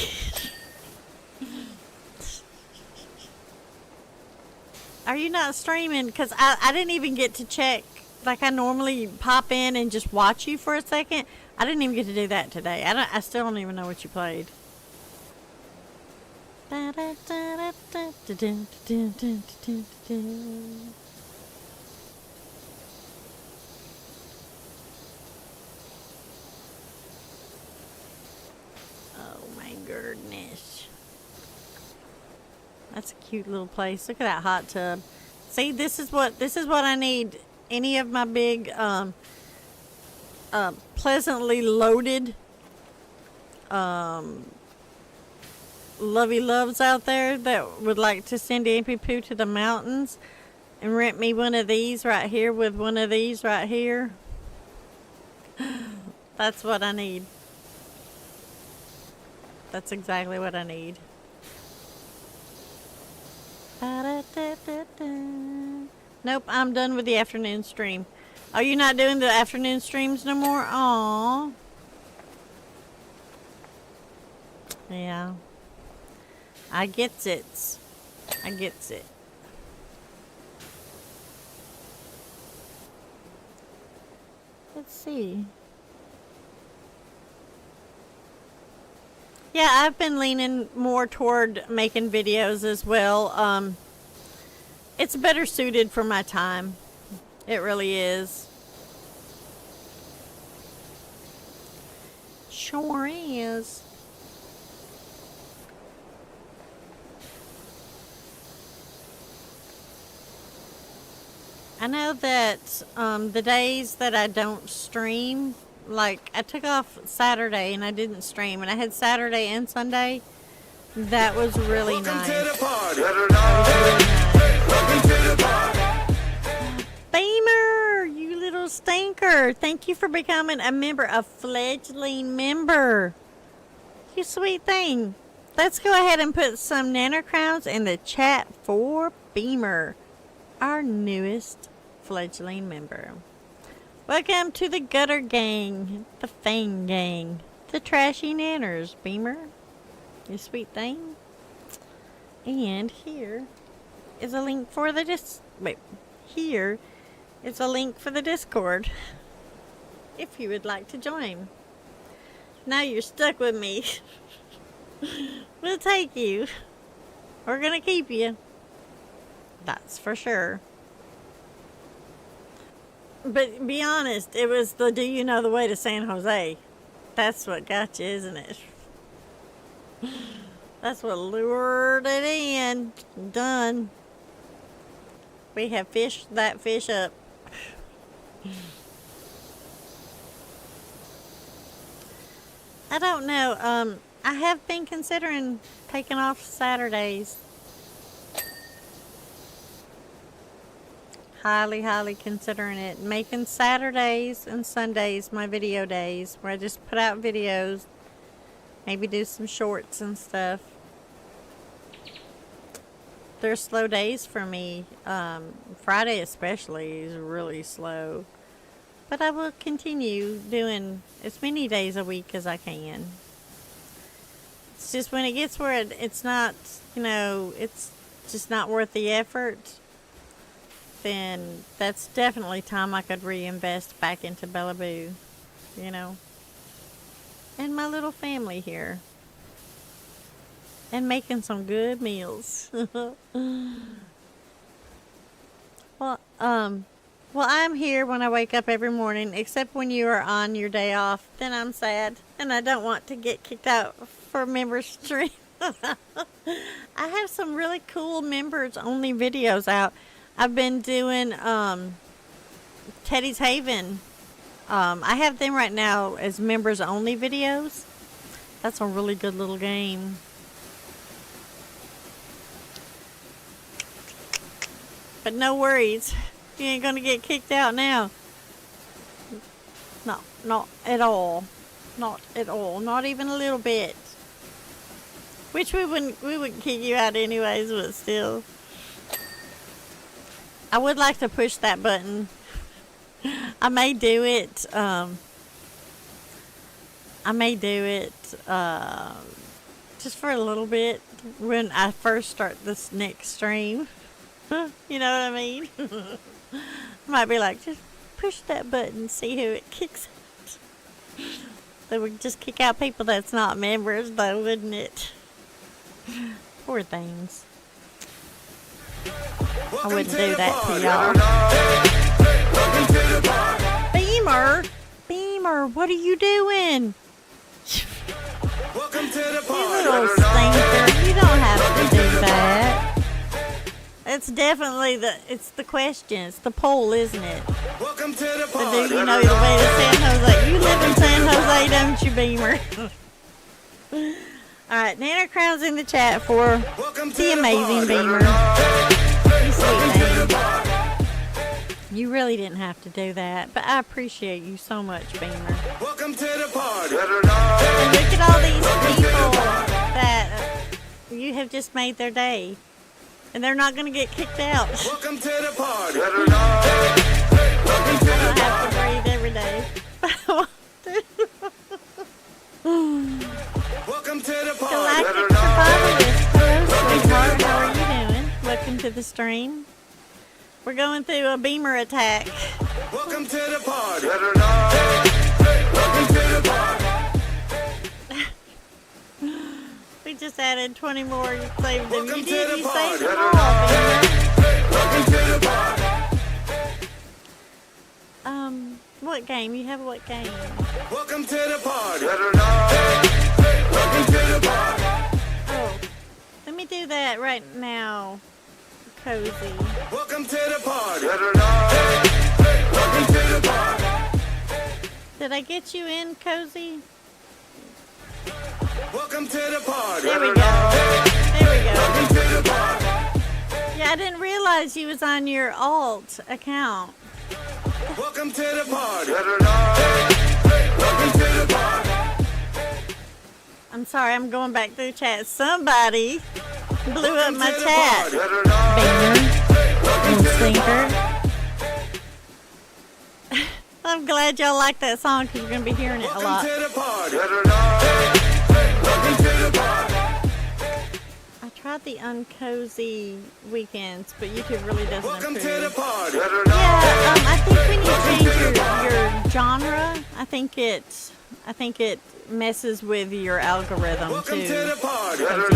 Are you not streaming? Because I didn't even get to check. Like I normally pop in and just watch you for a second. I didn't even get to do that today. I still don't even know what you played. Oh my goodness. That's a cute little place. Look at that hot tub. See, this is what I need. Any of my big pleasantly loaded lovey loves out there that would like to send Ampy Poo to the mountains and rent me one of these right here with one of these right here. That's what I need. That's exactly what I need. Nope, I'm done with the afternoon stream. Are you not doing the afternoon streams no more? Aww. Yeah. I gets it. I gets it. Let's see. Yeah, I've been leaning more toward making videos as well. It's better suited for my time. It really is. Sure is. I know that the days that I don't stream, like I took off Saturday and I didn't stream, and I had Saturday and Sunday. That was really nice. Beamer, you little stinker. Thank you for becoming a member, a fledgling member. You sweet thing. Let's go ahead and put some nanocrowns in the chat for Beamer, our newest fledgling member. Welcome to the Gutter Gang, the Fang Gang, the Trashy Nanners, Beamer. You sweet thing. And here is a link for the here is a link for the Discord if you would like to join. Now you're stuck with me. We'll take you. We're gonna keep you. That's for sure. But be honest, it was the do you know the way to San Jose? That's what got you, isn't it? That's what lured it in. Done. We have fished that fish up. I don't know. I have been considering taking off Saturdays. Highly considering it. Making Saturdays and Sundays my video days, where I just put out videos. Maybe do some shorts and stuff. They're slow days for me. Friday especially is really slow. But I will continue doing as many days a week as I can. It's just when it gets where it's not, you know, it's just not worth the effort, then that's definitely time I could reinvest back into Bellaboo, you know. And my little family here. And making some good meals. Well, I'm here when I wake up every morning, except when you are on your day off. Then I'm sad, and I don't want to get kicked out for members stream. I have some really cool members only videos out. I've been doing Teddy's Haven. I have them right now as members only videos. That's a really good little game. But no worries. You ain't gonna get kicked out now. No, not at all. Not at all. Not even a little bit. Which we wouldn't kick you out anyways, but still. I would like to push that button. I may do it. I may do it just for a little bit when I first start this next stream. You know what I mean? I might be like, just push that button, see who it kicks out. They would just kick out people that's not members, though, wouldn't it? Poor things. I wouldn't do that to y'all. Beamer, what are you doing? You little stinker, you don't have to do that. It's definitely the question. It's the poll, isn't it? Welcome to the party. Do you know the way to San Jose? You live in San Jose, don't you, Beamer? Alright, Nana Crown's in the chat for the amazing Beamer. You sweet thing. You really didn't have to do that, but I appreciate you so much, Beamer. Welcome to the party. And look at all these people that you have just made their day. And they're not going to get kicked out. Welcome to the party. I don't have to breathe every day. Welcome to the party. Galactic Survivalist. Hello, sweetheart. How are you doing? Welcome to the stream. We're going through a Beamer attack. Welcome to the party. Welcome to the party. We just added 20 more. You saved them. Welcome You did. to the You party. saved them all, Beamer. Welcome to the party. What game? You have what game? Welcome to the party. Welcome to the party. Oh, let me do that right now. Cozy. Welcome to the party. Welcome to the party. Did I get you in, Cozy? Welcome to the party. There we go. There we go. Welcome to the party. Yeah, I didn't realize you was on your alt account. Welcome to the party. Welcome to the party. I'm sorry, I'm going back through chat. Somebody blew up Welcome my to the chat. party. Banger. Little stinker. I'm glad y'all like that song because you're going to be hearing it a Welcome lot. to the party. Welcome to the party. I tried the uncozy weekends, but YouTube really doesn't Welcome to the approve. party. Yeah, I think when you change your genre, I think it messes with your algorithm Welcome to too. the party. Welcome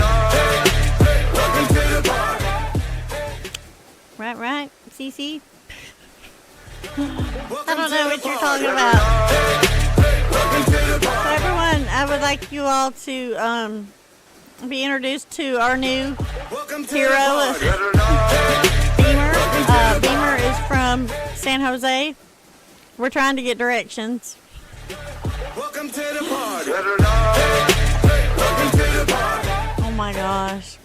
to the party. Right, CC? I Welcome don't to know the what you're party. talking about. Welcome to the So party. everyone, I would like you all to be introduced to our new Welcome to hero, the party. Beamer. Beamer is from San Jose. We're trying to get directions. Welcome to the party. Welcome to the party. Oh my gosh.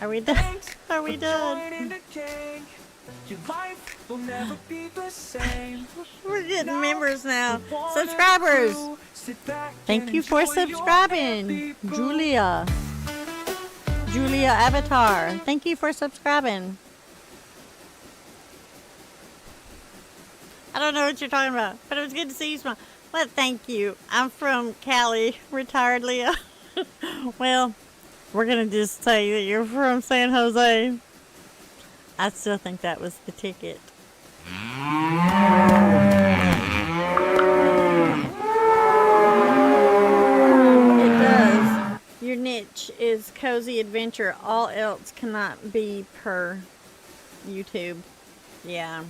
Are we done? Are we done? Your life will never be the same. We're getting members now. Subscribers. Thank you for subscribing. Julia Avatar. Thank you for subscribing. I don't know what you're talking about, but it was good to see you smile. Well, thank you. I'm from Cali, retired Leah. Well, we're going to just say that you're from San Jose. I still think that was the ticket. It does. Your niche is cozy adventure. All else cannot be per YouTube. Yeah.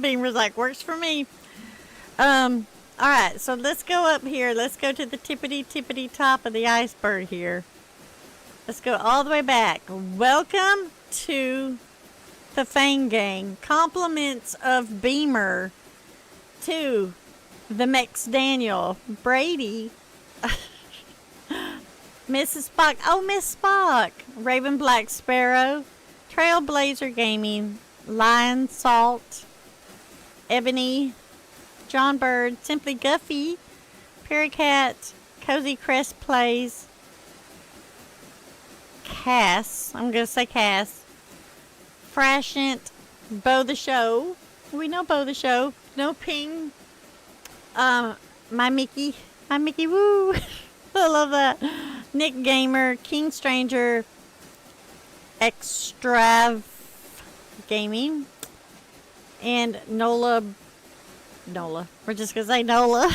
Beamer's like, works for me. Alright, so let's go up here. Let's go to the tippity top of the iceberg here. Let's go all the way back. Welcome to the Fang Gang. Compliments of Beamer to the Mex Daniel, Brady, Mrs. Spock. Oh, Miss Spock. Raven Black Sparrow, Trailblazer Gaming, Lion Salt, Ebony, John Bird, Simply Guffy, Paracat, Cozy Crest Plays, Cass, I'm going to say Cass, Frashant, Bo the Show, we know Bo the Show, No Ping, my Mickey, woo, I love that, Nick Gamer, King Stranger, Extrav Gaming, and Nola, we're just going to say Nola.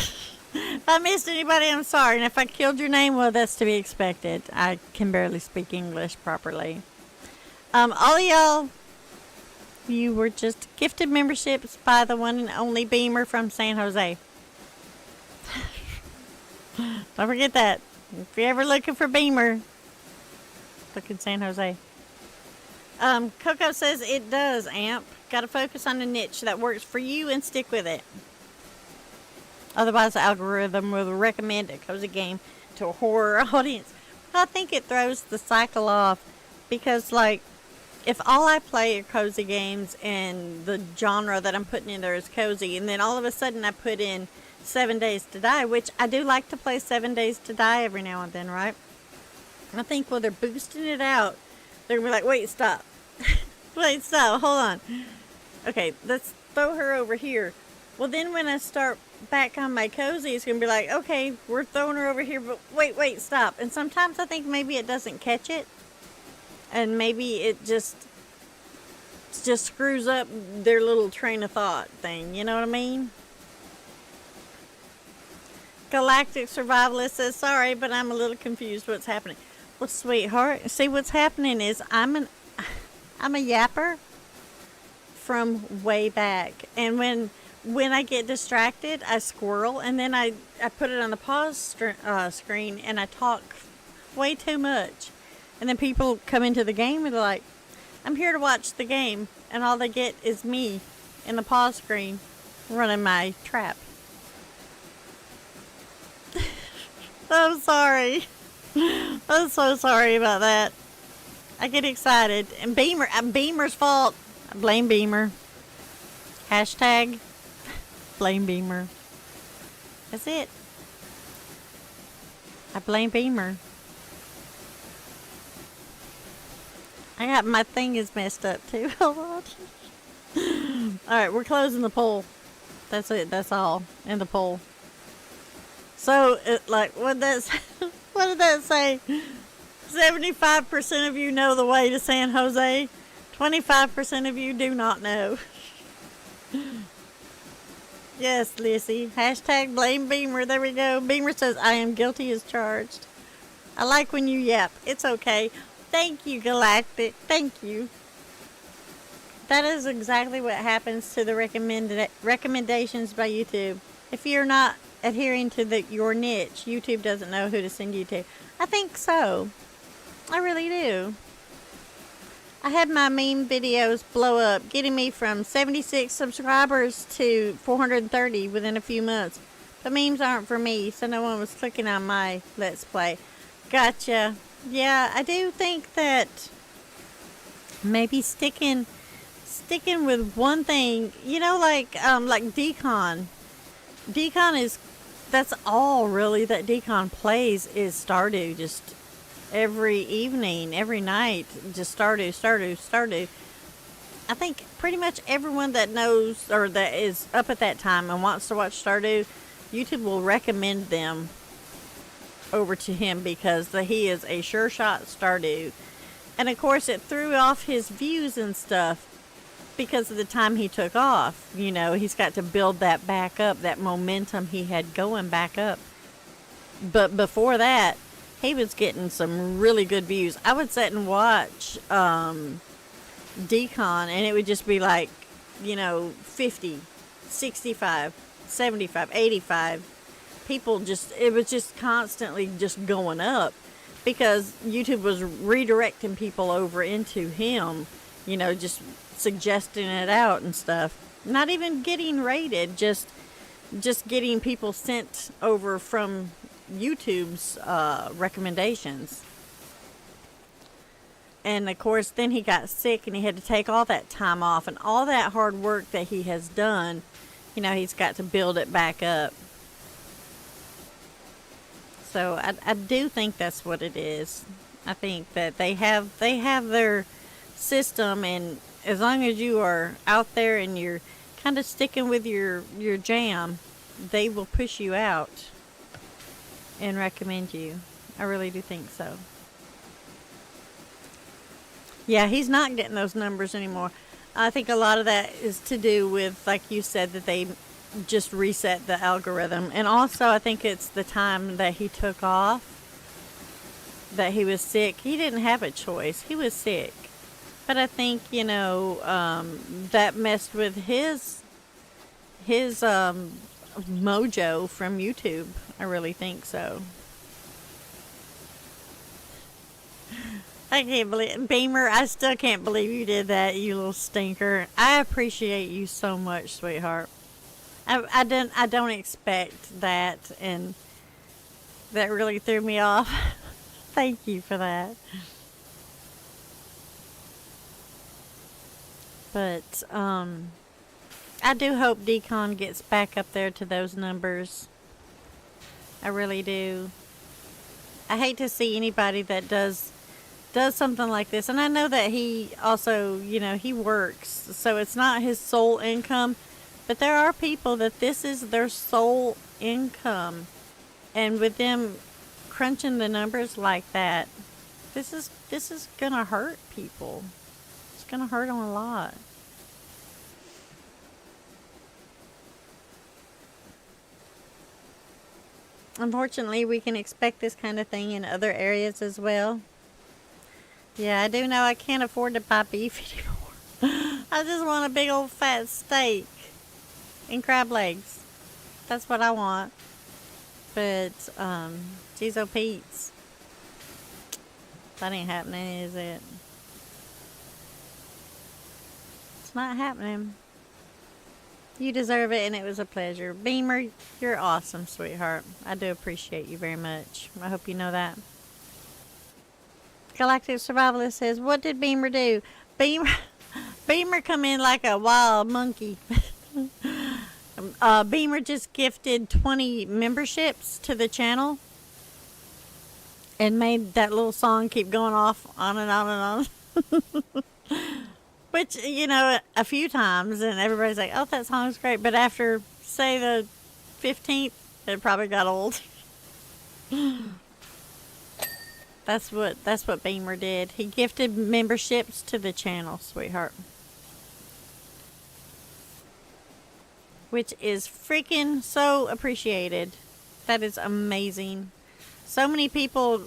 If I missed anybody, I'm sorry. And if I killed your name, well, that's to be expected. I can barely speak English properly. All of y'all, you were just gifted memberships by the one and only Beamer from San Jose. Don't forget that. If you're ever looking for Beamer, look in San Jose. Coco says it does, Amp. Got to focus on a niche that works for you and stick with it. Otherwise, the algorithm will recommend a cozy game to a horror audience. I think it throws the cycle off because, like, if all I play are cozy games and the genre that I'm putting in there is cozy, and then all of a sudden I put in 7 Days to Die, which I do like to play 7 Days to Die every now and then, right? I think while they're boosting it out, they're going to be like, wait, stop. Wait, stop. Hold on. Okay, let's throw her over here. Well, then when I start back on my cozy, it's going to be like, okay, we're throwing her over here, but wait, stop. And sometimes I think maybe it doesn't catch it. And maybe it just screws up their little train of thought thing. You know what I mean? Galactic Survivalist says, sorry, but I'm a little confused what's happening. Well, sweetheart, see what's happening is I'm a yapper from way back. And when when I get distracted, I squirrel, and then I put it on the pause screen, and I talk way too much. And then people come into the game and they're like, I'm here to watch the game, and all they get is me in the pause screen running my trap. I'm sorry. I'm so sorry about that. I get excited. And Beamer's fault. I blame Beamer. Hashtag blame Beamer. That's it. I blame Beamer. My thing is messed up too. Hold on. Alright, we're closing the poll. That's it. That's all. In the poll. So, what did that say? 75% of you know the way to San Jose. 25% of you do not know. Yes, Lissy. Hashtag blame Beamer. There we go. Beamer says, I am guilty as charged. I like when you yap. It's okay. Thank you, Galactic. Thank you. That is exactly what happens to the recommendations by YouTube. If you're not adhering to your niche, YouTube doesn't know who to send you to. I think so. I really do. I had my meme videos blow up, getting me from 76 subscribers to 430 within a few months. But memes aren't for me, so no one was clicking on my Let's Play. Gotcha. Yeah, I do think that maybe sticking with one thing, like Decon. Decon that's all really that Decon plays is Stardew, just every evening, every night, just Stardew. I think pretty much everyone that knows or that is up at that time and wants to watch Stardew, YouTube will recommend them over to him because he is a sure shot Stardew. And of course it threw off his views and stuff because of the time he took off. He's got to build that back up, that momentum he had going back up. But before that, he was getting some really good views. I would sit and watch Decon, and it would just be like, 50, 65, 75, 85. People it was just constantly just going up because YouTube was redirecting people over into him, just suggesting it out and stuff. Not even getting rated, just getting people sent over from YouTube's recommendations. And of course then he got sick and he had to take all that time off and all that hard work that he has done, he's got to build it back up. So I do think that's what it is. I think that they have their system, and as long as you are out there and you're kind of sticking with your jam, they will push you out and recommend you. I really do think so. Yeah, he's not getting those numbers anymore. I think a lot of that is to do with, like you said, that they just reset the algorithm. And also I think it's the time that he took off, that he was sick. He didn't have a choice. He was sick. But I think, that messed with his mojo from YouTube. I really think so. I can't believe Beamer. I still can't believe you did that, you little stinker. I appreciate you so much, sweetheart. I don't expect that, and that really threw me off. Thank you for that. But I do hope Decon gets back up there to those numbers. I really do. I hate to see anybody that does something like this. And I know that he also, he works, so it's not his sole income. But there are people that this is their sole income. And with them crunching the numbers like that, this is going to hurt people. It's going to hurt them a lot. Unfortunately, we can expect this kind of thing in other areas as well. Yeah, I do know I can't afford to buy beef anymore. I just want a big old fat steak. and crab legs. That's what I want. But, geez, oh Pete's. That ain't happening, is it? It's not happening. You deserve it, and it was a pleasure. Beamer, you're awesome, sweetheart. I do appreciate you very much. I hope you know that. Galactic Survivalist says, what did Beamer do? Beamer come in like a wild monkey. Beamer just gifted 20 memberships to the channel and made that little song keep going off on and on and on. Which, you know, a few times, and everybody's like, oh, that song's great. But after, say, the 15th, it probably got old. That's what Beamer did. He gifted memberships to the channel, sweetheart. Which is freaking so appreciated. That is amazing. So many people,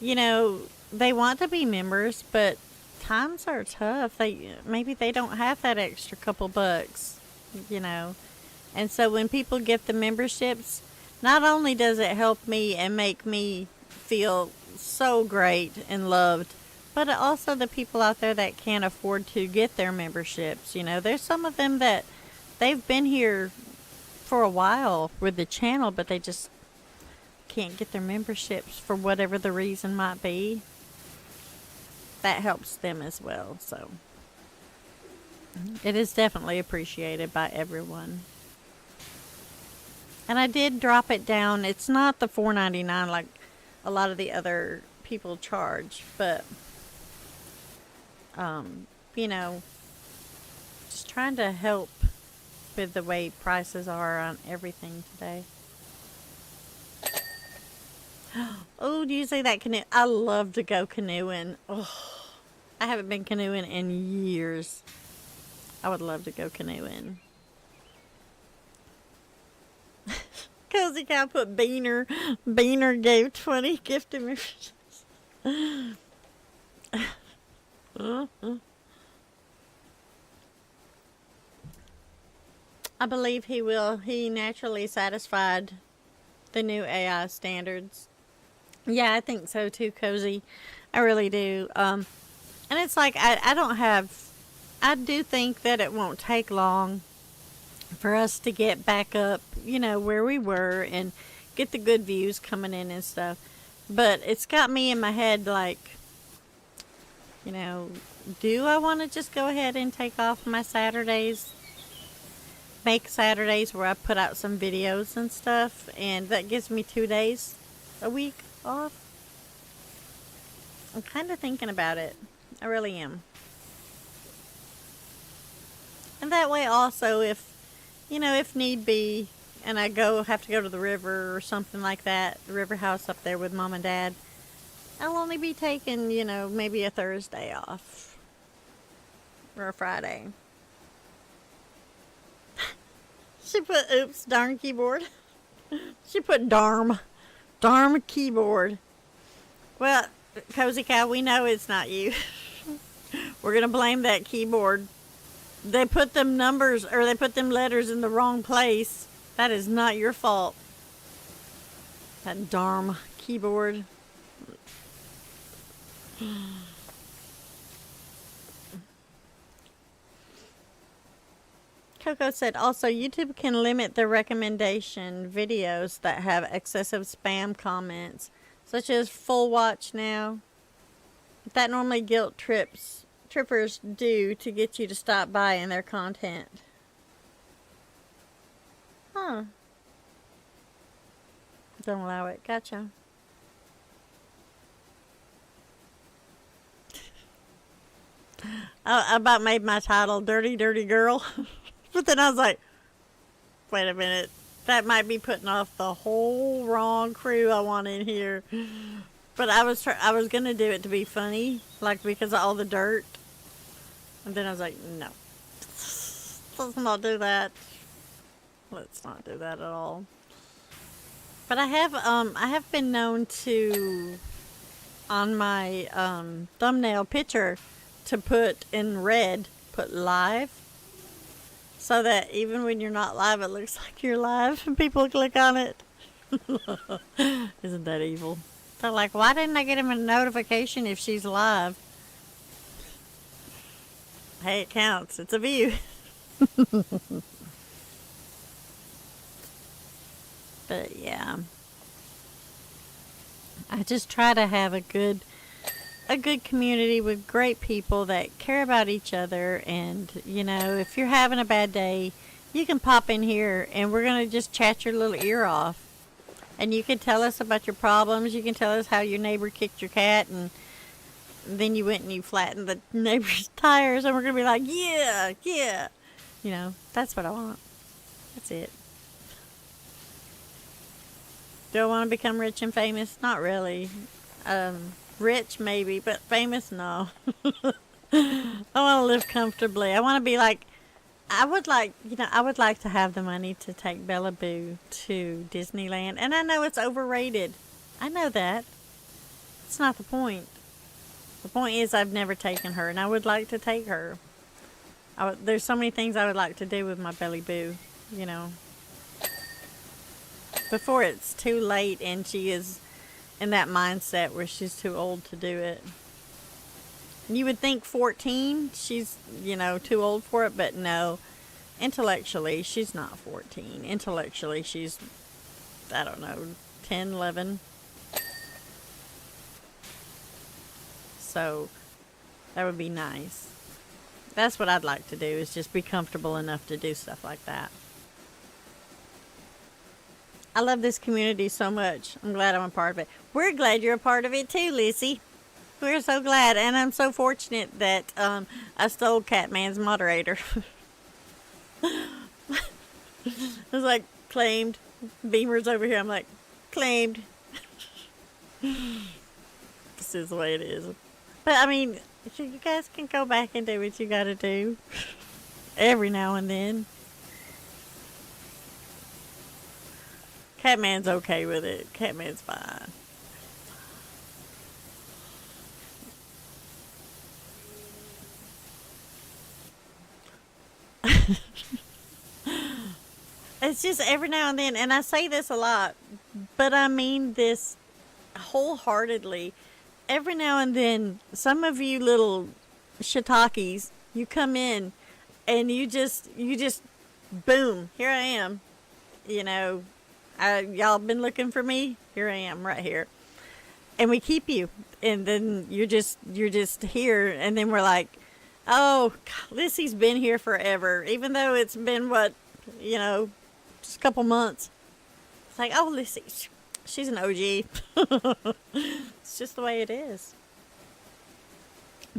you know, they want to be members, but times are tough. Maybe they don't have that extra couple bucks, you know. And so when people get the memberships, not only does it help me and make me feel so great and loved, but also the people out there that can't afford to get their memberships. You know, there's some of them that they've been here for a while with the channel, but they just can't get their memberships for whatever the reason might be. That helps them as well. So it is definitely appreciated by everyone. And I did drop it down. It's not the $4.99 like a lot of the other people charge, but you know, just trying to help with the way prices are on everything today. Oh, do you see that canoe? I love to go canoeing. Oh, I haven't been canoeing in years. I would love to go canoeing. Cozy Cow put Beaner. Beaner gave 20 gifted memberships. I believe he will. He naturally satisfied the new AI standards. Yeah, I think so too, Cozy. I really do. And it's like, I do think that it won't take long for us to get back up, you know, where we were and get the good views coming in and stuff. But it's got me in my head like, you know, do I want to just go ahead and take off my Saturdays? Make Saturdays where I put out some videos and stuff, and that gives me 2 days a week off. I'm kind of thinking about it. I really am. And that way also, if, you know, if need be, and I have to go to the river or something like that, the river house up there with Mom and Dad, I'll only be taking, you know, maybe a Thursday off. Or a Friday. She put, oops, darn keyboard. She put darn keyboard. Well, Cozy Cow, we know it's not you. We're going to blame that keyboard. They put them numbers, or they put them letters in the wrong place. That is not your fault. That darn keyboard. Coco said, also, YouTube can limit the recommendation videos that have excessive spam comments, such as full watch now. That normally guilt trippers do to get you to stop by in their content. Huh. Don't allow it. Gotcha. I about made my title Dirty Dirty Girl. But then I was like, wait a minute. That might be putting off the whole wrong crew I want in here. But I was going to do it to be funny, like because of all the dirt. And then I was like, no. Let's not do that. Let's not do that at all. But I have been known to, on my thumbnail picture, to put in red, put live. so that even when you're not live, it looks like you're live and people click on it. Isn't that evil? They're like, why didn't I get him a notification if she's live? Hey, it counts. It's a view. But yeah, I just try to have a good community with great people that care about each other. And you know, if you're having a bad day, you can pop in here and we're gonna just chat your little ear off. And you can tell us about your problems. You can tell us how your neighbor kicked your cat, and then you went and you flattened the neighbor's tires, and we're gonna be like, yeah, yeah. You know, that's what I want. That's it. Do I want to become rich and famous? Not really. Rich maybe, but famous, no. I want to live comfortably. I want to be like, I would like to have the money to take Bella Boo to Disneyland. And I know it's overrated. I know that. It's not the point. The point is I've never taken her, and I would like to take her. There's so many things I would like to do with my Belly Boo, you know. Before it's too late and she is in that mindset where she's too old to do it. You would think 14, she's, you know, too old for it, but no. Intellectually, she's not 14. Intellectually, she's, I don't know, 10, 11. So, that would be nice. That's what I'd like to do, is just be comfortable enough to do stuff like that. I love this community so much. I'm glad I'm a part of it. We're glad you're a part of it too, Lissy. We're so glad, and I'm so fortunate that I stole Catman's moderator. I was like, claimed. Beamer's over here. I'm like, claimed. This is the way it is. But, I mean, you guys can go back and do what you gotta do. Every now and then. Catman's okay with it. Catman's fine. It's just every now and then, and I say this a lot, but I mean this wholeheartedly. Every now and then, some of you little shiitakes, you come in and you just boom, here I am. You know, y'all been looking for me? Here I am, right here. And we keep you, and then you're just here, and then we're like, oh, Lissy's been here forever, even though it's been what, you know, just a couple months. It's like, oh, Lissy, she's an OG. It's just the way it is.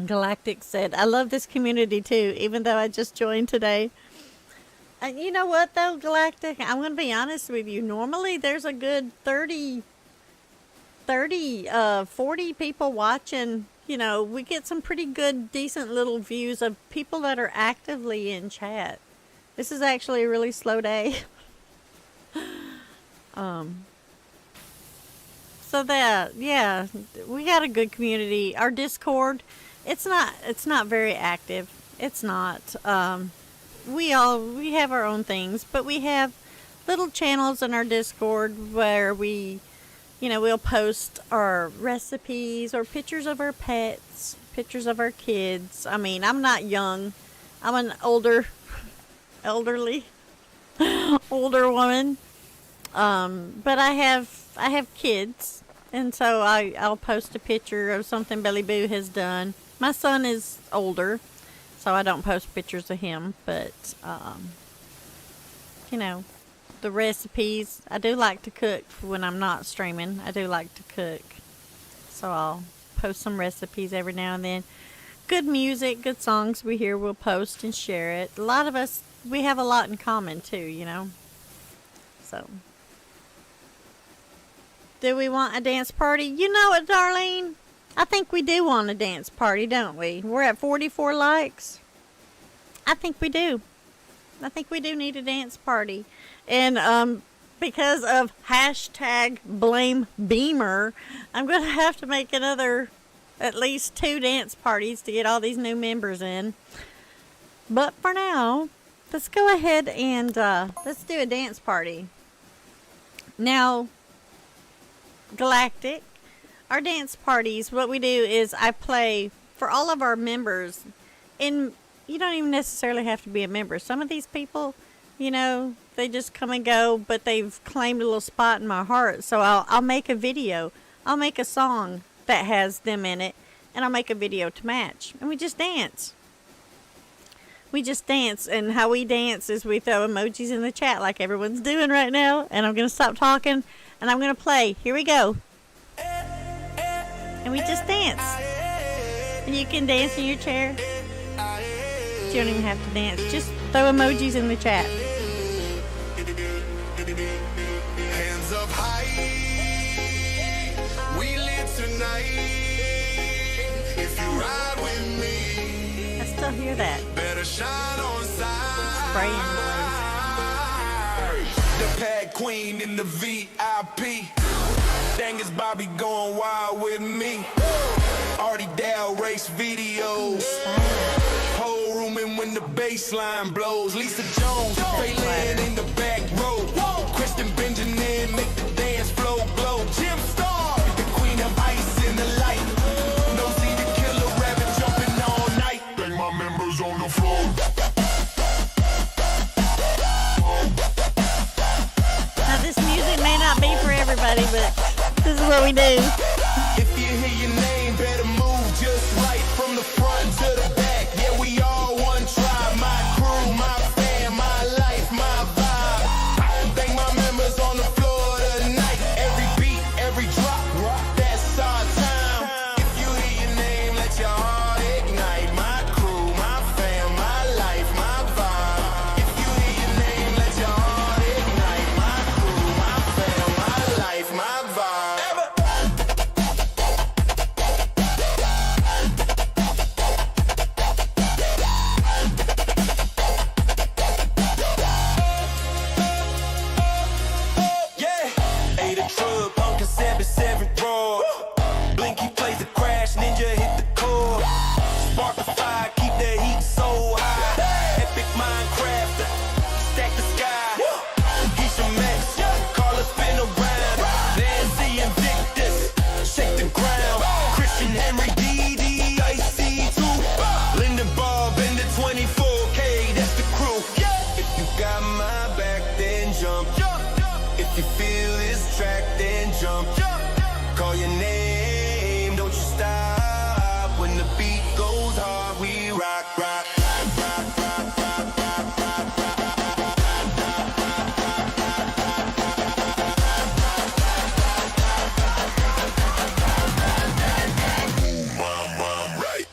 Galactic said, I love this community too, even though I just joined today. You know what though, Galactic? I'm going to be honest with you. Normally there's a good 40 people watching. You know, we get some pretty good, decent little views of people that are actively in chat. This is actually a really slow day. So that, yeah, we got a good community. Our Discord, it's not very active. It's not. We have our own things, but we have little channels in our Discord where we, you know, we'll post our recipes or pictures of our pets, pictures of our kids. I mean, I'm not young. I'm an older woman. But I have kids, and so I'll post a picture of something Belly Boo has done. My son is older, so I don't post pictures of him, but you know, the recipes. I do like to cook when I'm not streaming. I do like to cook, so I'll post some recipes every now and then. Good music, good songs we hear, we'll post and share it. A lot of us, we have a lot in common too, you know. So, do we want a dance party? You know it, Darlene. I think we do want a dance party, don't we? We're at 44 likes. I think we do. I think we do need a dance party. And because of hashtag blame Beamer, I'm going to have to make another at least 2 dance parties to get all these new members in. But for now, let's go ahead and let's do a dance party. Now, Galactic, our dance parties, what we do is I play for all of our members, and you don't even necessarily have to be a member. Some of these people, you know, they just come and go, but they've claimed a little spot in my heart. So I'll make a video. I'll make a song that has them in it, and I'll make a video to match. And we just dance. We just dance, and how we dance is we throw emojis in the chat like everyone's doing right now. And I'm going to stop talking, and I'm going to play. Here we go. And we just dance. And you can dance in your chair. You don't even have to dance. Just throw emojis in the chat. Hands up high, we live tonight. If you ride with me, I still hear that better shine on spraying noise. the pad queen in the VIP. Dang, is Bobby going wild with me? Artie Dow race videos. Whole room and when the bass line blows. Lisa Jones, Phelan in the back row. Kristen Benjamin make the dance flow glow. Jim Star, the queen of ice in the light. No see the killer rabbit jumping all night. Bang my members on the floor. Now this music may not be for everybody, but this is what we do. If you hear your name, better move just right from the front to the back. Yeah, we all one tribe. My crew, my fam, my life, my vibe. Thank my members on the floor tonight. Every beat, every drop, that's our time. If you hear your name, let your heart ignite. My crew, my fam, my life, my vibe. If you hear your name, let your heart ignite. My crew, my fam, my life, my vibe. Yeah, ate a trub, Uncle 77 raw. Blinky plays the crash, ninja hit the core. Spark the fire, keep the heat so high. Epic Minecraft, stack the sky. He's a mess, call us spin around. Nancy Invictus, shake the ground. Christian Henry, DD, IC2. Lyndon Bob in the 24K, that's the crew. If you got my back, then jump. If you feel this track, then jump. Call your name, don't you stop. When the beat goes hard, we rock, rock, rock, rock, rock, rock, rock, rock, right.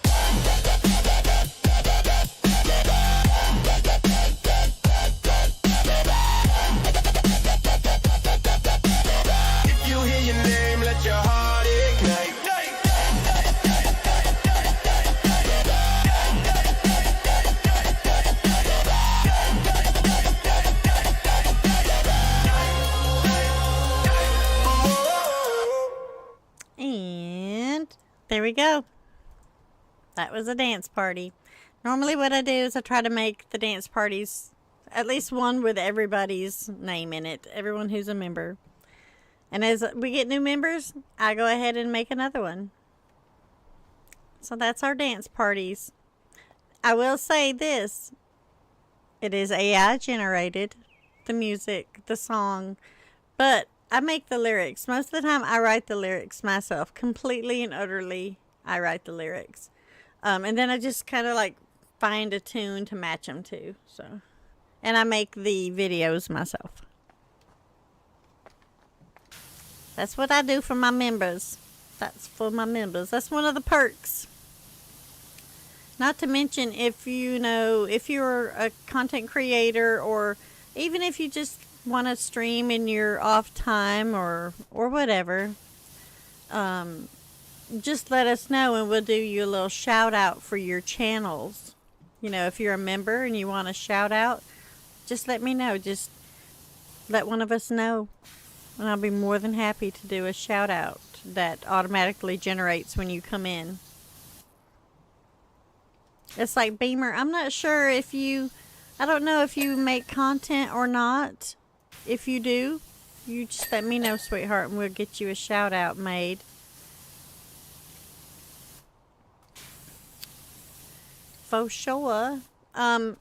If you hear your name, let your heart ignite. And there we go. That was a dance party. Normally what I do is I try to make the dance parties, at least one with everybody's name in it, everyone who's a member. And as we get new members, I go ahead and make another one. So that's our dance parties. I will say this. It is AI generated, the music, the song, but I make the lyrics. Most of the time I write the lyrics myself, completely and utterly. I write the lyrics. And then I just kind of like find a tune to match them to. So, and I make the videos myself. That's what I do for my members. That's for my members. That's one of the perks. Not to mention if you're a content creator, or even if you just want to stream in your off time or whatever, just let us know and we'll do you a little shout out for your channels. You know, if you're a member and you want a shout out, just let me know. Just let one of us know, and I'll be more than happy to do a shout out that automatically generates when you come in. It's like Beamer. I'm not sure if you I don't know if you make content or not. If you do, you just let me know, sweetheart, and we'll get you a shout out made. For sure. And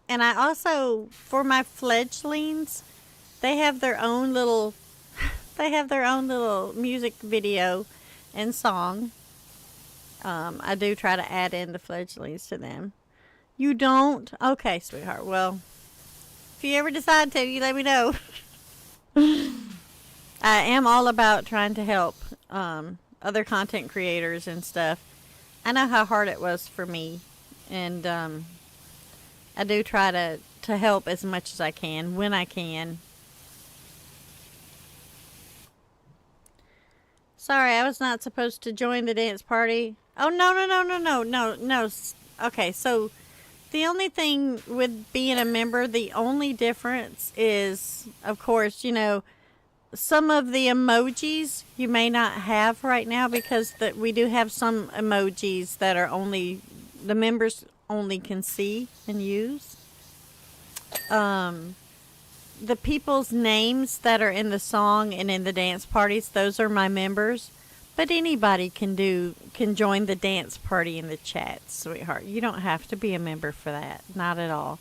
I also, for my fledglings, they have their own little, music video and song. I do try to add in the fledglings to them. You don't? Okay, sweetheart. Well, if you ever decide to, you let me know. I am all about trying to help other content creators and stuff. I know how hard it was for me, and I do try to help as much as I can when I can. Sorry, I was not supposed to join the dance party. Oh, no. Okay, so the only thing with being a member, the only difference is, of course, you know, some of the emojis you may not have right now because we do have some emojis that are only, the members only can see and use. The people's names that are in the song and in the dance parties, those are my members. But anybody can join the dance party in the chat, sweetheart. You don't have to be a member for that. Not at all.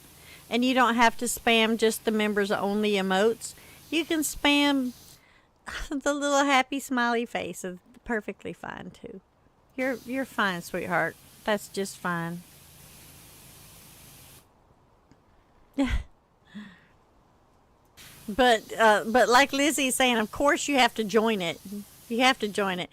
And you don't have to spam just the members only emotes. You can spam the little happy smiley face. Is perfectly fine too. You're fine, sweetheart. That's just fine. But like Lizzie's saying, of course you have to join it. You have to join it.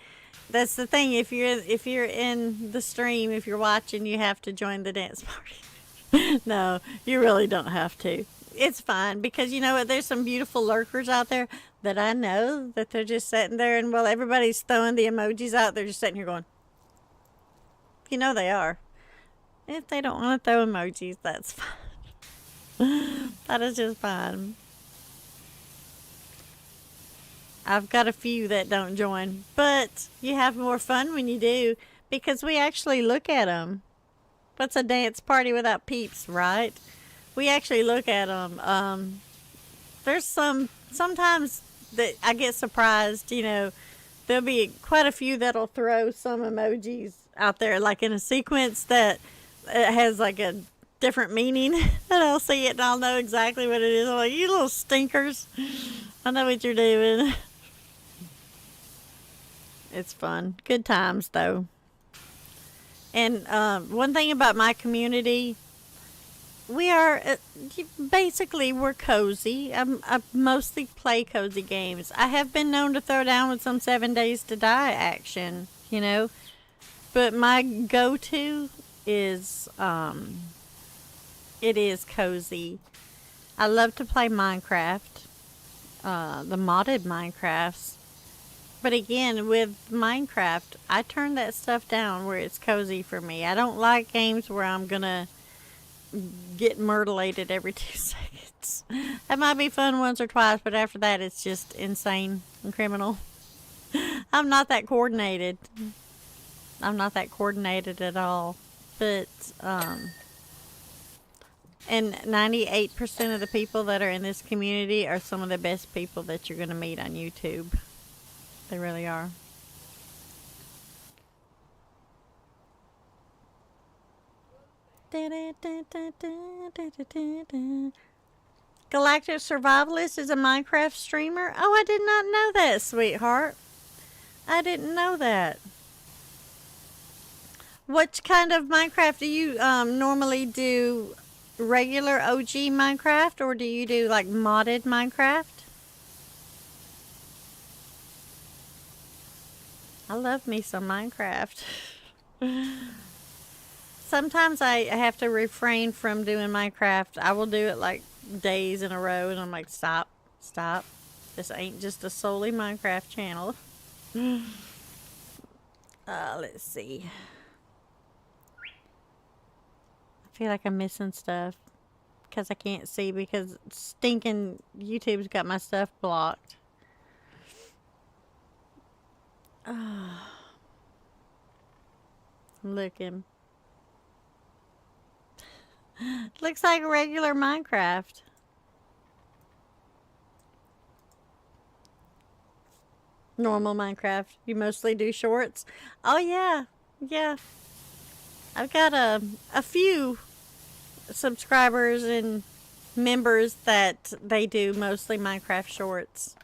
That's the thing. If you're in the stream, if you're watching, you have to join the dance party. No, you really don't have to. It's fine because you know what? There's some beautiful lurkers out there that I know that they're just sitting there, and while everybody's throwing the emojis out, they're just sitting here going. You know they are. If they don't want to throw emojis, that's fine. That is just fine. I've got a few that don't join, but you have more fun when you do because we actually look at them. What's a dance party without peeps, right? We actually look at them. There's sometimes that I get surprised, you know, there'll be quite a few that'll throw some emojis out there like in a sequence that it has like a different meaning and I'll see it and I'll know exactly what it is. I'm like, you little stinkers. I know what you're doing. It's fun. Good times, though. And one thing about my community, we are, basically, we're cozy. I mostly play cozy games. I have been known to throw down with some 7 Days to Die action, you know. But my go-to is, it is cozy. I love to play Minecraft, the modded Minecrafts. But again, with Minecraft, I turn that stuff down where it's cozy for me. I don't like games where I'm gonna get mutilated every 2 seconds. That might be fun once or twice, but after that, it's just insane and criminal. I'm not that coordinated. I'm not that coordinated at all. But, and 98% of the people that are in this community are some of the best people that you're going to meet on YouTube. They really are. Galactic Survivalist is a Minecraft streamer? Oh, I did not know that, sweetheart. I didn't know that. What kind of Minecraft do you normally do? Regular OG Minecraft, or do you do like modded Minecraft? I love me some Minecraft. Sometimes I have to refrain from doing Minecraft. I will do it like days in a row, and I'm like, stop. This ain't just a solely Minecraft channel. Let's see. I feel like I'm missing stuff because I can't see because stinking YouTube's got my stuff blocked. I'm looking. Looks like regular Minecraft. Normal Minecraft. You mostly do shorts? Oh, yeah. Yeah. I've got a few subscribers and members that they do mostly Minecraft shorts.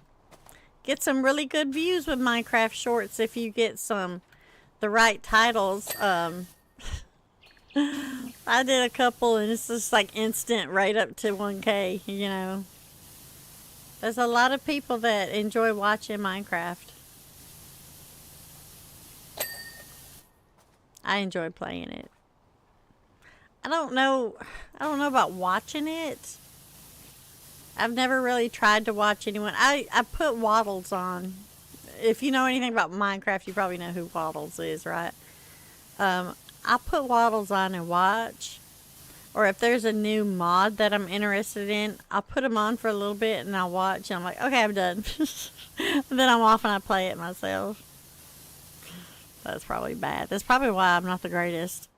Get some really good views with Minecraft shorts if you get the right titles. I did a couple and it's just like instant right up to 1K, you know. There's a lot of people that enjoy watching Minecraft. I enjoy playing it. I don't know about watching it. I've never really tried to watch anyone. I put Waddles on. If you know anything about Minecraft, you probably know who Waddles is, right? I put Waddles on and watch. Or if there's a new mod that I'm interested in, I'll put them on for a little bit and I'll watch. And I'm like, okay, I'm done. And then I'm off and I play it myself. That's probably bad. That's probably why I'm not the greatest.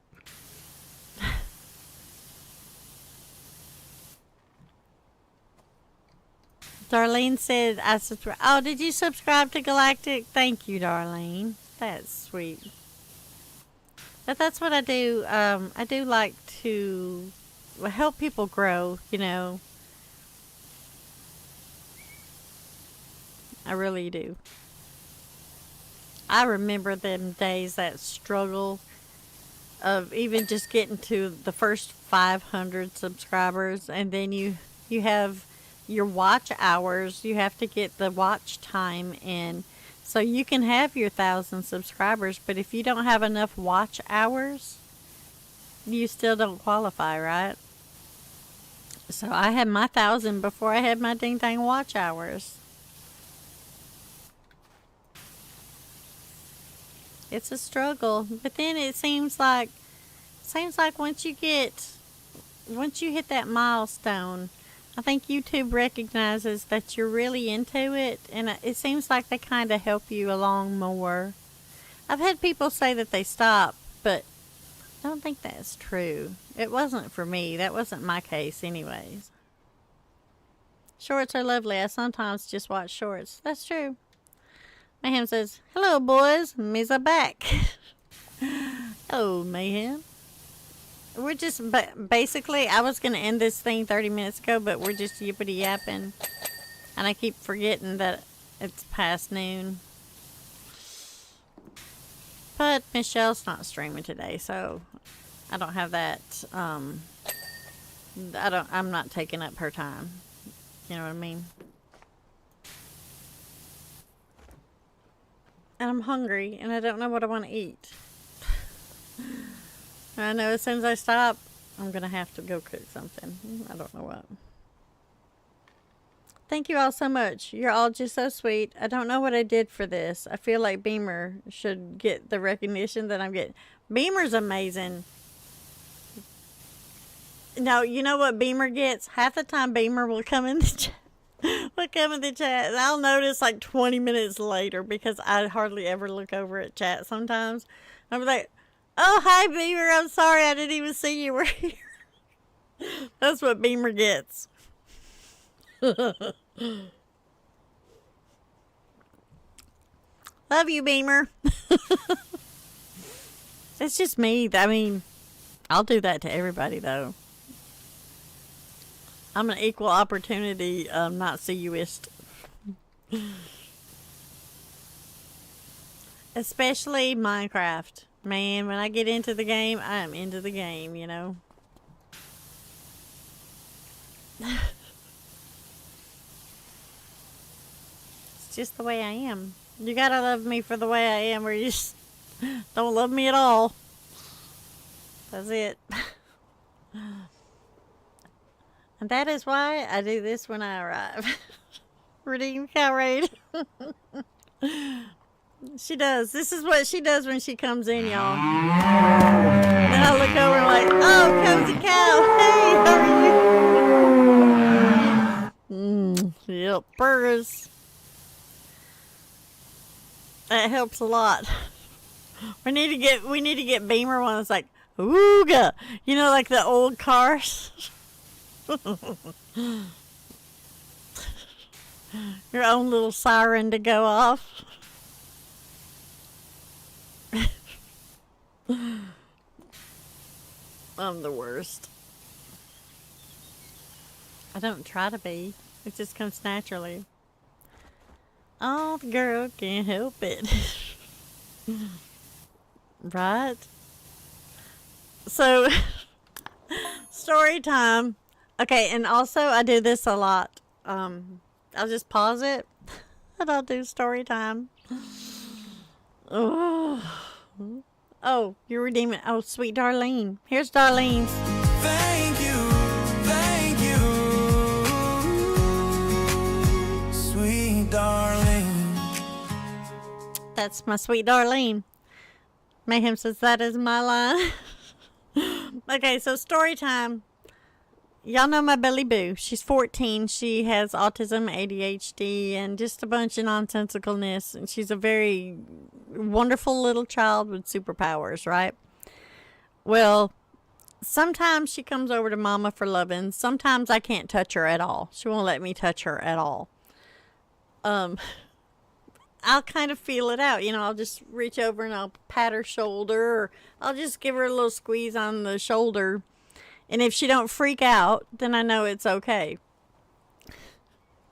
Darlene said I subscribe. Oh, did you subscribe to Galactic? Thank you, Darlene. That's sweet. But that's what I do. I do like to help people grow, you know. I really do. I remember them days, that struggle of even just getting to the first 500 subscribers, and then you have your watch hours. You have to get the watch time in. So you can have your 1,000 subscribers, but if you don't have enough watch hours, you still don't qualify, right? So I had my 1,000 before I had my ding dang watch hours. It's a struggle, but then it seems like once you hit that milestone, I think YouTube recognizes that you're really into it, and it seems like they kind of help you along more. I've had people say that they stop, but I don't think that's true. It wasn't for me. That wasn't my case anyways. Shorts are lovely. I sometimes just watch shorts. That's true. Mayhem says, hello boys, me's back. Oh, Mayhem. We're just, basically, I was going to end this thing 30 minutes ago, but we're just yippity yapping. And I keep forgetting that it's past noon. But Michelle's not streaming today, so I don't have that, I'm not taking up her time. You know what I mean? And I'm hungry, and I don't know what I want to eat. I know as soon as I stop, I'm going to have to go cook something. I don't know what. Thank you all so much. You're all just so sweet. I don't know what I did for this. I feel like Beamer should get the recognition that I'm getting. Beamer's amazing. Now, you know what Beamer gets? Half the time Beamer will come in the chat. And I'll notice like 20 minutes later because I hardly ever look over at chat sometimes. I'm like, oh, hi, Beamer. I'm sorry. I didn't even see you were here. That's what Beamer gets. Love you, Beamer. It's just me. I mean, I'll do that to everybody, though. I'm an equal opportunity Naziist. Especially Minecraft. Man, when I get into the game, I am into the game, you know. It's just the way I am. You gotta love me for the way I am, or you just don't love me at all. That's it. And that is why I do this when I arrive. Redeem cow raid. She does. This is what she does when she comes in, y'all. Then I look over and like, oh, cozy cow. Hey, how are you? Yep, burgers. That helps a lot. We need to get Beamer one that's like, Ooga. You know, like the old cars. Your own little siren to go off. I'm the worst. I don't try to be. It just comes naturally. Oh, the girl can't help it. Right? So, story time. Okay, and also I do this a lot. I'll just pause it and I'll do story time. Oh, you're redeeming. Oh, sweet Darlene. Here's Darlene's. Thank you, sweet darling. That's my sweet Darlene. Mayhem says that is my line. Okay, so story time. Y'all know my Billy Boo. She's 14. She has autism, ADHD, and just a bunch of nonsensicalness. And she's a very wonderful little child with superpowers, right? Well, sometimes she comes over to Mama for loving. Sometimes I can't touch her at all. She won't let me touch her at all. I'll kind of feel it out. You know, I'll just reach over and I'll pat her shoulder, or I'll just give her a little squeeze on the shoulder. And if she don't freak out, then I know it's okay.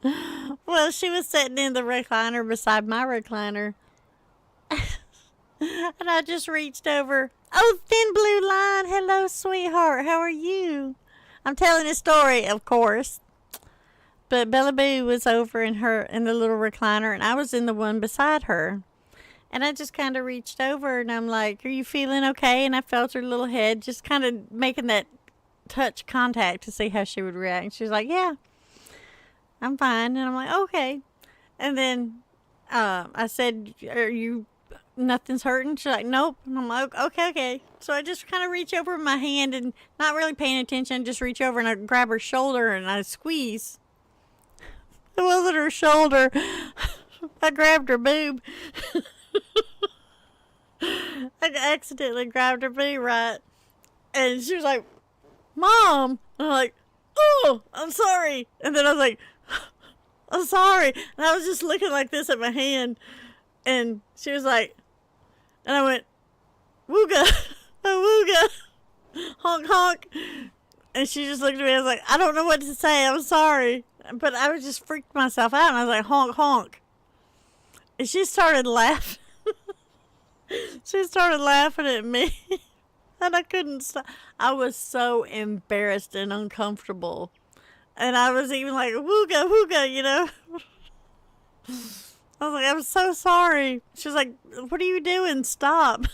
Well, she was sitting in the recliner beside my recliner. And I just reached over. Oh, Thin Blue Line. Hello, sweetheart. How are you? I'm telling a story, of course. But Bella Boo was over in the little recliner, and I was in the one beside her. And I just kind of reached over, and I'm like, are you feeling okay? And I felt her little head just kind of making that touch contact to see how she would react. She was like, yeah, I'm fine. And I'm like, okay. And then I said, nothing's hurting? She's like, nope. And I'm like, okay. So I just kind of reach over with my hand and not really paying attention, just reach over and I grab her shoulder and I squeeze. It wasn't her shoulder. I grabbed her boob. I accidentally grabbed her boob, right? And she was like, Mom. And I'm like, oh, I'm sorry. And then I was like, I'm sorry. And I was just looking like this at my hand. And she was like, and I went, wooga, wooga, honk, honk. And she just looked at me. I was like, I don't know what to say. I'm sorry. But I was just freaked myself out. And I was like, honk, honk. And she started laughing. She started laughing at me. And I couldn't stop. I was so embarrassed and uncomfortable. And I was even like, wooga, wooga, you know. I was like, I'm so sorry. She was like, what are you doing? Stop.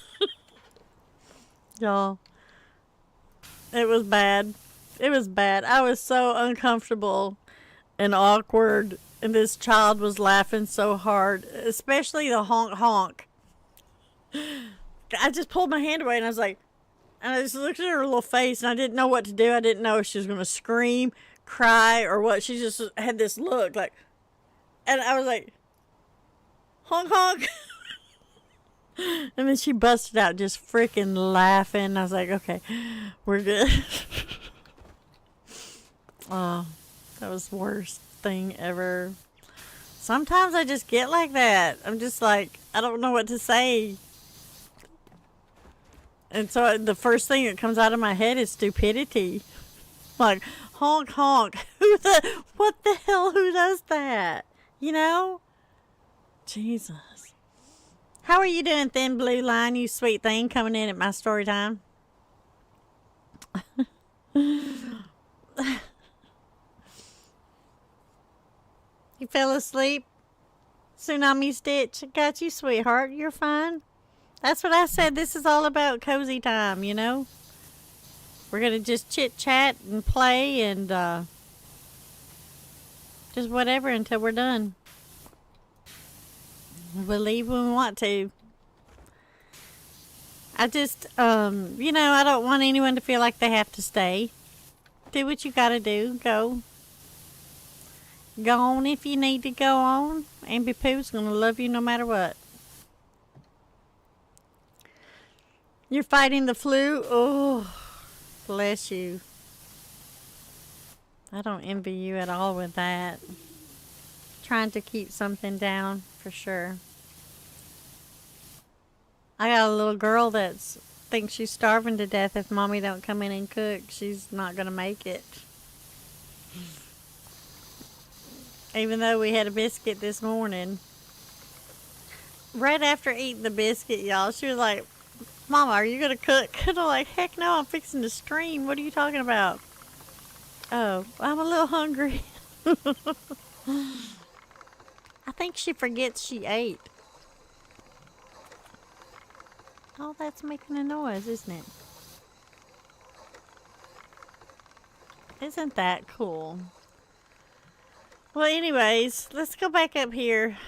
Y'all. It was bad. It was bad. I was so uncomfortable and awkward. And this child was laughing so hard. Especially the honk honk. I just pulled my hand away and I was like, and I just looked at her little face and I didn't know what to do. I didn't know if she was going to scream, cry, or what. She just had this look like, and I was like, honk honk. And then she busted out just freaking laughing. I was like, okay, we're good. Oh, that was the worst thing ever. Sometimes I just get like that. I'm just like, I don't know what to say. And so the first thing that comes out of my head is stupidity. Like, honk, honk. What the hell, who does that? You know? Jesus. How are you doing, Thin Blue Line, you sweet thing, coming in at my story time? You fell asleep? Tsunami Stitch, got you, sweetheart. You're fine. That's what I said. This is all about cozy time, you know? We're going to just chit-chat and play and just whatever until we're done. We'll leave when we want to. I just, you know, I don't want anyone to feel like they have to stay. Do what you got to do. Go. Go on if you need to go on. Ambi Pooh's going to love you no matter what. You're fighting the flu? Oh, bless you. I don't envy you at all with that. Trying to keep something down, for sure. I got a little girl that thinks she's starving to death if mommy don't come in and cook. She's not going to make it. Even though we had a biscuit this morning. Right after eating the biscuit, y'all, she was like, Mama, are you going to cook? And I'm like, heck no, I'm fixing to stream. What are you talking about? Oh, I'm a little hungry. I think she forgets she ate. Oh, that's making a noise, isn't it? Isn't that cool? Well, anyways, let's go back up here.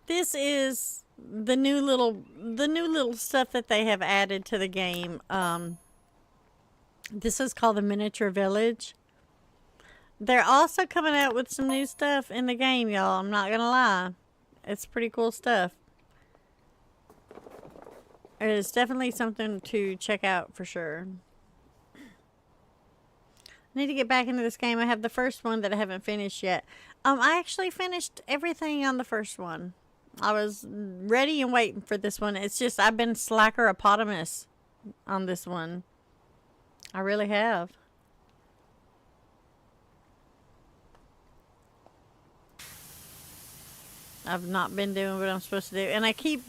This is the new little stuff that they have added to the game. This is called the Miniature Village. They're also coming out with some new stuff in the game, y'all. I'm not gonna lie. It's pretty cool stuff. It is definitely something to check out for sure. I need to get back into this game. I have the first one that I haven't finished yet. I actually finished everything on the first one. I was ready and waiting for this one. It's just I've been slacker-opotamus on this one. I really have. I've not been doing what I'm supposed to do. And I keep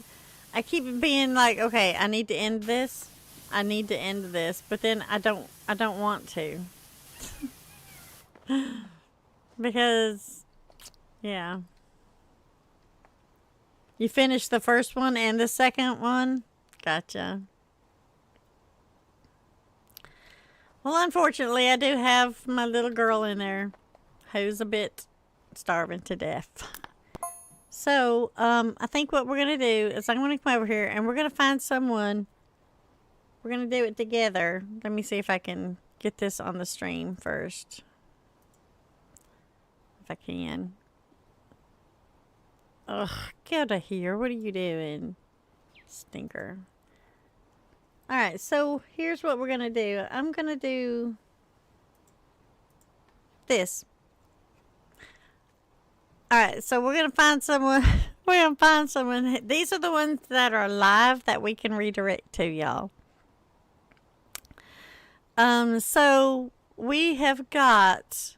being like, okay, I need to end this. I need to end this. But then I don't want to. Because, yeah. You finished the first one and the second one? Gotcha. Well, unfortunately, I do have my little girl in there who's a bit starving to death. So, I think what we're going to do is I'm going to come over here and we're going to find someone. We're going to do it together. Let me see if I can get this on the stream first. If I can. Ugh, get out of here. What are you doing? Stinker. Alright, so here's what we're going to do. I'm going to do this. Alright, so we're going to find someone. We're going to find someone. These are the ones that are live that we can redirect to, y'all. So we have got,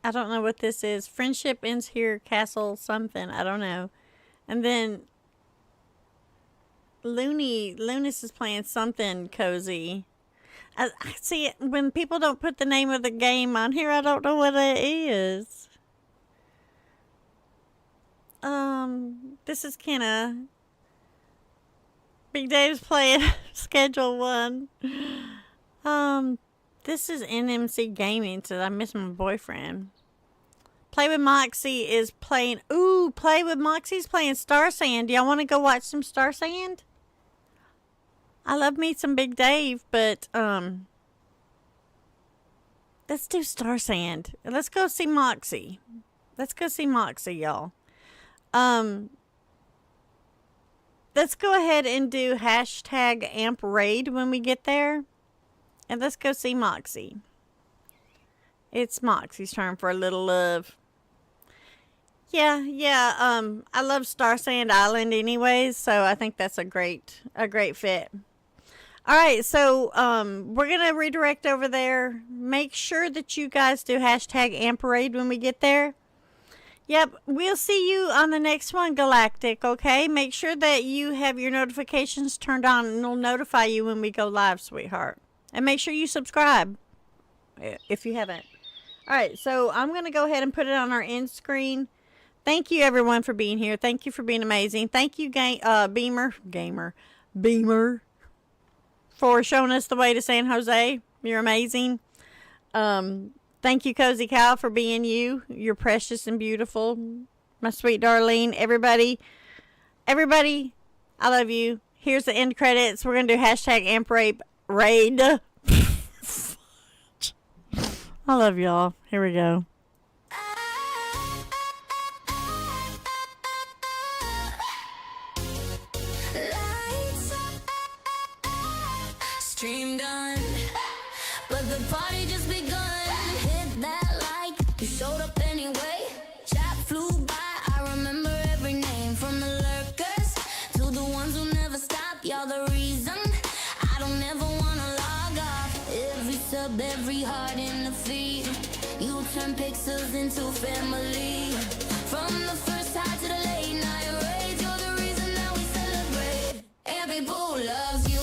I don't know what this is. Friendship ends here, castle something. I don't know. And then Lunis is playing something cozy. I see, when people don't put the name of the game on here, I don't know what it is. This is kinda Big Dave's playing Schedule 1. This is NMC Gaming, so I miss my boyfriend. Play with Moxie is playing. Ooh, Play with Moxie's playing Star Sand. Y'all want to go watch some Star Sand? I love me some Big Dave, but let's do Star Sand. Let's go see Moxie. Let's go see Moxie, y'all. Let's go ahead and do hashtag AMP raid when we get there. And let's go see Moxie. It's Moxie's turn for a little love. Yeah, I love Star Sand Island anyways, so I think that's a great fit. Alright, so we're gonna redirect over there. Make sure that you guys do hashtag AMP raid when we get there. Yep, we'll see you on the next one, Galactic, okay? Make sure that you have your notifications turned on and it'll notify you when we go live, sweetheart. And make sure you subscribe if you haven't. Alright, so I'm going to go ahead and put it on our end screen. Thank you, everyone, for being here. Thank you for being amazing. Thank you, Beamer, for showing us the way to San Jose. You're amazing. Thank you, Cozy Cow, for being you. You're precious and beautiful. My sweet Darlene. Everybody, I love you. Here's the end credits. We're going to do hashtag AMP raid. I love y'all. Here we go. stream done, but the party just begun. Hit that like, you showed up anyway. Chat flew by, I remember every name. From the lurkers to the ones who never stop. Y'all the reason I don't ever wanna log off. Every sub, every heart in the feed, you turn pixels into family. From the first high to the late night rage, you're the reason that we celebrate. And people loves you.